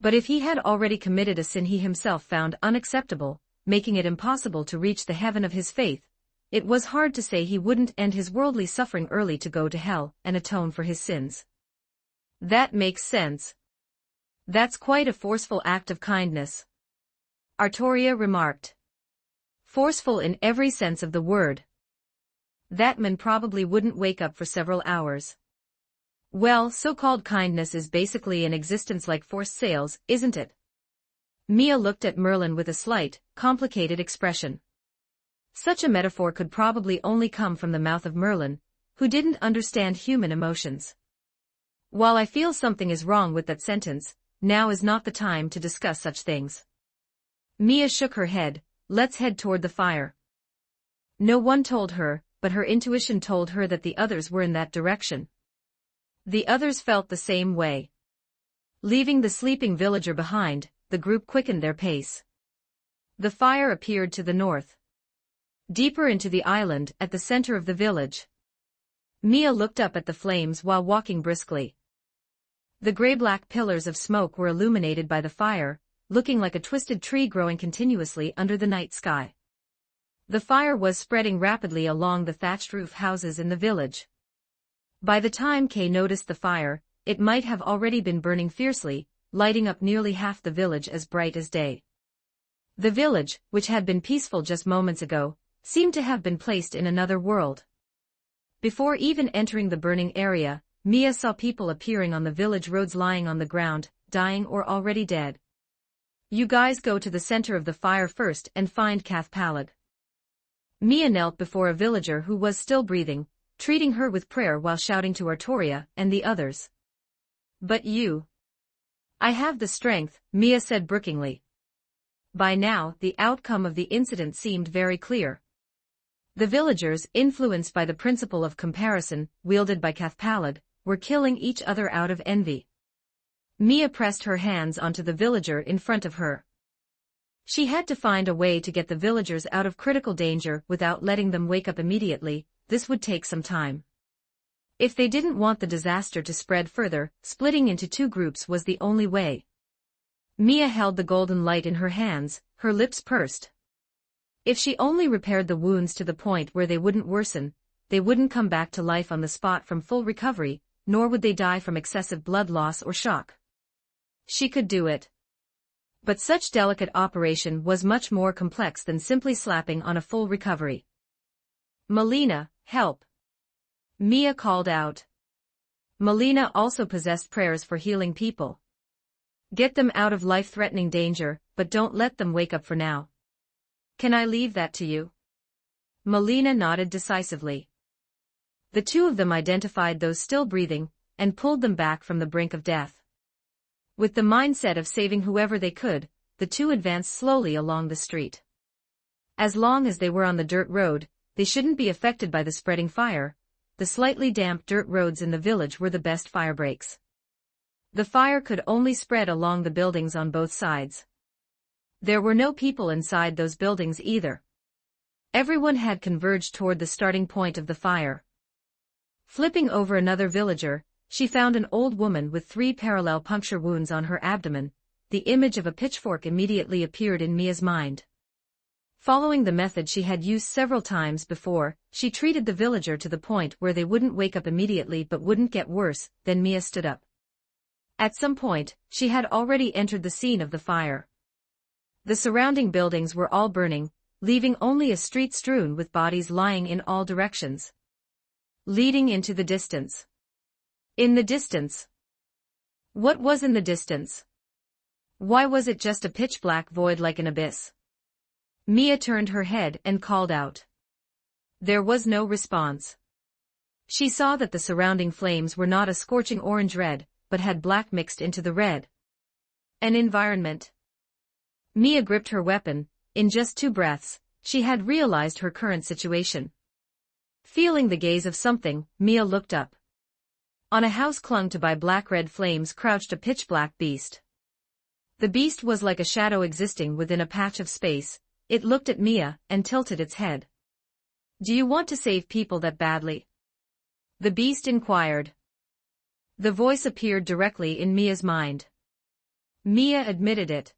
But if he had already committed a sin he himself found unacceptable, making it impossible to reach the heaven of his faith, it was hard to say he wouldn't end his worldly suffering early to go to hell and atone for his sins. That makes sense. That's quite a forceful act of kindness. Artoria remarked. Forceful in every sense of the word. That man probably wouldn't wake up for several hours. Well, so-called kindness is basically an existence like forced sales, isn't it? Mia looked at Merlin with a slight, complicated expression. Such a metaphor could probably only come from the mouth of Merlin, who didn't understand human emotions. While I feel something is wrong with that sentence, now is not the time to discuss such things. Mia shook her head. Let's head toward the fire. No one told her but her intuition told her that the others were in that direction. The others felt the same way. Leaving the sleeping villager behind, the group quickened their pace. The fire appeared to the north. Deeper into the island, at the center of the village. Mia looked up at the flames while walking briskly. The gray-black pillars of smoke were illuminated by the fire, looking like a twisted tree growing continuously under the night sky. The fire was spreading rapidly along the thatched roof houses in the village. By the time Kay noticed the fire, it might have already been burning fiercely, lighting up nearly half the village as bright as day. The village, which had been peaceful just moments ago, seemed to have been placed in another world. Before even entering the burning area, Mia saw people appearing on the village roads lying on the ground, dying or already dead. You guys go to the center of the fire first and find Cathpalag. Mia knelt before a villager who was still breathing, treating her with prayer while shouting to Artoria and the others. But you. I have the strength, Mia said brookingly. By now, the outcome of the incident seemed very clear. The villagers, influenced by the principle of comparison, wielded by Cathpalag, were killing each other out of envy. Mia pressed her hands onto the villager in front of her. She had to find a way to get the villagers out of critical danger without letting them wake up immediately. This would take some time. If they didn't want the disaster to spread further, splitting into two groups was the only way. Mia held the golden light in her hands, her lips pursed. If she only repaired the wounds to the point where they wouldn't worsen, they wouldn't come back to life on the spot from full recovery, nor would they die from excessive blood loss or shock. She could do it. But such delicate operation was much more complex than simply slapping on a full recovery. Melina, help! Mia called out. Melina also possessed prayers for healing people. Get them out of life-threatening danger, but don't let them wake up for now. Can I leave that to you? Melina nodded decisively. The two of them identified those still breathing, and pulled them back from the brink of death. With the mindset of saving whoever they could, the two advanced slowly along the street. As long as they were on the dirt road, they shouldn't be affected by the spreading fire. The slightly damp dirt roads in the village were the best firebreaks. The fire could only spread along the buildings on both sides. There were no people inside those buildings either. Everyone had converged toward the starting point of the fire. Flipping over another villager, she found an old woman with 3 parallel puncture wounds on her abdomen. The image of a pitchfork immediately appeared in Mia's mind. Following the method she had used several times before, she treated the villager to the point where they wouldn't wake up immediately but wouldn't get worse. Then Mia stood up. At some point, she had already entered the scene of the fire. The surrounding buildings were all burning, leaving only a street strewn with bodies lying in all directions. Leading into the distance. In the distance. What was in the distance? Why was it just a pitch-black void like an abyss? Mia turned her head and called out. There was no response. She saw that the surrounding flames were not a scorching orange-red, but had black mixed into the red. An environment. Mia gripped her weapon. In just 2 breaths, she had realized her current situation. Feeling the gaze of something, Mia looked up. On a house clung to by black-red flames crouched a pitch-black beast. The beast was like a shadow existing within a patch of space. It looked at Mia and tilted its head. Do you want to save people that badly? The beast inquired. The voice appeared directly in Mia's mind. Mia admitted it.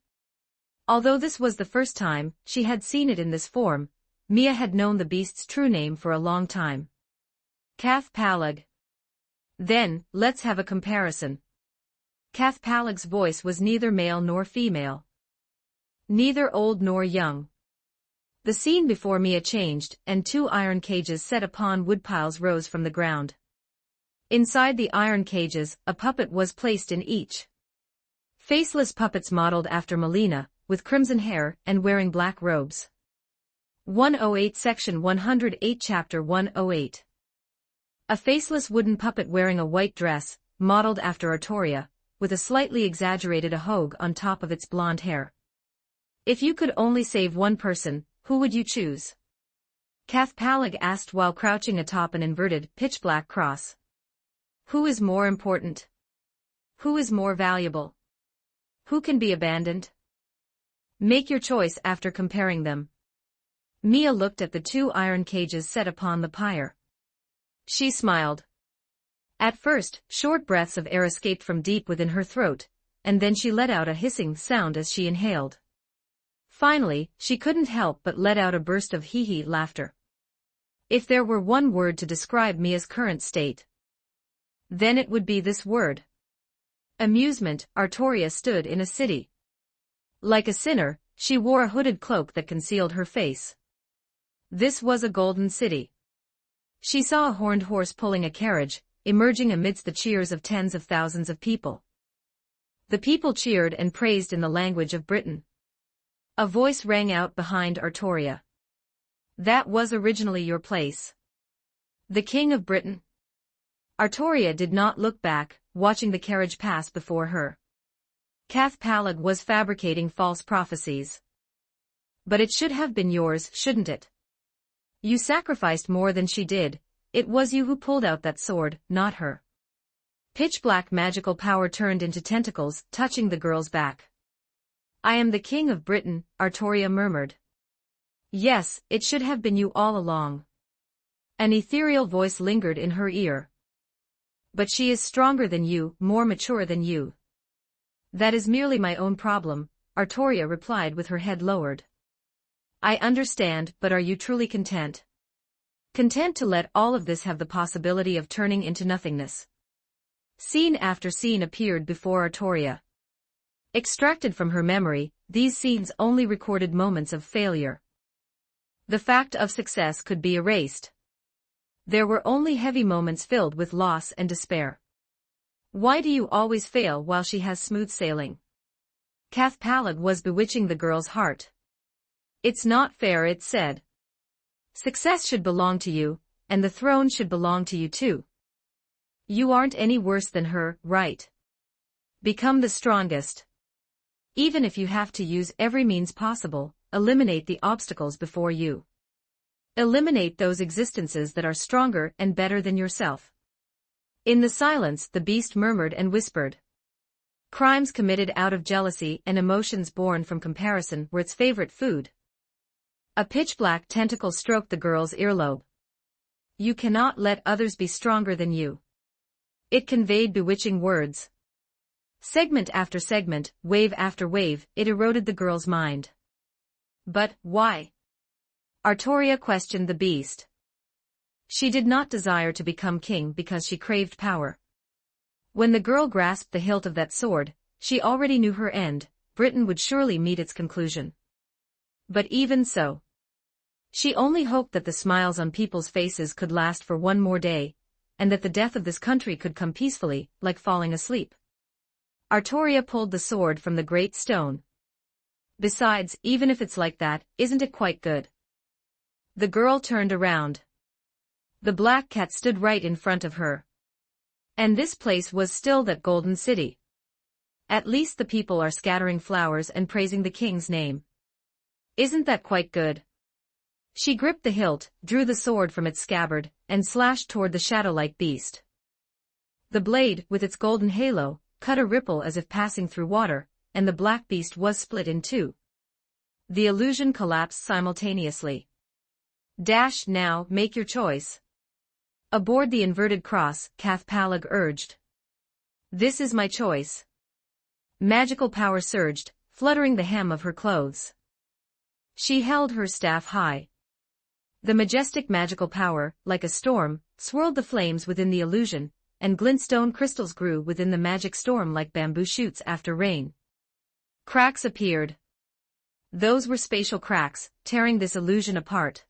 Although this was the first time she had seen it in this form, Mia had known the beast's true name for a long time. Cathpalag. Then, let's have a comparison. Cathpalag's voice was neither male nor female. Neither old nor young. The scene before Mia changed, and 2 iron cages set upon woodpiles rose from the ground. Inside the iron cages, a puppet was placed in each. Faceless puppets modeled after Melina, with crimson hair and wearing black robes. 108 Section 108 Chapter 108. A faceless wooden puppet wearing a white dress, modeled after Artoria, with a slightly exaggerated ahogue on top of its blonde hair. If you could only save one person, who would you choose? Cathpalag asked while crouching atop an inverted, pitch-black cross. Who is more important? Who is more valuable? Who can be abandoned? Make your choice after comparing them. Mia looked at the two iron cages set upon the pyre. She smiled. At first, short breaths of air escaped from deep within her throat, and then she let out a hissing sound as she inhaled. Finally, she couldn't help but let out a burst of hee-hee laughter. If there were one word to describe Mia's current state, then it would be this word. Amusement. Artoria stood in a city. Like a sinner, she wore a hooded cloak that concealed her face. This was a golden city. She saw a horned horse pulling a carriage, emerging amidst the cheers of tens of thousands of people. The people cheered and praised in the language of Britain. A voice rang out behind Artoria. That was originally your place. The King of Britain. Artoria did not look back, watching the carriage pass before her. Cathpalag was fabricating false prophecies. But it should have been yours, shouldn't it? You sacrificed more than she did. It was you who pulled out that sword, not her. Pitch-black magical power turned into tentacles, touching the girl's back. I am the King of Britain, Artoria murmured. Yes, it should have been you all along. An ethereal voice lingered in her ear. But she is stronger than you, more mature than you. That is merely my own problem, Artoria replied with her head lowered. I understand, but are you truly content? Content to let all of this have the possibility of turning into nothingness? Scene after scene appeared before Artoria. Extracted from her memory, these scenes only recorded moments of failure. The fact of success could be erased. There were only heavy moments filled with loss and despair. Why do you always fail while she has smooth sailing? Cathpalag was bewitching the girl's heart. It's not fair, it said. Success should belong to you, and the throne should belong to you too. You aren't any worse than her, right? Become the strongest. Even if you have to use every means possible, eliminate the obstacles before you. Eliminate those existences that are stronger and better than yourself. In the silence, the beast murmured and whispered. Crimes committed out of jealousy and emotions born from comparison were its favorite food. A pitch-black tentacle stroked the girl's earlobe. You cannot let others be stronger than you. It conveyed bewitching words. Segment after segment, wave after wave, it eroded the girl's mind. But, why? Artoria questioned the beast. She did not desire to become king because she craved power. When the girl grasped the hilt of that sword, she already knew her end. Britain would surely meet its conclusion. But even so, she only hoped that the smiles on people's faces could last for one more day, and that the death of this country could come peacefully, like falling asleep. Artoria pulled the sword from the great stone. Besides, even if it's like that, isn't it quite good? The girl turned around. The black cat stood right in front of her. And this place was still that golden city. At least the people are scattering flowers and praising the king's name. Isn't that quite good? She gripped the hilt, drew the sword from its scabbard, and slashed toward the shadow-like beast. The blade, with its golden halo, cut a ripple as if passing through water, and the black beast was split in two. The illusion collapsed simultaneously. Dash now, make your choice. Aboard the inverted cross, Cathpalag urged. This is my choice. Magical power surged, fluttering the hem of her clothes. She held her staff high. The majestic magical power, like a storm, swirled the flames within the illusion, and glintstone crystals grew within the magic storm like bamboo shoots after rain. Cracks appeared. Those were spatial cracks, tearing this illusion apart.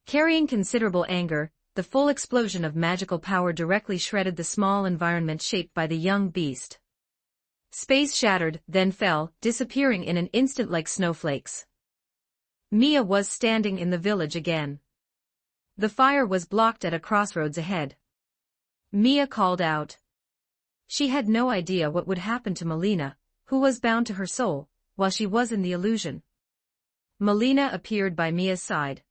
Carrying considerable anger, the full explosion of magical power directly shredded the small environment shaped by the young beast. Space shattered, then fell, disappearing in an instant like snowflakes. Mia was standing in the village again. The fire was blocked at a crossroads ahead. Mia called out. She had no idea what would happen to Melina, who was bound to her soul, while she was in the illusion. Melina appeared by Mia's side.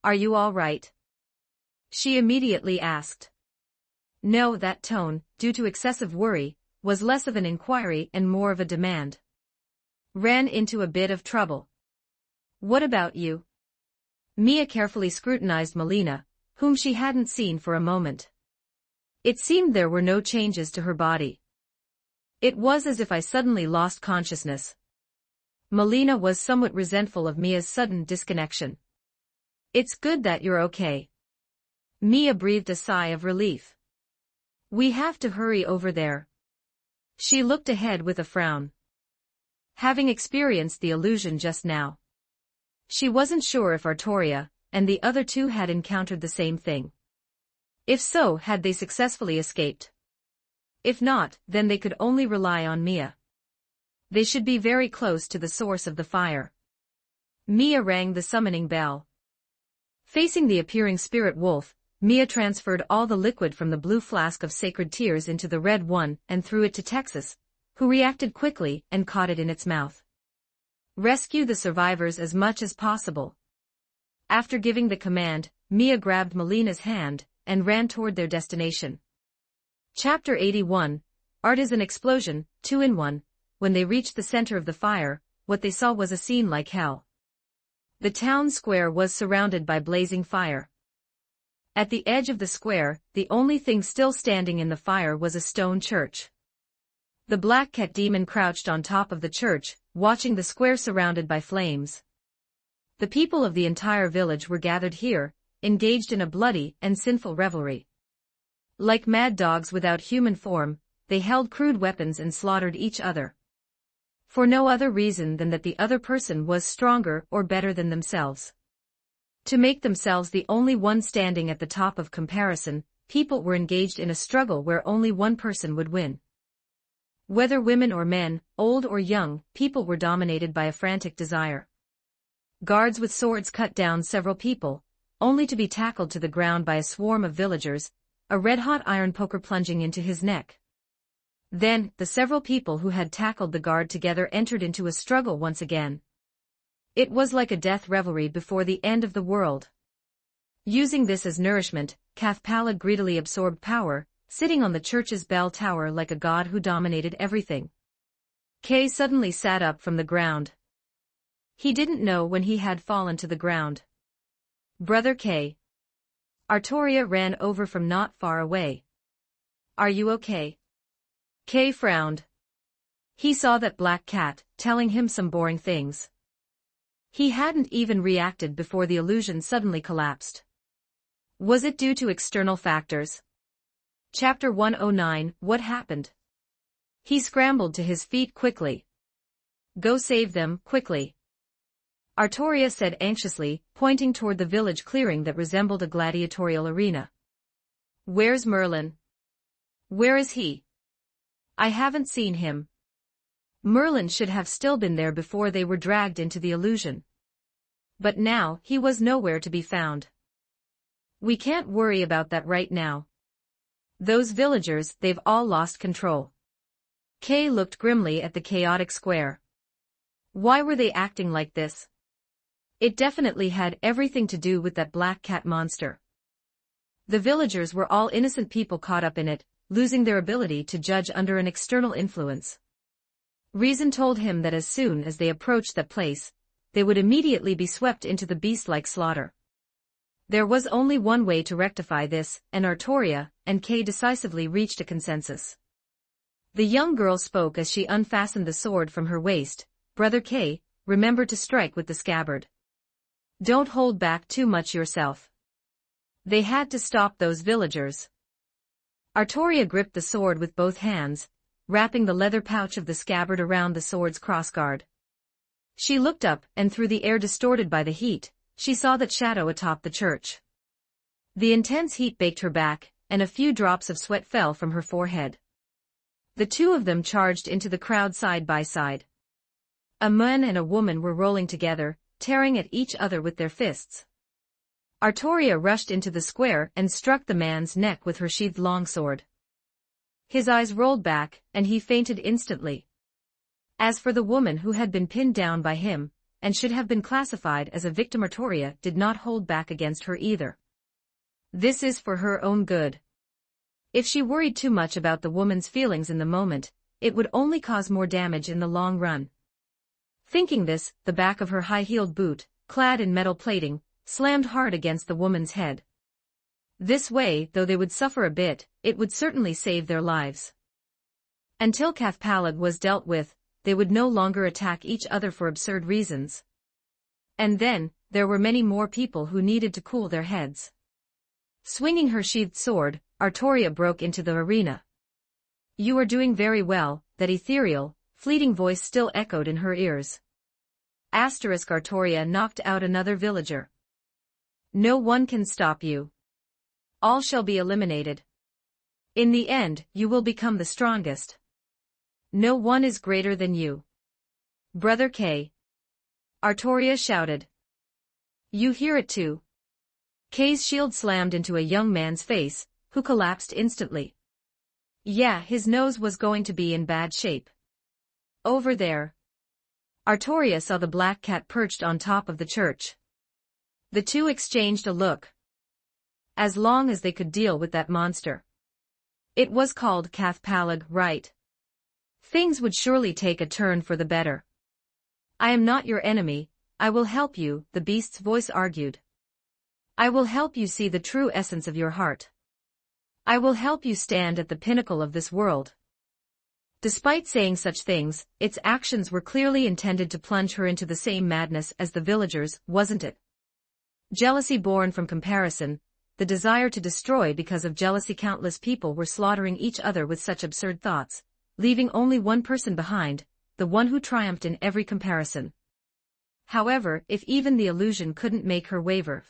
"Are you all right?" she immediately asked. No, that tone, due to excessive worry, was less of an inquiry and more of a demand. "Ran into a bit of trouble." "What about you?" Mia carefully scrutinized Melina, whom she hadn't seen for a moment. It seemed there were no changes to her body. It was as if I suddenly lost consciousness. Melina was somewhat resentful of Mia's sudden disconnection. "It's good that you're okay." Mia breathed a sigh of relief. "We have to hurry over there." She looked ahead with a frown. Having experienced the illusion just now, she wasn't sure if Artoria and the other two had encountered the same thing. If so, had they successfully escaped? If not, then they could only rely on Mia. They should be very close to the source of the fire. Mia rang the summoning bell. Facing the appearing spirit wolf, Mia transferred all the liquid from the blue flask of sacred tears into the red one and threw it to Texas, who reacted quickly and caught it in its mouth. "Rescue the survivors as much as possible." After giving the command, Mia grabbed Melina's hand and ran toward their destination. Chapter 81, Art is an Explosion, 2-in-1. When they reached the center of the fire, what they saw was a scene like hell. The town square was surrounded by blazing fire. At the edge of the square, the only thing still standing in the fire was a stone church. The black cat demon crouched on top of the church, watching the square surrounded by flames. The people of the entire village were gathered here, engaged in a bloody and sinful revelry. Like mad dogs without human form, they held crude weapons and slaughtered each other. For no other reason than that the other person was stronger or better than themselves. To make themselves the only one standing at the top of comparison, people were engaged in a struggle where only one person would win. Whether women or men, old or young, people were dominated by a frantic desire. Guards with swords cut down several people, only to be tackled to the ground by a swarm of villagers, a red-hot iron poker plunging into his neck. Then, the several people who had tackled the guard together entered into a struggle once again. It was like a death revelry before the end of the world. Using this as nourishment, Cathpala greedily absorbed power, sitting on the church's bell tower like a god who dominated everything. Kay suddenly sat up from the ground. He didn't know when he had fallen to the ground. "Brother Kay." Artoria ran over from not far away. "Are you okay?" Kay frowned. He saw that black cat, telling him some boring things. He hadn't even reacted before the illusion suddenly collapsed. Was it due to external factors? Chapter 109, What Happened? He scrambled to his feet quickly. "Go save them, quickly," Artoria said anxiously, pointing toward the village clearing that resembled a gladiatorial arena. "Where's Merlin?" "Where is he?" "I haven't seen him." Merlin should have still been there before they were dragged into the illusion. But now, he was nowhere to be found. "We can't worry about that right now. Those villagers, they've all lost control." Kay looked grimly at the chaotic square. Why were they acting like this? It definitely had everything to do with that black cat monster. The villagers were all innocent people caught up in it, losing their ability to judge under an external influence. Reason told him that as soon as they approached that place, they would immediately be swept into the beast-like slaughter. There was only one way to rectify this, and Artoria and Kay decisively reached a consensus. The young girl spoke as she unfastened the sword from her waist. "Brother Kay, remember to strike with the scabbard. Don't hold back too much yourself." They had to stop those villagers. Artoria gripped the sword with both hands, wrapping the leather pouch of the scabbard around the sword's crossguard. She looked up, and through the air distorted by the heat, she saw that shadow atop the church. The intense heat baked her back, and a few drops of sweat fell from her forehead. The two of them charged into the crowd side by side. A man and a woman were rolling together, tearing at each other with their fists. Artoria rushed into the square and struck the man's neck with her sheathed longsword. His eyes rolled back, and he fainted instantly. As for the woman who had been pinned down by him, and should have been classified as a victim. Artoria did not hold back against her either. This is for her own good. If she worried too much about the woman's feelings in the moment, it would only cause more damage in the long run. Thinking this, the back of her high-heeled boot, clad in metal plating, slammed hard against the woman's head. This way, though they would suffer a bit, it would certainly save their lives. Until Cathpalag was dealt with, they would no longer attack each other for absurd reasons. And then, there were many more people who needed to cool their heads. Swinging her sheathed sword, Artoria broke into the arena. "You are doing very well," that ethereal, fleeting voice still echoed in her ears. Artoria knocked out another villager. "No one can stop you. All shall be eliminated. In the end, you will become the strongest. No one is greater than you. Brother K." Artoria shouted. "You hear it too." K's shield slammed into a young man's face, who collapsed instantly. Yeah, his nose was going to be in bad shape. Over there. Artoria saw the black cat perched on top of the church. The two exchanged a look. As long as they could deal with that monster. It was called Cathpalag, right? Things would surely take a turn for the better. "I am not your enemy, I will help you," the beast's voice argued. "I will help you see the true essence of your heart. I will help you stand at the pinnacle of this world." Despite saying such things, its actions were clearly intended to plunge her into the same madness as the villagers, wasn't it? Jealousy born from comparison, the desire to destroy because of jealousy. Countless people were slaughtering each other with such absurd thoughts, leaving only one person behind, the one who triumphed in every comparison. However, if even the illusion couldn't make her waver,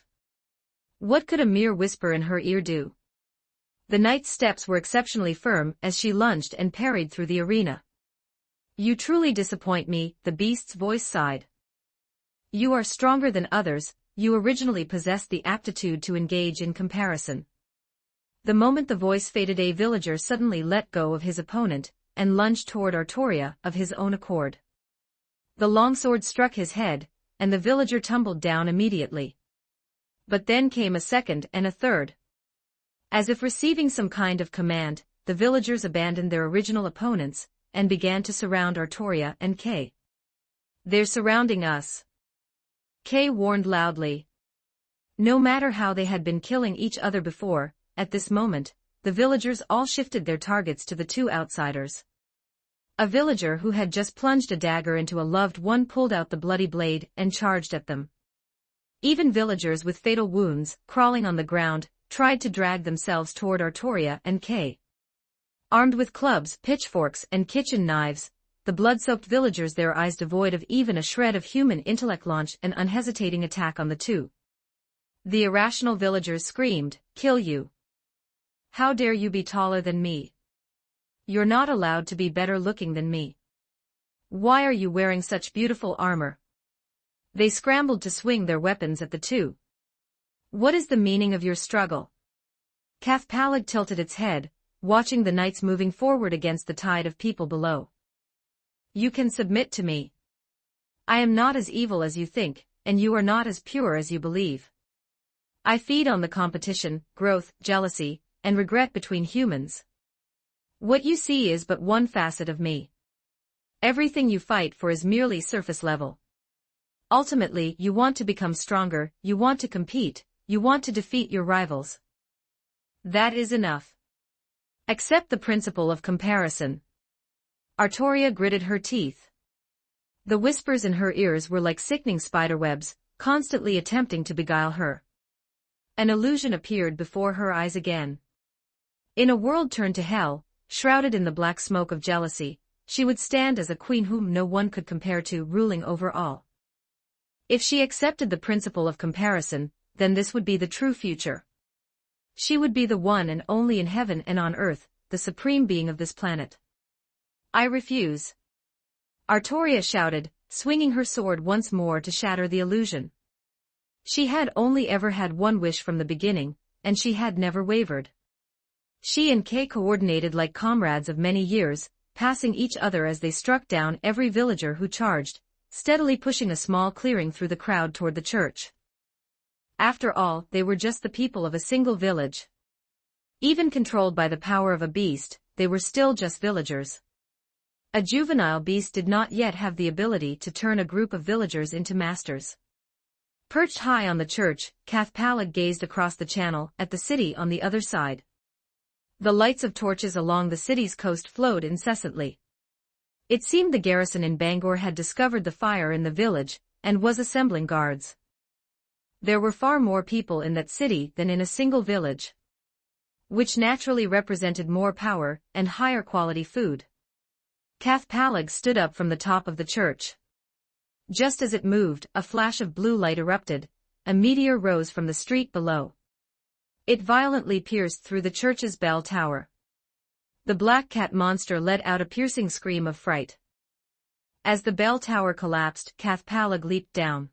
what could a mere whisper in her ear do? The knight's steps were exceptionally firm as she lunged and parried through the arena. "You truly disappoint me," the beast's voice sighed. "You are stronger than others, you originally possessed the aptitude to engage in comparison." The moment the voice faded, a villager suddenly let go of his opponent and lunged toward Artoria of his own accord. The longsword struck his head, and the villager tumbled down immediately. But then came a second and a third. As if receiving some kind of command, the villagers abandoned their original opponents and began to surround Artoria and K. "They're surrounding us," K warned loudly. No matter how they had been killing each other before, at this moment, the villagers all shifted their targets to the two outsiders. A villager who had just plunged a dagger into a loved one pulled out the bloody blade and charged at them. Even villagers with fatal wounds, crawling on the ground, tried to drag themselves toward Artoria and K. Armed with clubs, pitchforks, and kitchen knives, the blood-soaked villagers, their eyes devoid of even a shred of human intellect, launched an unhesitating attack on the two. The irrational villagers screamed, "Kill you! How dare you be taller than me? You're not allowed to be better looking than me. Why are you wearing such beautiful armor?" They scrambled to swing their weapons at the two. "What is the meaning of your struggle?" Cathpalag tilted its head, watching the knights moving forward against the tide of people below. "You can submit to me. I am not as evil as you think, and you are not as pure as you believe. I feed on the competition, growth, jealousy, and regret between humans. What you see is but one facet of me. Everything you fight for is merely surface level. Ultimately, you want to become stronger, you want to compete, you want to defeat your rivals. That is enough. Accept the principle of comparison." Artoria gritted her teeth. The whispers in her ears were like sickening spiderwebs, constantly attempting to beguile her. An illusion appeared before her eyes again. In a world turned to hell, shrouded in the black smoke of jealousy, she would stand as a queen whom no one could compare to, ruling over all. If she accepted the principle of comparison, then this would be the true future. She would be the one and only in heaven and on earth, the supreme being of this planet. "I refuse," Artoria shouted, swinging her sword once more to shatter the illusion. She had only ever had one wish from the beginning, and she had never wavered. She and Kay coordinated like comrades of many years, passing each other as they struck down every villager who charged, steadily pushing a small clearing through the crowd toward the church. After all, they were just the people of a single village. Even controlled by the power of a beast, they were still just villagers. A juvenile beast did not yet have the ability to turn a group of villagers into masters. Perched high on the church, Cathpalag gazed across the channel at the city on the other side. The lights of torches along the city's coast flowed incessantly. It seemed the garrison in Bangor had discovered the fire in the village and was assembling guards. There were far more people in that city than in a single village, which naturally represented more power and higher quality food. Cathpalag stood up from the top of the church. Just as it moved, a flash of blue light erupted. A meteor rose from the street below. It violently pierced through the church's bell tower. The black cat monster let out a piercing scream of fright. As the bell tower collapsed, Cathpalag leaped down.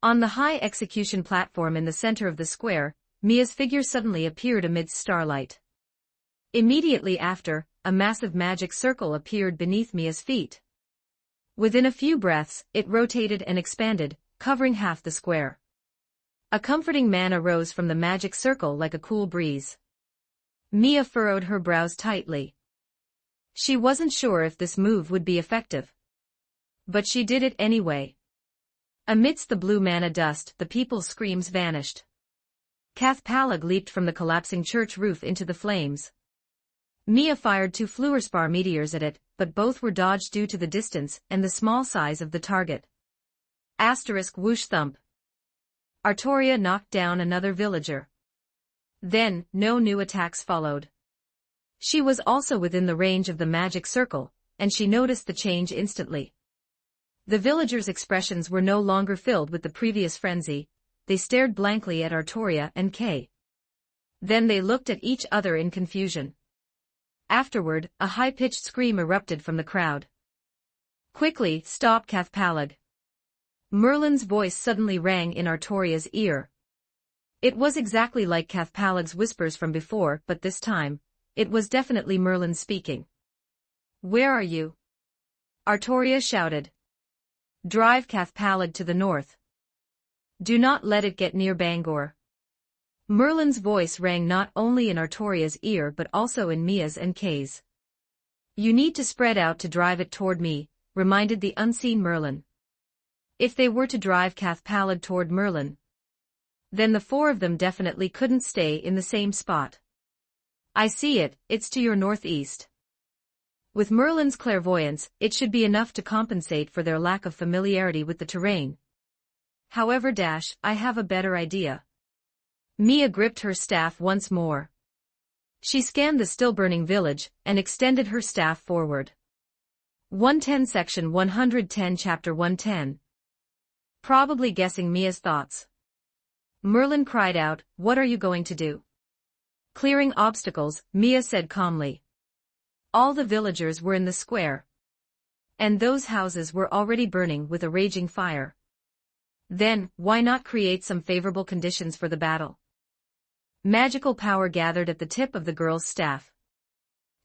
On the high execution platform in the center of the square, Mia's figure suddenly appeared amidst starlight. Immediately after, a massive magic circle appeared beneath Mia's feet. Within a few breaths, it rotated and expanded, covering half the square. A comforting manna rose from the magic circle like a cool breeze. Mia furrowed her brows tightly. She wasn't sure if this move would be effective, but she did it anyway. Amidst the blue manna dust, the people's screams vanished. Cathpalag leaped from the collapsing church roof into the flames. Mia fired 2 fluorspar meteors at it, but both were dodged due to the distance and the small size of the target. Asterisk whoosh thump. Artoria knocked down another villager. Then, no new attacks followed. She was also within the range of the magic circle, and she noticed the change instantly. The villagers' expressions were no longer filled with the previous frenzy. They stared blankly at Artoria and Kay. Then they looked at each other in confusion. Afterward, a high-pitched scream erupted from the crowd. Quickly, stop Cathpalag. Merlin's voice suddenly rang in Artoria's ear. It was exactly like Cathpalag's whispers from before, but this time, it was definitely Merlin speaking. Where are you? Artoria shouted. Drive Cathpalag to the north. Do not let it get near Bangor. Merlin's voice rang not only in Artoria's ear but also in Mia's and Kay's. You need to spread out to drive it toward me, reminded the unseen Merlin. If they were to drive Cathpalag toward Merlin, then the 4 of them definitely couldn't stay in the same spot. I see it, it's to your northeast. With Merlin's clairvoyance, it should be enough to compensate for their lack of familiarity with the terrain. However, I have a better idea. Mia gripped her staff once more. She scanned the still-burning village and extended her staff forward. 110 Section 110 Chapter 110. Probably guessing Mia's thoughts, Merlin cried out, What are you going to do? Clearing obstacles, Mia said calmly. All the villagers were in the square, and those houses were already burning with a raging fire. Then, why not create some favorable conditions for the battle? Magical power gathered at the tip of the girl's staff.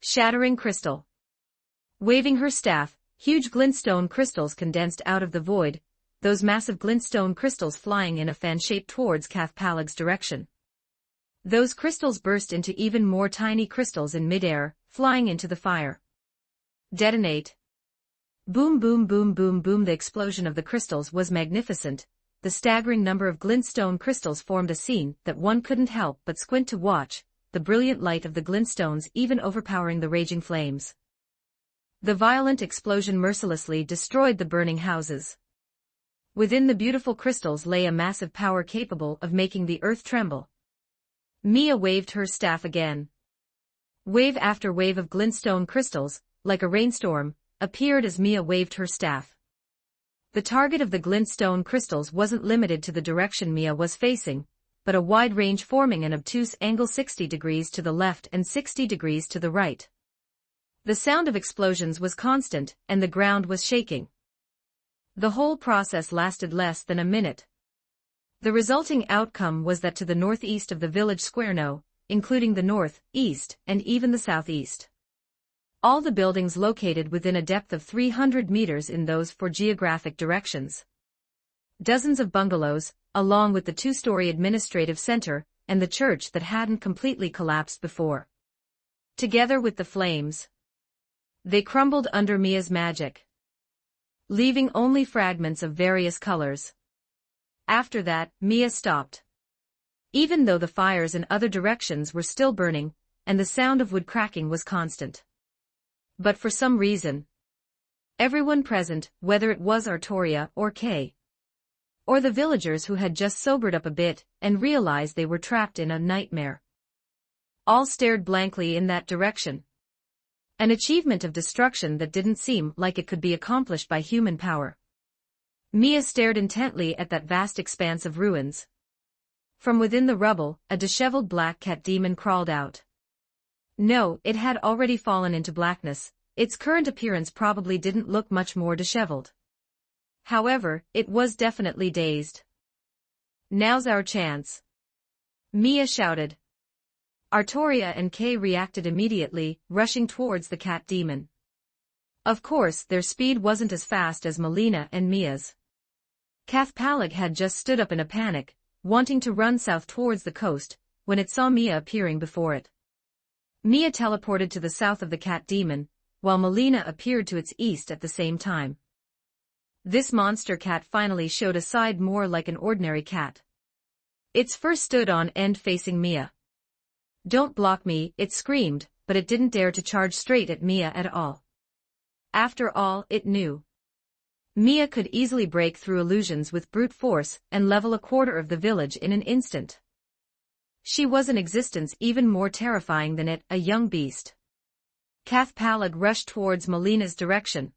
Shattering crystal. Waving her staff, huge glintstone crystals condensed out of the void, those massive glintstone crystals flying in a fan shape towards Cathpalag's direction. Those crystals burst into even more tiny crystals in midair, flying into the fire. Detonate. Boom boom boom boom boom. The explosion of the crystals was magnificent. The staggering number of glintstone crystals formed a scene that one couldn't help but squint to watch, the brilliant light of the glintstones even overpowering the raging flames. The violent explosion mercilessly destroyed the burning houses. Within the beautiful crystals lay a massive power capable of making the earth tremble. Mia waved her staff again. Wave after wave of glintstone crystals, like a rainstorm, appeared as Mia waved her staff. The target of the glintstone crystals wasn't limited to the direction Mia was facing, but a wide range forming an obtuse angle 60 degrees to the left and 60 degrees to the right. The sound of explosions was constant, and the ground was shaking. The whole process lasted less than a minute. The resulting outcome was that to the northeast of the village square, including the north, east, and even the southeast, All the buildings located within a depth of 300 meters in those four geographic directions. Dozens of bungalows, along with the two-story administrative center, and the church that hadn't completely collapsed before. Together with the flames, they crumbled under Mia's magic, leaving only fragments of various colors. After that, Mia stopped. Even though the fires in other directions were still burning, and the sound of wood cracking was constant. But for some reason, everyone present, whether it was Artoria or Kay, or the villagers who had just sobered up a bit and realized they were trapped in a nightmare, all stared blankly in that direction. An achievement of destruction that didn't seem like it could be accomplished by human power. Mia stared intently at that vast expanse of ruins. From within the rubble, a disheveled black cat demon crawled out. No, it had already fallen into blackness. Its current appearance probably didn't look much more disheveled. However, it was definitely dazed. "Now's our chance," Mia shouted. Artoria and Kay reacted immediately, rushing towards the cat demon. Of course, their speed wasn't as fast as Melina and Mia's. Cathpalag had just stood up in a panic, wanting to run south towards the coast, when it saw Mia appearing before it. Mia teleported to the south of the cat demon, while Melina appeared to its east at the same time. This monster cat finally showed a side more like an ordinary cat. Its first stood on end facing Mia. "Don't block me," it screamed, but it didn't dare to charge straight at Mia at all. After all, it knew Mia could easily break through illusions with brute force and level a quarter of the village in an instant. She was an existence even more terrifying than it, a young beast. Cathpalag rushed towards Melina's direction.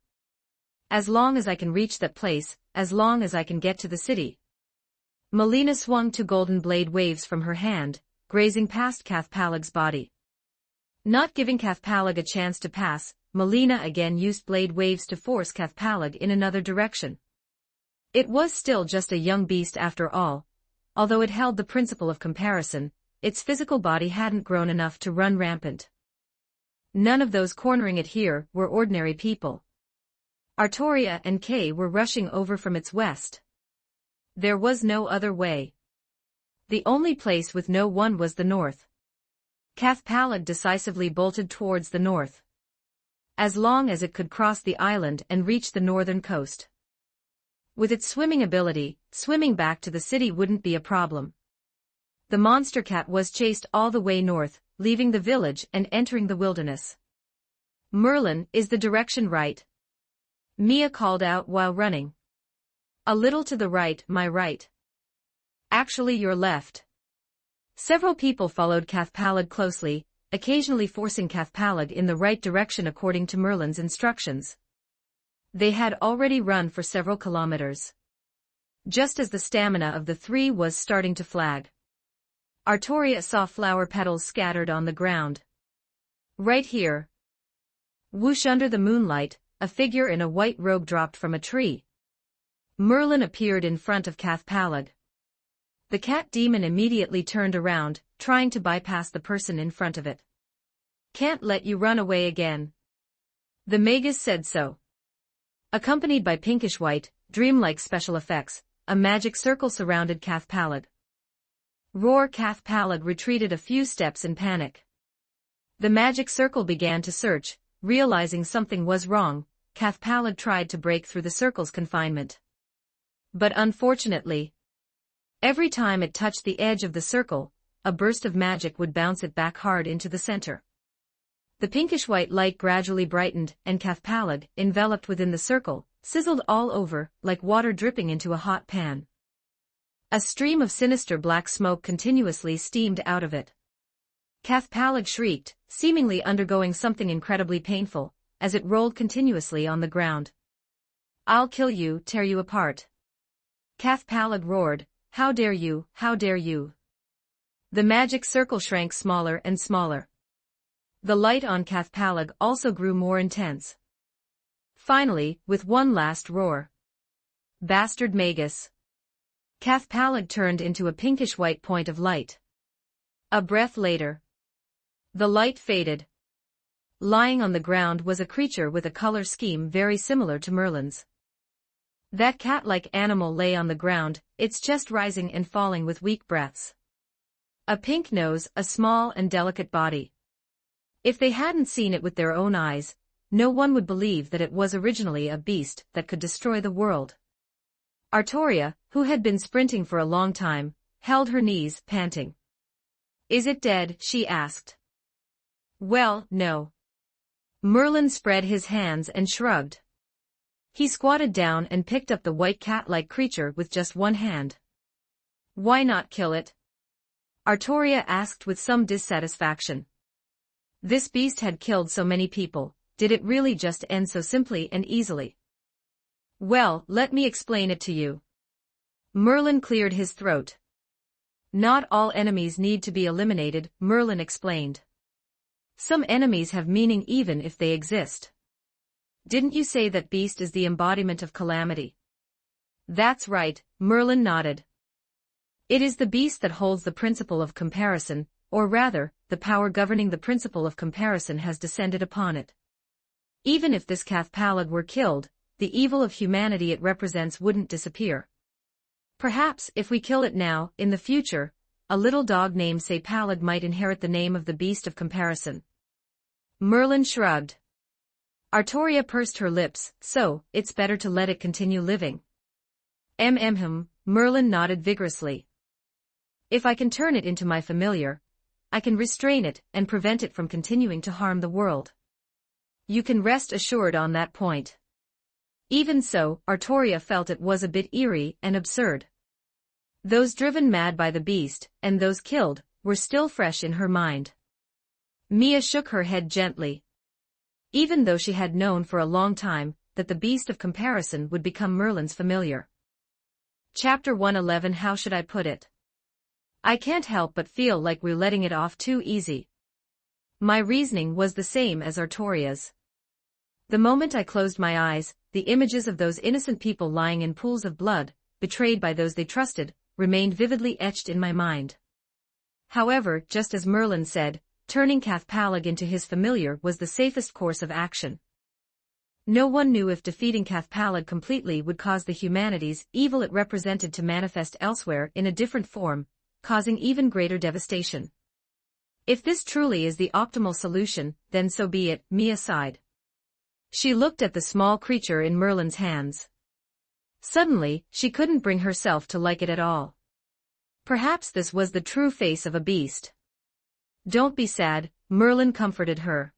"As long as I can reach that place, as long as I can get to the city." Melina swung two golden blade waves from her hand, grazing past Cathpalag's body. Not giving Cathpalag a chance to pass, Melina again used blade waves to force Cathpalag in another direction. It was still just a young beast after all. Although it held the principle of comparison, its physical body hadn't grown enough to run rampant. None of those cornering it here were ordinary people. Artoria and Kay were rushing over from its west. There was no other way. The only place with no one was the north. Cathpalag decisively bolted towards the north. As long as it could cross the island and reach the northern coast. With its swimming ability, swimming back to the city wouldn't be a problem. The monster cat was chased all the way north, leaving the village and entering the wilderness. "Merlin, is the direction right?" Mia called out while running. "A little to the right, my right." "Actually, your left." Several people followed Cathpalag closely, occasionally forcing Cathpalag in the right direction according to Merlin's instructions. They had already run for several kilometers. Just as the stamina of the three was starting to flag, Artoria saw flower petals scattered on the ground. "Right here." Whoosh, under the moonlight, a figure in a white robe dropped from a tree. Merlin appeared in front of Cathpalag. The cat demon immediately turned around, trying to bypass the person in front of it. "Can't let you run away again." The magus said so. Accompanied by pinkish-white, dreamlike special effects, a magic circle surrounded Cathpalag. Roar! Cathpalag retreated a few steps in panic. The magic circle began to search. Realizing something was wrong, Cathpalag tried to break through the circle's confinement. But unfortunately, every time it touched the edge of the circle, a burst of magic would bounce it back hard into the center. The pinkish-white light gradually brightened, and Cathpalag, enveloped within the circle, sizzled all over, like water dripping into a hot pan. A stream of sinister black smoke continuously steamed out of it. Cathpalag shrieked, seemingly undergoing something incredibly painful, as it rolled continuously on the ground. "I'll kill you, tear you apart." Cathpalag roared, "How dare you, how dare you!" The magic circle shrank smaller and smaller. The light on Cathpalag also grew more intense. Finally, with one last roar, "Bastard magus!" Cathpalag turned into a pinkish-white point of light. A breath later, the light faded. Lying on the ground was a creature with a color scheme very similar to Merlin's. That cat-like animal lay on the ground, its chest rising and falling with weak breaths. A pink nose, a small and delicate body. If they hadn't seen it with their own eyes, no one would believe that it was originally a beast that could destroy the world. Artoria, who had been sprinting for a long time, held her knees, panting. "Is it dead?" she asked. "Well, no." Merlin spread his hands and shrugged. He squatted down and picked up the white cat-like creature with just one hand. "Why not kill it?" Artoria asked with some dissatisfaction. This beast had killed so many people, did it really just end so simply and easily? "Well, let me explain it to you." Merlin cleared his throat. "Not all enemies need to be eliminated," Merlin explained. "Some enemies have meaning even if they exist. Didn't you say that beast is the embodiment of calamity?" "That's right," Merlin nodded. "It is the beast that holds the principle of comparison, or rather, the power governing the principle of comparison has descended upon it. Even if this Cathpalag were killed, the evil of humanity it represents wouldn't disappear. Perhaps, if we kill it now, in the future, a little dog named Cathpalag might inherit the name of the beast of comparison." Merlin shrugged. Artoria pursed her lips, "So, it's better to let it continue living." Merlin nodded vigorously. "If I can turn it into my familiar, I can restrain it and prevent it from continuing to harm the world. You can rest assured on that point." Even so, Artoria felt it was a bit eerie and absurd. Those driven mad by the beast, and those killed, were still fresh in her mind. Mia shook her head gently. Even though she had known for a long time that the beast of comparison would become Merlin's familiar. Chapter 111. How should I put it? I can't help but feel like we're letting it off too easy. My reasoning was the same as Artoria's. The moment I closed my eyes, the images of those innocent people lying in pools of blood, betrayed by those they trusted, remained vividly etched in my mind. However, just as Merlin said, turning Cathpalag into his familiar was the safest course of action. No one knew if defeating Cathpalag completely would cause the humanity's evil it represented to manifest elsewhere in a different form, causing even greater devastation. If this truly is the optimal solution, then so be it, Mia sighed. She looked at the small creature in Merlin's hands. Suddenly, she couldn't bring herself to like it at all. Perhaps this was the true face of a beast. "Don't be sad," Merlin comforted her.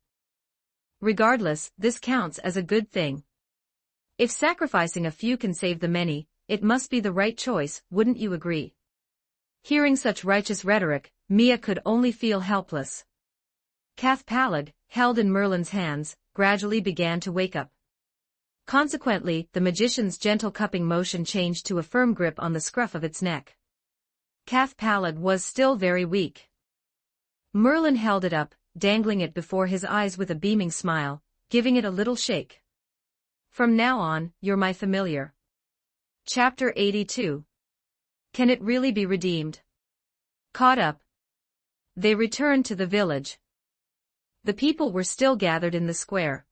"Regardless, this counts as a good thing. If sacrificing a few can save the many, it must be the right choice, wouldn't you agree?" Hearing such righteous rhetoric, Mia could only feel helpless. Cathpalag, held in Merlin's hands, gradually began to wake up. Consequently, the magician's gentle cupping motion changed to a firm grip on the scruff of its neck. Cathpalag was still very weak. Merlin held it up, dangling it before his eyes with a beaming smile, giving it a little shake. "From now on, you're my familiar." Chapter 82. Can it really be redeemed? Caught up. They returned to the village. The people were still gathered in the square.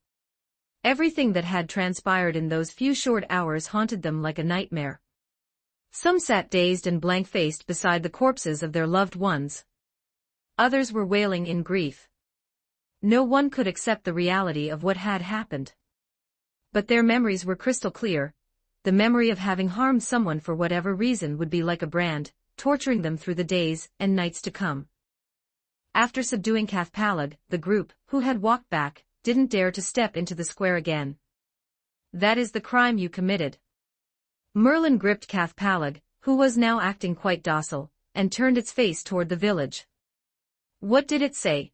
Everything that had transpired in those few short hours haunted them like a nightmare. Some sat dazed and blank-faced beside the corpses of their loved ones. Others were wailing in grief. No one could accept the reality of what had happened. But their memories were crystal clear. The memory of having harmed someone for whatever reason would be like a brand, torturing them through the days and nights to come. After subduing Cathpalag, the group, who had walked back, didn't dare to step into the square again. "That is the crime you committed." Merlin gripped Cathpalag, who was now acting quite docile, and turned its face toward the village. "What did it say?"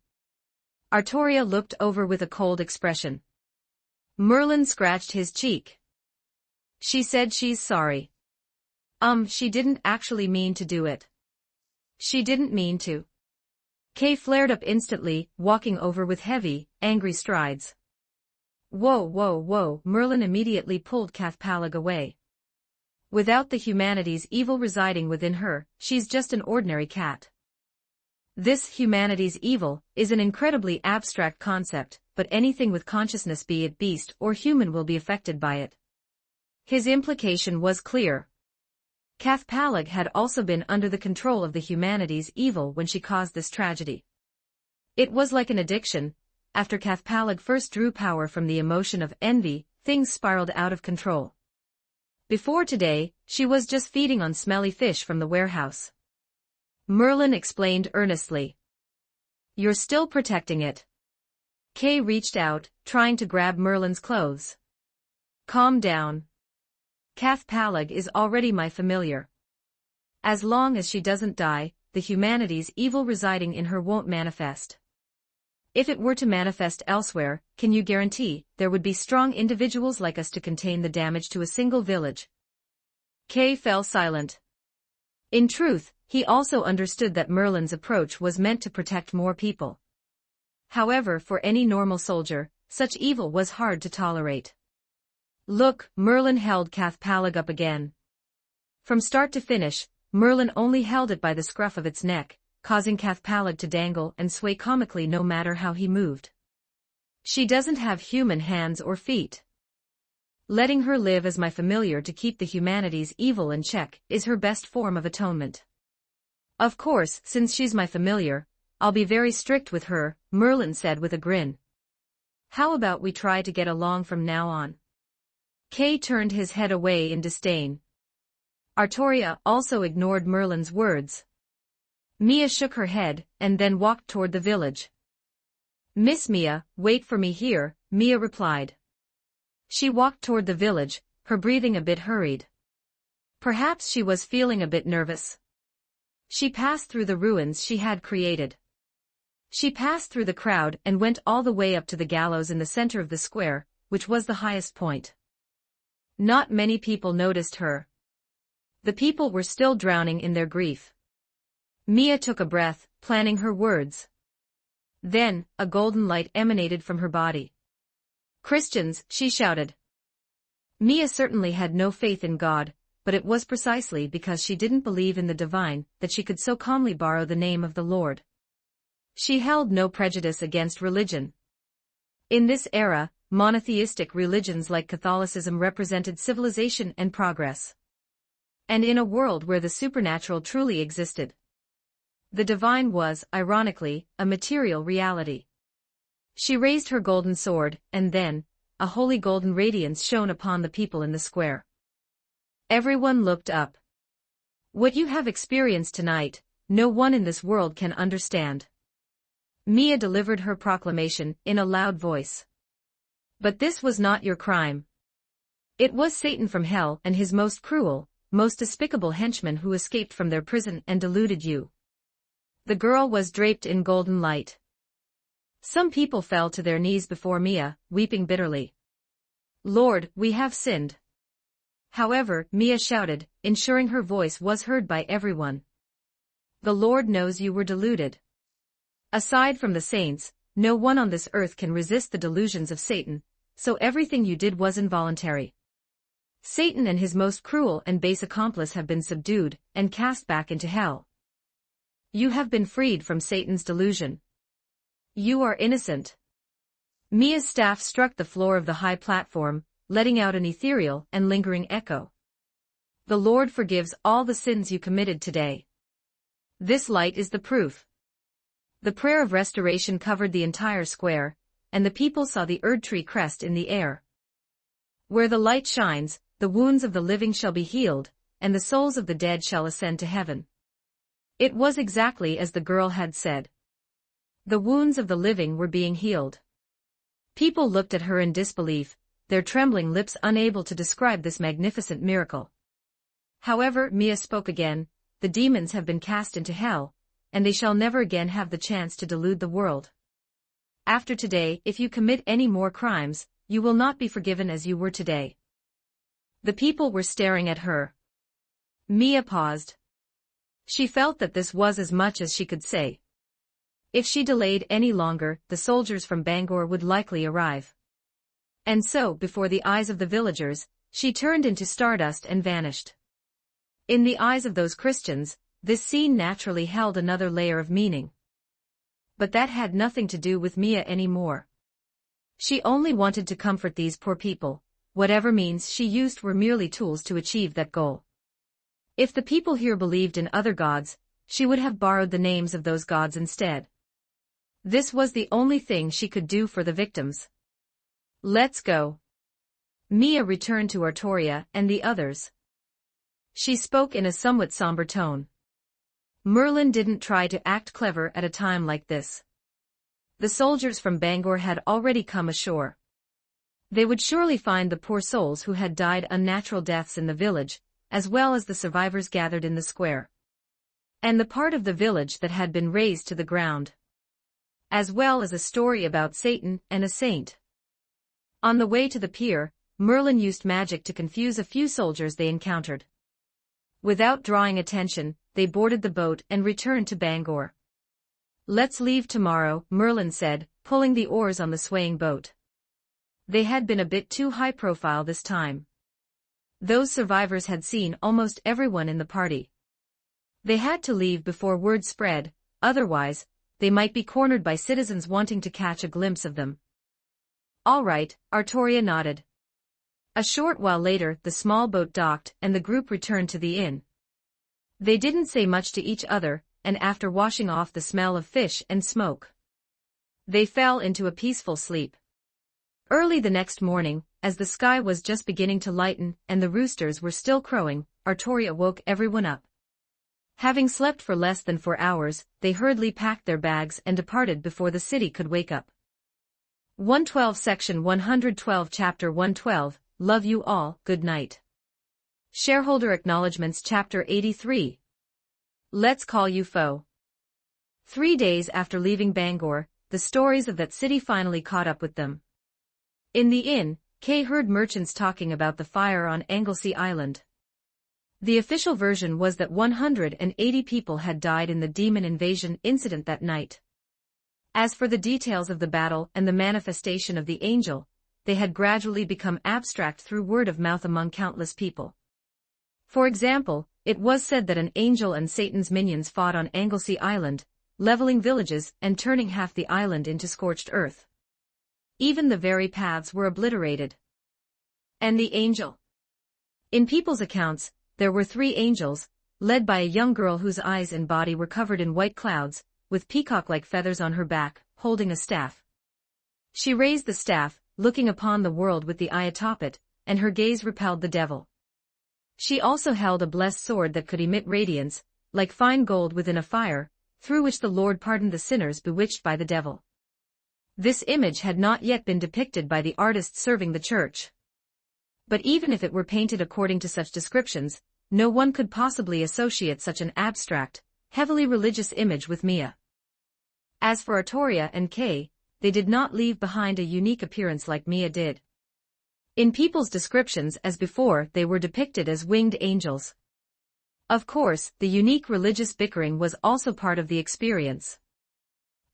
Artoria looked over with a cold expression. Merlin scratched his cheek. "She said she's sorry." She didn't actually mean to do it." "She didn't mean to." Kay flared up instantly, walking over with heavy, angry strides. "Whoa, whoa, whoa," Merlin immediately pulled Cathpalag away. "Without the humanity's evil residing within her, she's just an ordinary cat." This humanity's evil is an incredibly abstract concept, but anything with consciousness, be it beast or human, will be affected by it. His implication was clear. Cathpalag had also been under the control of the humanity's evil when she caused this tragedy. It was like an addiction. After Cathpalag first drew power from the emotion of envy, things spiraled out of control. Before today, she was just feeding on smelly fish from the warehouse. Merlin explained earnestly. You're still protecting it. Kay reached out, trying to grab Merlin's clothes. Calm down. Cathpalag is already my familiar. As long as she doesn't die, the humanity's evil residing in her won't manifest. If it were to manifest elsewhere, can you guarantee there would be strong individuals like us to contain the damage to a single village? Kay fell silent. In truth, he also understood that Merlin's approach was meant to protect more people. However, for any normal soldier, such evil was hard to tolerate. Look, Merlin held Cathpalag up again. From start to finish, Merlin only held it by the scruff of its neck, causing Cathpalag to dangle and sway comically no matter how he moved. She doesn't have human hands or feet. Letting her live as my familiar to keep the humanity's evil in check is her best form of atonement. Of course, since she's my familiar, I'll be very strict with her, Merlin said with a grin. How about we try to get along from now on? Kay turned his head away in disdain. Artoria also ignored Merlin's words. Mia shook her head, and then walked toward the village. Miss Mia, wait for me here, Mia replied. She walked toward the village, her breathing a bit hurried. Perhaps she was feeling a bit nervous. She passed through the ruins she had created. She passed through the crowd and went all the way up to the gallows in the center of the square, which was the highest point. Not many people noticed her. The people were still drowning in their grief. Mia took a breath, planning her words. Then, a golden light emanated from her body. Christians, she shouted. Mia certainly had no faith in God, but it was precisely because she didn't believe in the divine that she could so calmly borrow the name of the Lord. She held no prejudice against religion. In this era, monotheistic religions like Catholicism represented civilization and progress. And in a world where the supernatural truly existed, the divine was, ironically, a material reality. She raised her golden sword, and then, a holy golden radiance shone upon the people in the square. Everyone looked up. What you have experienced tonight, no one in this world can understand. Mia delivered her proclamation in a loud voice. But this was not your crime. It was Satan from hell and his most cruel, most despicable henchmen who escaped from their prison and deluded you. The girl was draped in golden light. Some people fell to their knees before Mia, weeping bitterly. Lord, we have sinned. However, Mia shouted, ensuring her voice was heard by everyone. The Lord knows you were deluded. Aside from the saints, no one on this earth can resist the delusions of Satan, so everything you did was involuntary. Satan and his most cruel and base accomplice have been subdued and cast back into hell. You have been freed from Satan's delusion. You are innocent. Mia's staff struck the floor of the high platform, letting out an ethereal and lingering echo. The Lord forgives all the sins you committed today. This light is the proof. The prayer of restoration covered the entire square, and the people saw the Erd tree crest in the air. Where the light shines, the wounds of the living shall be healed, and the souls of the dead shall ascend to heaven. It was exactly as the girl had said. The wounds of the living were being healed. People looked at her in disbelief, their trembling lips unable to describe this magnificent miracle. However, Mia spoke again, the demons have been cast into hell, and they shall never again have the chance to delude the world. After today, if you commit any more crimes, you will not be forgiven as you were today. The people were staring at her. Mia paused. She felt that this was as much as she could say. If she delayed any longer, the soldiers from Bangor would likely arrive. And so, before the eyes of the villagers, she turned into stardust and vanished. In the eyes of those Christians, this scene naturally held another layer of meaning. But that had nothing to do with Mia anymore. She only wanted to comfort these poor people. Whatever means she used were merely tools to achieve that goal. If the people here believed in other gods, she would have borrowed the names of those gods instead. This was the only thing she could do for the victims. Let's go. Mia returned to Artoria and the others. She spoke in a somewhat somber tone. Merlin didn't try to act clever at a time like this. The soldiers from Bangor had already come ashore. They would surely find the poor souls who had died unnatural deaths in the village, as well as the survivors gathered in the square. And the part of the village that had been razed to the ground. As well as a story about Satan and a saint. On the way to the pier, Merlin used magic to confuse a few soldiers they encountered. Without drawing attention, they boarded the boat and returned to Bangor. Let's leave tomorrow, Merlin said, pulling the oars on the swaying boat. They had been a bit too high profile this time. Those survivors had seen almost everyone in the party. They had to leave before word spread, otherwise, they might be cornered by citizens wanting to catch a glimpse of them. All right, Artoria nodded. A short while later the small boat docked and the group returned to the inn. They didn't say much to each other, and after washing off the smell of fish and smoke, they fell into a peaceful sleep. Early the next morning, as the sky was just beginning to lighten and the roosters were still crowing, Artoria woke everyone up. Having slept for less than 4 hours, they hurriedly packed their bags and departed before the city could wake up. 112 Section 112 Chapter 112, Love you all, good night. Shareholder Acknowledgements Chapter 83. Let's call you foe. 3 days after leaving Bangor, the stories of that city finally caught up with them. In the inn, Kay heard merchants talking about the fire on Anglesey Island. The official version was that 180 people had died in the demon invasion incident that night. As for the details of the battle and the manifestation of the angel, they had gradually become abstract through word of mouth among countless people. For example, it was said that an angel and Satan's minions fought on Anglesey Island, leveling villages and turning half the island into scorched earth. Even the very paths were obliterated. And the angel? In people's accounts, there were 3 angels, led by a young girl whose eyes and body were covered in white clouds, with peacock-like feathers on her back, holding a staff. She raised the staff, looking upon the world with the eye atop it, and her gaze repelled the devil. She also held a blessed sword that could emit radiance, like fine gold within a fire, through which the Lord pardoned the sinners bewitched by the devil. This image had not yet been depicted by the artists serving the church. But even if it were painted according to such descriptions, no one could possibly associate such an abstract, heavily religious image with Mia. As for Artoria and Kay, they did not leave behind a unique appearance like Mia did. In people's descriptions as before, they were depicted as winged angels. Of course, the unique religious bickering was also part of the experience.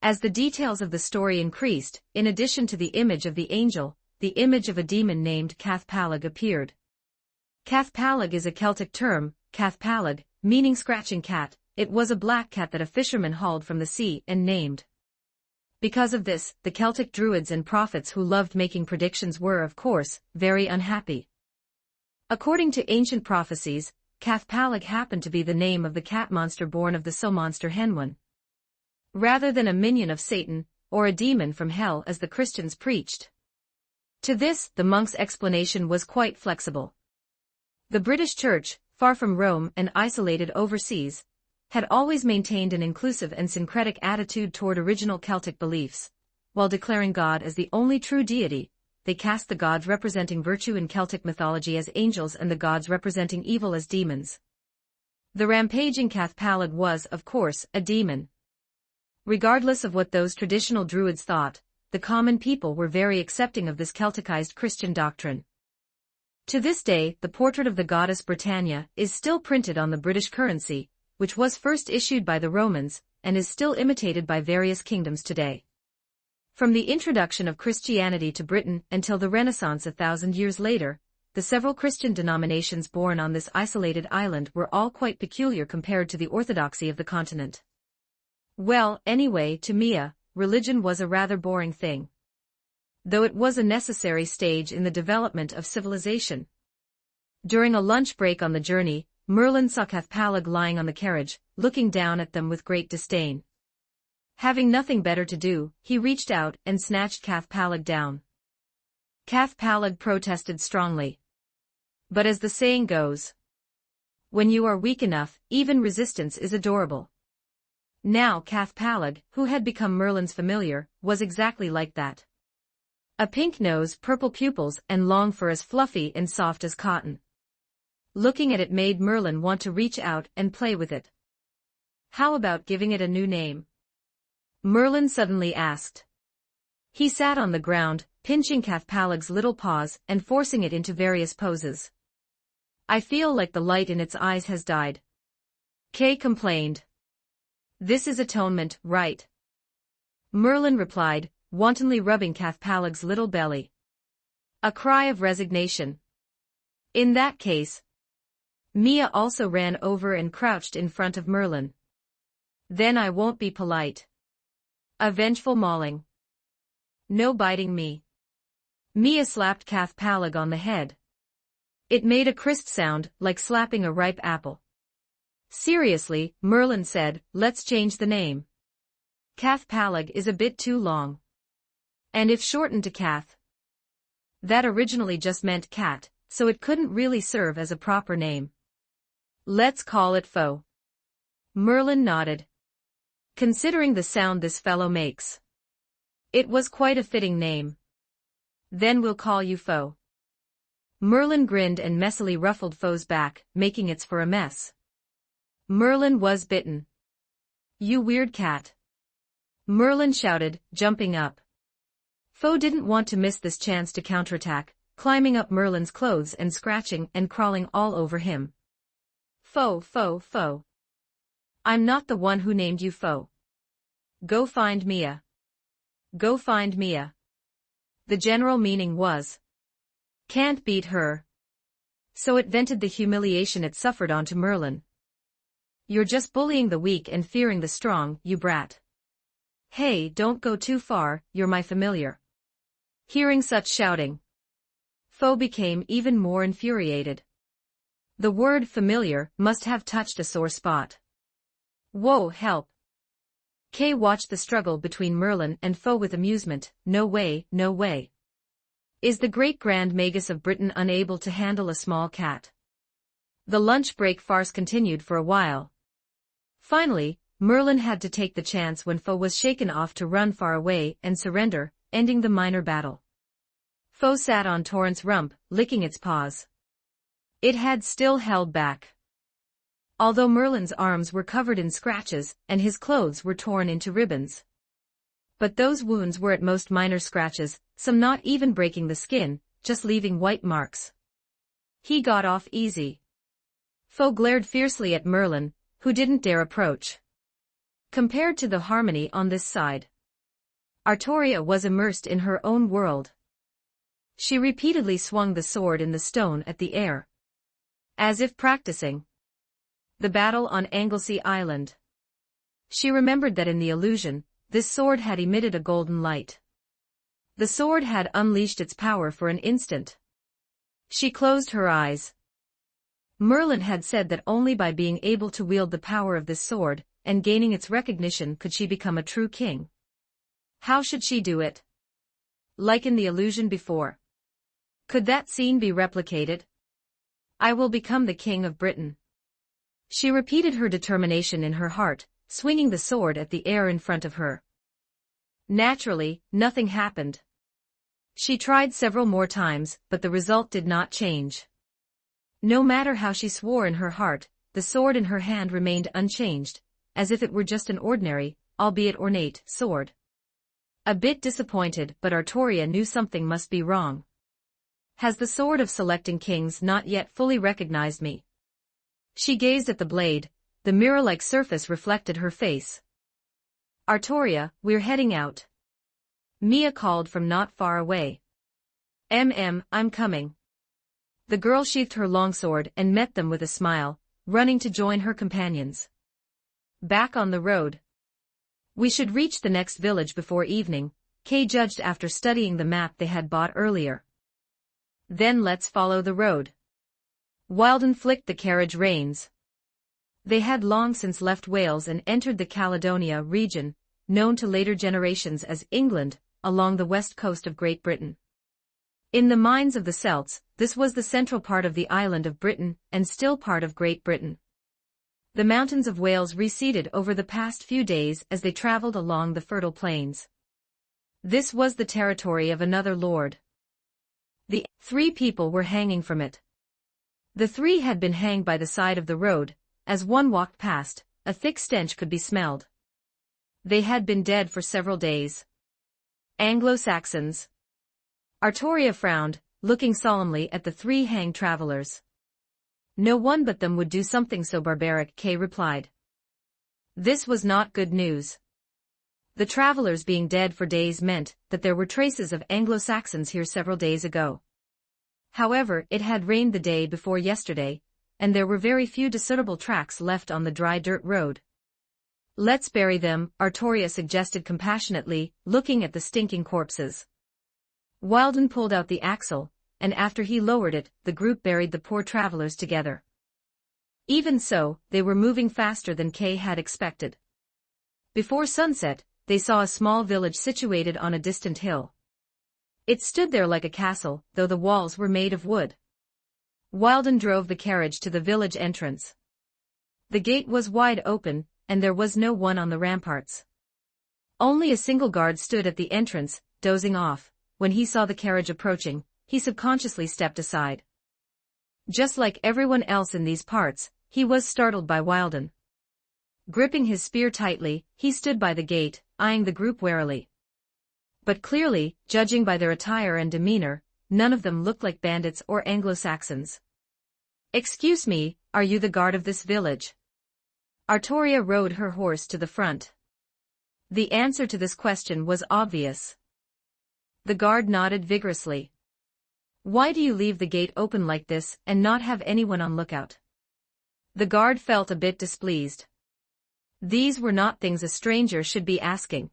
As the details of the story increased, in addition to the image of the angel, the image of a demon named Cathpalag appeared. Cathpalag is a Celtic term, Cathpalag, meaning scratching cat. It was a black cat that a fisherman hauled from the sea and named. Because of this, the Celtic druids and prophets who loved making predictions were, of course, very unhappy. According to ancient prophecies, Cathpalag happened to be the name of the cat monster born of the soul monster Henwan. Rather than a minion of Satan, or a demon from hell as the Christians preached. To this, the monk's explanation was quite flexible. The British Church, far from Rome and isolated overseas, had always maintained an inclusive and syncretic attitude toward original Celtic beliefs. While declaring God as the only true deity, they cast the gods representing virtue in Celtic mythology as angels and the gods representing evil as demons. The rampaging Cathpalag was, of course, a demon. Regardless of what those traditional druids thought, the common people were very accepting of this Celticized Christian doctrine. To this day, the portrait of the goddess Britannia is still printed on the British currency, which was first issued by the Romans, and is still imitated by various kingdoms today. From the introduction of Christianity to Britain until the Renaissance 1,000 years later, the several Christian denominations born on this isolated island were all quite peculiar compared to the orthodoxy of the continent. Well, anyway, to Mia, religion was a rather boring thing. Though it was a necessary stage in the development of civilization. During a lunch break on the journey, Merlin saw Cathpalag lying on the carriage, looking down at them with great disdain. Having nothing better to do, he reached out and snatched Cathpalag down. Cathpalag protested strongly. But as the saying goes, when you are weak enough, even resistance is adorable. Now Cathpalag, who had become Merlin's familiar, was exactly like that. A pink nose, purple pupils, and long fur as fluffy and soft as cotton. Looking at it made Merlin want to reach out and play with it. How about giving it a new name? Merlin suddenly asked. He sat on the ground, pinching Cathpalag's little paws and forcing it into various poses. I feel like the light in its eyes has died. Kay complained. This is atonement, right? Merlin replied, wantonly rubbing Cathpalag's little belly. A cry of resignation. In that case, Mia also ran over and crouched in front of Merlin. Then I won't be polite. A vengeful mauling. No biting me. Mia slapped Cathpalag on the head. It made a crisp sound, like slapping a ripe apple. Seriously, Merlin said, let's change the name. Cathpalag is a bit too long. And if shortened to Cath, that originally just meant cat, so it couldn't really serve as a proper name. Let's call it Foe. Merlin nodded. Considering the sound this fellow makes, it was quite a fitting name. Then we'll call you Foe. Merlin grinned and messily ruffled Foe's back, making its fur a mess. Merlin was bitten. You weird cat. Merlin shouted, jumping up. Foe didn't want to miss this chance to counterattack, climbing up Merlin's clothes and scratching and crawling all over him. Foe, Foe, Foe. I'm not the one who named you Foe. Go find Mia. Go find Mia. The general meaning was, can't beat her. So it vented the humiliation it suffered onto Merlin. You're just bullying the weak and fearing the strong, you brat. Hey, don't go too far, you're my familiar. Hearing such shouting, Foe became even more infuriated. The word familiar must have touched a sore spot. Whoa, help. Kay watched the struggle between Merlin and Foe with amusement. No way, no way. Is the great Grand Magus of Britain unable to handle a small cat? The lunch break farce continued for a while. Finally, Merlin had to take the chance when Foe was shaken off to run far away and surrender, ending the minor battle. Foe sat on Torrent's rump, licking its paws. It had still held back. Although Merlin's arms were covered in scratches and his clothes were torn into ribbons. But those wounds were at most minor scratches, some not even breaking the skin, just leaving white marks. He got off easy. Foe glared fiercely at Merlin, who didn't dare approach. Compared to the harmony on this side, Artoria was immersed in her own world. She repeatedly swung the sword in the stone at the air, as if practicing the battle on Anglesey Island. She remembered that in the illusion, this sword had emitted a golden light. The sword had unleashed its power for an instant. She closed her eyes. Merlin had said that only by being able to wield the power of this sword, and gaining its recognition could she become a true king. How should she do it? Like in the illusion before. Could that scene be replicated? I will become the king of Britain. She repeated her determination in her heart, swinging the sword at the air in front of her. Naturally, nothing happened. She tried several more times, but the result did not change. No matter how she swore in her heart, the sword in her hand remained unchanged, as if it were just an ordinary, albeit ornate, sword. A bit disappointed, but Artoria knew something must be wrong. Has the sword of selecting kings not yet fully recognized me? She gazed at the blade, the mirror-like surface reflected her face. Artoria, we're heading out. Mia called from not far away. I'm coming. The girl sheathed her longsword and met them with a smile, running to join her companions. Back on the road. We should reach the next village before evening, Kay judged after studying the map they had bought earlier. Then let's follow the road. Wilden flicked the carriage reins. They had long since left Wales and entered the Caledonia region, known to later generations as England, along the west coast of Great Britain. In the minds of the Celts, this was the central part of the island of Britain and still part of Great Britain. The mountains of Wales receded over the past few days as they traveled along the fertile plains. This was the territory of another lord. The three people were hanging from it. The three had been hanged by the side of the road. As one walked past, a thick stench could be smelled. They had been dead for several days. Anglo-Saxons. Artoria frowned, looking solemnly at the three hanged travelers. No one but them would do something so barbaric, Kay replied. This was not good news. The travelers being dead for days meant that there were traces of Anglo-Saxons here several days ago. However, it had rained the day before yesterday, and there were very few discernible tracks left on the dry dirt road. Let's bury them, Artoria suggested compassionately, looking at the stinking corpses. Wilden pulled out the axle, and after he lowered it, the group buried the poor travelers together. Even so, they were moving faster than Kay had expected. Before sunset, they saw a small village situated on a distant hill. It stood there like a castle, though the walls were made of wood. Wilden drove the carriage to the village entrance. The gate was wide open, and there was no one on the ramparts. Only a single guard stood at the entrance, dozing off. When he saw the carriage approaching, he subconsciously stepped aside. Just like everyone else in these parts, he was startled by Wilden. Gripping his spear tightly, he stood by the gate, eyeing the group warily. But clearly, judging by their attire and demeanor, none of them looked like bandits or Anglo-Saxons. Excuse me, are you the guard of this village? Artoria rode her horse to the front. The answer to this question was obvious. The guard nodded vigorously. Why do you leave the gate open like this and not have anyone on lookout? The guard felt a bit displeased. These were not things a stranger should be asking.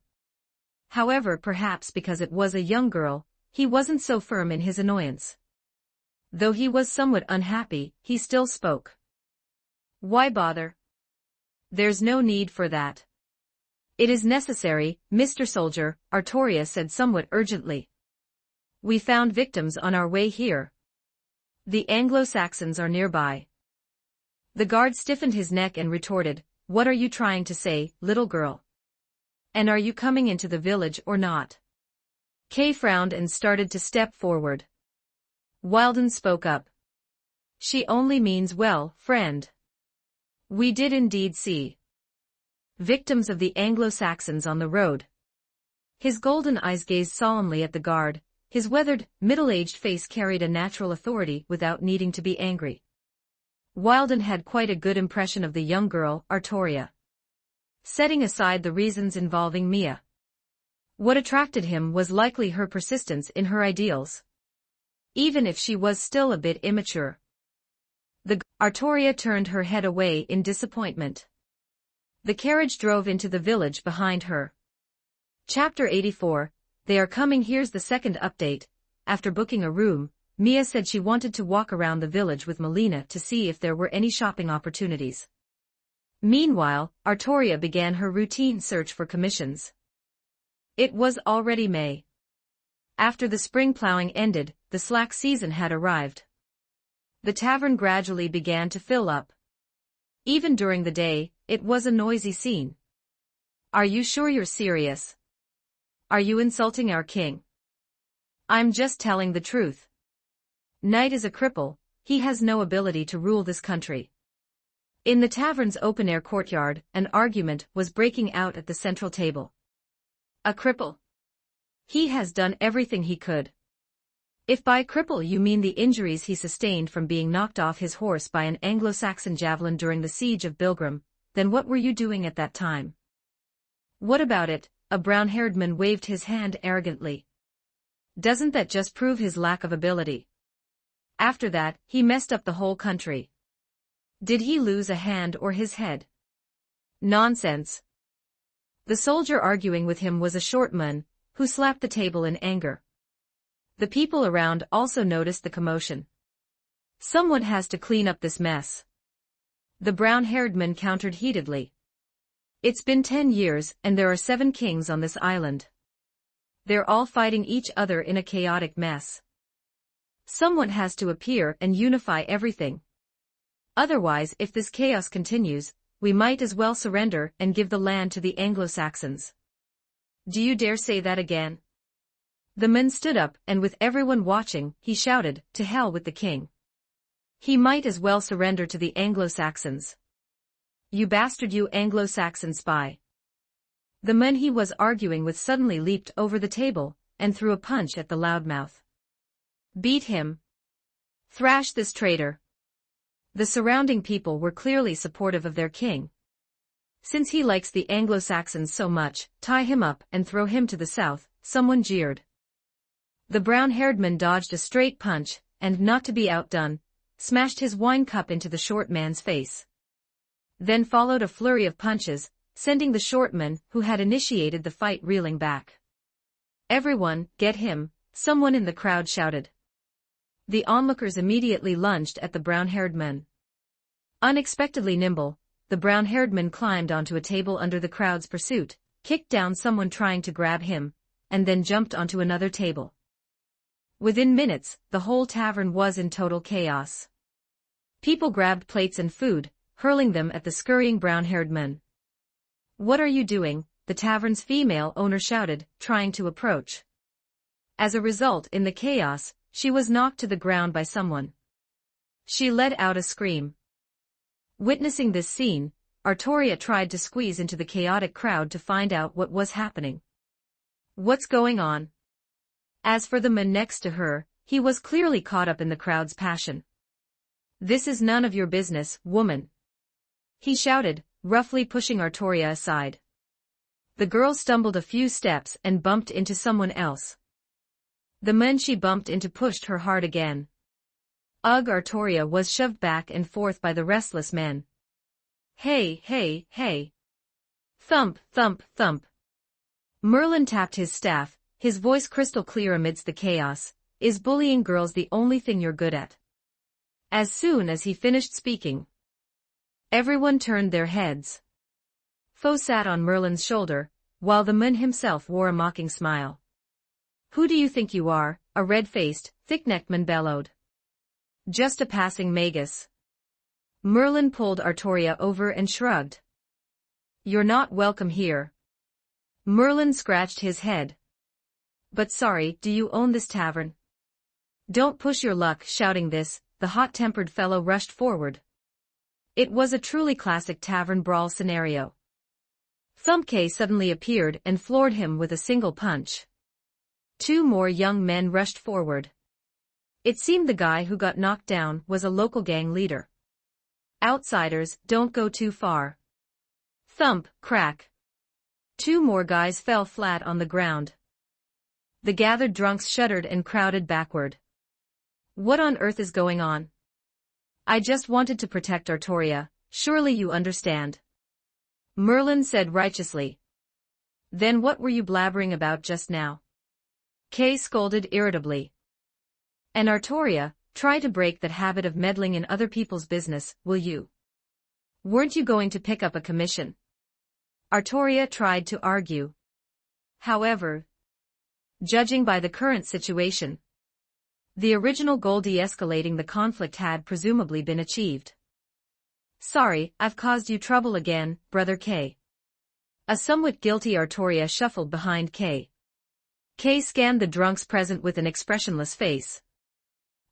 However, perhaps because it was a young girl, he wasn't so firm in his annoyance. Though he was somewhat unhappy, he still spoke. Why bother? There's no need for that. It is necessary, Mr. Soldier, Artoria said somewhat urgently. We found victims on our way here. The Anglo-Saxons are nearby. The guard stiffened his neck and retorted, What are you trying to say, little girl? And are you coming into the village or not? Kay frowned and started to step forward. Wilden spoke up. She only means well, friend. We did indeed see victims of the Anglo-Saxons on the road. His golden eyes gazed solemnly at the guard, his weathered, middle-aged face carried a natural authority without needing to be angry. Wilden had quite a good impression of the young girl, Artoria. Setting aside the reasons involving Mia. What attracted him was likely her persistence in her ideals. Even if she was still a bit immature. Artoria turned her head away in disappointment. The carriage drove into the village behind her. Chapter 84, They are coming. Here's the second update. After booking a room, Mia said she wanted to walk around the village with Melina to see if there were any shopping opportunities. Meanwhile, Artoria began her routine search for commissions. It was already May. After the spring plowing ended, the slack season had arrived. The tavern gradually began to fill up. Even during the day, it was a noisy scene. Are you sure you're serious? Are you insulting our king? I'm just telling the truth. Knight is a cripple, he has no ability to rule this country. In the tavern's open-air courtyard, an argument was breaking out at the central table. A cripple? He has done everything he could. If by cripple you mean the injuries he sustained from being knocked off his horse by an Anglo-Saxon javelin during the siege of Bilgrim, then what were you doing at that time? What about it? A brown-haired man waved his hand arrogantly. Doesn't that just prove his lack of ability? After that, he messed up the whole country. Did he lose a hand or his head? Nonsense. The soldier arguing with him was a short man, who slapped the table in anger. The people around also noticed the commotion. Someone has to clean up this mess. The brown-haired man countered heatedly. It's been 10 years and there are 7 kings on this island. They're all fighting each other in a chaotic mess. Someone has to appear and unify everything. Otherwise, if this chaos continues, we might as well surrender and give the land to the Anglo-Saxons. Do you dare say that again? The man stood up and with everyone watching, he shouted, to hell with the king. He might as well surrender to the Anglo-Saxons. You bastard, you Anglo-Saxon spy. The man he was arguing with suddenly leaped over the table and threw a punch at the loudmouth. Beat him. Thrash this traitor. The surrounding people were clearly supportive of their king. Since he likes the Anglo-Saxons so much, tie him up and throw him to the south, someone jeered. The brown-haired man dodged a straight punch, and not to be outdone, smashed his wine cup into the short man's face. Then followed a flurry of punches, sending the short man who had initiated the fight reeling back. Everyone, get him, someone in the crowd shouted. The onlookers immediately lunged at the brown-haired man. Unexpectedly nimble, the brown-haired man climbed onto a table under the crowd's pursuit, kicked down someone trying to grab him, and then jumped onto another table. Within minutes, the whole tavern was in total chaos. People grabbed plates and food, hurling them at the scurrying brown-haired man. What are you doing? The tavern's female owner shouted, trying to approach. As a result, in the chaos, she was knocked to the ground by someone. She let out a scream. Witnessing this scene, Artoria tried to squeeze into the chaotic crowd to find out what was happening. What's going on? As for the man next to her, he was clearly caught up in the crowd's passion. This is none of your business, woman. He shouted, roughly pushing Artoria aside. The girl stumbled a few steps and bumped into someone else. The man she bumped into pushed her hard again. Ugh! Artoria was shoved back and forth by the restless man. Hey, hey, hey! Thump, thump, thump! Merlin tapped his staff, his voice crystal clear amidst the chaos. Is bullying girls the only thing you're good at? As soon as he finished speaking, everyone turned their heads. Foe sat on Merlin's shoulder, while the man himself wore a mocking smile. Who do you think you are? A red-faced, thick-necked man bellowed. Just a passing magus. Merlin pulled Artoria over and shrugged. You're not welcome here. Merlin scratched his head. But sorry, do you own this tavern? Don't push your luck. Shouting this, the hot-tempered fellow rushed forward. It was a truly classic tavern brawl scenario. Thumpkay suddenly appeared and floored him with a single punch. 2 more young men rushed forward. It seemed the guy who got knocked down was a local gang leader. Outsiders, don't go too far. Thump, crack. 2 more guys fell flat on the ground. The gathered drunks shuddered and crowded backward. What on earth is going on? I just wanted to protect Artoria, surely you understand. Merlin said righteously. Then what were you blabbering about just now? Kay scolded irritably. And Artoria, try to break that habit of meddling in other people's business, will you? Weren't you going to pick up a commission? Artoria tried to argue. However, judging by the current situation, the original goal de-escalating the conflict had presumably been achieved. Sorry, I've caused you trouble again, Brother Kay. A somewhat guilty Artoria shuffled behind Kay. Kay scanned the drunks present with an expressionless face.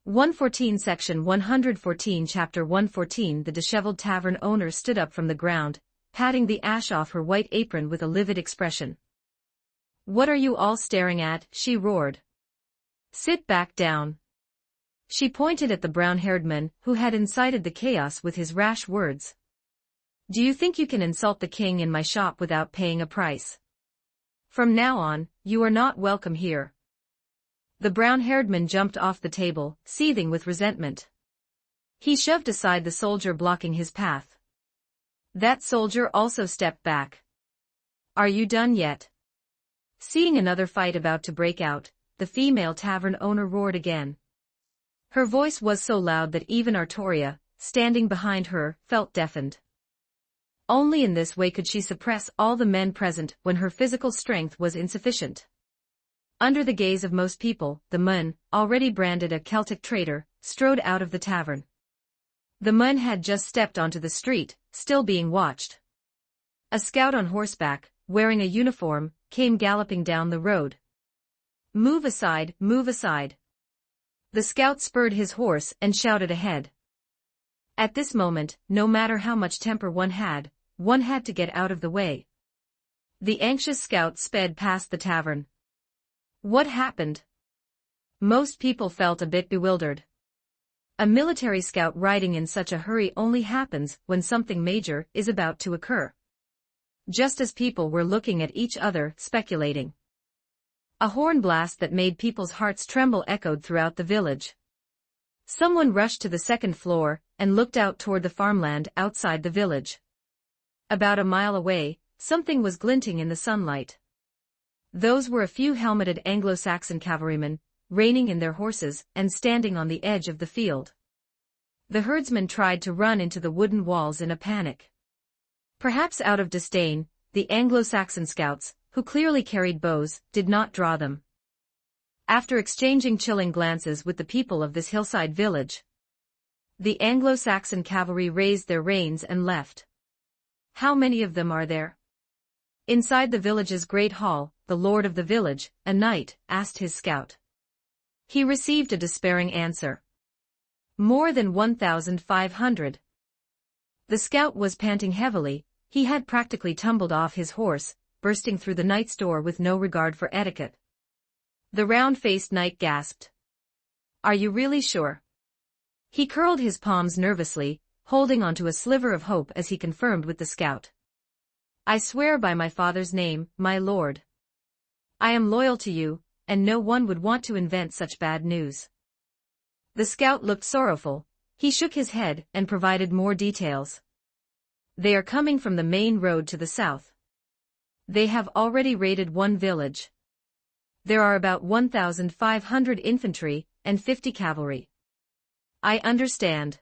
114 Section 114 Chapter 114 The disheveled tavern owner stood up from the ground, patting the ash off her white apron with a livid expression. What are you all staring at? She roared. Sit back down. She pointed at the brown-haired man who had incited the chaos with his rash words. Do you think you can insult the king in my shop without paying a price? From now on, you are not welcome here. The brown-haired man jumped off the table, seething with resentment. He shoved aside the soldier blocking his path. That soldier also stepped back. Are you done yet? Seeing another fight about to break out, the female tavern owner roared again. Her voice was so loud that even Artoria, standing behind her, felt deafened. Only in this way could she suppress all the men present when her physical strength was insufficient. Under the gaze of most people, the Mun, already branded a Celtic traitor, strode out of the tavern. The Mun had just stepped onto the street, still being watched. A scout on horseback, wearing a uniform, came galloping down the road. "Move aside, move aside." The scout spurred his horse and shouted ahead. At this moment, no matter how much temper one had to get out of the way. The anxious scout sped past the tavern. What happened? Most people felt a bit bewildered. A military scout riding in such a hurry only happens when something major is about to occur. Just as people were looking at each other, speculating. A horn blast that made people's hearts tremble echoed throughout the village. Someone rushed to the second floor and looked out toward the farmland outside the village. About a mile away, something was glinting in the sunlight. Those were a few helmeted Anglo-Saxon cavalrymen, reining in their horses and standing on the edge of the field. The herdsmen tried to run into the wooden walls in a panic. Perhaps out of disdain, the Anglo-Saxon scouts, who clearly carried bows, did not draw them. After exchanging chilling glances with the people of this hillside village, the Anglo-Saxon cavalry raised their reins and left. How many of them are there? Inside the village's great hall, the lord of the village, a knight, asked his scout. He received a despairing answer. More than 1,500. The scout was panting heavily. He had practically tumbled off his horse, bursting through the knight's door with no regard for etiquette. The round-faced knight gasped. Are you really sure? He curled his palms nervously, holding onto a sliver of hope as he confirmed with the scout. I swear by my father's name, my lord. I am loyal to you, and no one would want to invent such bad news. The scout looked sorrowful. He shook his head and provided more details. They are coming from the main road to the south. They have already raided one village. There are about 1,500 infantry and 50 cavalry. I understand.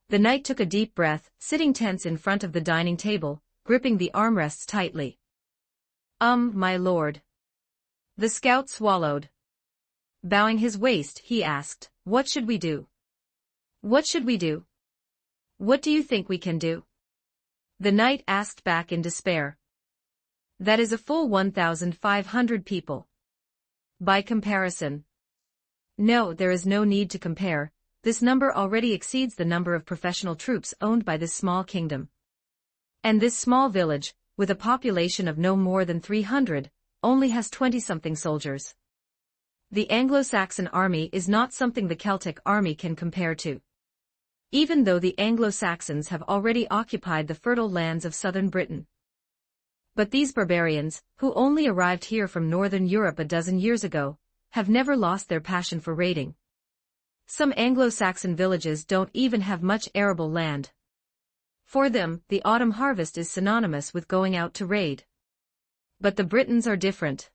The knight took a deep breath, sitting tense in front of the dining table, gripping the armrests tightly. My lord. The scout swallowed. Bowing his waist, he asked, what should we do? What should we do? What do you think we can do? The knight asked back in despair. That is a full 1,500 people. By comparison. No, there is no need to compare. This number already exceeds the number of professional troops owned by this small kingdom. And this small village, with a population of no more than 300, only has 20-something soldiers. The Anglo-Saxon army is not something the Celtic army can compare to. Even though the Anglo-Saxons have already occupied the fertile lands of southern Britain. But these barbarians, who only arrived here from northern Europe a dozen years ago, have never lost their passion for raiding. Some Anglo-Saxon villages don't even have much arable land. For them, the autumn harvest is synonymous with going out to raid. But the Britons are different.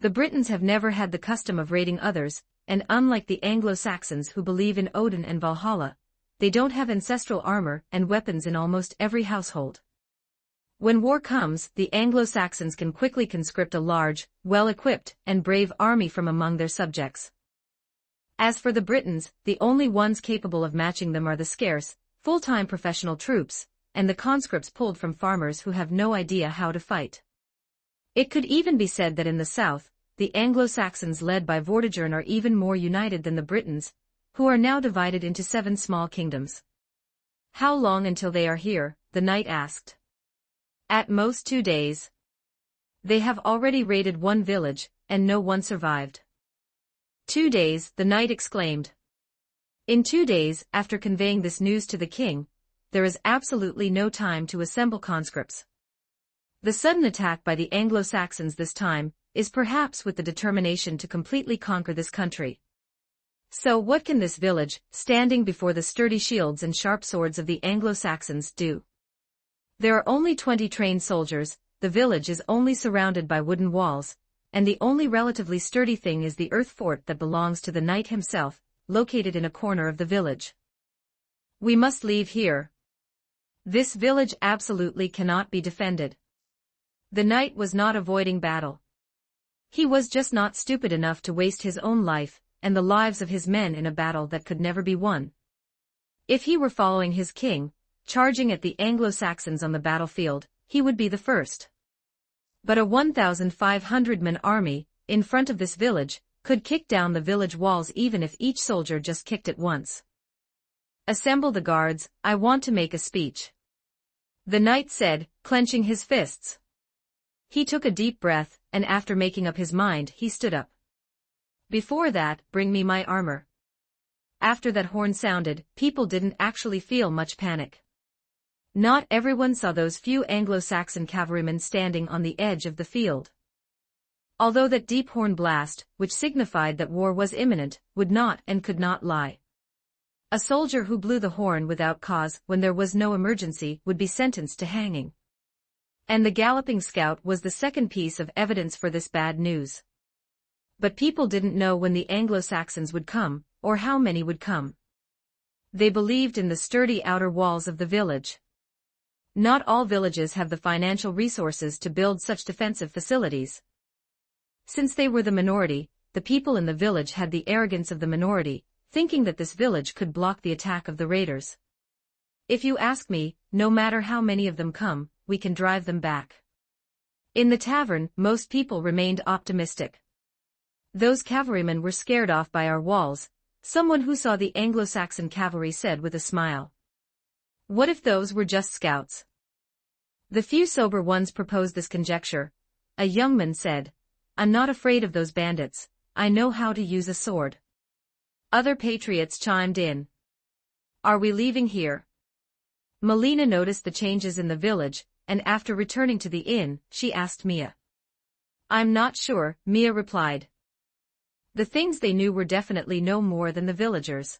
The Britons have never had the custom of raiding others, and unlike the Anglo-Saxons who believe in Odin and Valhalla, they don't have ancestral armor and weapons in almost every household. When war comes, the Anglo-Saxons can quickly conscript a large, well-equipped, and brave army from among their subjects. As for the Britons, the only ones capable of matching them are the scarce, full-time professional troops, and the conscripts pulled from farmers who have no idea how to fight. It could even be said that in the south, the Anglo-Saxons led by Vortigern are even more united than the Britons, who are now divided into 7 small kingdoms. How long until they are here? The knight asked. At most 2 days. They have already raided one village, and no one survived. 2 days, the knight exclaimed. In 2 days, after conveying this news to the king, there is absolutely no time to assemble conscripts. The sudden attack by the Anglo-Saxons this time is perhaps with the determination to completely conquer this country. So what can this village, standing before the sturdy shields and sharp swords of the Anglo-Saxons, do? There are only 20 trained soldiers, the village is only surrounded by wooden walls, and the only relatively sturdy thing is the earth fort that belongs to the knight himself, located in a corner of the village. We must leave here. This village absolutely cannot be defended. The knight was not avoiding battle. He was just not stupid enough to waste his own life, and the lives of his men in a battle that could never be won. If he were following his king, charging at the Anglo-Saxons on the battlefield, he would be the first. But a 1,500-man army, in front of this village, could kick down the village walls even if each soldier just kicked it once. Assemble the guards, I want to make a speech. The knight said, clenching his fists. He took a deep breath, and after making up his mind, he stood up. Before that, bring me my armor. After that horn sounded, people didn't actually feel much panic. Not everyone saw those few Anglo-Saxon cavalrymen standing on the edge of the field. Although that deep horn blast, which signified that war was imminent, would not and could not lie. A soldier who blew the horn without cause when there was no emergency would be sentenced to hanging. And the galloping scout was the second piece of evidence for this bad news. But people didn't know when the Anglo-Saxons would come, or how many would come. They believed in the sturdy outer walls of the village. Not all villages have the financial resources to build such defensive facilities. Since they were the minority, the people in the village had the arrogance of the minority, thinking that this village could block the attack of the raiders. If you ask me, no matter how many of them come, we can drive them back. In the tavern, most people remained optimistic. Those cavalrymen were scared off by our walls, someone who saw the Anglo-Saxon cavalry said with a smile. What if those were just scouts? The few sober ones proposed this conjecture. A young man said, I'm not afraid of those bandits, I know how to use a sword. Other patriots chimed in. Are we leaving here? Melina noticed the changes in the village, and after returning to the inn, she asked Mia. I'm not sure, Mia replied. The things they knew were definitely no more than the villagers.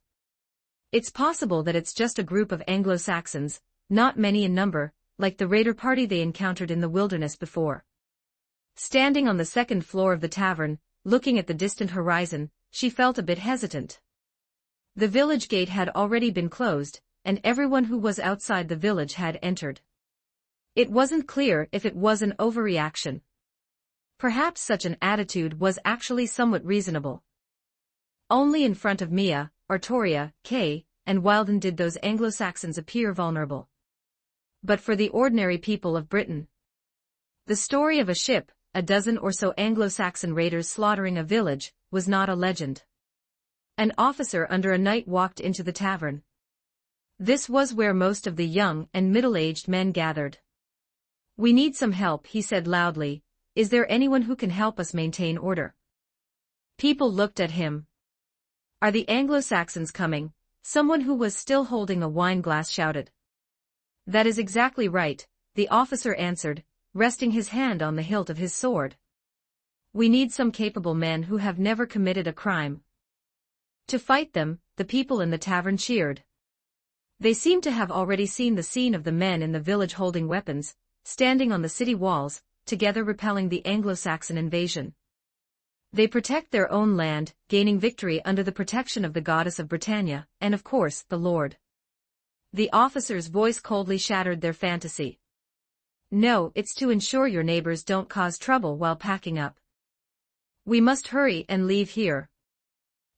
It's possible that it's just a group of Anglo-Saxons, not many in number, like the raider party they encountered in the wilderness before. Standing on the second floor of the tavern, looking at the distant horizon, she felt a bit hesitant. The village gate had already been closed, and everyone who was outside the village had entered. It wasn't clear if it was an overreaction. Perhaps such an attitude was actually somewhat reasonable. Only in front of Mia, Artoria, Kay, and Wilden did those Anglo-Saxons appear vulnerable. But for the ordinary people of Britain, the story of a ship, a dozen or so Anglo-Saxon raiders slaughtering a village, was not a legend. An officer under a knight walked into the tavern. This was where most of the young and middle-aged men gathered. We need some help, he said loudly. Is there anyone who can help us maintain order? People looked at him. Are the Anglo-Saxons coming? Someone who was still holding a wine glass shouted. That is exactly right, the officer answered, resting his hand on the hilt of his sword. We need some capable men who have never committed a crime. To fight them, the people in the tavern cheered. They seemed to have already seen the scene of the men in the village holding weapons, standing on the city walls, together repelling the Anglo-Saxon invasion. They protect their own land, gaining victory under the protection of the goddess of Britannia, and of course, the Lord. The officer's voice coldly shattered their fantasy. No, it's to ensure your neighbors don't cause trouble while packing up. We must hurry and leave here.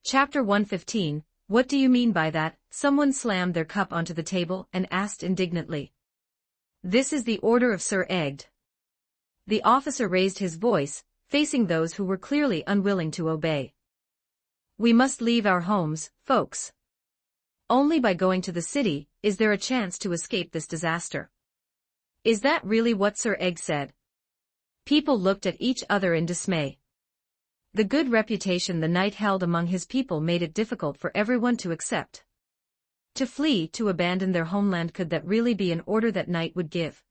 Chapter 115, What do you mean by that? Someone slammed their cup onto the table and asked indignantly. This is the order of Sir Egg. The officer raised his voice, facing those who were clearly unwilling to obey. We must leave our homes, folks. Only by going to the city is there a chance to escape this disaster. Is that really what Sir Egg said? People looked at each other in dismay. The good reputation the knight held among his people made it difficult for everyone to accept. To flee, to abandon their homeland, could that really be an order that knight would give?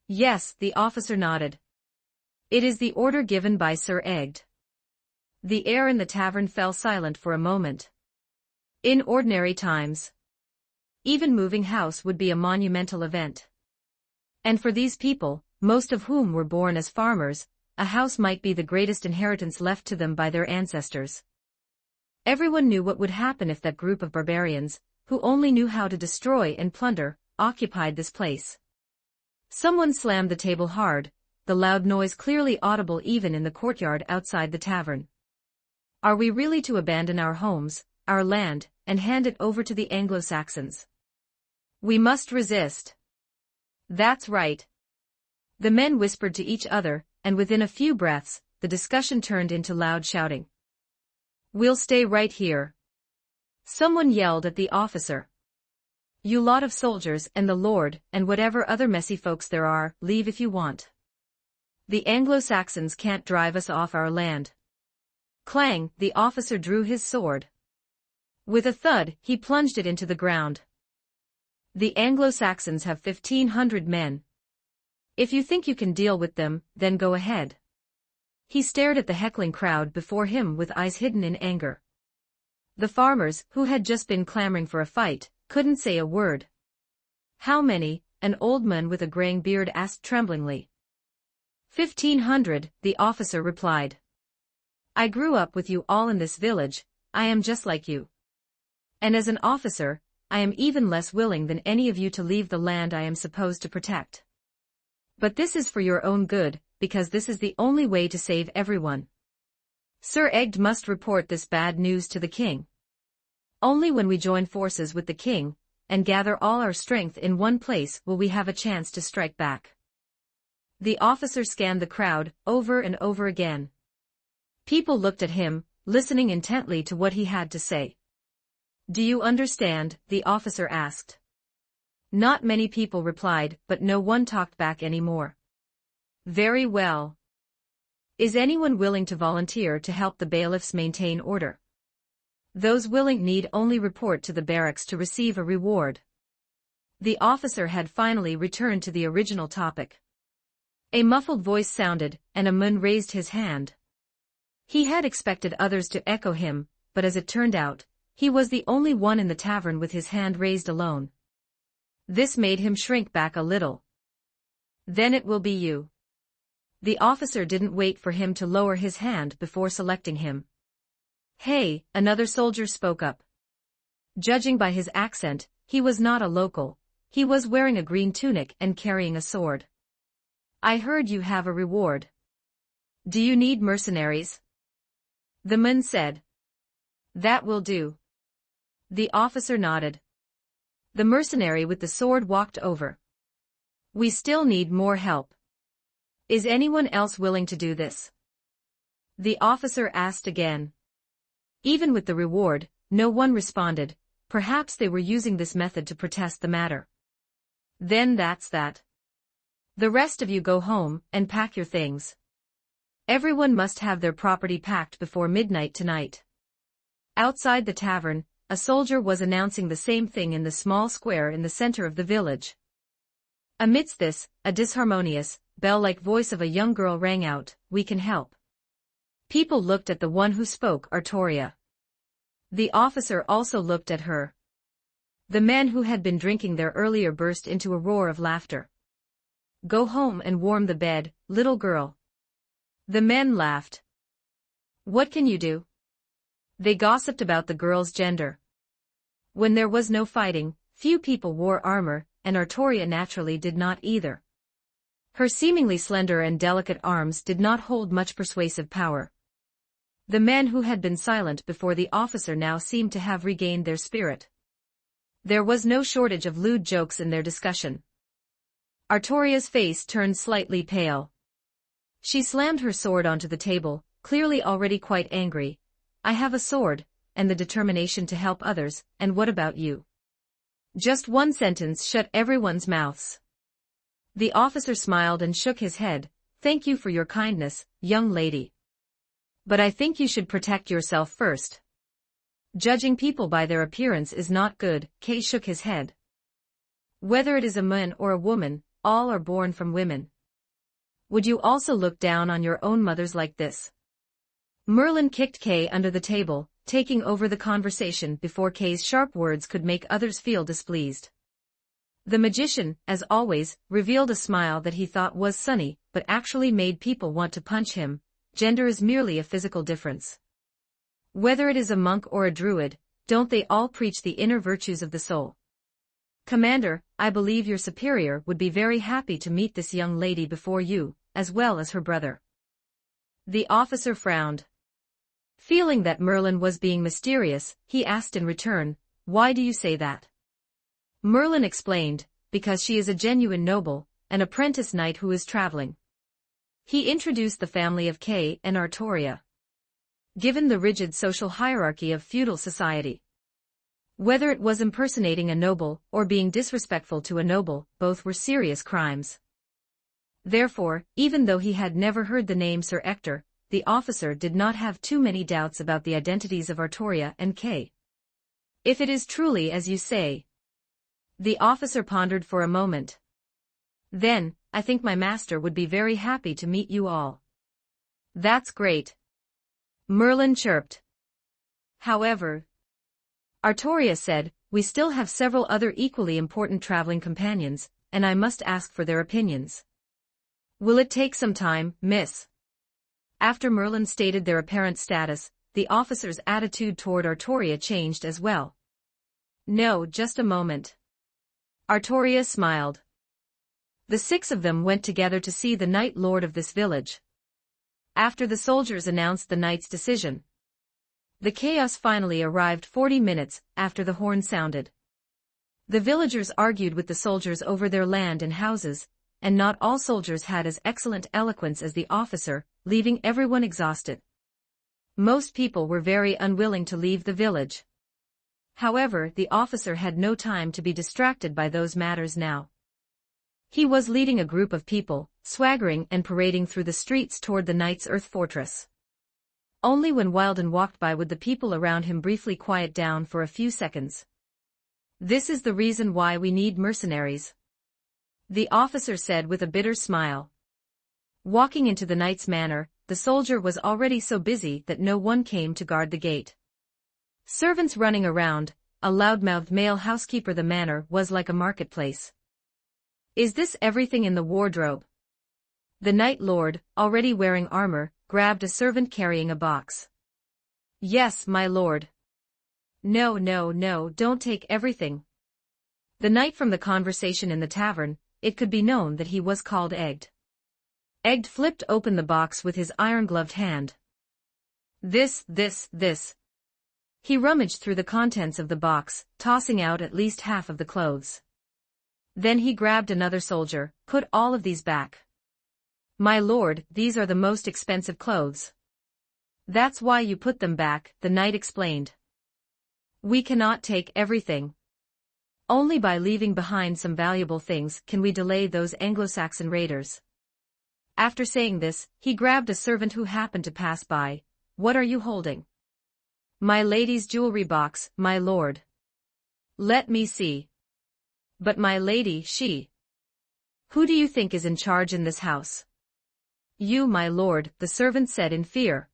Yes, the officer nodded. It is the order given by Sir Egg. The air in the tavern fell silent for a moment. In ordinary times, even moving house would be a monumental event. And for these people, most of whom were born as farmers, a house might be the greatest inheritance left to them by their ancestors. Everyone knew what would happen if that group of barbarians, who only knew how to destroy and plunder, occupied this place. Someone slammed the table hard, the loud noise clearly audible even in the courtyard outside the tavern. Are we really to abandon our homes, our land, and hand it over to the Anglo-Saxons? We must resist. That's right. The men whispered to each other, and within a few breaths, the discussion turned into loud shouting. We'll stay right here. Someone yelled at the officer. You lot of soldiers and the Lord, and whatever other messy folks there are, leave if you want. The Anglo-Saxons can't drive us off our land. Clang, the officer drew his sword. With a thud, he plunged it into the ground. The Anglo-Saxons have 1,500 men. If you think you can deal with them, then go ahead. He stared at the heckling crowd before him with eyes hidden in anger. The farmers, who had just been clamoring for a fight, couldn't say a word. How many? An old man with a graying beard asked tremblingly. 1,500, the officer replied. I grew up with you all in this village, I am just like you. And as an officer, I am even less willing than any of you to leave the land I am supposed to protect. But this is for your own good, because this is the only way to save everyone. Sir Egd must report this bad news to the king. Only when we join forces with the king, and gather all our strength in one place will we have a chance to strike back. The officer scanned the crowd, over and over again. People looked at him, listening intently to what he had to say. Do you understand? The officer asked. Not many people replied, but no one talked back anymore. Very well. Is anyone willing to volunteer to help the bailiffs maintain order? Those willing need only report to the barracks to receive a reward. The officer had finally returned to the original topic. A muffled voice sounded, and a man raised his hand. He had expected others to echo him, but as it turned out, he was the only one in the tavern with his hand raised alone. This made him shrink back a little. Then it will be you. The officer didn't wait for him to lower his hand before selecting him. Hey, another soldier spoke up. Judging by his accent, he was not a local. He was wearing a green tunic and carrying a sword. I heard you have a reward. Do you need mercenaries? The man said. That will do. The officer nodded. The mercenary with the sword walked over. We still need more help. Is anyone else willing to do this? The officer asked again. Even with the reward, no one responded. Perhaps they were using this method to protest the matter. Then that's that. The rest of you go home and pack your things. Everyone must have their property packed before midnight tonight. Outside the tavern, a soldier was announcing the same thing in the small square in the center of the village. Amidst this, a disharmonious, bell-like voice of a young girl rang out, "We can help." People looked at the one who spoke, Artoria. The officer also looked at her. The man who had been drinking there earlier burst into a roar of laughter. Go home and warm the bed, little girl. The men laughed. What can you do? They gossiped about the girl's gender. When there was no fighting, few people wore armor, and Artoria naturally did not either. Her seemingly slender and delicate arms did not hold much persuasive power. The men who had been silent before the officer now seemed to have regained their spirit. There was no shortage of lewd jokes in their discussion. Artoria's face turned slightly pale. She slammed her sword onto the table, clearly already quite angry. I have a sword, and the determination to help others, and what about you? Just one sentence shut everyone's mouths. The officer smiled and shook his head. Thank you for your kindness, young lady. But I think you should protect yourself first. Judging people by their appearance is not good. Kay shook his head. Whether it is a man or a woman, all are born from women. Would you also look down on your own mothers like this? Merlin kicked Kay under the table, taking over the conversation before Kay's sharp words could make others feel displeased. The magician, as always, revealed a smile that he thought was sunny, but actually made people want to punch him. Gender is merely a physical difference. Whether it is a monk or a druid, don't they all preach the inner virtues of the soul? Commander, I believe your superior would be very happy to meet this young lady before you, as well as her brother. The officer frowned. Feeling that Merlin was being mysterious, he asked in return, "Why do you say that?" Merlin explained, "Because she is a genuine noble, an apprentice knight who is traveling." He introduced the family of Kay and Artoria. Given the rigid social hierarchy of feudal society, whether it was impersonating a noble or being disrespectful to a noble, both were serious crimes. Therefore, even though he had never heard the name Sir Ector, the officer did not have too many doubts about the identities of Artoria and Kay. "If it is truly as you say..." The officer pondered for a moment. "Then, I think my master would be very happy to meet you all." "That's great," Merlin chirped. "However," Artoria said, "we still have several other equally important traveling companions, and I must ask for their opinions." "Will it take some time, miss?" After Merlin stated their apparent status, the officer's attitude toward Artoria changed as well. "No, just a moment." Artoria smiled. The 6 of them went together to see the Knight Lord of this village. After the soldiers announced the knight's decision, the chaos finally arrived 40 minutes after the horn sounded. The villagers argued with the soldiers over their land and houses, and not all soldiers had as excellent eloquence as the officer, leaving everyone exhausted. Most people were very unwilling to leave the village. However, the officer had no time to be distracted by those matters now. He was leading a group of people, swaggering and parading through the streets toward the knight's earth fortress. Only when Wilden walked by would the people around him briefly quiet down for a few seconds. "This is the reason why we need mercenaries," the officer said with a bitter smile. Walking into the knight's manor, the soldier was already so busy that no one came to guard the gate. Servants running around, a loud-mouthed male housekeeper. The manor was like a marketplace. "Is this everything in the wardrobe?" The Knight Lord, already wearing armor, grabbed a servant carrying a box. "Yes, my lord." "No, no, no, don't take everything." The knight from the conversation in the tavern, it could be known that he was called Egged. Egged flipped open the box with his iron-gloved hand. This. He rummaged through the contents of the box, tossing out at least half of the clothes. Then he grabbed another soldier. "Put all of these back." "My lord, these are the most expensive clothes." "That's why you put them back," the knight explained. "We cannot take everything. Only by leaving behind some valuable things can we delay those Anglo-Saxon raiders." After saying this, he grabbed a servant who happened to pass by. "What are you holding?" "My lady's jewelry box, my lord." "Let me see." "But my lady, she..." "Who do you think is in charge in this house?" "You, my lord," the servant said in fear.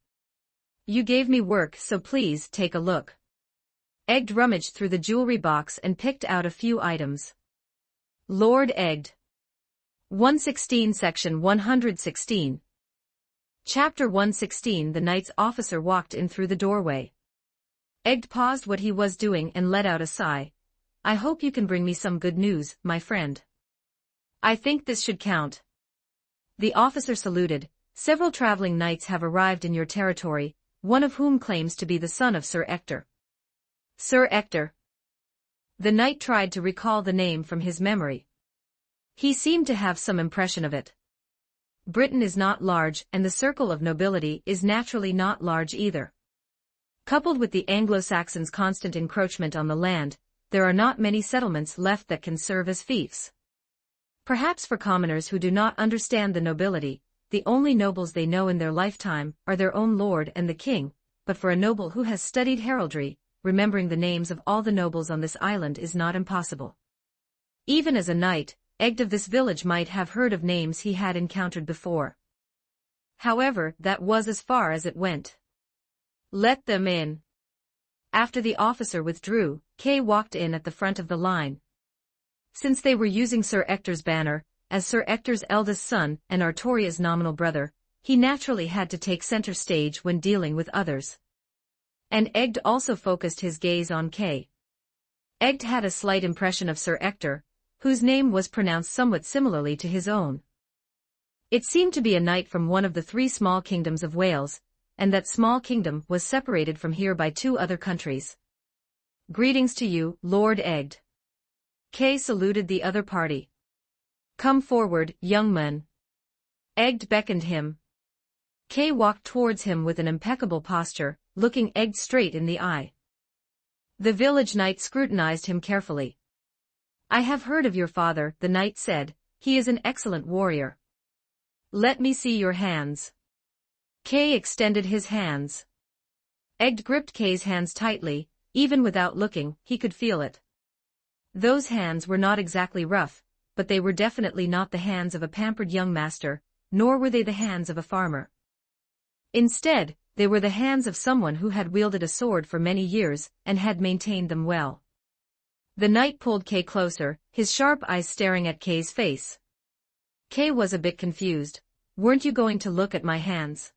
"You gave me work, so please take a look." Egged rummaged through the jewelry box and picked out a few items. Lord Egged. 116 Section 116. Chapter 116. The knight's officer walked in through the doorway. Egged paused what he was doing and let out a sigh. "I hope you can bring me some good news, my friend." "I think this should count." The officer saluted. "Several traveling knights have arrived in your territory, one of whom claims to be the son of Sir Ector." "Sir Ector?" The knight tried to recall the name from his memory. He seemed to have some impression of it. Britain is not large, and the circle of nobility is naturally not large either. Coupled with the Anglo-Saxons' constant encroachment on the land, there are not many settlements left that can serve as fiefs. Perhaps for commoners who do not understand the nobility, the only nobles they know in their lifetime are their own lord and the king, but for a noble who has studied heraldry, remembering the names of all the nobles on this island is not impossible. Even as a knight, Egged of this village might have heard of names he had encountered before. However, that was as far as it went. "Let them in." After the officer withdrew, Kay walked in at the front of the line. Since they were using Sir Ector's banner, as Sir Ector's eldest son and Artoria's nominal brother, he naturally had to take center stage when dealing with others. And Egd also focused his gaze on Kay. Egd had a slight impression of Sir Ector, whose name was pronounced somewhat similarly to his own. It seemed to be a knight from one of the 3 small kingdoms of Wales, and that small kingdom was separated from here by 2 other countries. "Greetings to you, Lord Egd." Kay saluted the other party. "Come forward, young man." Egd beckoned him. Kay walked towards him with an impeccable posture, looking Egd straight in the eye. The village knight scrutinized him carefully. "I have heard of your father," the knight said. "He is an excellent warrior." "Let me see your hands." Kay extended his hands. Egd gripped Kay's hands tightly. Even without looking, he could feel it. Those hands were not exactly rough, but they were definitely not the hands of a pampered young master, nor were they the hands of a farmer. Instead, they were the hands of someone who had wielded a sword for many years and had maintained them well. The knight pulled Kay closer, his sharp eyes staring at Kay's face. Kay was a bit confused. "Weren't you going to look at my hands?"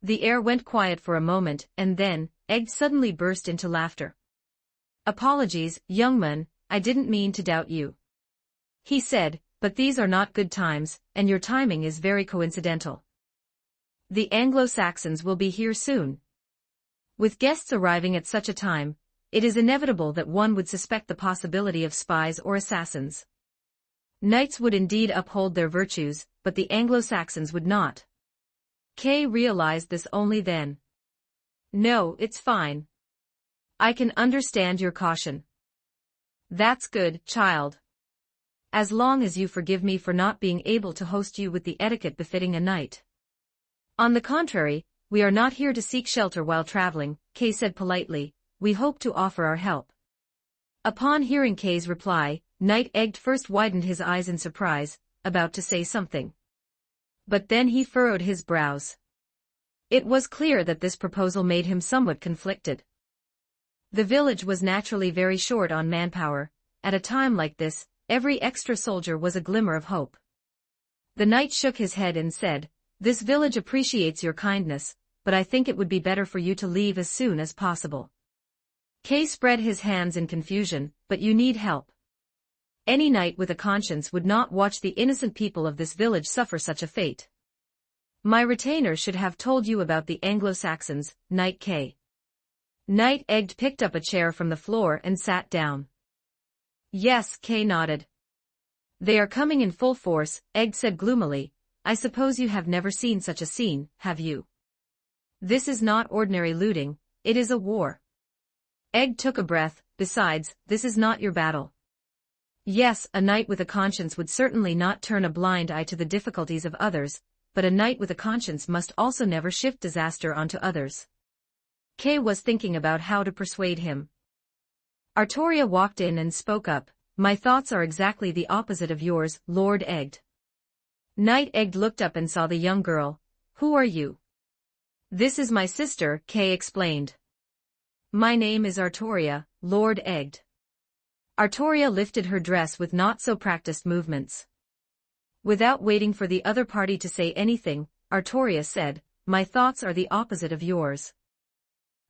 The air went quiet for a moment, and then, Egg suddenly burst into laughter. "Apologies, young man, I didn't mean to doubt you," he said, "but these are not good times, and your timing is very coincidental. The Anglo-Saxons will be here soon. With guests arriving at such a time, it is inevitable that one would suspect the possibility of spies or assassins. Knights would indeed uphold their virtues, but the Anglo-Saxons would not." Kay realized this only then. "No, it's fine. I can understand your caution." "That's good, child. As long as you forgive me for not being able to host you with the etiquette befitting a knight." "On the contrary, we are not here to seek shelter while traveling," Kay said politely. "We hope to offer our help." Upon hearing Kay's reply, Knight Egg first widened his eyes in surprise, about to say something. But then he furrowed his brows. It was clear that this proposal made him somewhat conflicted. The village was naturally very short on manpower. At a time like this, every extra soldier was a glimmer of hope. The knight shook his head and said, "This village appreciates your kindness, but I think it would be better for you to leave as soon as possible." Kay spread his hands in confusion. "But you need help. Any knight with a conscience would not watch the innocent people of this village suffer such a fate. My retainer should have told you about the Anglo-Saxons, Knight Kay." Knight Egg picked up a chair from the floor and sat down. "Yes," Kay nodded. "They are coming in full force," Egg said gloomily. "I suppose you have never seen such a scene, have you? This is not ordinary looting, it is a war." Egg took a breath. "Besides, this is not your battle." Yes, a knight with a conscience would certainly not turn a blind eye to the difficulties of others, but a knight with a conscience must also never shift disaster onto others. Kay was thinking about how to persuade him. Artoria walked in and spoke up. "My thoughts are exactly the opposite of yours, Lord Egg." Knight Egg looked up and saw the young girl. "Who are you?" "This is my sister," Kay explained. "My name is Artoria, Lord Egg." Artoria lifted her dress with not-so-practiced movements. Without waiting for the other party to say anything, Artoria said, "My thoughts are the opposite of yours."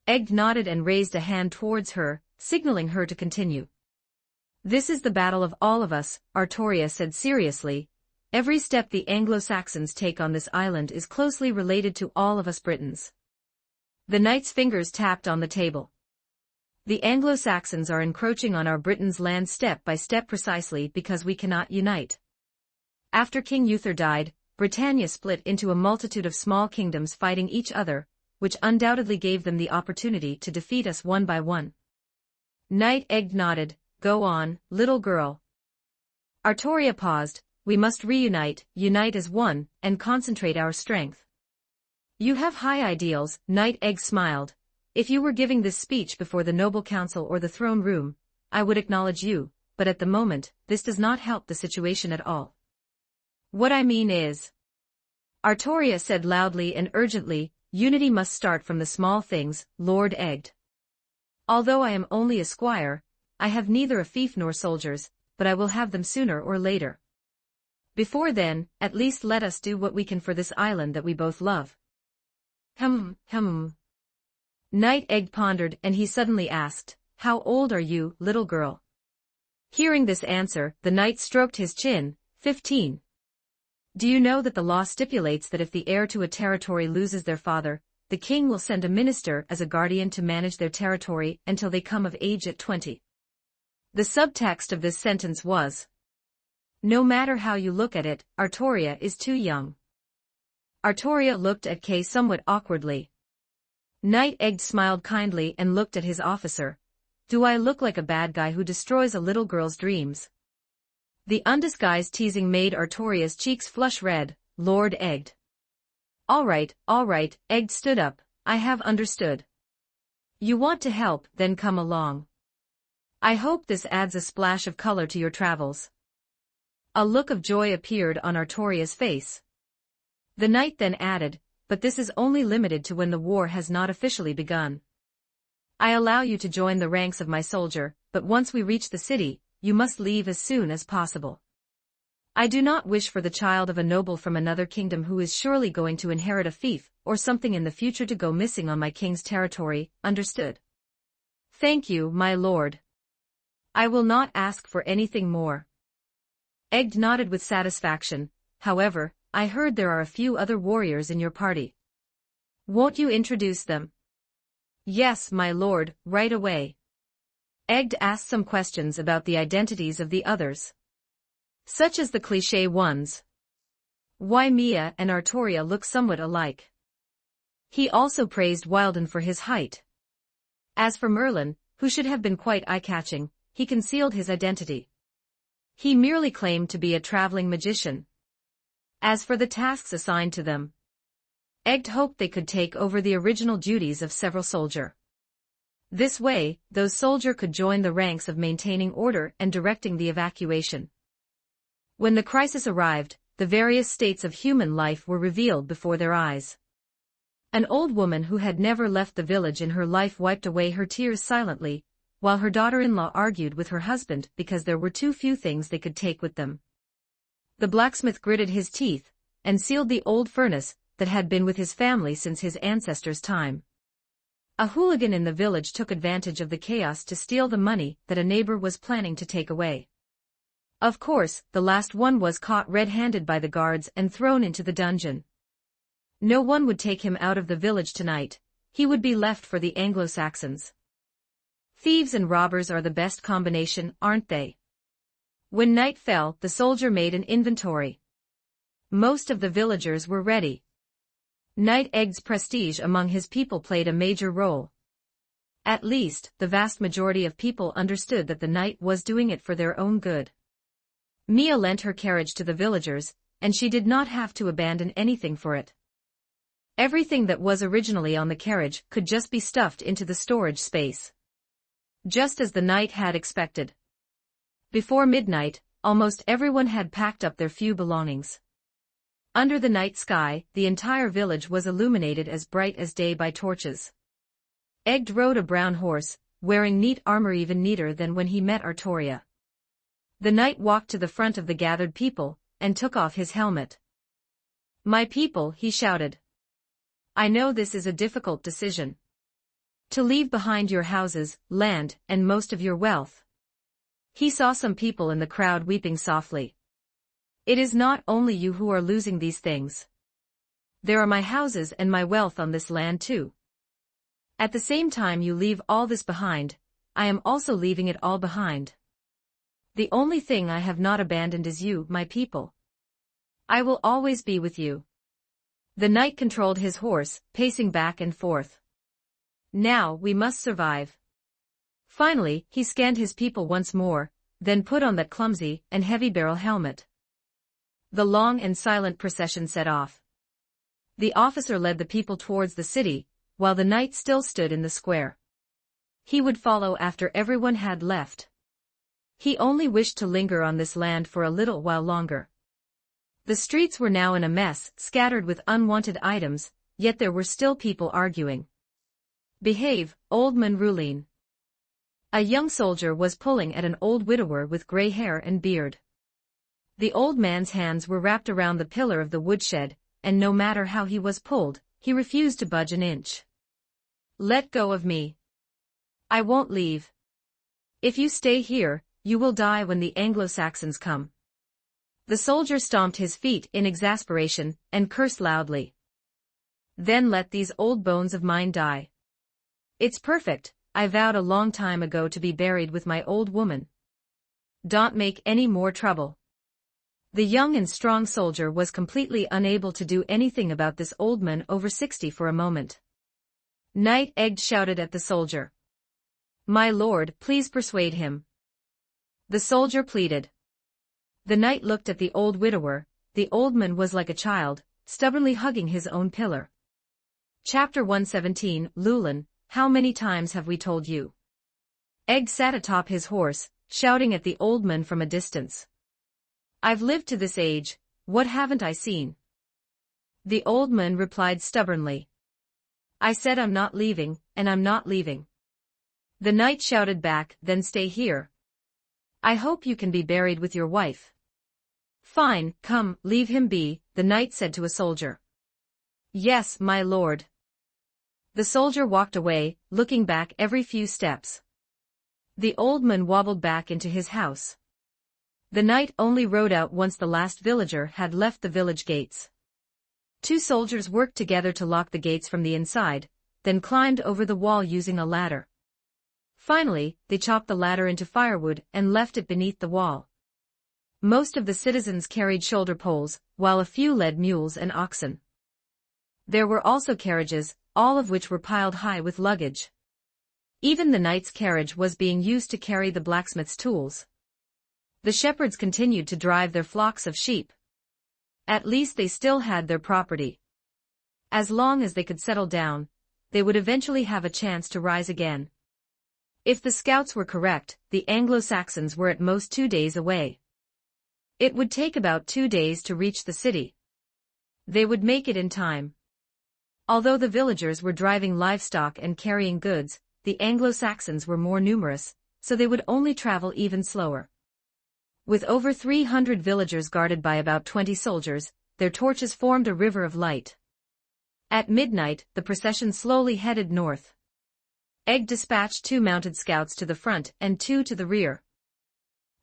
Egg nodded and raised a hand towards her, signaling her to continue. "This is the battle of all of us," Artoria said seriously. "Every step the Anglo-Saxons take on this island is closely related to all of us Britons." The knight's fingers tapped on the table. "The Anglo-Saxons are encroaching on our Britain's land step by step precisely because we cannot unite. After King Uther died, Britannia split into a multitude of small kingdoms fighting each other, which undoubtedly gave them the opportunity to defeat us one by one." Knight Egg nodded. "Go on, little girl." Artoria paused. "We must reunite, unite as one, and concentrate our strength." "You have high ideals," Knight Egg smiled. "If you were giving this speech before the noble council or the throne room, I would acknowledge you, but at the moment, this does not help the situation at all. What I mean is," Artoria said loudly and urgently, "unity must start from the small things, Lord Egg. Although I am only a squire, I have neither a fief nor soldiers, but I will have them sooner or later. Before then, at least let us do what we can for this island that we both love. Night Egg pondered and he suddenly asked, "How old are you, little girl?" Hearing this answer, the knight stroked his chin, 15. Do you know that the law stipulates that if the heir to a territory loses their father, the king will send a minister as a guardian to manage their territory until they come of age at 20. The subtext of this sentence was, no matter how you look at it, Artoria is too young. Artoria looked at Kay somewhat awkwardly. Night Egg smiled kindly and looked at his officer. Do I look like a bad guy who destroys a little girl's dreams? The undisguised teasing made Artoria's cheeks flush red. Lord Egg. All right, Egg stood up. I have understood. You want to help, then come along. I hope this adds a splash of color to your travels. A look of joy appeared on Artoria's face. The knight then added, but this is only limited to when the war has not officially begun. I allow you to join the ranks of my soldier, but once we reach the city, you must leave as soon as possible. I do not wish for the child of a noble from another kingdom who is surely going to inherit a fief, or something in the future to go missing on my king's territory, understood? Thank you, my lord. I will not ask for anything more. Egg nodded with satisfaction. However, I heard there are a few other warriors in your party. Won't you introduce them? Yes, my lord, right away. Egg asked some questions about the identities of the others. Such as the cliché ones. Why Mia and Artoria look somewhat alike. He also praised Wilden for his height. As for Merlin, who should have been quite eye-catching, he concealed his identity. He merely claimed to be a traveling magician. As for the tasks assigned to them, Egg hoped they could take over the original duties of several soldier. This way, those soldier could join the ranks of maintaining order and directing the evacuation. When the crisis arrived, the various states of human life were revealed before their eyes. An old woman who had never left the village in her life wiped away her tears silently, while her daughter-in-law argued with her husband because there were too few things they could take with them. The blacksmith gritted his teeth and sealed the old furnace that had been with his family since his ancestors' time. A hooligan in the village took advantage of the chaos to steal the money that a neighbor was planning to take away. Of course, the last one was caught red-handed by the guards and thrown into the dungeon. No one would take him out of the village tonight. He would be left for the Anglo-Saxons. Thieves and robbers are the best combination, aren't they? When night fell, the soldier made an inventory. Most of the villagers were ready. Night Egg's prestige among his people played a major role. At least, the vast majority of people understood that the knight was doing it for their own good. Mia lent her carriage to the villagers, and she did not have to abandon anything for it. Everything that was originally on the carriage could just be stuffed into the storage space. Just as the knight had expected. Before midnight, almost everyone had packed up their few belongings. Under the night sky, the entire village was illuminated as bright as day by torches. Egg rode a brown horse, wearing neat armor even neater than when he met Artoria. The knight walked to the front of the gathered people, and took off his helmet. My people, he shouted. I know this is a difficult decision. To leave behind your houses, land, and most of your wealth. He saw some people in the crowd weeping softly. It is not only you who are losing these things. There are my houses and my wealth on this land too. At the same time you leave all this behind, I am also leaving it all behind. The only thing I have not abandoned is you, my people. I will always be with you. The knight controlled his horse, pacing back and forth. Now we must survive. Finally, he scanned his people once more, then put on that clumsy and heavy barrel helmet. The long and silent procession set off. The officer led the people towards the city, while the knight still stood in the square. He would follow after everyone had left. He only wished to linger on this land for a little while longer. The streets were now in a mess, scattered with unwanted items, yet there were still people arguing. Behave, old man Rulin. A young soldier was pulling at an old widower with gray hair and beard. The old man's hands were wrapped around the pillar of the woodshed, and no matter how he was pulled, he refused to budge an inch. "Let go of me. I won't leave. If you stay here, you will die when the Anglo-Saxons come." The soldier stomped his feet in exasperation and cursed loudly. "Then let these old bones of mine die. It's perfect, I vowed a long time ago to be buried with my old woman. Don't make any more trouble." The young and strong soldier was completely unable to do anything about this old man over 60 for a moment. Knight Egg shouted at the soldier. "My lord, please persuade him." The soldier pleaded. The knight looked at the old widower. The old man was like a child, stubbornly hugging his own pillar. Chapter 117, Llewellyn, how many times have we told you? Egg sat atop his horse, shouting at the old man from a distance. "I've lived to this age, what haven't I seen?" The old man replied stubbornly. "I said I'm not leaving, and I'm not leaving." The knight shouted back, "Then stay here. I hope you can be buried with your wife." "Fine, come, leave him be," the knight said to a soldier. "Yes, my lord." The soldier walked away, looking back every few steps. The old man wobbled back into his house. The knight only rode out once the last villager had left the village gates. Two soldiers worked together to lock the gates from the inside, then climbed over the wall using a ladder. Finally, they chopped the ladder into firewood and left it beneath the wall. Most of the citizens carried shoulder poles, while a few led mules and oxen. There were also carriages, all of which were piled high with luggage. Even the knight's carriage was being used to carry the blacksmith's tools. The shepherds continued to drive their flocks of sheep. At least they still had their property. As long as they could settle down, they would eventually have a chance to rise again. If the scouts were correct, the Anglo-Saxons were at most 2 days away. It would take about 2 days to reach the city. They would make it in time. Although the villagers were driving livestock and carrying goods, the Anglo-Saxons were more numerous, so they would only travel even slower. With over 300 villagers guarded by about 20 soldiers, their torches formed a river of light. At midnight, the procession slowly headed north. Egg dispatched 2 mounted scouts to the front and 2 to the rear.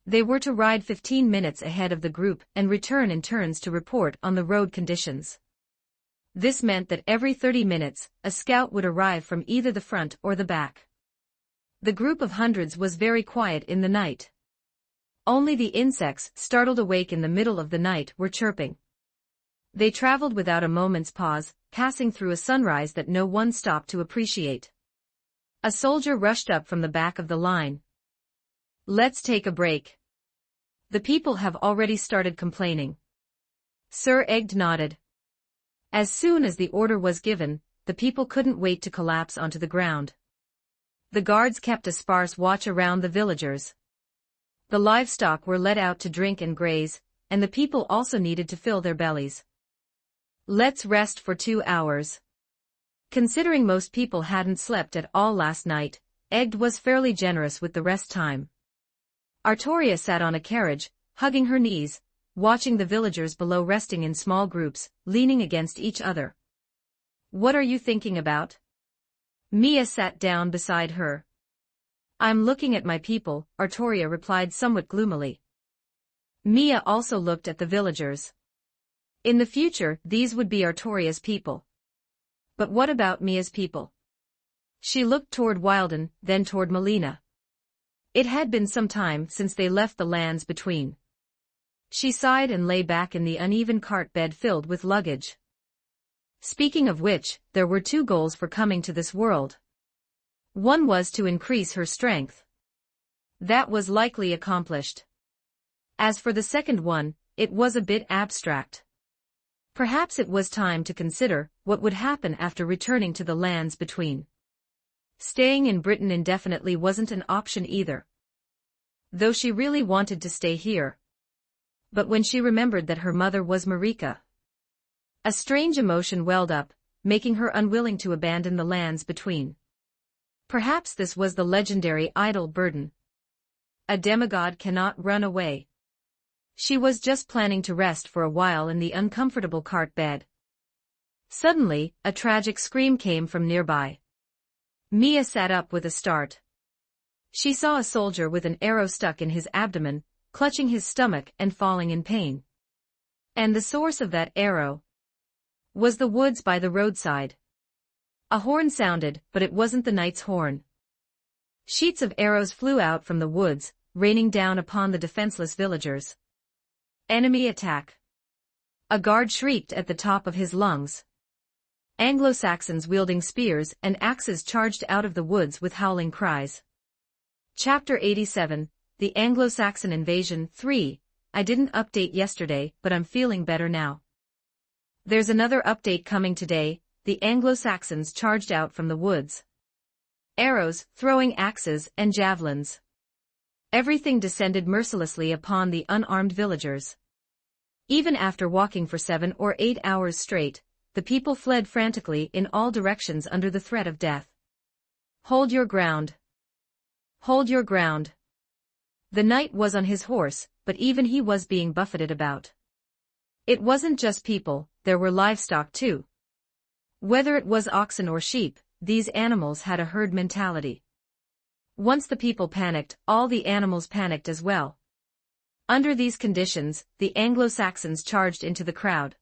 They were to ride 15 minutes ahead of the group and return in turns to report on the road conditions. This meant that every 30 minutes, a scout would arrive from either the front or the back. The group of hundreds was very quiet in the night. Only the insects, startled awake in the middle of the night, were chirping. They traveled without a moment's pause, passing through a sunrise that no one stopped to appreciate. A soldier rushed up from the back of the line. "Let's take a break. The people have already started complaining." Sir Egg nodded. As soon as the order was given, the people couldn't wait to collapse onto the ground. The guards kept a sparse watch around the villagers. The livestock were let out to drink and graze, and the people also needed to fill their bellies. "Let's rest for 2 hours." Considering most people hadn't slept at all last night, Egg was fairly generous with the rest time. Artoria sat on a carriage, hugging her knees, watching the villagers below resting in small groups, leaning against each other. "What are you thinking about?" Mia sat down beside her. "I'm looking at my people," Artoria replied somewhat gloomily. Mia also looked at the villagers. In the future, these would be Artoria's people. But what about Mia's people? She looked toward Wilden, then toward Melina. It had been some time since they left the lands between. She sighed and lay back in the uneven cart bed filled with luggage. Speaking of which, there were 2 goals for coming to this world. One was to increase her strength. That was likely accomplished. As for the second one, it was a bit abstract. Perhaps it was time to consider what would happen after returning to the lands between. Staying in Britain indefinitely wasn't an option either. Though she really wanted to stay here. But when she remembered that her mother was Marika, a strange emotion welled up, making her unwilling to abandon the lands between. Perhaps this was the legendary idol burden. A demigod cannot run away. She was just planning to rest for a while in the uncomfortable cart bed. Suddenly, a tragic scream came from nearby. Mia sat up with a start. She saw a soldier with an arrow stuck in his abdomen, clutching his stomach and falling in pain. And the source of that arrow was the woods by the roadside. A horn sounded, but it wasn't the knight's horn. Sheets of arrows flew out from the woods, raining down upon the defenseless villagers. Enemy attack. A guard shrieked at the top of his lungs. Anglo-Saxons wielding spears and axes charged out of the woods with howling cries. Chapter 87, The Anglo-Saxon Invasion 3. I didn't update yesterday, but I'm feeling better now. There's another update coming today. The Anglo-Saxons charged out from the woods. Arrows, throwing axes, and javelins. Everything descended mercilessly upon the unarmed villagers. Even after walking for 7 or 8 hours straight, the people fled frantically in all directions under the threat of death. Hold your ground. Hold your ground. The knight was on his horse, but even he was being buffeted about. It wasn't just people, there were livestock too. Whether it was oxen or sheep, these animals had a herd mentality. Once the people panicked, all the animals panicked as well. Under these conditions, the Anglo-Saxons charged into the crowd.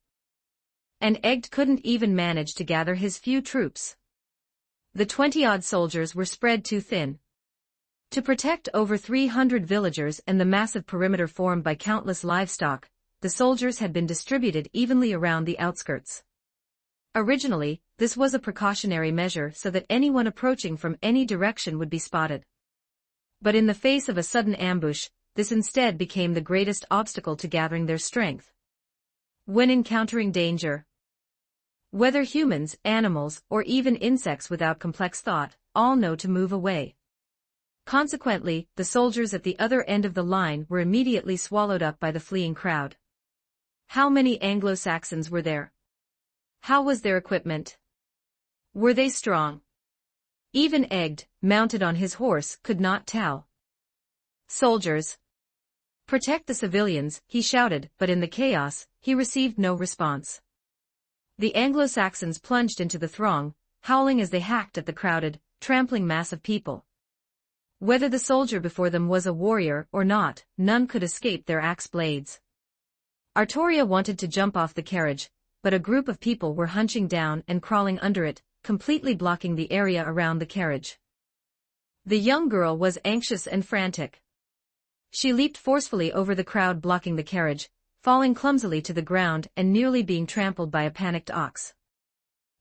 And Egd couldn't even manage to gather his few troops. The 20-odd soldiers were spread too thin. To protect over 300 villagers and the massive perimeter formed by countless livestock, the soldiers had been distributed evenly around the outskirts. Originally, this was a precautionary measure so that anyone approaching from any direction would be spotted. But in the face of a sudden ambush, this instead became the greatest obstacle to gathering their strength. When encountering danger, whether humans, animals, or even insects without complex thought, all know to move away. Consequently, the soldiers at the other end of the line were immediately swallowed up by the fleeing crowd. How many Anglo-Saxons were there? How was their equipment? Were they strong? Even Egd, mounted on his horse, could not tell. Soldiers! Protect the civilians, he shouted, but in the chaos, he received no response. The Anglo-Saxons plunged into the throng, howling as they hacked at the crowded, trampling mass of people. Whether the soldier before them was a warrior or not, none could escape their axe blades. Artoria wanted to jump off the carriage, but a group of people were hunching down and crawling under it, completely blocking the area around the carriage. The young girl was anxious and frantic. She leaped forcefully over the crowd blocking the carriage, falling clumsily to the ground and nearly being trampled by a panicked ox.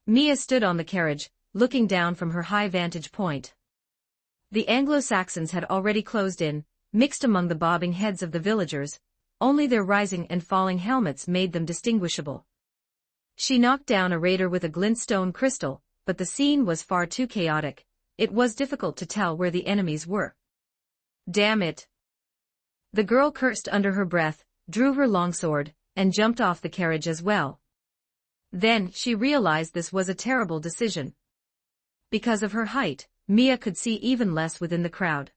Mia stood on the carriage, looking down from her high vantage point. The Anglo-Saxons had already closed in, mixed among the bobbing heads of the villagers, only their rising and falling helmets made them distinguishable. She knocked down a raider with a glintstone crystal, but the scene was far too chaotic. It was difficult to tell where the enemies were. Damn it! The girl cursed under her breath, drew her longsword, and jumped off the carriage as well. Then she realized this was a terrible decision. Because of her height, Mia could see even less within the crowd.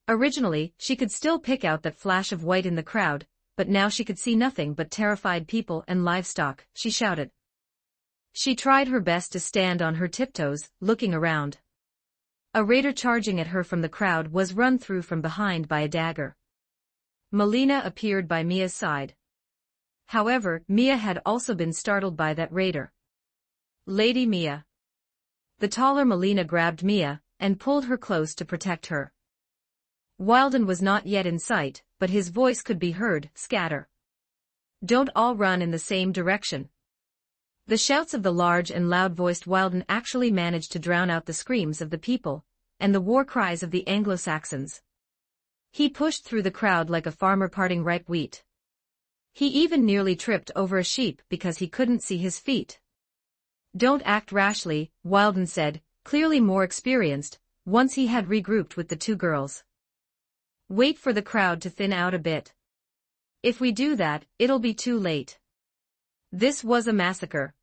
Originally, she could still pick out that flash of white in the crowd, but now she could see nothing but terrified people and livestock. She shouted. She tried her best to stand on her tiptoes, looking around. A raider charging at her from the crowd was run through from behind by a dagger. Melina appeared by Mia's side. However, Mia had also been startled by that raider. Lady Mia. The taller Melina grabbed Mia and pulled her close to protect her. Wilden was not yet in sight, but his voice could be heard. Scatter. Don't all run in the same direction. The shouts of the large and loud-voiced Wilden actually managed to drown out the screams of the people, and the war cries of the Anglo-Saxons. He pushed through the crowd like a farmer parting ripe wheat. He even nearly tripped over a sheep because he couldn't see his feet. Don't act rashly, Wilden said, clearly more experienced, once he had regrouped with the two girls. Wait for the crowd to thin out a bit. If we do that, it'll be too late. This was a massacre.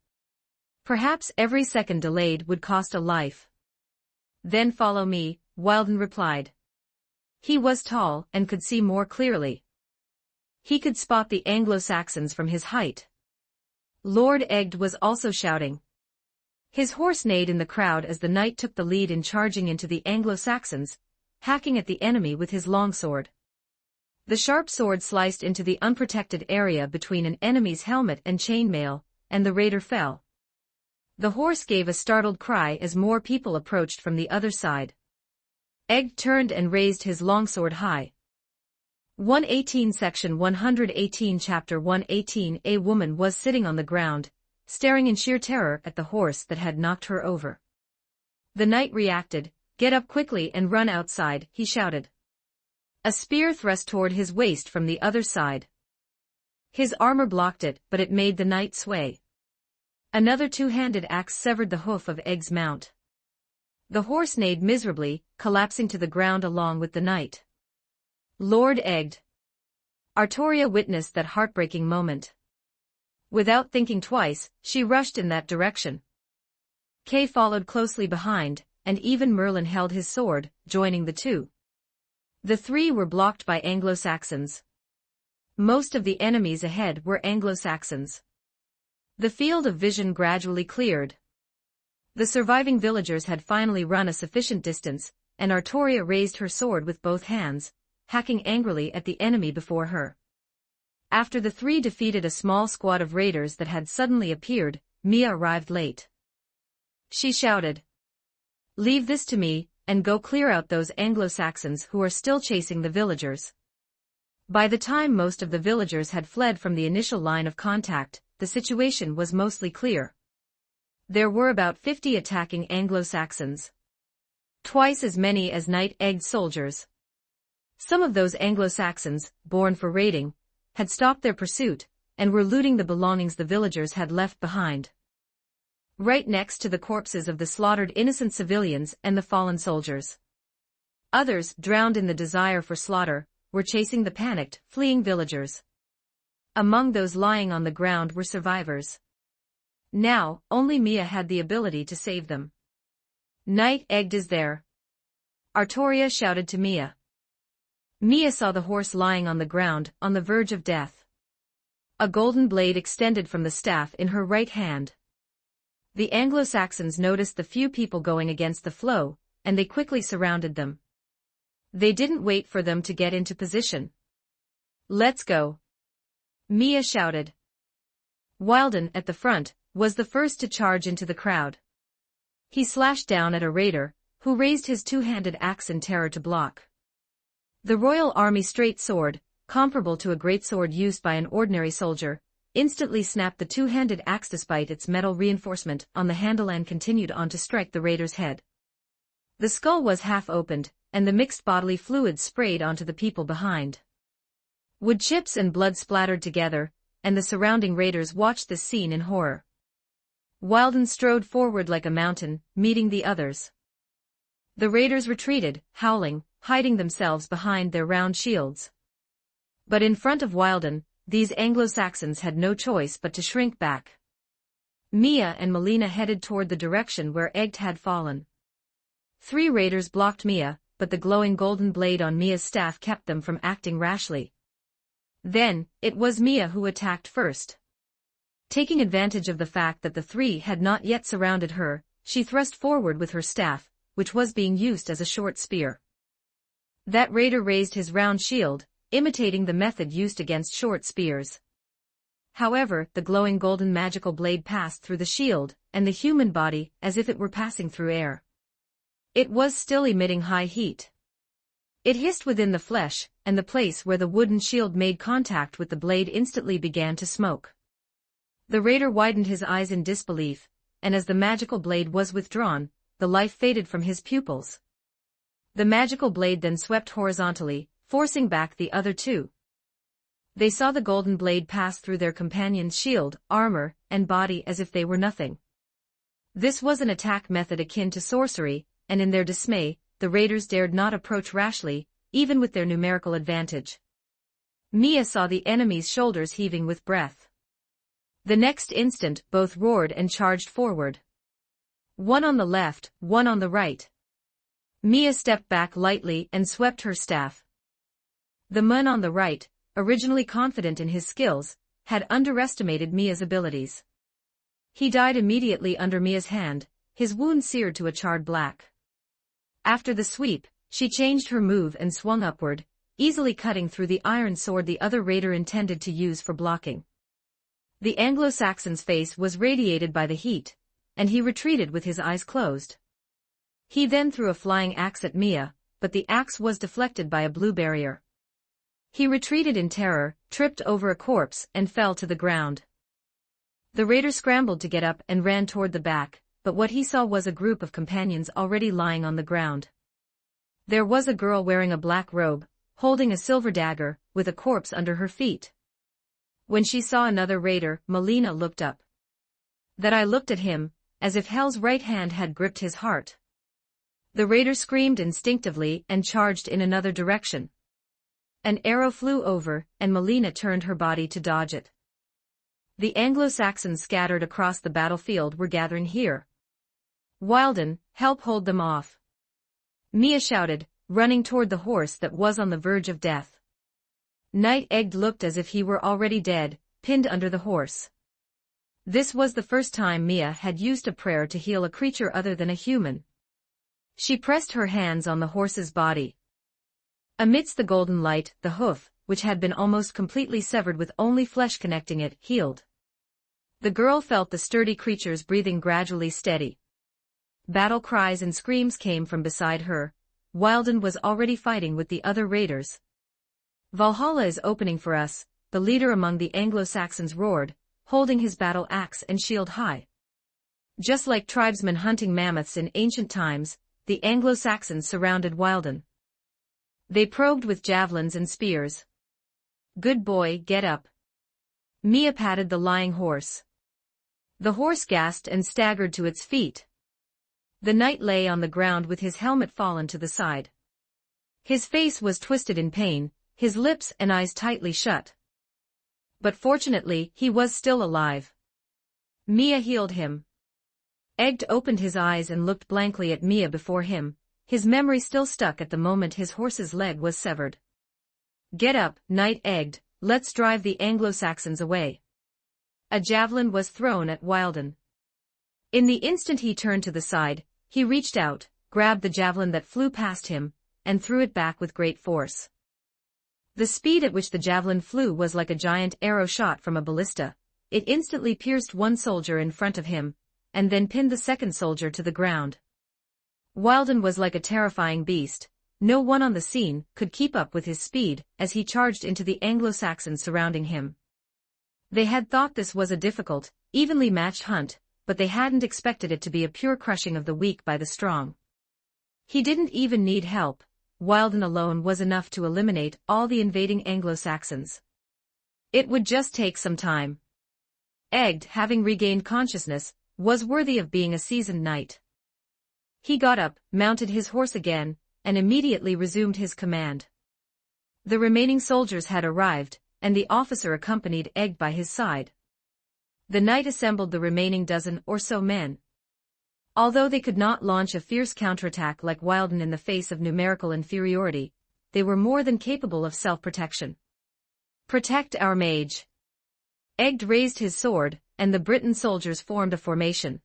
Perhaps every second delayed would cost a life. Then follow me, Wilden replied. He was tall and could see more clearly. He could spot the Anglo-Saxons from his height. Lord Egg was also shouting. His horse neighed in the crowd as the knight took the lead in charging into the Anglo-Saxons, hacking at the enemy with his longsword. The sharp sword sliced into the unprotected area between an enemy's helmet and chainmail, and the raider fell. The horse gave a startled cry as more people approached from the other side. Egg turned and raised his longsword high. 118 Section 118 Chapter 118 A woman was sitting on the ground, staring in sheer terror at the horse that had knocked her over. The knight reacted. "Get up quickly and run outside," he shouted. A spear thrust toward his waist from the other side. His armor blocked it, but it made the knight sway. Another two-handed axe severed the hoof of Egg's mount. The horse neighed miserably, collapsing to the ground along with the knight. Lord Egg. Artoria witnessed that heartbreaking moment. Without thinking twice, she rushed in that direction. Kay followed closely behind, and even Merlin held his sword, joining the two. The three were blocked by Anglo-Saxons. Most of the enemies ahead were Anglo-Saxons. The field of vision gradually cleared. The surviving villagers had finally run a sufficient distance, and Artoria raised her sword with both hands, hacking angrily at the enemy before her. After the three defeated a small squad of raiders that had suddenly appeared, Mia arrived late. She shouted, "Leave this to me, and go clear out those Anglo-Saxons who are still chasing the villagers." By the time most of the villagers had fled from the initial line of contact, the situation was mostly clear. There were about 50 attacking Anglo-Saxons. Twice as many as Knight Egg soldiers. Some of those Anglo-Saxons, born for raiding, had stopped their pursuit, and were looting the belongings the villagers had left behind. Right next to the corpses of the slaughtered innocent civilians and the fallen soldiers. Others, drowned in the desire for slaughter, were chasing the panicked, fleeing villagers. Among those lying on the ground were survivors. Now, only Mia had the ability to save them. "Knight Egg is there," Artoria shouted to Mia. Mia saw the horse lying on the ground, on the verge of death. A golden blade extended from the staff in her right hand. The Anglo-Saxons noticed the few people going against the flow, and they quickly surrounded them. They didn't wait for them to get into position. "Let's go," Mia shouted. Wilden, at the front, was the first to charge into the crowd. He slashed down at a raider, who raised his two-handed axe in terror to block. The Royal Army straight sword, comparable to a greatsword used by an ordinary soldier, instantly snapped the two-handed axe despite its metal reinforcement on the handle and continued on to strike the raider's head. The skull was half opened, and the mixed bodily fluid sprayed onto the people behind. Wood chips and blood splattered together, and the surrounding raiders watched this scene in horror. Wilden strode forward like a mountain, meeting the others. The raiders retreated, howling, hiding themselves behind their round shields. But in front of Wilden, these Anglo-Saxons had no choice but to shrink back. Mia and Melina headed toward the direction where Egg had fallen. 3 raiders blocked Mia, but the glowing golden blade on Mia's staff kept them from acting rashly. Then, it was Mia who attacked first. Taking advantage of the fact that the 3 had not yet surrounded her, she thrust forward with her staff, which was being used as a short spear. That raider raised his round shield, imitating the method used against short spears. However, the glowing golden magical blade passed through the shield, and the human body, as if it were passing through air. It was still emitting high heat. It hissed within the flesh, and the place where the wooden shield made contact with the blade instantly began to smoke. The raider widened his eyes in disbelief, and as the magical blade was withdrawn, the life faded from his pupils. The magical blade then swept horizontally, forcing back the other 2. They saw the golden blade pass through their companion's shield, armor, and body as if they were nothing. This was an attack method akin to sorcery, and in their dismay, the raiders dared not approach rashly, even with their numerical advantage. Mia saw the enemy's shoulders heaving with breath. The next instant, both roared and charged forward. One on the left, one on the right. Mia stepped back lightly and swept her staff. The man on the right, originally confident in his skills, had underestimated Mia's abilities. He died immediately under Mia's hand, his wound seared to a charred black. After the sweep, she changed her move and swung upward, easily cutting through the iron sword the other raider intended to use for blocking. The Anglo-Saxon's face was radiated by the heat, and he retreated with his eyes closed. He then threw a flying axe at Mia, but the axe was deflected by a blue barrier. He retreated in terror, tripped over a corpse, and fell to the ground. The raider scrambled to get up and ran toward the back, but what he saw was a group of companions already lying on the ground. There was a girl wearing a black robe, holding a silver dagger, with a corpse under her feet. When she saw another raider, Melina looked up. That eye looked at him, as if hell's right hand had gripped his heart. The raider screamed instinctively and charged in another direction. An arrow flew over, and Melina turned her body to dodge it. The Anglo-Saxons scattered across the battlefield were gathering here. Wilden, help hold them off. Mia shouted, running toward the horse that was on the verge of death. Night-Egged looked as if he were already dead, pinned under the horse. This was the first time Mia had used a prayer to heal a creature other than a human. She pressed her hands on the horse's body. Amidst the golden light, the hoof, which had been almost completely severed with only flesh connecting it, healed. The girl felt the sturdy creature's breathing gradually steady. Battle cries and screams came from beside her. Wilden was already fighting with the other raiders. Valhalla is opening for us, the leader among the Anglo-Saxons roared, holding his battle axe and shield high. Just like tribesmen hunting mammoths in ancient times, the Anglo-Saxons surrounded Wilden. They probed with javelins and spears. Good boy, get up. Mia patted the lying horse. The horse gasped and staggered to its feet. The knight lay on the ground with his helmet fallen to the side. His face was twisted in pain, his lips and eyes tightly shut. But fortunately, he was still alive. Mia healed him. Egged opened his eyes and looked blankly at Mia before him, his memory still stuck at the moment his horse's leg was severed. Get up, Night-Egged, let's drive the Anglo-Saxons away. A javelin was thrown at Wilden. In the instant he turned to the side, he reached out, grabbed the javelin that flew past him, and threw it back with great force. The speed at which the javelin flew was like a giant arrow shot from a ballista. It instantly pierced one soldier in front of him, and then pinned the second soldier to the ground. Wilden was like a terrifying beast. No one on the scene could keep up with his speed as he charged into the Anglo-Saxons surrounding him. They had thought this was a difficult, evenly matched hunt, but they hadn't expected it to be a pure crushing of the weak by the strong. He didn't even need help. Wilden alone was enough to eliminate all the invading Anglo-Saxons. It would just take some time. Egged, having regained consciousness, was worthy of being a seasoned knight. He got up, mounted his horse again, and immediately resumed his command. The remaining soldiers had arrived, and the officer accompanied Egged by his side. The knight assembled the remaining dozen or so men. Although they could not launch a fierce counterattack like Wilden in the face of numerical inferiority, they were more than capable of self-protection. Protect our mage. Egged raised his sword, and the Briton soldiers formed a formation.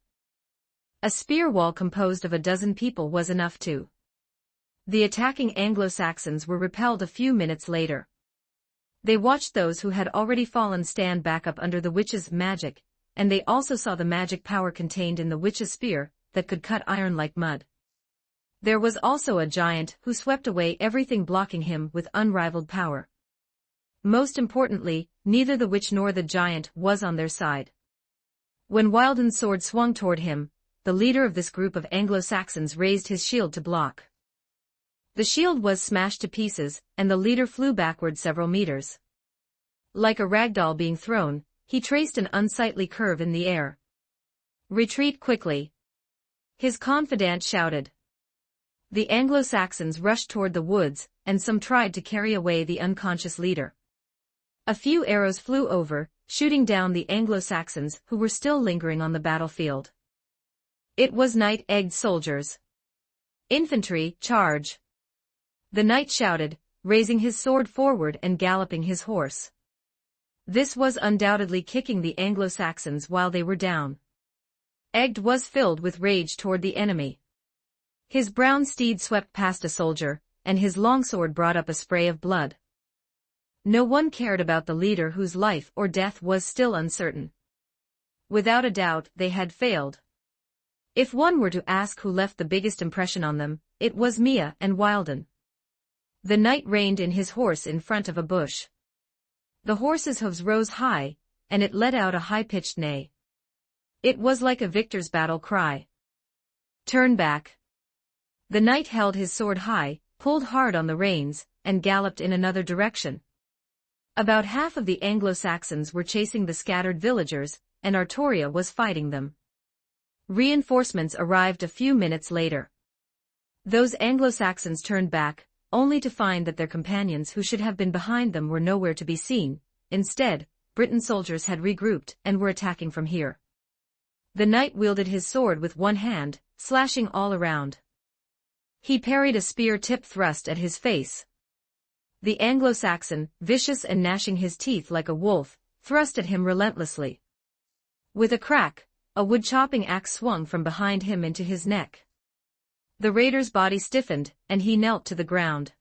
A spear wall composed of a dozen people was enough to. The attacking Anglo-Saxons were repelled a few minutes later. They watched those who had already fallen stand back up under the witch's magic, and they also saw the magic power contained in the witch's spear that could cut iron like mud. There was also a giant who swept away everything blocking him with unrivaled power. Most importantly, neither the witch nor the giant was on their side. When Wilden's sword swung toward him, the leader of this group of Anglo-Saxons raised his shield to block. The shield was smashed to pieces, and the leader flew backward several meters. Like a ragdoll being thrown, he traced an unsightly curve in the air. Retreat quickly. His confidant shouted. The Anglo-Saxons rushed toward the woods, and some tried to carry away the unconscious leader. A few arrows flew over, shooting down the Anglo-Saxons who were still lingering on the battlefield. It was Night-Egged soldiers. Infantry, charge! The knight shouted, raising his sword forward and galloping his horse. This was undoubtedly kicking the Anglo-Saxons while they were down. Egg was filled with rage toward the enemy. His brown steed swept past a soldier, and his longsword brought up a spray of blood. No one cared about the leader whose life or death was still uncertain. Without a doubt, they had failed. If one were to ask who left the biggest impression on them, it was Mia and Wilden. The knight reined in his horse in front of a bush. The horse's hooves rose high, and it let out a high-pitched neigh. It was like a victor's battle cry. Turn back. The knight held his sword high, pulled hard on the reins, and galloped in another direction. About half of the Anglo-Saxons were chasing the scattered villagers, and Artoria was fighting them. Reinforcements arrived a few minutes later. Those Anglo-Saxons turned back, only to find that their companions who should have been behind them were nowhere to be seen. Instead, Britain soldiers had regrouped and were attacking from here. The knight wielded his sword with one hand, slashing all around. He parried a spear-tip thrust at his face. The Anglo-Saxon, vicious and gnashing his teeth like a wolf, thrust at him relentlessly. With a crack, a wood-chopping axe swung from behind him into his neck. The raider's body stiffened, and he knelt to the ground.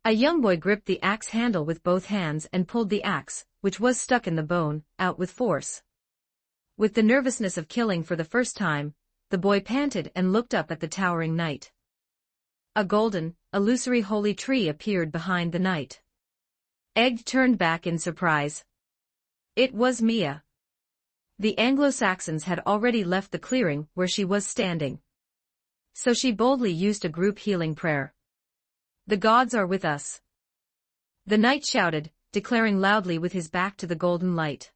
A young boy gripped the axe handle with both hands and pulled the axe, which was stuck in the bone, out with force. With the nervousness of killing for the first time, the boy panted and looked up at the towering knight. A golden, illusory holy tree appeared behind the knight. Egg turned back in surprise. It was Mia. The Anglo-Saxons had already left the clearing where she was standing. So she boldly used a group healing prayer. The gods are with us. The knight shouted, declaring loudly with his back to the golden light.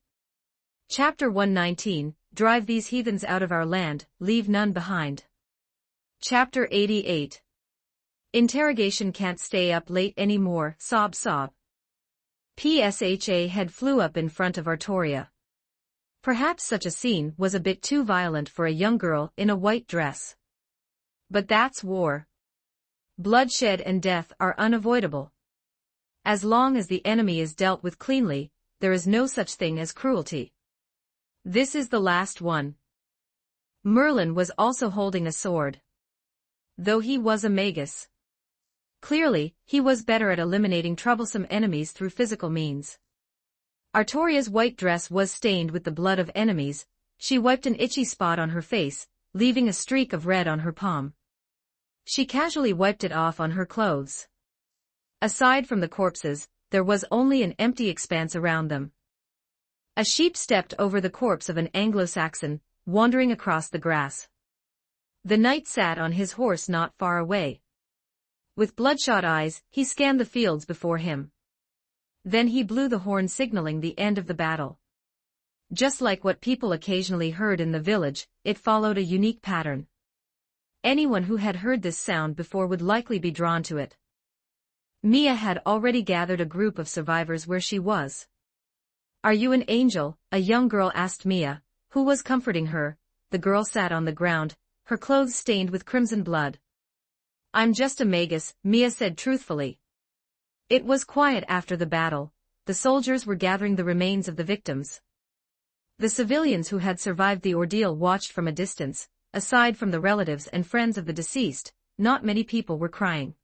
Chapter 119, Drive these heathens out of our land, leave none behind. Chapter 88. Interrogation can't stay up late anymore, sob sob. PSHA head flew up in front of Artoria. Perhaps such a scene was a bit too violent for a young girl in a white dress. But that's war. Bloodshed and death are unavoidable. As long as the enemy is dealt with cleanly, there is no such thing as cruelty. This is the last one. Merlin was also holding a sword. Though he was a magus. Clearly, he was better at eliminating troublesome enemies through physical means. Artoria's white dress was stained with the blood of enemies. She wiped an itchy spot on her face, leaving a streak of red on her palm. She casually wiped it off on her clothes. Aside from the corpses, there was only an empty expanse around them. A sheep stepped over the corpse of an Anglo-Saxon, wandering across the grass. The knight sat on his horse not far away. With bloodshot eyes, he scanned the fields before him. Then he blew the horn signaling the end of the battle. Just like what people occasionally heard in the village, it followed a unique pattern. Anyone who had heard this sound before would likely be drawn to it. Mia had already gathered a group of survivors where she was. "Are you an angel?" a young girl asked Mia, who was comforting her. The girl sat on the ground, her clothes stained with crimson blood. "I'm just a magus," Mia said truthfully. It was quiet after the battle. The soldiers were gathering the remains of the victims. The civilians who had survived the ordeal watched from a distance. Aside from the relatives and friends of the deceased, not many people were crying.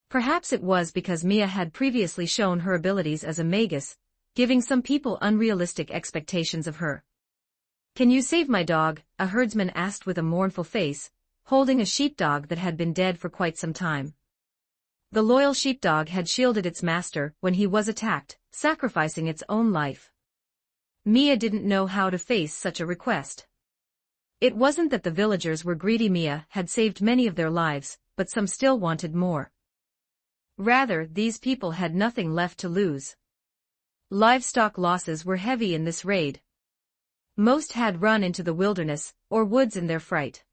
Perhaps it was because Mia had previously shown her abilities as a magus, giving some people unrealistic expectations of her. "Can you save my dog?" a herdsman asked with a mournful face, holding a sheepdog that had been dead for quite some time. The loyal sheepdog had shielded its master when he was attacked, sacrificing its own life. Mia didn't know how to face such a request. It wasn't that the villagers were greedy. Mia had saved many of their lives, but some still wanted more. Rather, these people had nothing left to lose. Livestock losses were heavy in this raid. Most had run into the wilderness or woods in their fright.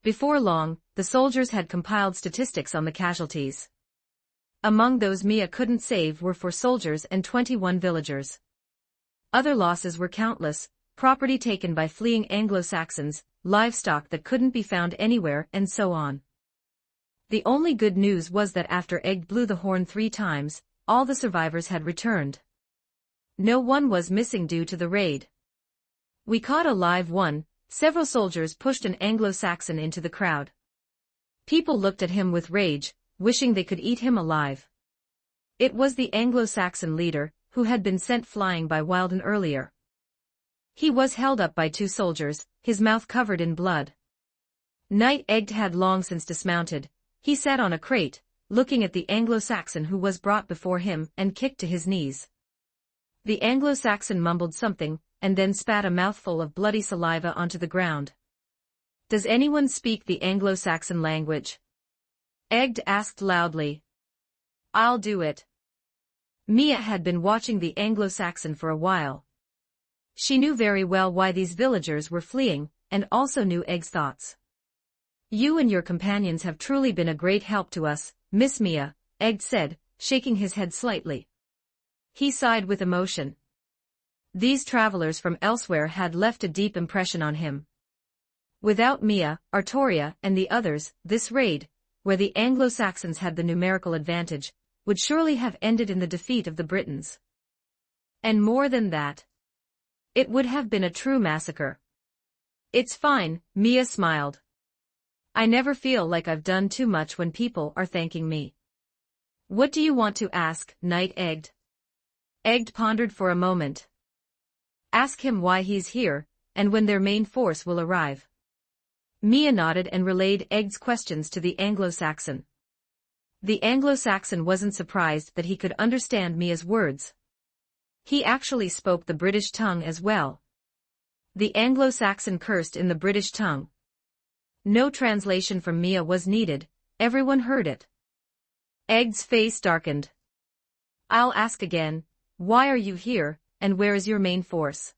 Before long, the soldiers had compiled statistics on the casualties. Among those Mia couldn't save were 4 soldiers and 21 villagers. Other losses were countless: property taken by fleeing Anglo-Saxons, livestock that couldn't be found anywhere, and so on. The only good news was that after Egg blew the horn 3 times, all the survivors had returned. No one was missing due to the raid. "We caught a live one," several soldiers pushed an Anglo-Saxon into the crowd. People looked at him with rage, wishing they could eat him alive. It was the Anglo-Saxon leader, who had been sent flying by Wilden earlier. He was held up by 2 soldiers, his mouth covered in blood. Knight Egg had long since dismounted. He sat on a crate, looking at the Anglo-Saxon who was brought before him and kicked to his knees. The Anglo-Saxon mumbled something, and then spat a mouthful of bloody saliva onto the ground. "Does anyone speak the Anglo-Saxon language?" Egg asked loudly. "I'll do it." Mia had been watching the Anglo-Saxon for a while. She knew very well why these villagers were fleeing, and also knew Egg's thoughts. "You and your companions have truly been a great help to us, Miss Mia," Egg said, shaking his head slightly. He sighed with emotion. These travelers from elsewhere had left a deep impression on him. Without Mia, Artoria, and the others, this raid, where the Anglo-Saxons had the numerical advantage, would surely have ended in the defeat of the Britons. And more than that, it would have been a true massacre. "It's fine," Mia smiled. "I never feel like I've done too much when people are thanking me." "What do you want to ask?" Knight Egg. Egg pondered for a moment. "Ask him why he's here, and when their main force will arrive." Mia nodded and relayed Egg's questions to the Anglo-Saxon. The Anglo-Saxon wasn't surprised that he could understand Mia's words. He actually spoke the British tongue as well. The Anglo-Saxon cursed in the British tongue. No translation from Mia was needed, everyone heard it. Egg's face darkened. "I'll ask again, why are you here, and where is your main force?"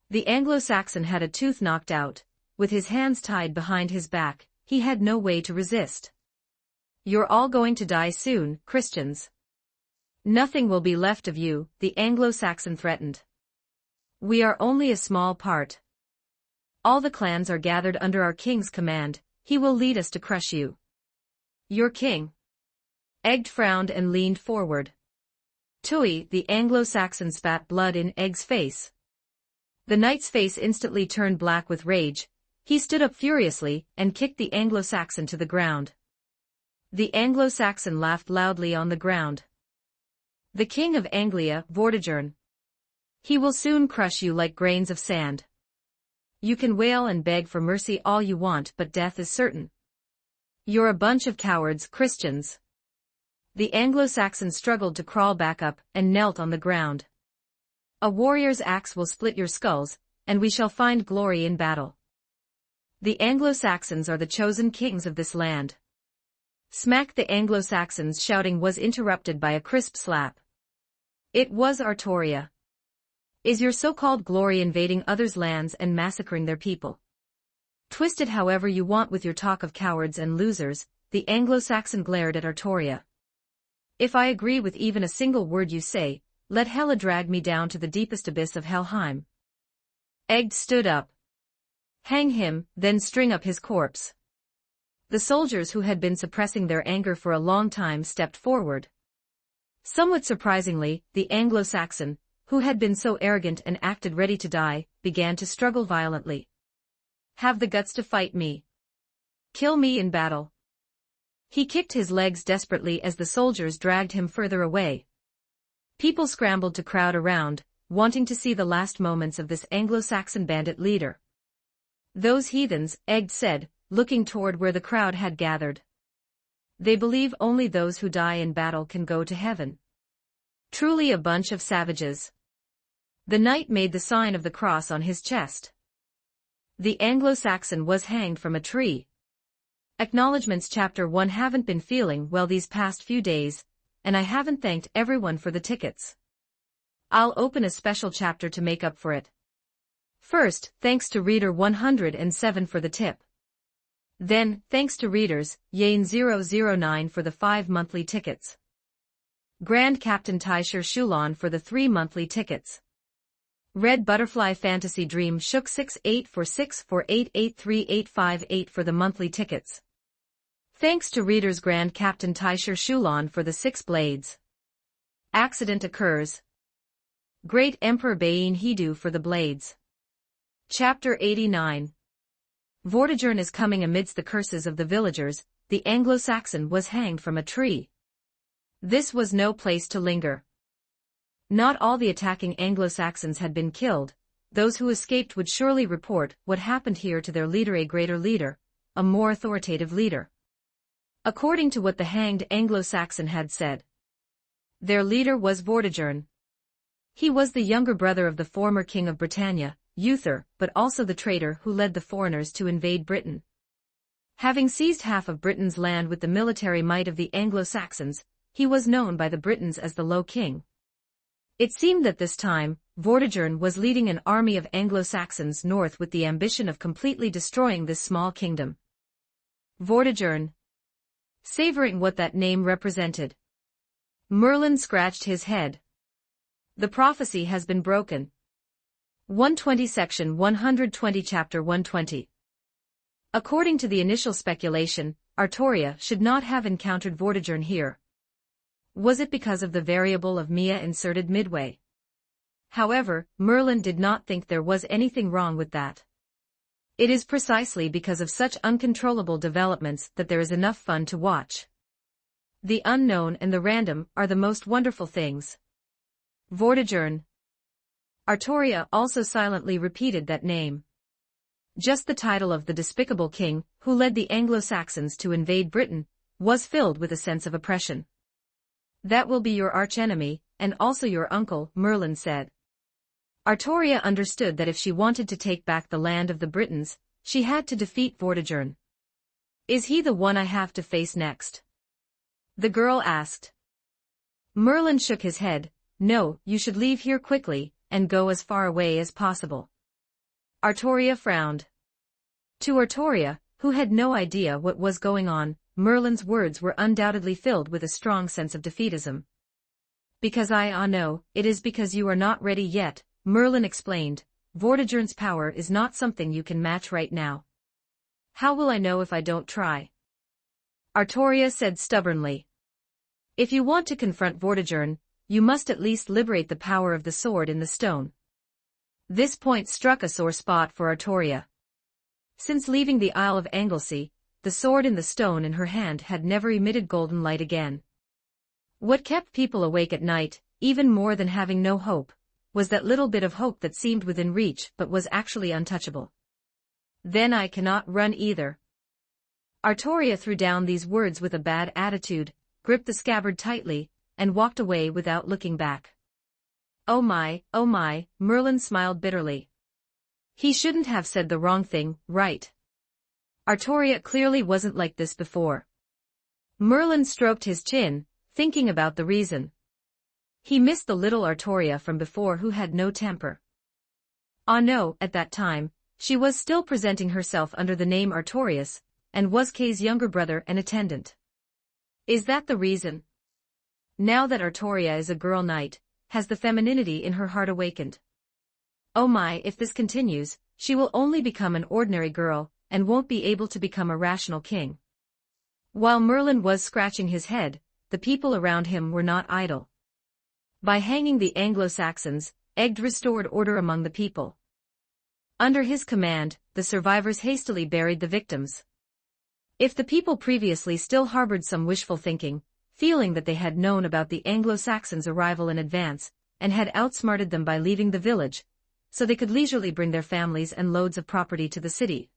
The Anglo-Saxon had a tooth knocked out. With his hands tied behind his back, he had no way to resist. "You're all going to die soon, Christians. Nothing will be left of you," the Anglo-Saxon threatened. "We are only a small part. All the clans are gathered under our king's command. He will lead us to crush you." "Your king?" Egg frowned and leaned forward. "Tui," the Anglo-Saxon spat blood in Egg's face. The knight's face instantly turned black with rage. He stood up furiously and kicked the Anglo-Saxon to the ground. The Anglo-Saxon laughed loudly on the ground. "The king of Anglia, Vortigern. He will soon crush you like grains of sand. You can wail and beg for mercy all you want, but death is certain. You're a bunch of cowards, Christians." The Anglo-Saxon struggled to crawl back up and knelt on the ground. "A warrior's axe will split your skulls, and we shall find glory in battle. The Anglo-Saxons are the chosen kings of this land." Smack! The Anglo-Saxons' shouting was interrupted by a crisp slap. It was Artoria. "Is your so-called glory invading others' lands and massacring their people? Twist it however you want with your talk of cowards and losers," the Anglo-Saxon glared at Artoria. "If I agree with even a single word you say, let Hela drag me down to the deepest abyss of Helheim." Egg stood up. "Hang him, then string up his corpse." The soldiers who had been suppressing their anger for a long time stepped forward. Somewhat surprisingly, the Anglo-Saxon, who had been so arrogant and acted ready to die, began to struggle violently. "Have the guts to fight me. Kill me in battle." He kicked his legs desperately as the soldiers dragged him further away. People scrambled to crowd around, wanting to see the last moments of this Anglo-Saxon bandit leader. "Those heathens," Egg said, looking toward where the crowd had gathered. "They believe only those who die in battle can go to heaven. Truly a bunch of savages." The knight made the sign of the cross on his chest. The Anglo-Saxon was hanged from a tree. Acknowledgements Chapter 1. Haven't been feeling well these past few days, and I haven't thanked everyone for the tickets. I'll open a special chapter to make up for it. First, thanks to Reader 107 for the tip. Then, thanks to Readers, Yane009 for the 5 monthly tickets. Grand Captain Taisher Shulon for the 3 monthly tickets. Red Butterfly Fantasy Dream Shook 684648838858 for the monthly tickets. Thanks to Reader's Grand Captain Taisher Shulon for the 6 blades. Accident occurs. Great Emperor Bain Hidu for the blades. Chapter 89. Vortigern is coming amidst the curses of the villagers. The Anglo-Saxon was hanged from a tree. This was no place to linger. Not all the attacking Anglo-Saxons had been killed. Those who escaped would surely report what happened here to their leader, a greater leader, a more authoritative leader. According to what the hanged Anglo-Saxon had said, their leader was Vortigern. He was the younger brother of the former king of Britannia, Uther, but also the traitor who led the foreigners to invade Britain. Having seized half of Britain's land with the military might of the Anglo-Saxons, he was known by the Britons as the Low King. It seemed that this time, Vortigern was leading an army of Anglo-Saxons north with the ambition of completely destroying this small kingdom. Vortigern. Savoring what that name represented, Merlin scratched his head. The prophecy has been broken. 120 Section 120 Chapter 120. According to the initial speculation, Artoria should not have encountered Vortigern here. Was it because of the variable of Mia inserted midway? However, Merlin did not think there was anything wrong with that. It is precisely because of such uncontrollable developments that there is enough fun to watch. The unknown and the random are the most wonderful things. Vortigern. Artoria also silently repeated that name. Just the title of the despicable king, who led the Anglo-Saxons to invade Britain, was filled with a sense of oppression. That will be your archenemy, and also your uncle, Merlin said. Artoria understood that if she wanted to take back the land of the Britons, she had to defeat Vortigern. Is he the one I have to face next? The girl asked. Merlin shook his head. No, you should leave here quickly, and go as far away as possible. Artoria frowned. To Artoria, who had no idea what was going on, Merlin's words were undoubtedly filled with a strong sense of defeatism. Because I know, it is because you are not ready yet, Merlin explained. Vortigern's power is not something you can match right now. How will I know if I don't try? Artoria said stubbornly. If you want to confront Vortigern, you must at least liberate the power of the sword in the stone. This point struck a sore spot for Artoria. Since leaving the Isle of Anglesey, the sword in the stone in her hand had never emitted golden light again. What kept people awake at night, even more than having no hope, was that little bit of hope that seemed within reach but was actually untouchable. Then I cannot run either. Artoria threw down these words with a bad attitude, gripped the scabbard tightly, and walked away without looking back. Oh my, Merlin smiled bitterly. He shouldn't have said the wrong thing, right? Artoria clearly wasn't like this before. Merlin stroked his chin, thinking about the reason. He missed the little Artoria from before who had no temper. Ah no, at that time, she was still presenting herself under the name Artorius, and was Kay's younger brother and attendant. Is that the reason? Now that Artoria is a girl knight, has the femininity in her heart awakened? Oh my, if this continues, she will only become an ordinary girl, and won't be able to become a rational king. While Merlin was scratching his head, the people around him were not idle. By hanging the Anglo-Saxons, Egd restored order among the people. Under his command, the survivors hastily buried the victims. If the people previously still harbored some wishful thinking, feeling that they had known about the Anglo-Saxons' arrival in advance, and had outsmarted them by leaving the village, so they could leisurely bring their families and loads of property to the city,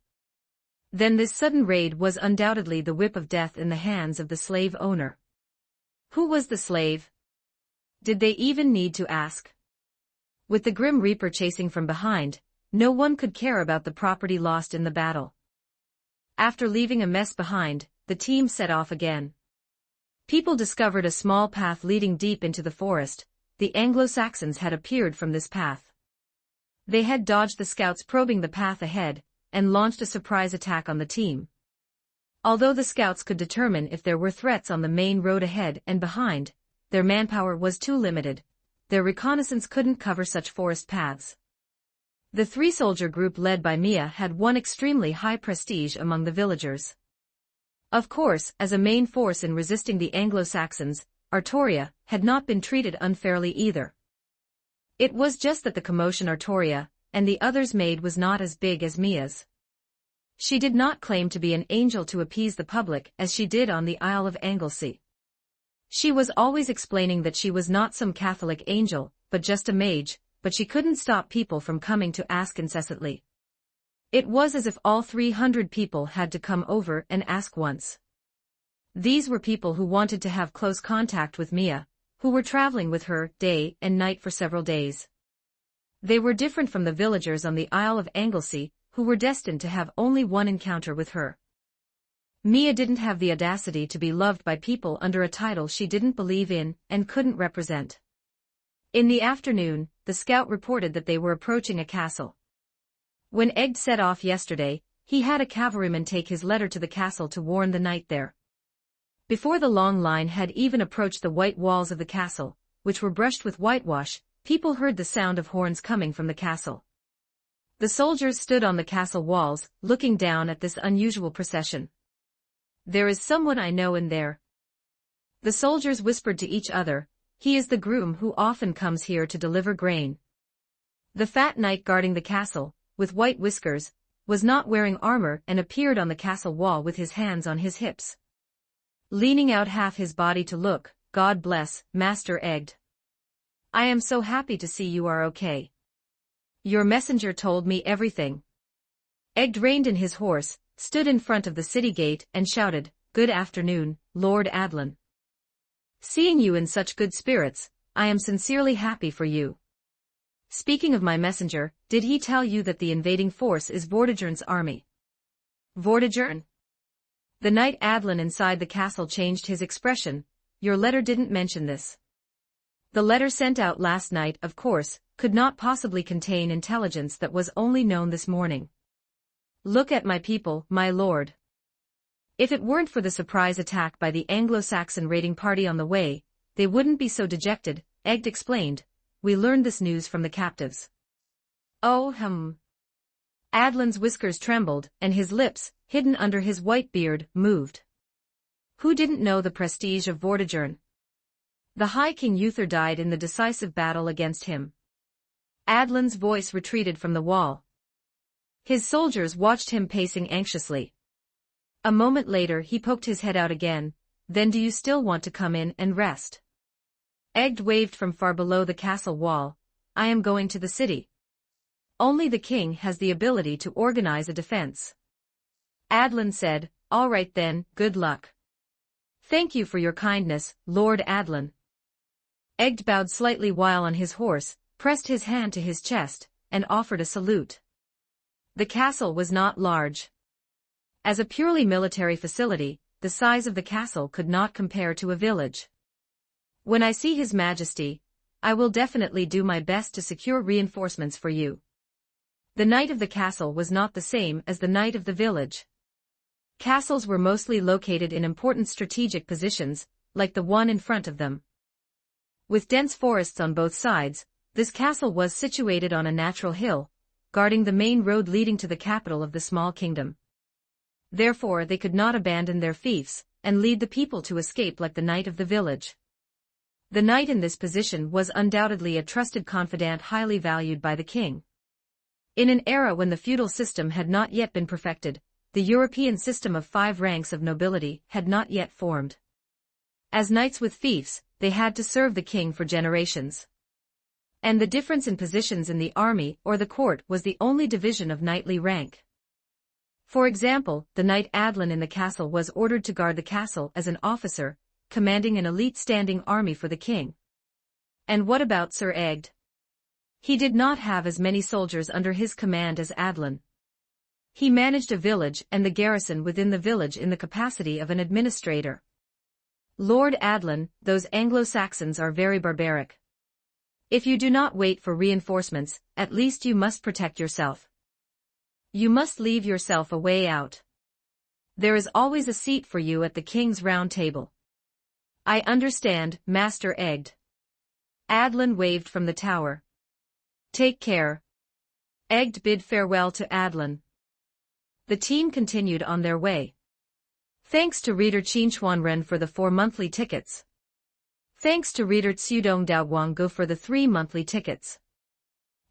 then this sudden raid was undoubtedly the whip of death in the hands of the slave owner. Who was the slave? Did they even need to ask? With the Grim Reaper chasing from behind, no one could care about the property lost in the battle. After leaving a mess behind, the team set off again. People discovered a small path leading deep into the forest. The Anglo-Saxons had appeared from this path. They had dodged the scouts probing the path ahead, and launched a surprise attack on the team. Although the scouts could determine if there were threats on the main road ahead and behind, their manpower was too limited. Their reconnaissance couldn't cover such forest paths. The three-soldier group led by Mia had won extremely high prestige among the villagers. Of course, as a main force in resisting the Anglo-Saxons, Artoria had not been treated unfairly either. It was just that the commotion Artoria and the others made was not as big as Mia's. She did not claim to be an angel to appease the public as she did on the Isle of Anglesey. She was always explaining that she was not some Catholic angel, but just a mage, but she couldn't stop people from coming to ask incessantly. It was as if all 300 people had to come over and ask once. These were people who wanted to have close contact with Mia, who were traveling with her day and night for several days. They were different from the villagers on the Isle of Anglesey, who were destined to have only one encounter with her. Mia didn't have the audacity to be loved by people under a title she didn't believe in and couldn't represent. In the afternoon, the scout reported that they were approaching a castle. When Egg set off yesterday, he had a cavalryman take his letter to the castle to warn the knight there. Before the long line had even approached the white walls of the castle, which were brushed with whitewash, people heard the sound of horns coming from the castle. The soldiers stood on the castle walls, looking down at this unusual procession. "There is someone I know in there," the soldiers whispered to each other. "He is the groom who often comes here to deliver grain." The fat knight guarding the castle, with white whiskers, was not wearing armor and appeared on the castle wall with his hands on his hips, leaning out half his body to look. "God bless, Master Egg. I am so happy to see you are okay. Your messenger told me everything." Egg reined in his horse, stood in front of the city gate and shouted, "Good afternoon, Lord Adlin. Seeing you in such good spirits, I am sincerely happy for you. Speaking of my messenger, did he tell you that the invading force is Vortigern's army?" "Vortigern?" The knight Adlin inside the castle changed his expression. "Your letter didn't mention this." "The letter sent out last night, of course, could not possibly contain intelligence that was only known this morning. Look at my people, my lord. If it weren't for the surprise attack by the Anglo-Saxon raiding party on the way, they wouldn't be so dejected," Egg explained. "We learned this news from the captives." "Oh, Adlin's whiskers trembled, and his lips, hidden under his white beard, moved. Who didn't know the prestige of Vortigern? The High King Uther died in the decisive battle against him. Adlin's voice retreated from the wall. His soldiers watched him pacing anxiously. A moment later he poked his head out again. "Then do you still want to come in and rest?" Egg waved from far below the castle wall. "I am going to the city. Only the king has the ability to organize a defense." Adlin said, "All right then, good luck." "Thank you for your kindness, Lord Adlin." Egg bowed slightly while on his horse, pressed his hand to his chest, and offered a salute. The castle was not large. As a purely military facility, the size of the castle could not compare to a village. "When I see His Majesty, I will definitely do my best to secure reinforcements for you." The knight of the castle was not the same as the knight of the village. Castles were mostly located in important strategic positions, like the one in front of them. With dense forests on both sides, this castle was situated on a natural hill, guarding the main road leading to the capital of the small kingdom. Therefore they could not abandon their fiefs, and lead the people to escape like the knight of the village. The knight in this position was undoubtedly a trusted confidant highly valued by the king. In an era when the feudal system had not yet been perfected, the European system of 5 ranks of nobility had not yet formed. As knights with fiefs, they had to serve the king for generations. And the difference in positions in the army or the court was the only division of knightly rank. For example, the knight Adlin in the castle was ordered to guard the castle as an officer, commanding an elite standing army for the king. And what about Sir Egg? He did not have as many soldiers under his command as Adlin. He managed a village and the garrison within the village in the capacity of an administrator. "Lord Adlin, those Anglo-Saxons are very barbaric. If you do not wait for reinforcements, at least you must protect yourself. You must leave yourself a way out. There is always a seat for you at the king's round table." "I understand, Master Egg." Adlin waved from the tower. "Take care." Egg bid farewell to Adlin. The team continued on their way. Thanks to reader Qinchuanren for the 4 monthly tickets. Thanks to reader Tsudong Daoguanggu for the 3 monthly tickets.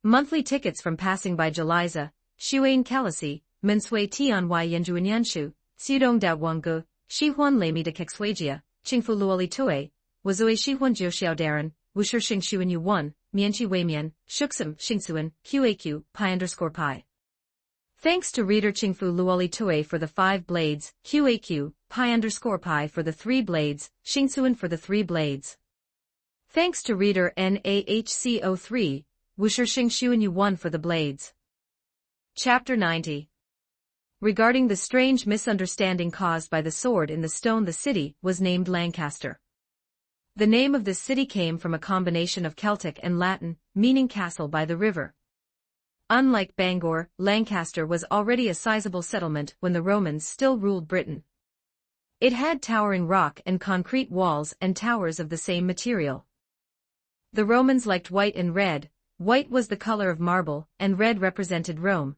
Monthly tickets from passing by Jeliza, Shuain Kelasi, Minsui Tian Y Yenjuan Yanshu, Tsudong Daoguanggu, Shihuan Lemi de Kexwagia, Qingfu Luoli Tue, Wazui Shihuan Jiuxiao Daran, Wushir Xing Shuan Yu 1, Mianchi Weimian, Shuxum, Xingsuan, QAQ, pi_pi. Thanks to reader Qingfu Luoli Tue for the 5 blades, QAQ, pi_pi for the 3 blades, Xingsuan for the 3 blades. Thanks to reader NAHC03, Wushir Xing Shuan Yu 1 for the blades. Chapter 90. Regarding the strange misunderstanding caused by the sword in the stone, the city was named Lancaster. The name of this city came from a combination of Celtic and Latin, meaning castle by the river. Unlike Bangor, Lancaster was already a sizable settlement when the Romans still ruled Britain. It had towering rock and concrete walls and towers of the same material. The Romans liked white and red. White was the color of marble, and red represented Rome.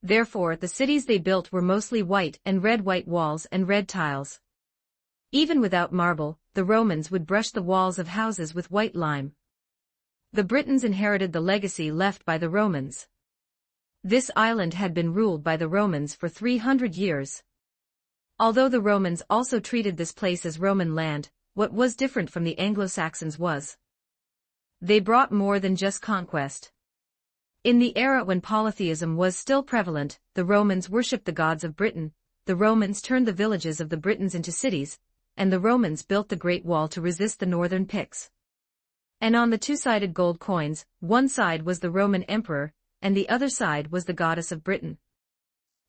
Therefore, the cities they built were mostly white walls and red tiles. Even without marble, the Romans would brush the walls of houses with white lime. The Britons inherited the legacy left by the Romans. This island had been ruled by the Romans for 300 years. Although the Romans also treated this place as Roman land, what was different from the Anglo-Saxons was they brought more than just conquest. In the era when polytheism was still prevalent, the Romans worshipped the gods of Britain, the Romans turned the villages of the Britons into cities, and the Romans built the Great Wall to resist the northern Picts. And on the 2-sided gold coins, one side was the Roman emperor, and the other side was the goddess of Britain.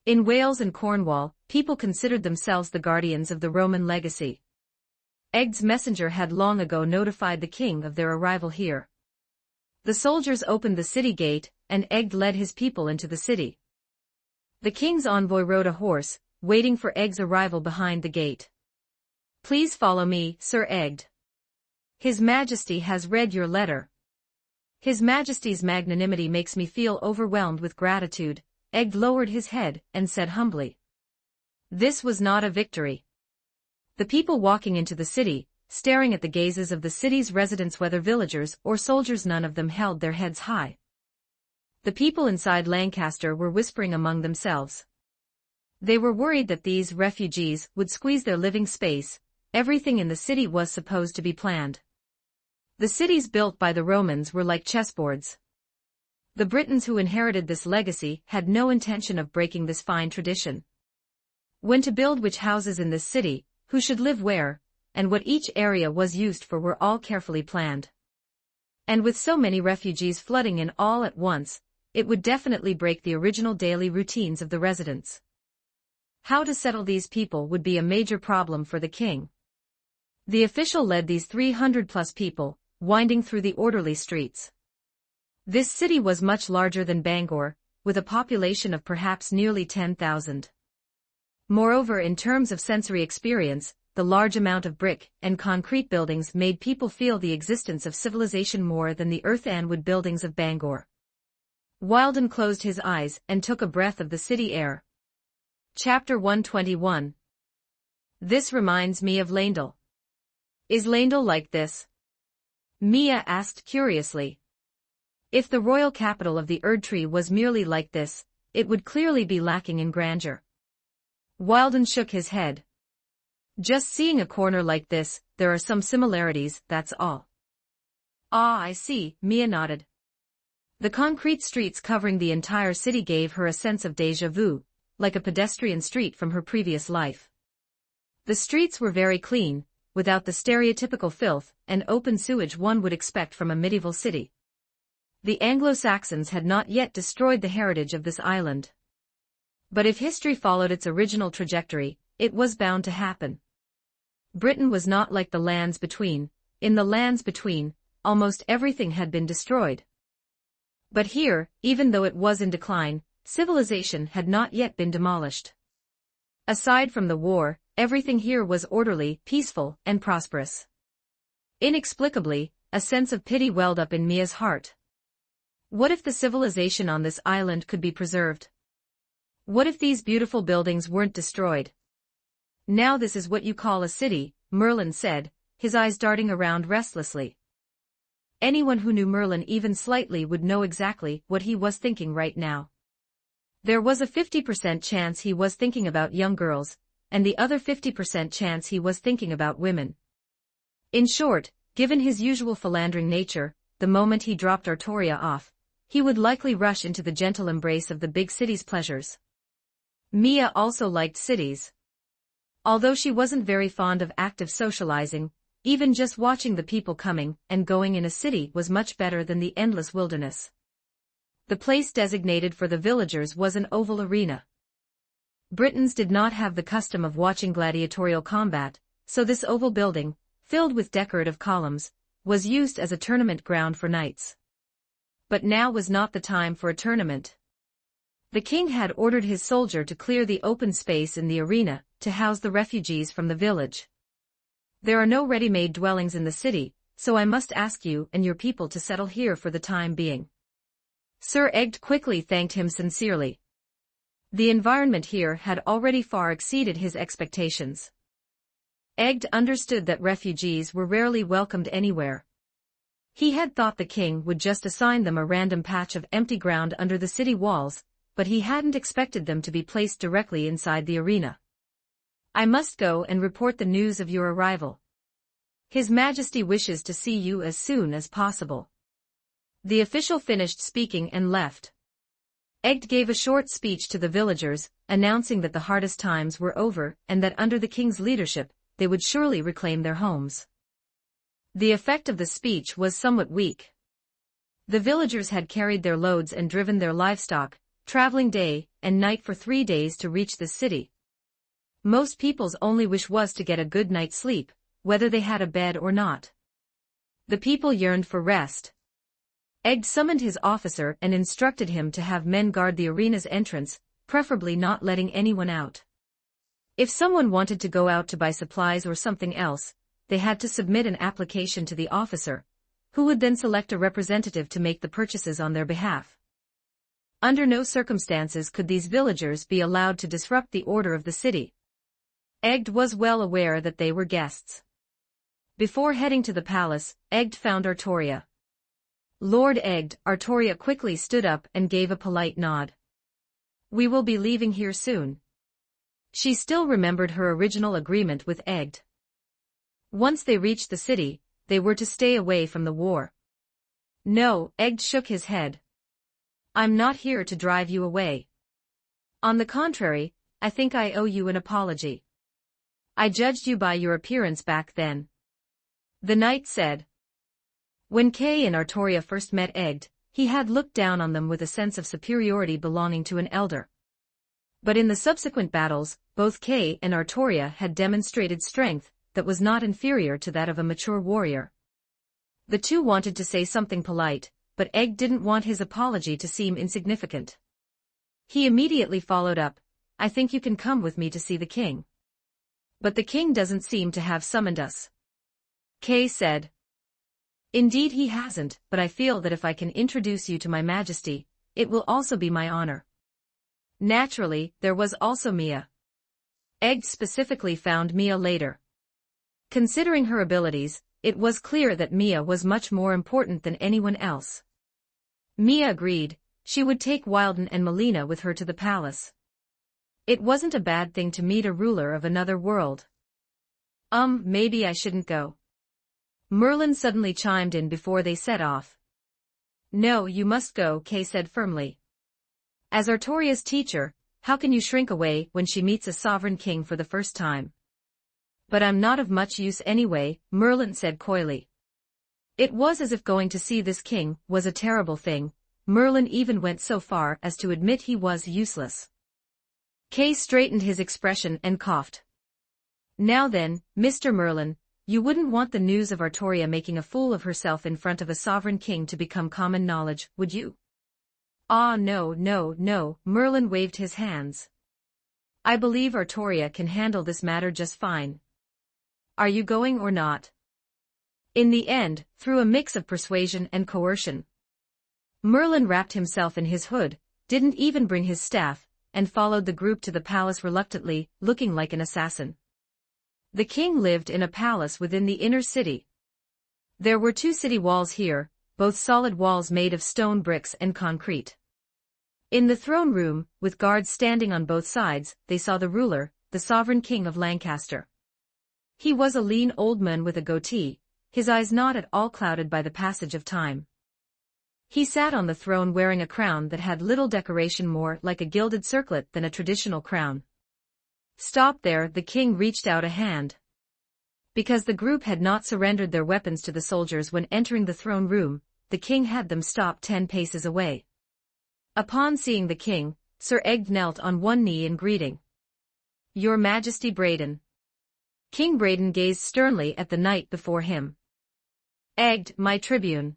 In Wales and Cornwall, people considered themselves the guardians of the Roman legacy. Egged's messenger had long ago notified the king of their arrival here. The soldiers opened the city gate, and Egged led his people into the city. The king's envoy rode a horse, waiting for Egged's arrival behind the gate. "Please follow me, Sir Egged. His Majesty has read your letter." "His Majesty's magnanimity makes me feel overwhelmed with gratitude," Egged lowered his head and said humbly. This was not a victory. The people walking into the city, staring at the gazes of the city's residents, whether villagers or soldiers, none of them held their heads high. The people inside Lancaster were whispering among themselves. They were worried that these refugees would squeeze their living space. Everything in the city was supposed to be planned. The cities built by the Romans were like chessboards. The Britons who inherited this legacy had no intention of breaking this fine tradition. When to build which houses in this city, who should live where, and what each area was used for were all carefully planned. And with so many refugees flooding in all at once, it would definitely break the original daily routines of the residents. How to settle these people would be a major problem for the king. The official led these 300+ people, winding through the orderly streets. This city was much larger than Bangor, with a population of perhaps nearly 10,000. Moreover, in terms of sensory experience, the large amount of brick and concrete buildings made people feel the existence of civilization more than the earth-and-wood buildings of Bangor. Wilden closed his eyes and took a breath of the city air. Chapter 121. This reminds me of Landel. Is Landel like this? Mia asked curiously. If the royal capital of the Erdtree was merely like this, it would clearly be lacking in grandeur. Wilden shook his head. Just seeing a corner like this, there are some similarities, that's all. Ah, I see, Mia nodded. The concrete streets covering the entire city gave her a sense of déjà vu, like a pedestrian street from her previous life. The streets were very clean, without the stereotypical filth and open sewage one would expect from a medieval city. The Anglo-Saxons had not yet destroyed the heritage of this island. But if history followed its original trajectory, it was bound to happen. Britain was not like the lands between. In the lands between, almost everything had been destroyed. But here, even though it was in decline, civilization had not yet been demolished. Aside from the war, everything here was orderly, peaceful, and prosperous. Inexplicably, a sense of pity welled up in Mia's heart. What if the civilization on this island could be preserved? What if these beautiful buildings weren't destroyed? Now this is what you call a city, Merlin said, his eyes darting around restlessly. Anyone who knew Merlin even slightly would know exactly what he was thinking right now. There was a 50% chance he was thinking about young girls, and the other 50% chance he was thinking about women. In short, given his usual philandering nature, the moment he dropped Artoria off, he would likely rush into the gentle embrace of the big city's pleasures. Mia also liked cities. Although she wasn't very fond of active socializing, even just watching the people coming and going in a city was much better than the endless wilderness. The place designated for the villagers was an oval arena. Britons did not have the custom of watching gladiatorial combat, so this oval building, filled with decorative columns, was used as a tournament ground for knights. But now was not the time for a tournament. The king had ordered his soldier to clear the open space in the arena to house the refugees from the village. There are no ready-made dwellings in the city, so I must ask you and your people to settle here for the time being. Sir Egd quickly thanked him sincerely. The environment here had already far exceeded his expectations. Egd understood that refugees were rarely welcomed anywhere. He had thought the king would just assign them a random patch of empty ground under the city walls, but he hadn't expected them to be placed directly inside the arena. I must go and report the news of your arrival. His Majesty wishes to see you as soon as possible. The official finished speaking and left. Egd gave a short speech to the villagers, announcing that the hardest times were over and that under the king's leadership, they would surely reclaim their homes. The effect of the speech was somewhat weak. The villagers had carried their loads and driven their livestock, traveling day and night for 3 days to reach the city. Most people's only wish was to get a good night's sleep, whether they had a bed or not. The people yearned for rest. Egd summoned his officer and instructed him to have men guard the arena's entrance, preferably not letting anyone out. If someone wanted to go out to buy supplies or something else, they had to submit an application to the officer, who would then select a representative to make the purchases on their behalf. Under no circumstances could these villagers be allowed to disrupt the order of the city. Egd was well aware that they were guests. Before heading to the palace, Egd found Artoria. Lord Egd, Artoria quickly stood up and gave a polite nod. We will be leaving here soon. She still remembered her original agreement with Egd. Once they reached the city, they were to stay away from the war. No, Egd shook his head. I'm not here to drive you away. On the contrary, I think I owe you an apology. I judged you by your appearance back then. The knight said. When Kay and Artoria first met Egd, he had looked down on them with a sense of superiority belonging to an elder. But in the subsequent battles, both Kay and Artoria had demonstrated strength that was not inferior to that of a mature warrior. The two wanted to say something polite, but Egd didn't want his apology to seem insignificant. He immediately followed up, I think you can come with me to see the king. But the king doesn't seem to have summoned us. Kay said. Indeed he hasn't, but I feel that if I can introduce you to my majesty, it will also be my honor. Naturally, there was also Mia. Egd specifically found Mia later. Considering her abilities, it was clear that Mia was much more important than anyone else. Mia agreed, she would take Wilden and Melina with her to the palace. It wasn't a bad thing to meet a ruler of another world. Maybe I shouldn't go. Merlin suddenly chimed in before they set off. No, you must go, Kay said firmly. As Artoria's teacher, how can you shrink away when she meets a sovereign king for the first time? But I'm not of much use anyway, Merlin said coyly. It was as if going to see this king was a terrible thing. Merlin even went so far as to admit he was useless. Kay straightened his expression and coughed. Now then, Mr. Merlin, you wouldn't want the news of Artoria making a fool of herself in front of a sovereign king to become common knowledge, would you? Ah, no, Merlin waved his hands. I believe Artoria can handle this matter just fine. Are you going or not? In the end, through a mix of persuasion and coercion, Merlin wrapped himself in his hood, didn't even bring his staff, and followed the group to the palace reluctantly, looking like an assassin. The king lived in a palace within the inner city. There were 2 city walls here, both solid walls made of stone bricks and concrete. In the throne room, with guards standing on both sides, they saw the ruler, the sovereign king of Lancaster. He was a lean old man with a goatee, his eyes not at all clouded by the passage of time. He sat on the throne wearing a crown that had little decoration, more like a gilded circlet than a traditional crown. "Stop there," the king reached out a hand. Because the group had not surrendered their weapons to the soldiers when entering the throne room, the king had them stop 10 paces away. Upon seeing the king, Sir Egg knelt on one knee in greeting. "Your Majesty Braden." King Braden gazed sternly at the knight before him. "Egg, my tribune.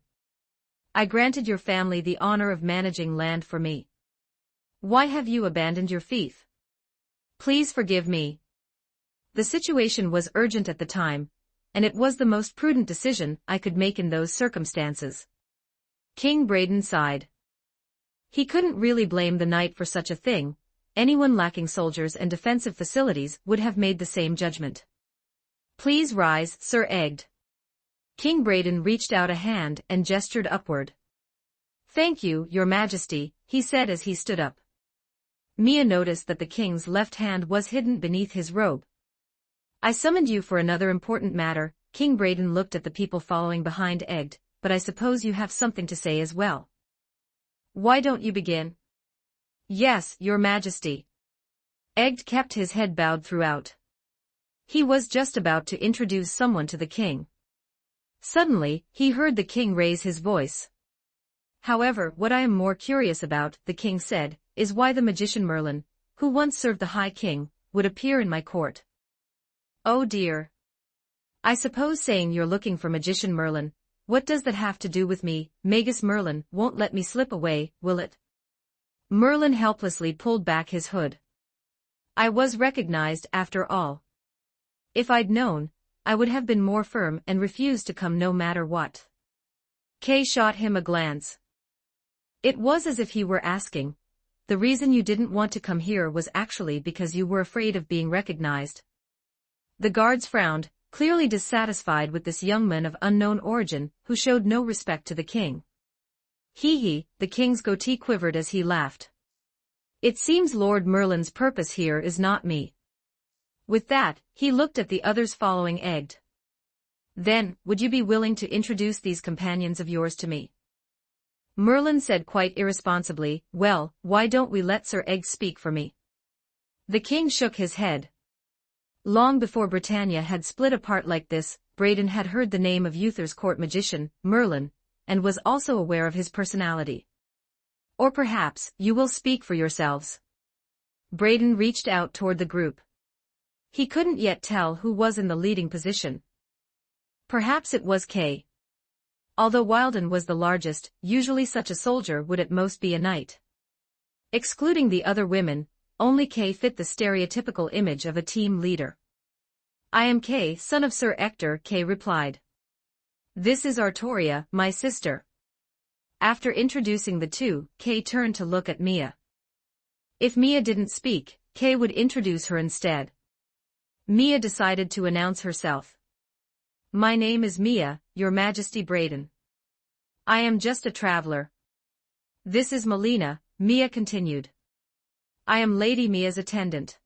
I granted your family the honor of managing land for me. Why have you abandoned your fief? Please forgive me." The situation was urgent at the time, and it was the most prudent decision I could make in those circumstances. King Braden sighed. He couldn't really blame the knight for such a thing. Anyone lacking soldiers and defensive facilities would have made the same judgment. "Please rise, Sir Egg." King Braden reached out a hand and gestured upward. "Thank you, Your Majesty," he said as he stood up. Mia noticed that the king's left hand was hidden beneath his robe. "I summoned you for another important matter." King Braden looked at the people following behind Egg, "but I suppose you have something to say as well. Why don't you begin?" "Yes, Your Majesty." Egg kept his head bowed throughout. He was just about to introduce someone to the king. Suddenly, he heard the king raise his voice. "However, what I am more curious about," the king said, "is why the magician Merlin, who once served the High King, would appear in my court." "Oh dear. I suppose saying you're looking for magician Merlin, what does that have to do with me? Magus Merlin won't let me slip away, will it?" Merlin helplessly pulled back his hood. "I was recognized after all. If I'd known, I would have been more firm and refused to come no matter what." Kay shot him a glance. It was as if he were asking, "The reason you didn't want to come here was actually because you were afraid of being recognized?" The guards frowned, clearly dissatisfied with this young man of unknown origin who showed no respect to the king. "Hee," the king's goatee quivered as he laughed. "It seems Lord Merlin's purpose here is not me." With that, he looked at the others following Egg. "Then, would you be willing to introduce these companions of yours to me?" Merlin said quite irresponsibly, "Well, why don't we let Sir Egg speak for me?" The king shook his head. Long before Britannia had split apart like this, Braden had heard the name of Uther's court magician, Merlin, and was also aware of his personality. "Or perhaps, you will speak for yourselves." Braden reached out toward the group. He couldn't yet tell who was in the leading position. Perhaps it was Kay. Although Wilden was the largest, usually such a soldier would at most be a knight. Excluding the other women, only Kay fit the stereotypical image of a team leader. "I am Kay, son of Sir Ector," Kay replied. "This is Artoria, my sister." After introducing the two, Kay turned to look at Mia. If Mia didn't speak, Kay would introduce her instead. Mia decided to announce herself. "My name is Mia, Your Majesty Braden. I am just a traveler." "This is Melina," Mia continued. "I am Lady Mia's attendant."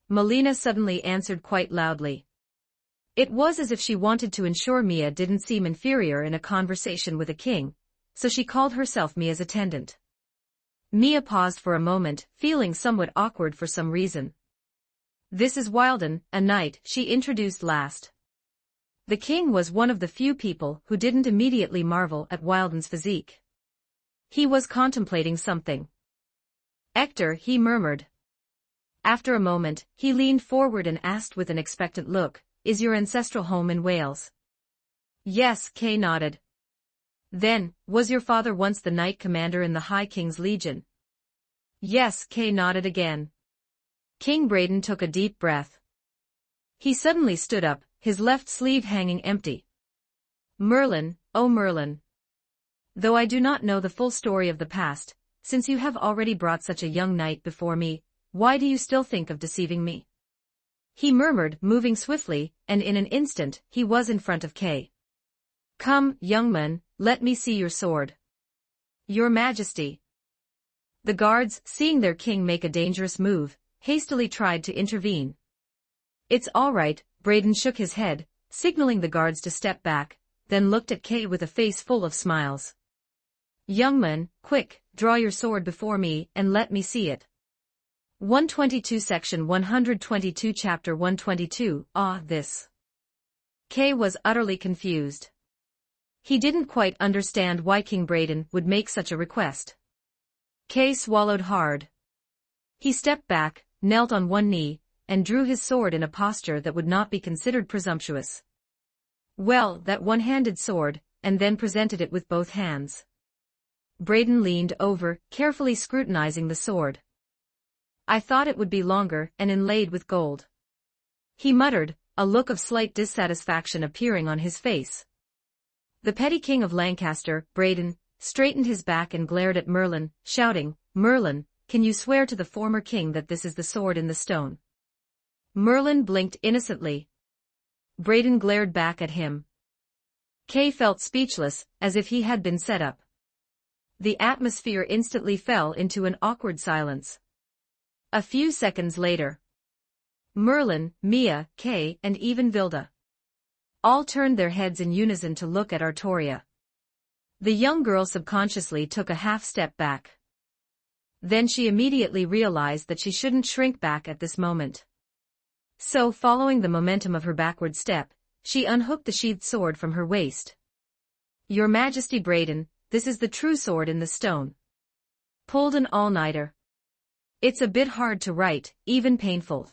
Melina suddenly answered quite loudly. It was as if she wanted to ensure Mia didn't seem inferior in a conversation with a king, so she called herself Mia's attendant. Mia paused for a moment, feeling somewhat awkward for some reason. "This is Wilden, a knight," she introduced last. The king was one of the few people who didn't immediately marvel at Wilden's physique. He was contemplating something. "Ector," he murmured. After a moment, he leaned forward and asked with an expectant look, "Is your ancestral home in Wales?" "Yes," Kay nodded. "Then, was your father once the knight commander in the High King's Legion?" "Yes," Kay nodded again. King Braden took a deep breath. He suddenly stood up, his left sleeve hanging empty. "Merlin, oh Merlin. Though I do not know the full story of the past, since you have already brought such a young knight before me, why do you still think of deceiving me?" he murmured, moving swiftly, and in an instant, he was in front of Kay. "Come, young man, let me see your sword." "Your Majesty." The guards, seeing their king make a dangerous move, hastily tried to intervene. "It's all right," Braden shook his head, signaling the guards to step back, then looked at Kay with a face full of smiles. "Young man, quick, draw your sword before me and let me see it." 122 Section 122 Chapter 122 This. Kay was utterly confused. He didn't quite understand why King Braden would make such a request. Kay swallowed hard. He stepped back, knelt on one knee, and drew his sword in a posture that would not be considered presumptuous. Well, that one-handed sword, and then presented it with both hands. Braden leaned over, carefully scrutinizing the sword. "I thought it would be longer and inlaid with gold," he muttered, a look of slight dissatisfaction appearing on his face. The petty king of Lancaster, Braden, straightened his back and glared at Merlin, shouting, "Merlin, can you swear to the former king that this is the sword in the stone?" Merlin blinked innocently. Braden glared back at him. Kay felt speechless, as if he had been set up. The atmosphere instantly fell into an awkward silence. A few seconds later, Merlin, Mia, Kay, and even Vilda all turned their heads in unison to look at Artoria. The young girl subconsciously took a half-step back. Then she immediately realized that she shouldn't shrink back at this moment. So, following the momentum of her backward step, she unhooked the sheathed sword from her waist. "Your Majesty Braden, this is the true sword in the stone." Pulled an all-nighter. "It's a bit hard to write, even painful.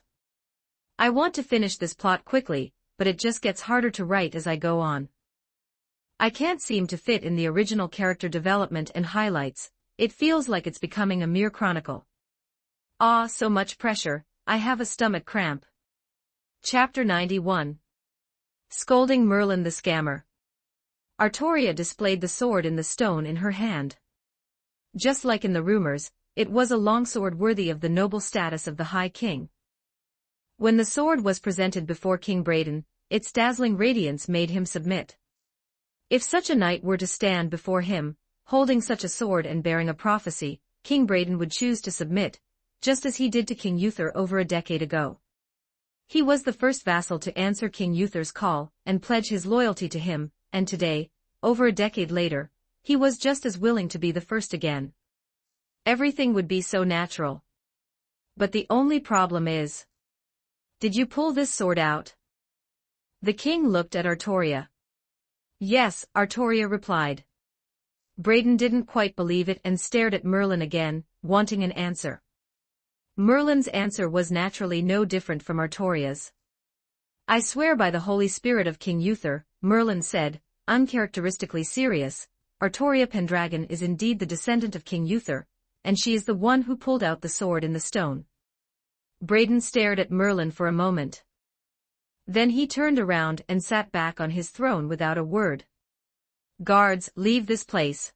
I want to finish this plot quickly, but it just gets harder to write as I go on. I can't seem to fit in the original character development and highlights, it feels like it's becoming a mere chronicle. So much pressure, I have a stomach cramp." Chapter 91. Scolding Merlin the Scammer. Artoria displayed the sword in the stone in her hand. Just like in the rumors, it was a longsword worthy of the noble status of the High King. When the sword was presented before King Braden, its dazzling radiance made him submit. If such a knight were to stand before him, holding such a sword and bearing a prophecy, King Braden would choose to submit, just as he did to King Uther over a decade ago. He was the first vassal to answer King Uther's call and pledge his loyalty to him, and today, over a decade later, he was just as willing to be the first again. Everything would be so natural. But the only problem is, did you pull this sword out? The king looked at Artoria. Yes, Artoria replied. Braden didn't quite believe it and stared at Merlin again, wanting an answer. Merlin's answer was naturally no different from Artoria's. "I swear by the Holy Spirit of King Uther," Merlin said, uncharacteristically serious, "Artoria Pendragon is indeed the descendant of King Uther, and she is the one who pulled out the sword in the stone." Braden stared at Merlin for a moment. Then he turned around and sat back on his throne without a word. "Guards, leave this place."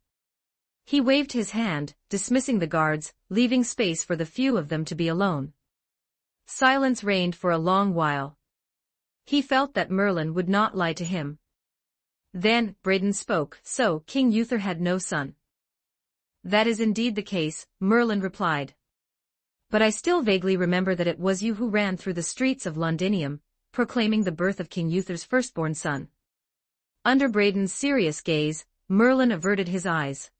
He waved his hand, dismissing the guards, leaving space for the few of them to be alone. Silence reigned for a long while. He felt that Merlin would not lie to him. Then, Braden spoke. "So, King Uther had no son?" "That is indeed the case," Merlin replied. "But I still vaguely remember that it was you who ran through the streets of Londinium, proclaiming the birth of King Uther's firstborn son." Under Braden's serious gaze, Merlin averted his eyes.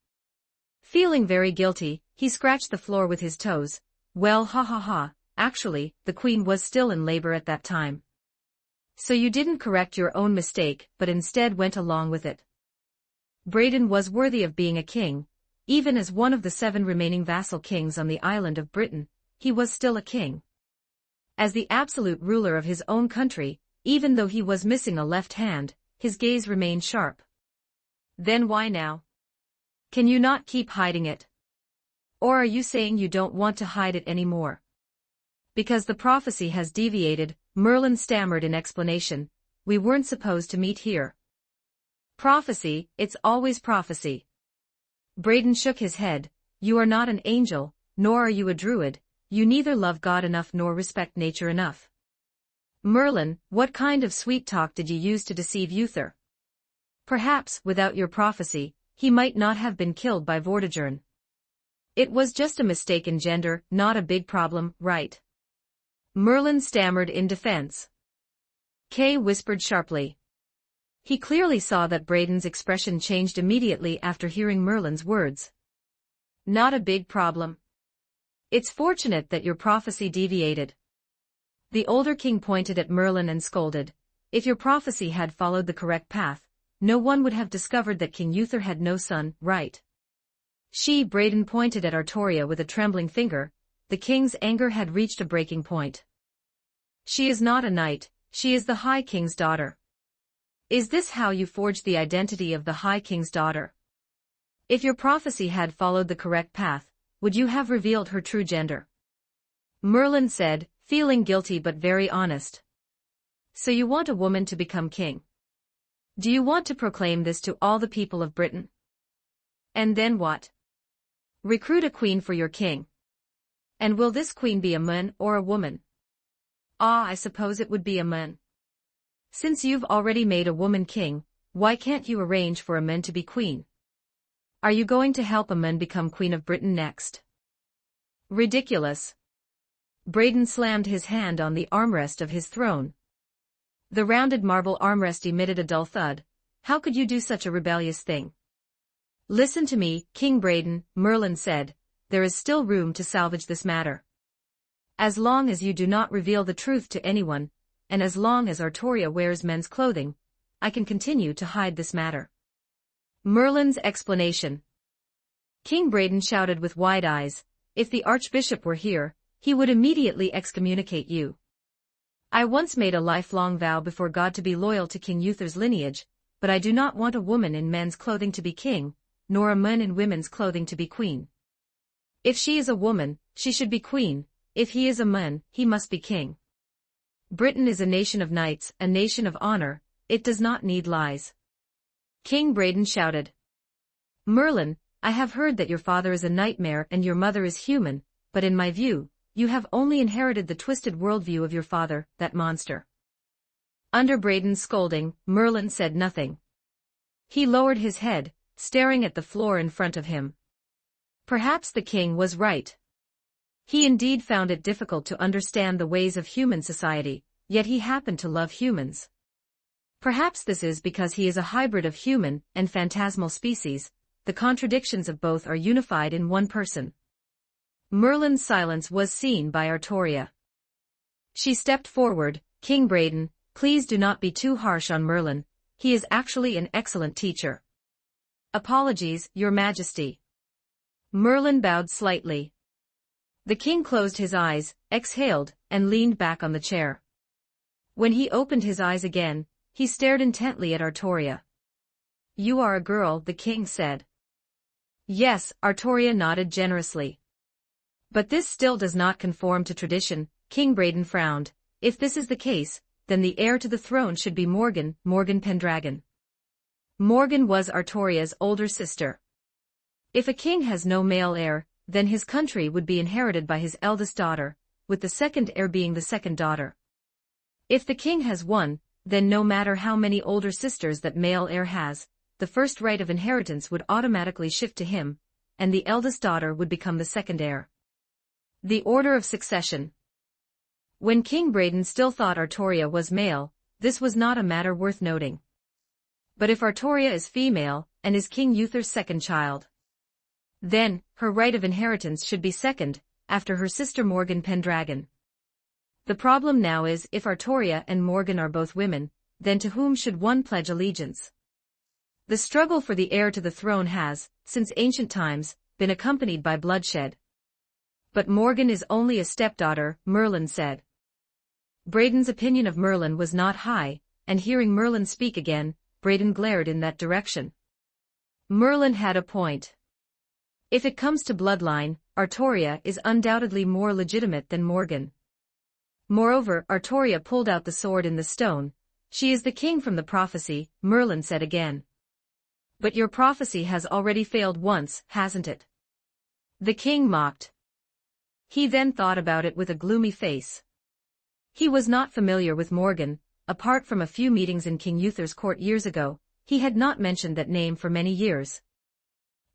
Feeling very guilty, he scratched the floor with his toes. "Well, ha ha ha, actually, the queen was still in labor at that time. So you didn't correct your own mistake, but instead went along with it." Braden was worthy of being a king. Even as one of the 7 remaining vassal kings on the island of Britain, he was still a king. As the absolute ruler of his own country, even though he was missing a left hand, his gaze remained sharp. "Then why now? Can you not keep hiding it? Or are you saying you don't want to hide it anymore?" "Because the prophecy has deviated," Merlin stammered in explanation. "We weren't supposed to meet here." "Prophecy, it's always prophecy." Braden shook his head. "You are not an angel, nor are you a druid, you neither love God enough nor respect nature enough. Merlin, what kind of sweet talk did you use to deceive Uther? Perhaps, without your prophecy, he might not have been killed by Vortigern. It was just a mistake in gender, not a big problem, right? Merlin stammered in defense. Kay whispered sharply. He clearly saw that Braden's expression changed immediately after hearing Merlin's words. Not a big problem. It's fortunate that your prophecy deviated. The older king pointed at Merlin and scolded. If your prophecy had followed the correct path, no one would have discovered that King Uther had no son, right? Braden pointed at Artoria with a trembling finger. The king's anger had reached a breaking point. She is not a knight, she is the High King's daughter. Is this how you forged the identity of the High King's daughter? If your prophecy had followed the correct path, would you have revealed her true gender? Merlin said, feeling guilty but very honest. So you want a woman to become king? Do you want to proclaim this to all the people of Britain? And then what? Recruit a queen for your king. And will this queen be a man or a woman? I suppose it would be a man. Since you've already made a woman king, why can't you arrange for a man to be queen? Are you going to help a man become queen of Britain next? Ridiculous. Braden slammed his hand on the armrest of his throne. The rounded marble armrest emitted a dull thud. How could you do such a rebellious thing? Listen to me, King Braden, Merlin said. There is still room to salvage this matter. As long as you do not reveal the truth to anyone, and as long as Artoria wears men's clothing, I can continue to hide this matter. Merlin's explanation. King Braden shouted with wide eyes. If the Archbishop were here, he would immediately excommunicate you. I once made a lifelong vow before God to be loyal to King Uther's lineage, but I do not want a woman in men's clothing to be king, nor a man in women's clothing to be queen. If she is a woman, she should be queen. If he is a man, he must be king. Britain is a nation of knights, a nation of honor, it does not need lies. King Braden shouted. Merlin, I have heard that your father is a nightmare and your mother is human, but in my view, you have only inherited the twisted worldview of your father, that monster. Under Braden's scolding, Merlin said nothing. He lowered his head, staring at the floor in front of him. Perhaps the king was right. He indeed found it difficult to understand the ways of human society, yet he happened to love humans. Perhaps this is because he is a hybrid of human and phantasmal species. The contradictions of both are unified in one person. Merlin's silence was seen by Artoria. She stepped forward. King Braden, please do not be too harsh on Merlin. He is actually an excellent teacher. Apologies, Your Majesty. Merlin bowed slightly. The king closed his eyes, exhaled, and leaned back on the chair. When he opened his eyes again, he stared intently at Artoria. You are a girl, the king said. Yes, Artoria nodded generously. But this still does not conform to tradition. King Braden frowned. If this is the case, then the heir to the throne should be Morgan Pendragon. Morgan was Artoria's older sister. If a king has no male heir, then his country would be inherited by his eldest daughter, with the second heir being the second daughter. If the king has one, then no matter how many older sisters that male heir has, the first right of inheritance would automatically shift to him, and the eldest daughter would become the second heir. The order of succession. When King Braden still thought Artoria was male, this was not a matter worth noting. But if Artoria is female, and is King Uther's second child, then, her right of inheritance should be second, after her sister Morgan Pendragon. The problem now is, if Artoria and Morgan are both women, then to whom should one pledge allegiance? The struggle for the heir to the throne has, since ancient times, been accompanied by bloodshed. But Morgan is only a stepdaughter, Merlin said. Braden's opinion of Merlin was not high, and hearing Merlin speak again, Braden glared in that direction. Merlin had a point. If it comes to bloodline, Artoria is undoubtedly more legitimate than Morgan. Moreover, Artoria pulled out the sword in the stone. She is the king from the prophecy, Merlin said again. But your prophecy has already failed once, hasn't it? The king mocked. He then thought about it with a gloomy face. He was not familiar with Morgan. Apart from a few meetings in King Uther's court years ago, he had not mentioned that name for many years.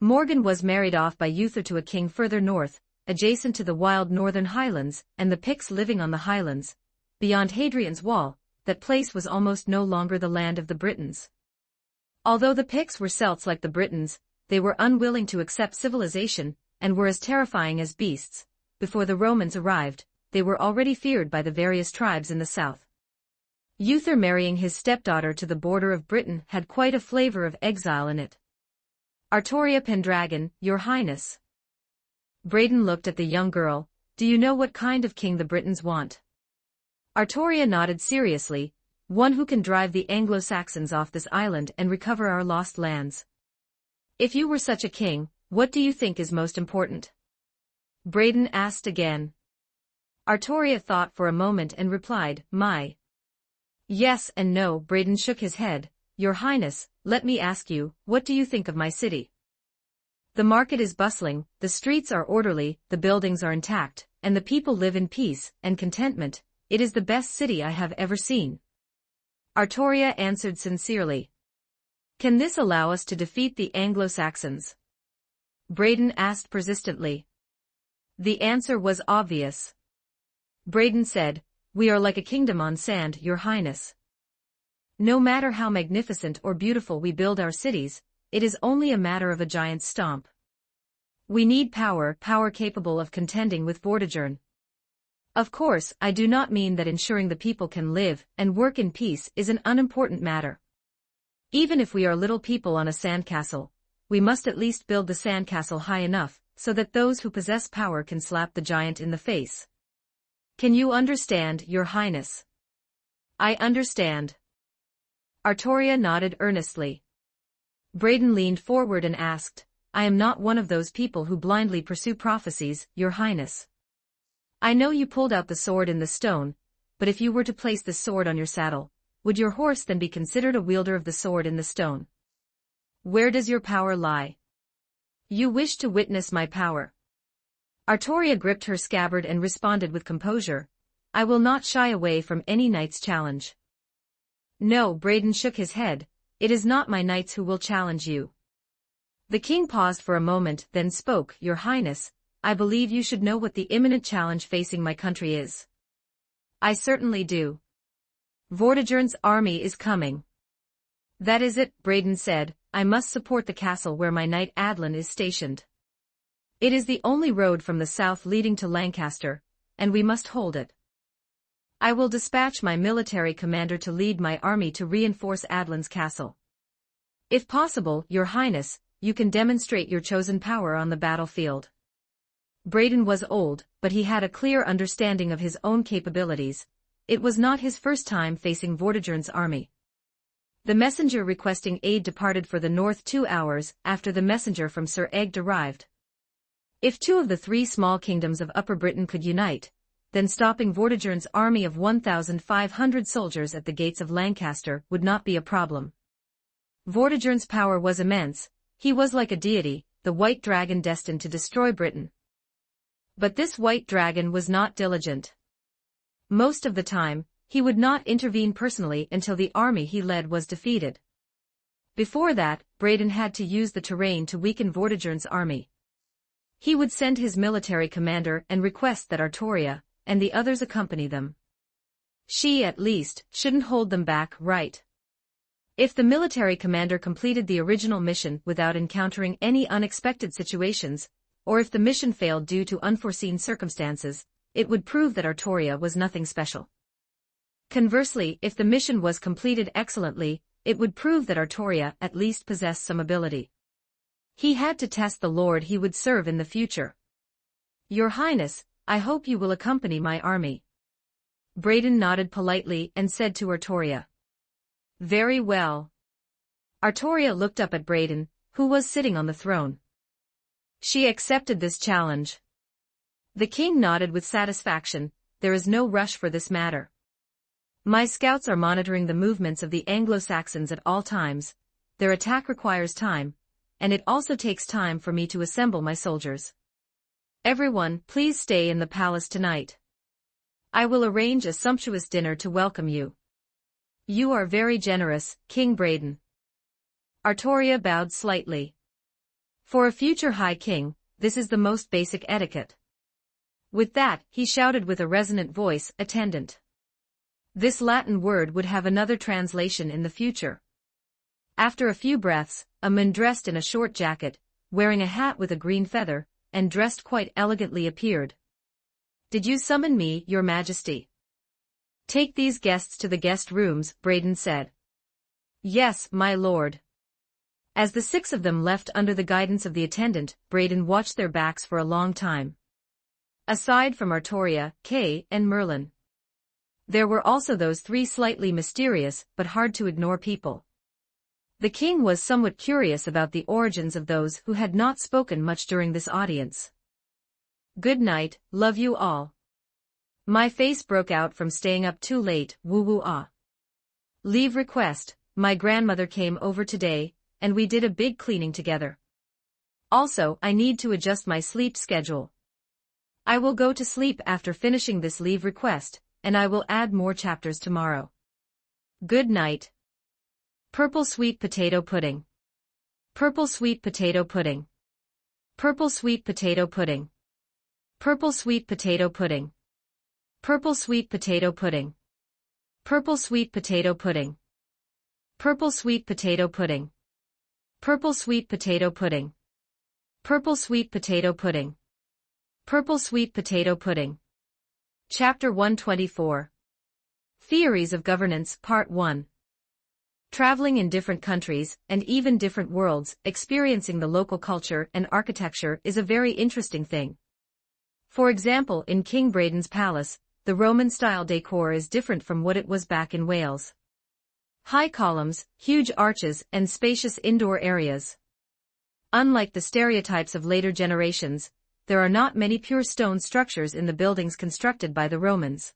Morgan was married off by Uther to a king further north, adjacent to the wild northern highlands and the Picts living on the highlands. Beyond Hadrian's Wall, that place was almost no longer the land of the Britons. Although the Picts were Celts like the Britons, they were unwilling to accept civilization, and were as terrifying as beasts. Before the Romans arrived, they were already feared by the various tribes in the south. Uther marrying his stepdaughter to the border of Britain had quite a flavor of exile in it. Artoria Pendragon, Your Highness. Braden looked at the young girl. Do you know what kind of king the Britons want? Artoria nodded seriously. One who can drive the Anglo-Saxons off this island and recover our lost lands. If you were such a king, what do you think is most important? Braden asked again. Artoria thought for a moment and replied, my. Yes and no. Braden shook his head. Your Highness, let me ask you, what do you think of my city? The market is bustling, the streets are orderly, the buildings are intact, and the people live in peace and contentment. It is the best city I have ever seen. Artoria answered sincerely. Can this allow us to defeat the Anglo-Saxons? Braden asked persistently. The answer was obvious. Braden said, we are like a kingdom on sand, Your Highness. No matter how magnificent or beautiful we build our cities, it is only a matter of a giant's stomp. We need power capable of contending with Vortigern. Of course, I do not mean that ensuring the people can live and work in peace is an unimportant matter. Even if we are little people on a sandcastle, we must at least build the sandcastle high enough so that those who possess power can slap the giant in the face. Can you understand, Your Highness? I understand. Artoria nodded earnestly. Braden leaned forward and asked, I am not one of those people who blindly pursue prophecies, Your Highness. I know you pulled out the sword in the stone, but if you were to place the sword on your saddle, would your horse then be considered a wielder of the sword in the stone? Where does your power lie? You wish to witness my power. Artoria gripped her scabbard and responded with composure, I will not shy away from any knight's challenge. No, Braden shook his head, it is not my knights who will challenge you. The king paused for a moment, then spoke, Your Highness, I believe you should know what the imminent challenge facing my country is. I certainly do. Vortigern's army is coming. That is it, Braden said, I must support the castle where my knight Adlin is stationed. It is the only road from the south leading to Lancaster, and we must hold it. I will dispatch my military commander to lead my army to reinforce Adlin's castle. If possible, Your Highness, you can demonstrate your chosen power on the battlefield. Braden was old, but he had a clear understanding of his own capabilities. It was not his first time facing Vortigern's army. The messenger requesting aid departed for the north 2 hours after the messenger from Sir Egg arrived. If 2 of the 3 small kingdoms of Upper Britain could unite, then stopping Vortigern's army of 1,500 soldiers at the gates of Lancaster would not be a problem. Vortigern's power was immense, he was like a deity, the white dragon destined to destroy Britain. But this white dragon was not diligent. Most of the time, he would not intervene personally until the army he led was defeated. Before that, Braden had to use the terrain to weaken Vortigern's army. He would send his military commander and request that Artoria and the others accompany them. She, at least, shouldn't hold them back, right? If the military commander completed the original mission without encountering any unexpected situations, or if the mission failed due to unforeseen circumstances, it would prove that Artoria was nothing special. Conversely, if the mission was completed excellently, it would prove that Artoria at least possessed some ability. He had to test the lord he would serve in the future. Your Highness, I hope you will accompany my army. Braden nodded politely and said to Artoria. Very well. Artoria looked up at Braden, who was sitting on the throne. She accepted this challenge. The king nodded with satisfaction, there is no rush for this matter. My scouts are monitoring the movements of the Anglo-Saxons at all times, their attack requires time, and it also takes time for me to assemble my soldiers. Everyone, please stay in the palace tonight. I will arrange a sumptuous dinner to welcome you. You are very generous, King Braden. Artoria bowed slightly. For a future High King, this is the most basic etiquette. With that, he shouted with a resonant voice, attendant. This Latin word would have another translation in the future. After a few breaths, a man dressed in a short jacket, wearing a hat with a green feather, and dressed quite elegantly appeared. Did you summon me, Your Majesty? Take these guests to the guest rooms, Braden said. Yes, my lord. As the 6 of them left under the guidance of the attendant, Braden watched their backs for a long time. Aside from Artoria, Kay, and Merlin, there were also those 3 slightly mysterious but hard to ignore people. The king was somewhat curious about the origins of those who had not spoken much during this audience. Good night, love you all. My face broke out from staying up too late, woo-woo-ah. Leave request, my grandmother came over today, and we did a big cleaning together. Also, I need to adjust my sleep schedule. I will go to sleep after finishing this leave request, and I will add more chapters tomorrow. Good night. Purple sweet potato pudding. Purple sweet potato pudding. Purple sweet potato pudding. Purple sweet potato pudding. Purple sweet potato pudding. Purple sweet potato pudding. Purple sweet potato pudding. Purple sweet potato pudding. Purple sweet potato pudding. Purple sweet potato pudding. Chapter 124. Theories of Governance, Part 1. Traveling in different countries, and even different worlds, experiencing the local culture and architecture is a very interesting thing. For example, in King Braden's palace, the Roman-style decor is different from what it was back in Wales. High columns, huge arches, and spacious indoor areas. Unlike the stereotypes of later generations, there are not many pure stone structures in the buildings constructed by the Romans.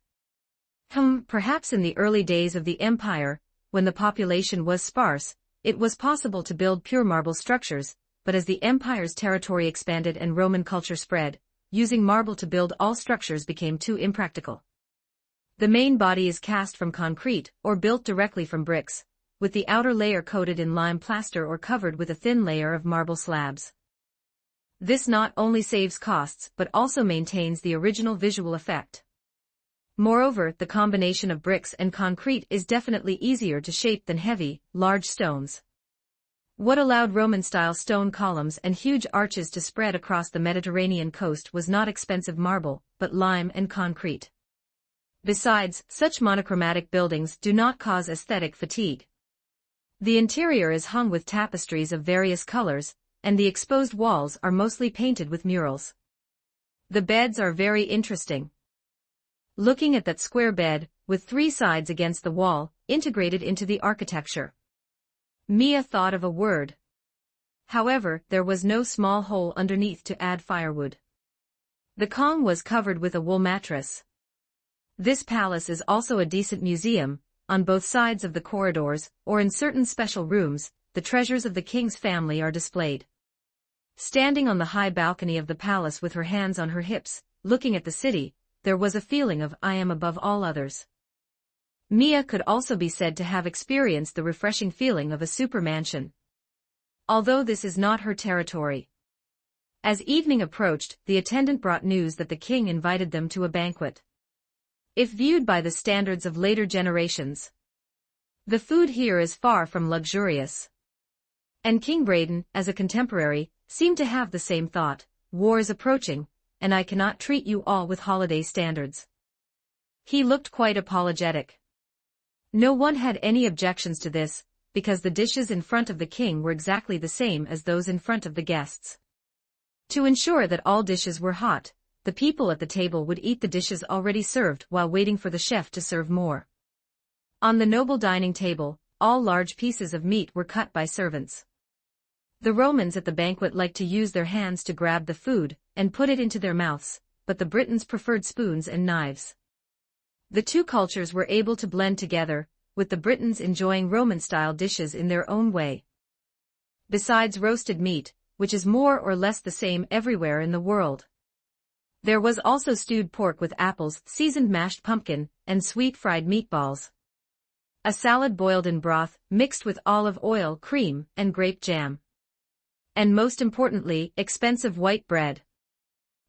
Perhaps in the early days of the empire, when the population was sparse, it was possible to build pure marble structures, but as the empire's territory expanded and Roman culture spread, using marble to build all structures became too impractical. The main body is cast from concrete, or built directly from bricks, with the outer layer coated in lime plaster or covered with a thin layer of marble slabs. This not only saves costs but also maintains the original visual effect. Moreover, the combination of bricks and concrete is definitely easier to shape than heavy, large stones. What allowed Roman-style stone columns and huge arches to spread across the Mediterranean coast was not expensive marble, but lime and concrete. Besides, such monochromatic buildings do not cause aesthetic fatigue. The interior is hung with tapestries of various colors, and the exposed walls are mostly painted with murals. The beds are very interesting. Looking at that square bed, with 3 sides against the wall, integrated into the architecture, Mia thought of a word. However, there was no small hole underneath to add firewood. The Kong was covered with a wool mattress. This palace is also a decent museum. On both sides of the corridors, or in certain special rooms, the treasures of the king's family are displayed. Standing on the high balcony of the palace with her hands on her hips, looking at the city, there was a feeling of I am above all others. Mia could also be said to have experienced the refreshing feeling of a super mansion. Although this is not her territory. As evening approached, the attendant brought news that the king invited them to a banquet. If viewed by the standards of later generations, the food here is far from luxurious. And King Braden, as a contemporary, seemed to have the same thought. War is approaching, and I cannot treat you all with holiday standards. He looked quite apologetic. No one had any objections to this, because the dishes in front of the king were exactly the same as those in front of the guests. To ensure that all dishes were hot, the people at the table would eat the dishes already served while waiting for the chef to serve more. On the noble dining table, all large pieces of meat were cut by servants. The Romans at the banquet liked to use their hands to grab the food and put it into their mouths, but the Britons preferred spoons and knives. The two cultures were able to blend together, with the Britons enjoying Roman-style dishes in their own way. Besides roasted meat, which is more or less the same everywhere in the world, There was also stewed pork with apples, seasoned mashed pumpkin, and sweet fried meatballs. A salad boiled in broth, mixed with olive oil, cream, and grape jam. And most importantly, expensive white bread.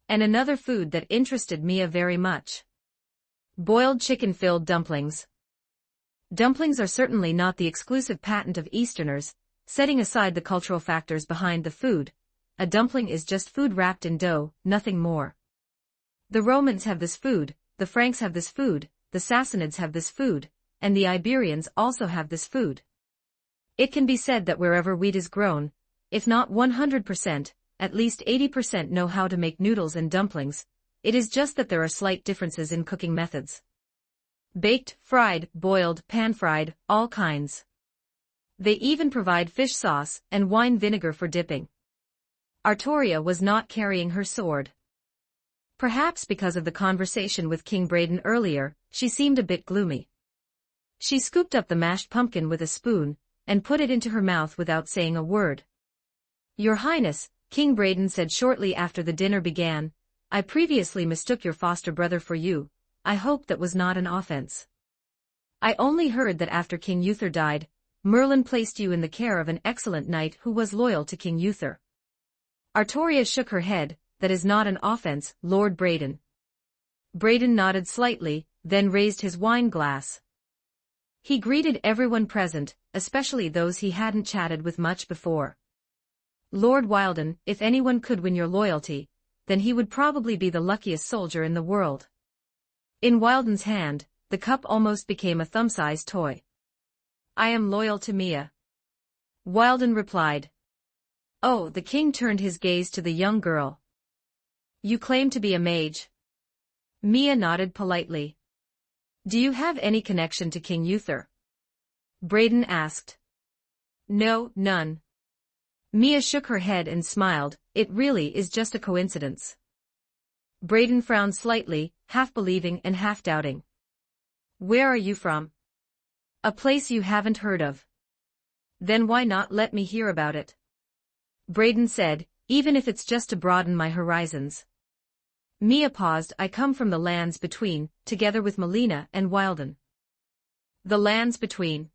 And another food that interested Mia very much. Boiled chicken-filled dumplings. Dumplings are certainly not the exclusive patent of Easterners, setting aside the cultural factors behind the food. A dumpling is just food wrapped in dough, nothing more. The Romans have this food, the Franks have this food, the Sassanids have this food, and the Iberians also have this food. It can be said that wherever wheat is grown, if not 100%, at least 80% know how to make noodles and dumplings. It is just that there are slight differences in cooking methods. Baked, fried, boiled, pan-fried, all kinds. They even provide fish sauce and wine vinegar for dipping. Artoria was not carrying her sword. Perhaps because of the conversation with King Braden earlier, she seemed a bit gloomy. She scooped up the mashed pumpkin with a spoon, and put it into her mouth without saying a word. "Your Highness," King Braden said shortly after the dinner began, "I previously mistook your foster brother for you. I hope that was not an offense. I only heard that after King Uther died, Merlin placed you in the care of an excellent knight who was loyal to King Uther." Artoria shook her head. "That is not an offense, Lord Braden." Braden nodded slightly, then raised his wine glass. He greeted everyone present, especially those he hadn't chatted with much before. "Lord Wilden, if anyone could win your loyalty, then he would probably be the luckiest soldier in the world." In Wilden's hand, the cup almost became a thumb-sized toy. "I am loyal to Mia," Wilden replied. Oh, the king turned his gaze to the young girl. "You claim to be a mage?" Mia nodded politely. "Do you have any connection to King Uther?" Braden asked. "No, none." Mia shook her head and smiled. "It really is just a coincidence." Braden frowned slightly, half believing and half doubting. "Where are you from?" "A place you haven't heard of." "Then why not let me hear about it?" Braden said, "Even if it's just to broaden my horizons." Mia paused. "I come from the lands between, together with Melina and Wilden." "The lands between?"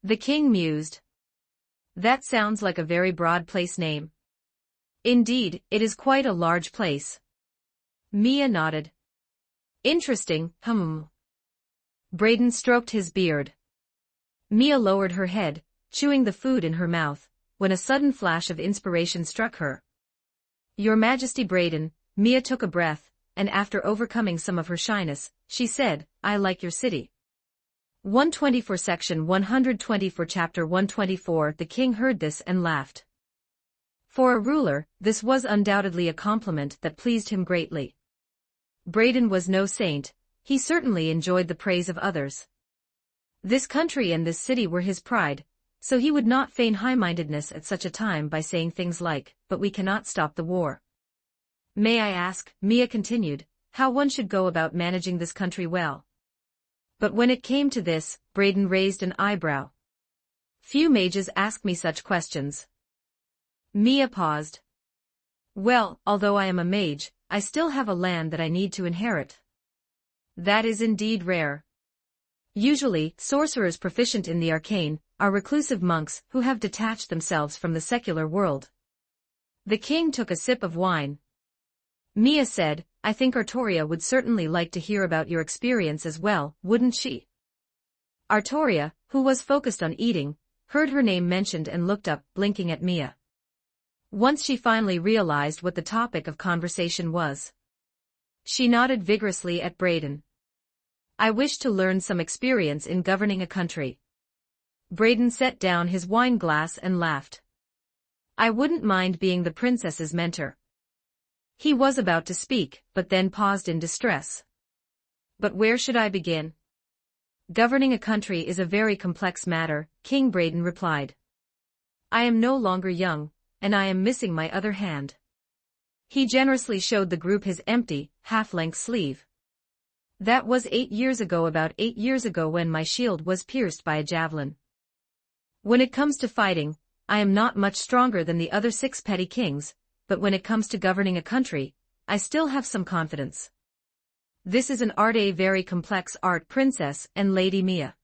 The king mused. "That sounds like a very broad place name." "Indeed, it is quite a large place." Mia nodded. "Interesting, Braden stroked his beard. Mia lowered her head, chewing the food in her mouth, when a sudden flash of inspiration struck her. "Your Majesty Braden," Mia took a breath, and after overcoming some of her shyness, she said, "I like your city." 124 Section 124 Chapter 124 The king heard this and laughed. For a ruler, this was undoubtedly a compliment that pleased him greatly. Braden was no saint, he certainly enjoyed the praise of others. This country and this city were his pride, so he would not feign high-mindedness at such a time by saying things like, "But we cannot stop the war." "May I ask," Mia continued, "how one should go about managing this country well?" But when it came to this, Braden raised an eyebrow. "Few mages ask me such questions." Mia paused. "Well, although I am a mage, I still have a land that I need to inherit." "That is indeed rare. Usually, sorcerers proficient in the arcane are reclusive monks who have detached themselves from the secular world." The king took a sip of wine. Mia said, "I think Artoria would certainly like to hear about your experience as well, wouldn't she?" Artoria, who was focused on eating, heard her name mentioned and looked up, blinking at Mia. Once she finally realized what the topic of conversation was, she nodded vigorously at Braden. "I wish to learn some experience in governing a country." Braden set down his wine glass and laughed. "I wouldn't mind being the princess's mentor." He was about to speak, but then paused in distress. "But where should I begin?" "Governing a country is a very complex matter," King Braden replied. "I am no longer young, and I am missing my other hand." He generously showed the group his empty, half-length sleeve. "That was 8 years ago, about 8 years ago, when my shield was pierced by a javelin. When it comes to fighting, I am not much stronger than the other 6 petty kings, but when it comes to governing a country, I still have some confidence. This is an art, a very complex art, Princess and Lady Mia.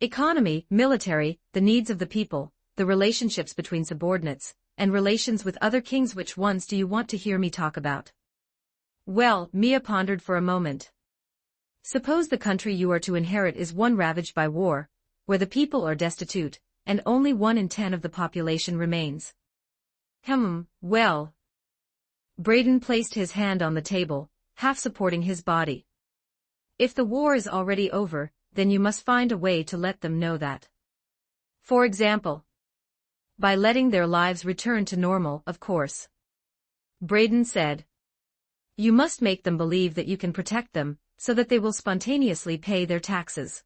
Economy, military, the needs of the people, the relationships between subordinates, and relations with other kings. Which ones do you want to hear me talk about? Well, Mia pondered for a moment. Suppose the country you are to inherit is one ravaged by war, where the people are destitute, and only 1 in 10 of the population remains. Well. Braden placed his hand on the table, half supporting his body. If the war is already over, then you must find a way to let them know that. For example, by letting their lives return to normal, of course. Braden said. You must make them believe that you can protect them, so that they will spontaneously pay their taxes.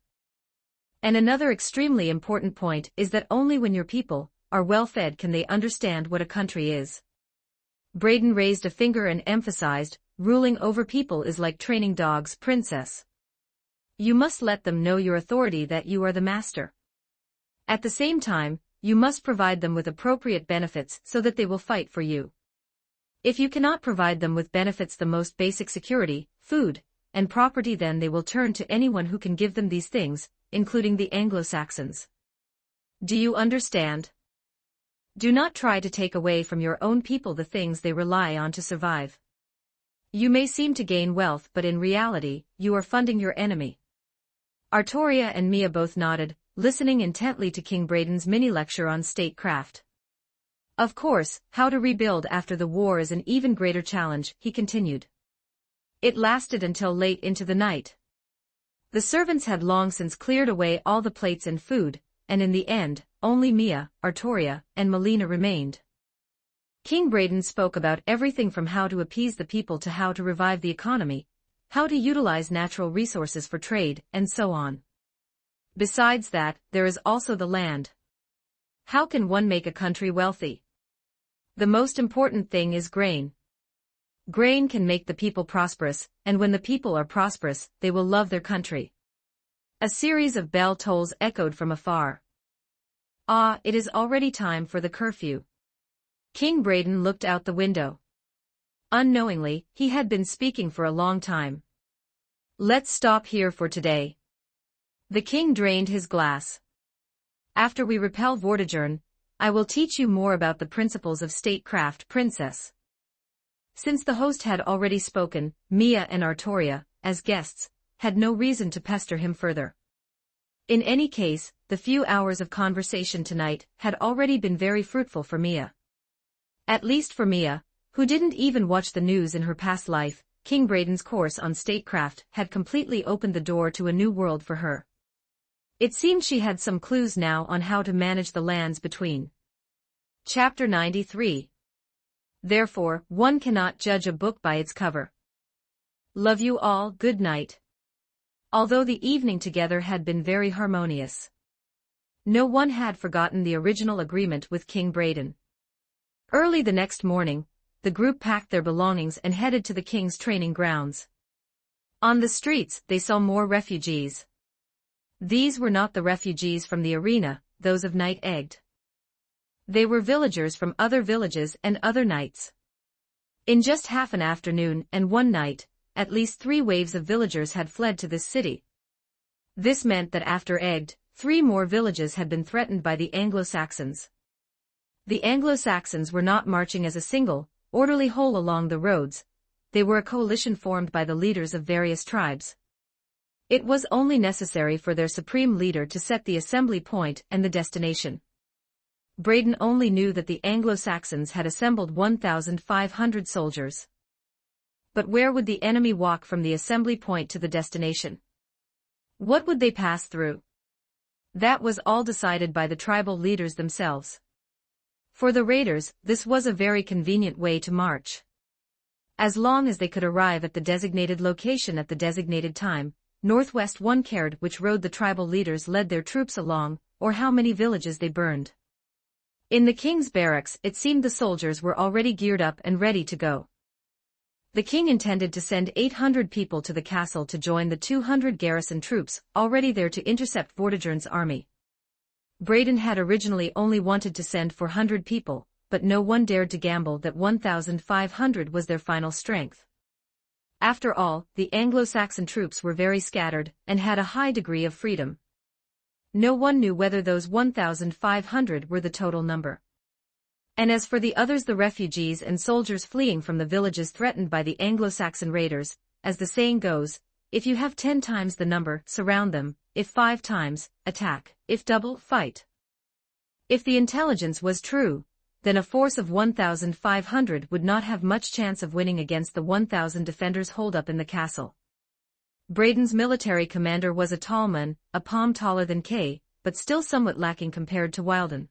And another extremely important point is that only when your people are well fed can they understand what a country is. Braden raised a finger and emphasized, ruling over people is like training dogs, Princess. You must let them know your authority, that you are the master. At the same time, you must provide them with appropriate benefits so that they will fight for you. If you cannot provide them with benefits, the most basic security, food, and property, then they will turn to anyone who can give them these things, including the Anglo-Saxons. Do you understand? Do not try to take away from your own people the things they rely on to survive. You may seem to gain wealth, but in reality, you are funding your enemy. Artoria and Mia both nodded, listening intently to King Braden's mini-lecture on statecraft. Of course, how to rebuild after the war is an even greater challenge, he continued. It lasted until late into the night. The servants had long since cleared away all the plates and food, and in the end, only Mia, Artoria, and Melina remained. King Braden spoke about everything from how to appease the people to how to revive the economy, how to utilize natural resources for trade, and so on. Besides that, there is also the land. How can one make a country wealthy? The most important thing is grain. Grain can make the people prosperous, and when the people are prosperous, they will love their country. A series of bell tolls echoed from afar. Ah, it is already time for the curfew. King Braden looked out the window. Unknowingly, he had been speaking for a long time. Let's stop here for today. The king drained his glass. After we repel Vortigern, I will teach you more about the principles of statecraft, Princess. Since the host had already spoken, Mia and Artoria, as guests, had no reason to pester him further. In any case, the few hours of conversation tonight had already been very fruitful for Mia. At least for Mia, who didn't even watch the news in her past life, King Braden's course on statecraft had completely opened the door to a new world for her. It seemed she had some clues now on how to manage the lands between. Chapter 93. Therefore, one cannot judge a book by its cover. Love you all, good night. Although the evening together had been very harmonious, no one had forgotten the original agreement with King Braden. Early the next morning, the group packed their belongings and headed to the king's training grounds. On the streets, they saw more refugees. These were not the refugees from the arena, those of Night Egged. They were villagers from other villages and other knights. In just half an afternoon and one night, at least 3 waves of villagers had fled to this city. This meant that after Egged, 3 more villages had been threatened by the Anglo-Saxons. The Anglo-Saxons were not marching as a single, orderly whole along the roads, they were a coalition formed by the leaders of various tribes. It was only necessary for their supreme leader to set the assembly point and the destination. Braden only knew that the Anglo-Saxons had assembled 1,500 soldiers. But where would the enemy walk from the assembly point to the destination? What would they pass through? That was all decided by the tribal leaders themselves. For the raiders, this was a very convenient way to march. As long as they could arrive at the designated location at the designated time, Northwest one cared which road the tribal leaders led their troops along, or how many villages they burned. In the king's barracks, it seemed the soldiers were already geared up and ready to go. The king intended to send 800 people to the castle to join the 200 garrison troops already there to intercept Vortigern's army. Braden had originally only wanted to send 400 people, but no one dared to gamble that 1,500 was their final strength. After all, the Anglo-Saxon troops were very scattered and had a high degree of freedom. No one knew whether those 1,500 were the total number. And as for the others, the refugees and soldiers fleeing from the villages threatened by the Anglo-Saxon raiders, as the saying goes, if you have 10 times the number, surround them, if 5 times, attack, if double, fight. If the intelligence was true, then a force of 1,500 would not have much chance of winning against the 1,000 defenders holed up in the castle. Braden's military commander was a tall man, a palm taller than Kay, but still somewhat lacking compared to Wilden.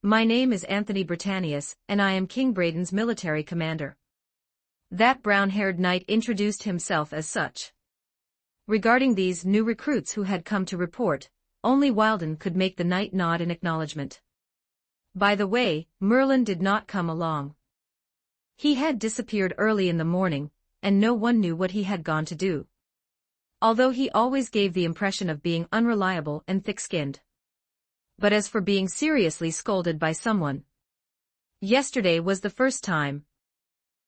My name is Anthony Britannius, and I am King Braden's military commander. That brown-haired knight introduced himself as such. Regarding these new recruits who had come to report, only Wilden could make the knight nod in acknowledgement. By the way, Merlin did not come along. He had disappeared early in the morning, and no one knew what he had gone to do. Although he always gave the impression of being unreliable and thick-skinned. But as for being seriously scolded by someone, yesterday was the first time.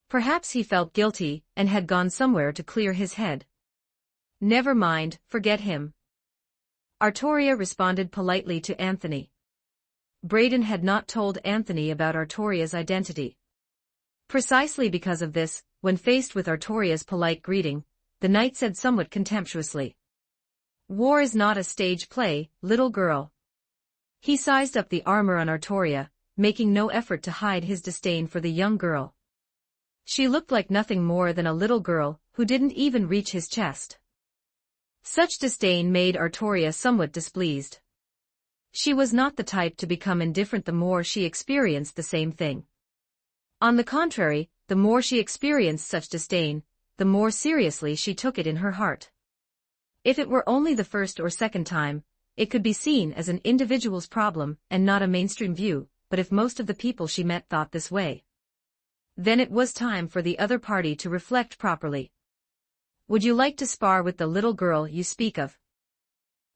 Perhaps he felt guilty and had gone somewhere to clear his head. Never mind, forget him. Artoria responded politely to Anthony. Braden had not told Anthony about Artoria's identity. Precisely because of this, when faced with Artoria's polite greeting, the knight said somewhat contemptuously, "War is not a stage play, little girl." He sized up the armor on Artoria, making no effort to hide his disdain for the young girl. She looked like nothing more than a little girl who didn't even reach his chest. Such disdain made Artoria somewhat displeased. She was not the type to become indifferent the more she experienced the same thing. On the contrary, the more she experienced such disdain, the more seriously she took it in her heart. If it were only the first or second time, it could be seen as an individual's problem and not a mainstream view, but if most of the people she met thought this way, then it was time for the other party to reflect properly. "Would you like to spar with the little girl you speak of?"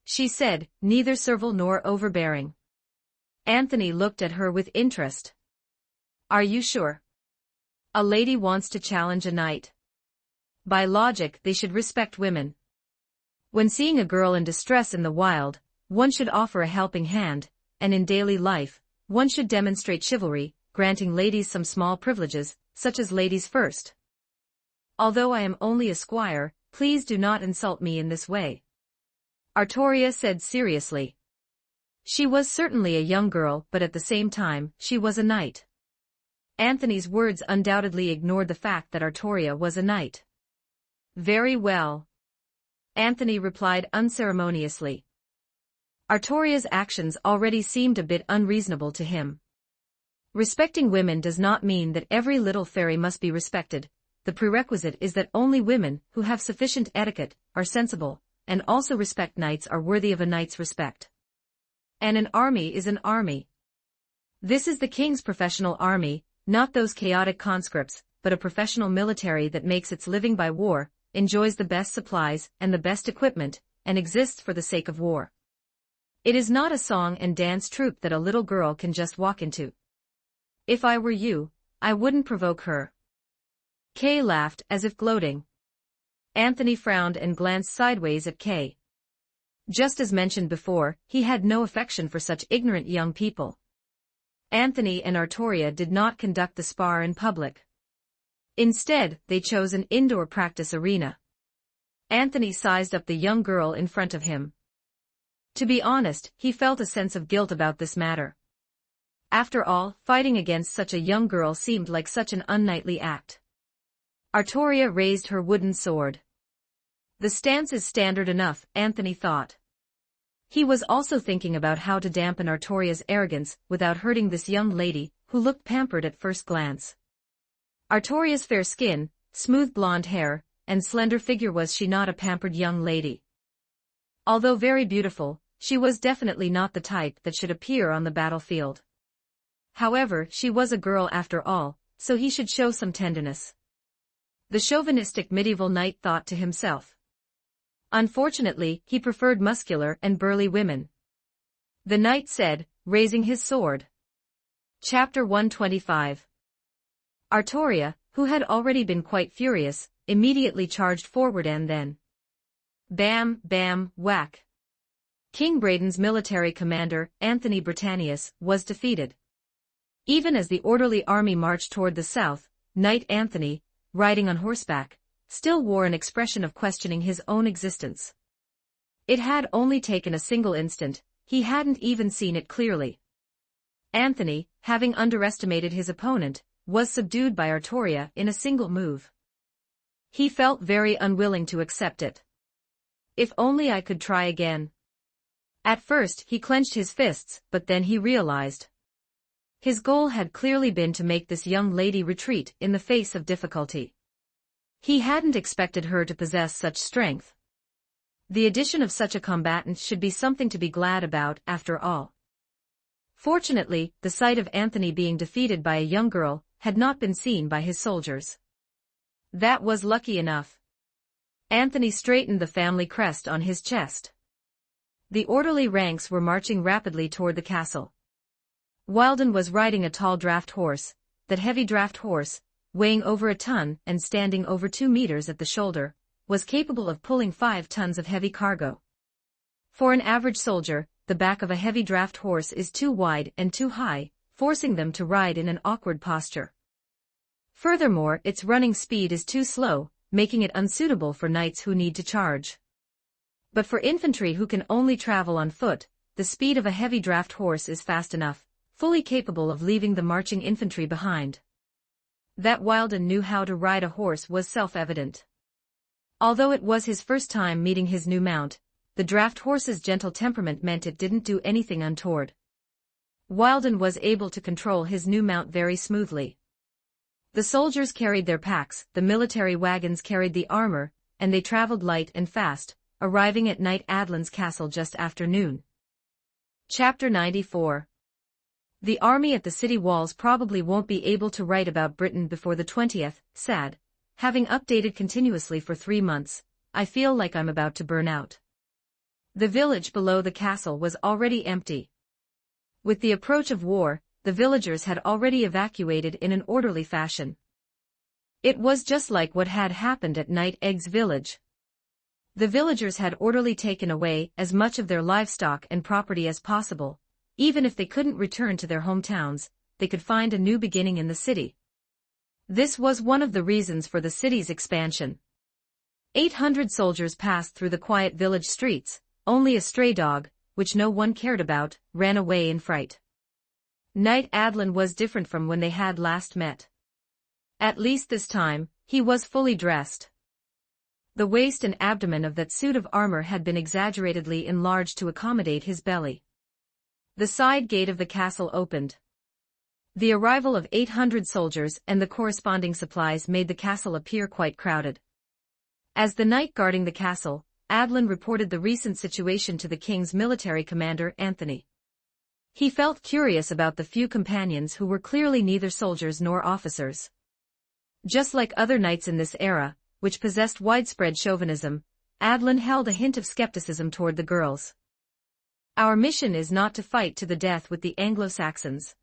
she said, neither servile nor overbearing. Anthony looked at her with interest. "Are you sure? A lady wants to challenge a knight. By logic, they should respect women. When seeing a girl in distress in the wild, one should offer a helping hand, and in daily life, one should demonstrate chivalry, granting ladies some small privileges, such as ladies first. Although I am only a squire, please do not insult me in this way," Artoria said seriously. She was certainly a young girl, but at the same time, she was a knight. Anthony's words undoubtedly ignored the fact that Artoria was a knight. "Very well," Anthony replied unceremoniously. Artoria's actions already seemed a bit unreasonable to him. Respecting women does not mean that every little fairy must be respected. The prerequisite is that only women who have sufficient etiquette, are sensible, and also respect knights are worthy of a knight's respect. And an army is an army. This is the king's professional army, not those chaotic conscripts, but a professional military that makes its living by war, enjoys the best supplies and the best equipment, and exists for the sake of war. It is not a song and dance troupe that a little girl can just walk into. If I were you, I wouldn't provoke her. Kay laughed as if gloating. Anthony frowned and glanced sideways at Kay. Just as mentioned before, he had no affection for such ignorant young people. Anthony and Artoria did not conduct the spar in public. Instead, they chose an indoor practice arena. Anthony sized up the young girl in front of him. To be honest, he felt a sense of guilt about this matter. After all, fighting against such a young girl seemed like such an unknightly act. Artoria raised her wooden sword. The stance is standard enough, Anthony thought. He was also thinking about how to dampen Artoria's arrogance without hurting this young lady, who looked pampered at first glance. Artoria's fair skin, smooth blonde hair, and slender figure, was she not a pampered young lady? Although very beautiful, she was definitely not the type that should appear on the battlefield. However, she was a girl after all, so he should show some tenderness. The chauvinistic medieval knight thought to himself. Unfortunately, he preferred muscular and burly women. The knight said, raising his sword. Chapter 125. Artoria, who had already been quite furious, immediately charged forward and then bam, bam, whack. King Braden's military commander, Anthony Britannius, was defeated. Even as the orderly army marched toward the south, Knight Anthony, riding on horseback, still wore an expression of questioning his own existence. It had only taken a single instant, he hadn't even seen it clearly. Anthony, having underestimated his opponent, was subdued by Artoria in a single move. He felt very unwilling to accept it. If only I could try again. At first he clenched his fists, but then he realized. His goal had clearly been to make this young lady retreat in the face of difficulty. He hadn't expected her to possess such strength. The addition of such a combatant should be something to be glad about, after all. Fortunately, the sight of Anthony being defeated by a young girl had not been seen by his soldiers. That was lucky enough. Anthony straightened the family crest on his chest. The orderly ranks were marching rapidly toward the castle. Wilden was riding a tall draft horse, that heavy draft horse, weighing over a ton and standing over 2 meters at the shoulder, was capable of pulling 5 tons of heavy cargo. For an average soldier, the back of a heavy draft horse is too wide and too high, forcing them to ride in an awkward posture. Furthermore, its running speed is too slow, making it unsuitable for knights who need to charge. But for infantry who can only travel on foot, the speed of a heavy draft horse is fast enough, fully capable of leaving the marching infantry behind. That Wilden knew how to ride a horse was self-evident. Although it was his first time meeting his new mount, the draft horse's gentle temperament meant it didn't do anything untoward. Wilden was able to control his new mount very smoothly. The soldiers carried their packs, the military wagons carried the armor, and they traveled light and fast, arriving at Knight Adlin's castle just after noon. Chapter 94. The army at the city walls probably won't be able to write about Britain before the 20th, sad. Having updated continuously for 3 months, I feel like I'm about to burn out. The village below the castle was already empty. With the approach of war, the villagers had already evacuated in an orderly fashion. It was just like what had happened at Night Egg's village. The villagers had orderly taken away as much of their livestock and property as possible. Even if they couldn't return to their hometowns, they could find a new beginning in the city. This was one of the reasons for the city's expansion. 800 soldiers passed through the quiet village streets, only a stray dog, which no one cared about, ran away in fright. Knight Adlin was different from when they had last met. At least this time, he was fully dressed. The waist and abdomen of that suit of armor had been exaggeratedly enlarged to accommodate his belly. The side gate of the castle opened. The arrival of 800 soldiers and the corresponding supplies made the castle appear quite crowded. As the knight guarding the castle, Adlin reported the recent situation to the king's military commander, Anthony. He felt curious about the few companions who were clearly neither soldiers nor officers. Just like other knights in this era, which possessed widespread chauvinism, Adlin held a hint of skepticism toward the girls. Our mission is not to fight to the death with the Anglo-Saxons.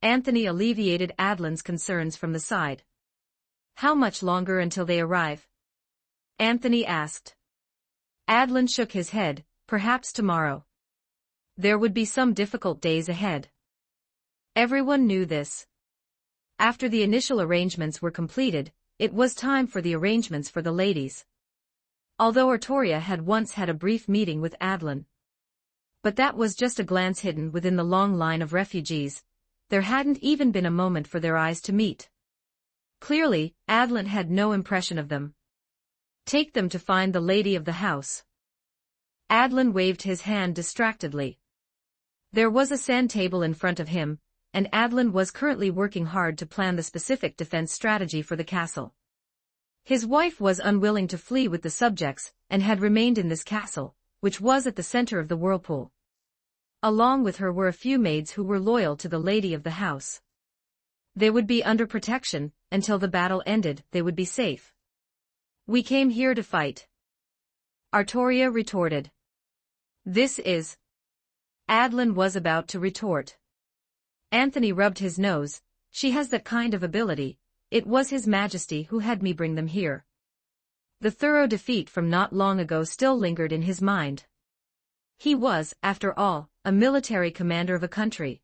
Anthony alleviated Adlin's concerns from the side. How much longer until they arrive? Anthony asked. Adlin shook his head, perhaps tomorrow. There would be some difficult days ahead. Everyone knew this. After the initial arrangements were completed, it was time for the arrangements for the ladies. Although Artoria had once had a brief meeting with Adlin. But that was just a glance hidden within the long line of refugees. There hadn't even been a moment for their eyes to meet. Clearly, Adlin had no impression of them. Take them to find the lady of the house. Adlin waved his hand distractedly. There was a sand table in front of him, and Adlin was currently working hard to plan the specific defense strategy for the castle. His wife was unwilling to flee with the subjects, and had remained in this castle, which was at the center of the whirlpool. Along with her were a few maids who were loyal to the lady of the house. They would be under protection, until the battle ended, they would be safe. We came here to fight. Artoria retorted. This is... Adlin was about to retort. Anthony rubbed his nose. She has that kind of ability. It was His Majesty who had me bring them here. The thorough defeat from not long ago still lingered in his mind. He was, after all, a military commander of a country.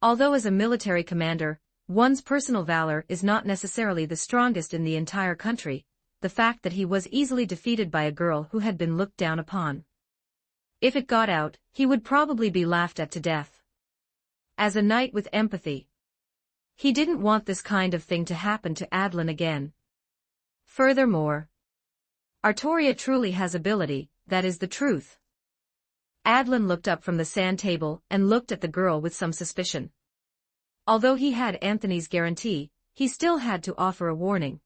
Although as a military commander, one's personal valor is not necessarily the strongest in the entire country, the fact that he was easily defeated by a girl who had been looked down upon. If it got out, he would probably be laughed at to death. As a knight with empathy, he didn't want this kind of thing to happen to Adlin again. Furthermore, Artoria truly has ability, that is the truth. Adlin looked up from the sand table and looked at the girl with some suspicion. Although he had Anthony's guarantee, he still had to offer a warning.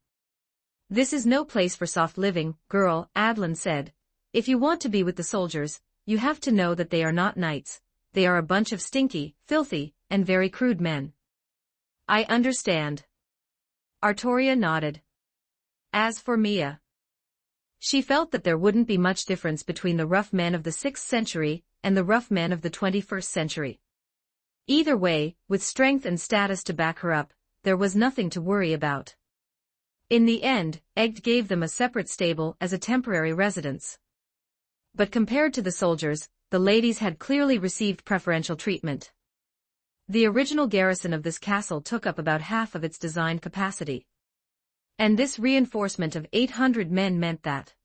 This is no place for soft living, girl, Adlin said. If you want to be with the soldiers, you have to know that they are not knights. They are a bunch of stinky, filthy, and very crude men. I understand. Artoria nodded. As for Mia, she felt that there wouldn't be much difference between the rough men of the 6th century and the rough men of the 21st century. Either way, with strength and status to back her up, there was nothing to worry about. In the end, Egg gave them a separate stable as a temporary residence. But compared to the soldiers, the ladies had clearly received preferential treatment. The original garrison of this castle took up about half of its designed capacity. And this reinforcement of 800 men meant that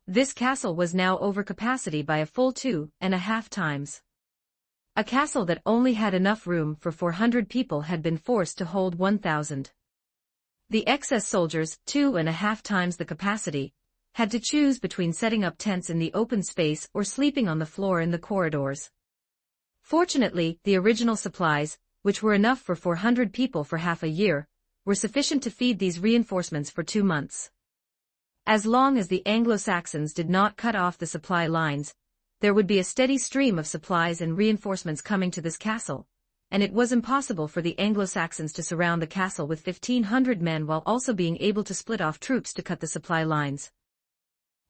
this castle was now over capacity by a full 2.5 times. A castle that only had enough room for 400 people had been forced to hold 1,000. The excess soldiers, 2.5 times the capacity, had to choose between setting up tents in the open space or sleeping on the floor in the corridors. Fortunately, the original supplies, which were enough for 400 people for half a year, were sufficient to feed these reinforcements for 2 months. As long as the Anglo-Saxons did not cut off the supply lines, there would be a steady stream of supplies and reinforcements coming to this castle, and it was impossible for the Anglo-Saxons to surround the castle with 1,500 men while also being able to split off troops to cut the supply lines.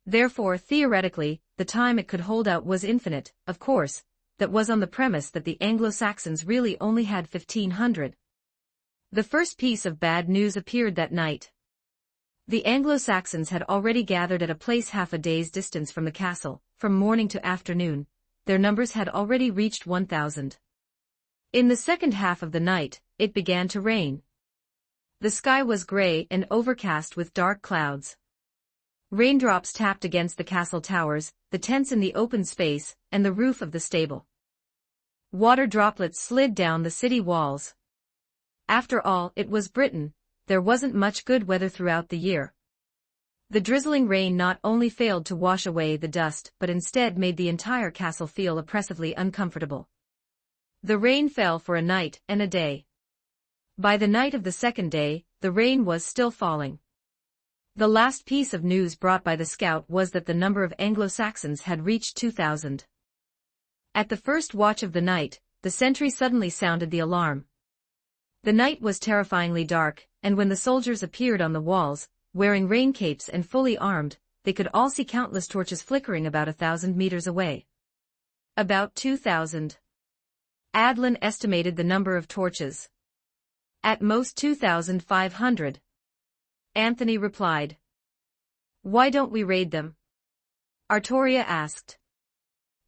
Therefore, theoretically, the time it could hold out was infinite. Of course, that was on the premise that the Anglo-Saxons really only had 1,500. The first piece of bad news appeared that night. The Anglo-Saxons had already gathered at a place half a day's distance from the castle. From morning to afternoon, their numbers had already reached 1,000. In the second half of the night, it began to rain. The sky was gray and overcast with dark clouds. Raindrops tapped against the castle towers, the tents in the open space, and the roof of the stable. Water droplets slid down the city walls. After all, it was Britain. There wasn't much good weather throughout the year. The drizzling rain not only failed to wash away the dust but instead made the entire castle feel oppressively uncomfortable. The rain fell for a night and a day. By the night of the second day, the rain was still falling. The last piece of news brought by the scout was that the number of Anglo-Saxons had reached 2,000. At the first watch of the night, the sentry suddenly sounded the alarm. The night was terrifyingly dark, and when the soldiers appeared on the walls, wearing rain capes and fully armed, they could all see countless torches flickering about 1,000 meters away. About 2,000. Adlin estimated the number of torches. At most 2,500. Anthony replied. Why don't we raid them? Artoria asked.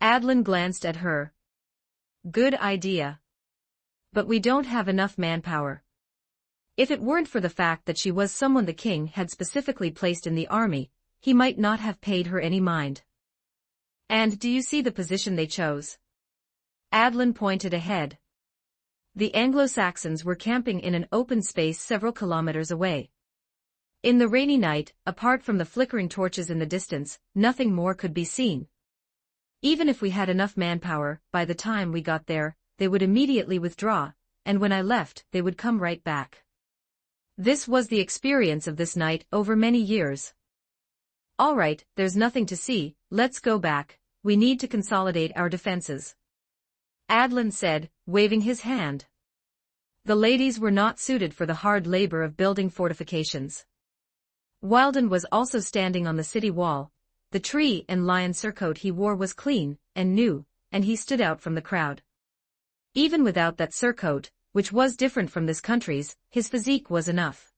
Adlin glanced at her. Good idea. But we don't have enough manpower. If it weren't for the fact that she was someone the king had specifically placed in the army, he might not have paid her any mind. And do you see the position they chose? Adlin pointed ahead. The Anglo-Saxons were camping in an open space several kilometers away. In the rainy night, apart from the flickering torches in the distance, nothing more could be seen. Even if we had enough manpower, by the time we got there, they would immediately withdraw, and when I left, they would come right back. This was the experience of this night over many years. All right, there's nothing to see, let's go back, we need to consolidate our defenses. Adlin said, waving his hand. The ladies were not suited for the hard labor of building fortifications. Wilden was also standing on the city wall. The tree and lion surcoat he wore was clean and new, and he stood out from the crowd. Even without that surcoat, which was different from this country's, his physique was enough.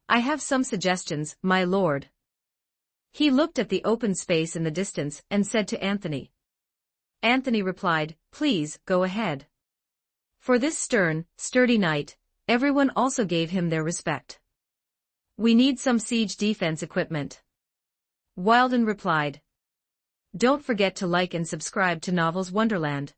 I have some suggestions, my lord. He looked at the open space in the distance and said to Anthony. Anthony replied, please, go ahead. For this stern, sturdy knight, everyone also gave him their respect. We need some siege defense equipment. Wilden replied. Don't forget to like and subscribe to Novels Wonderland.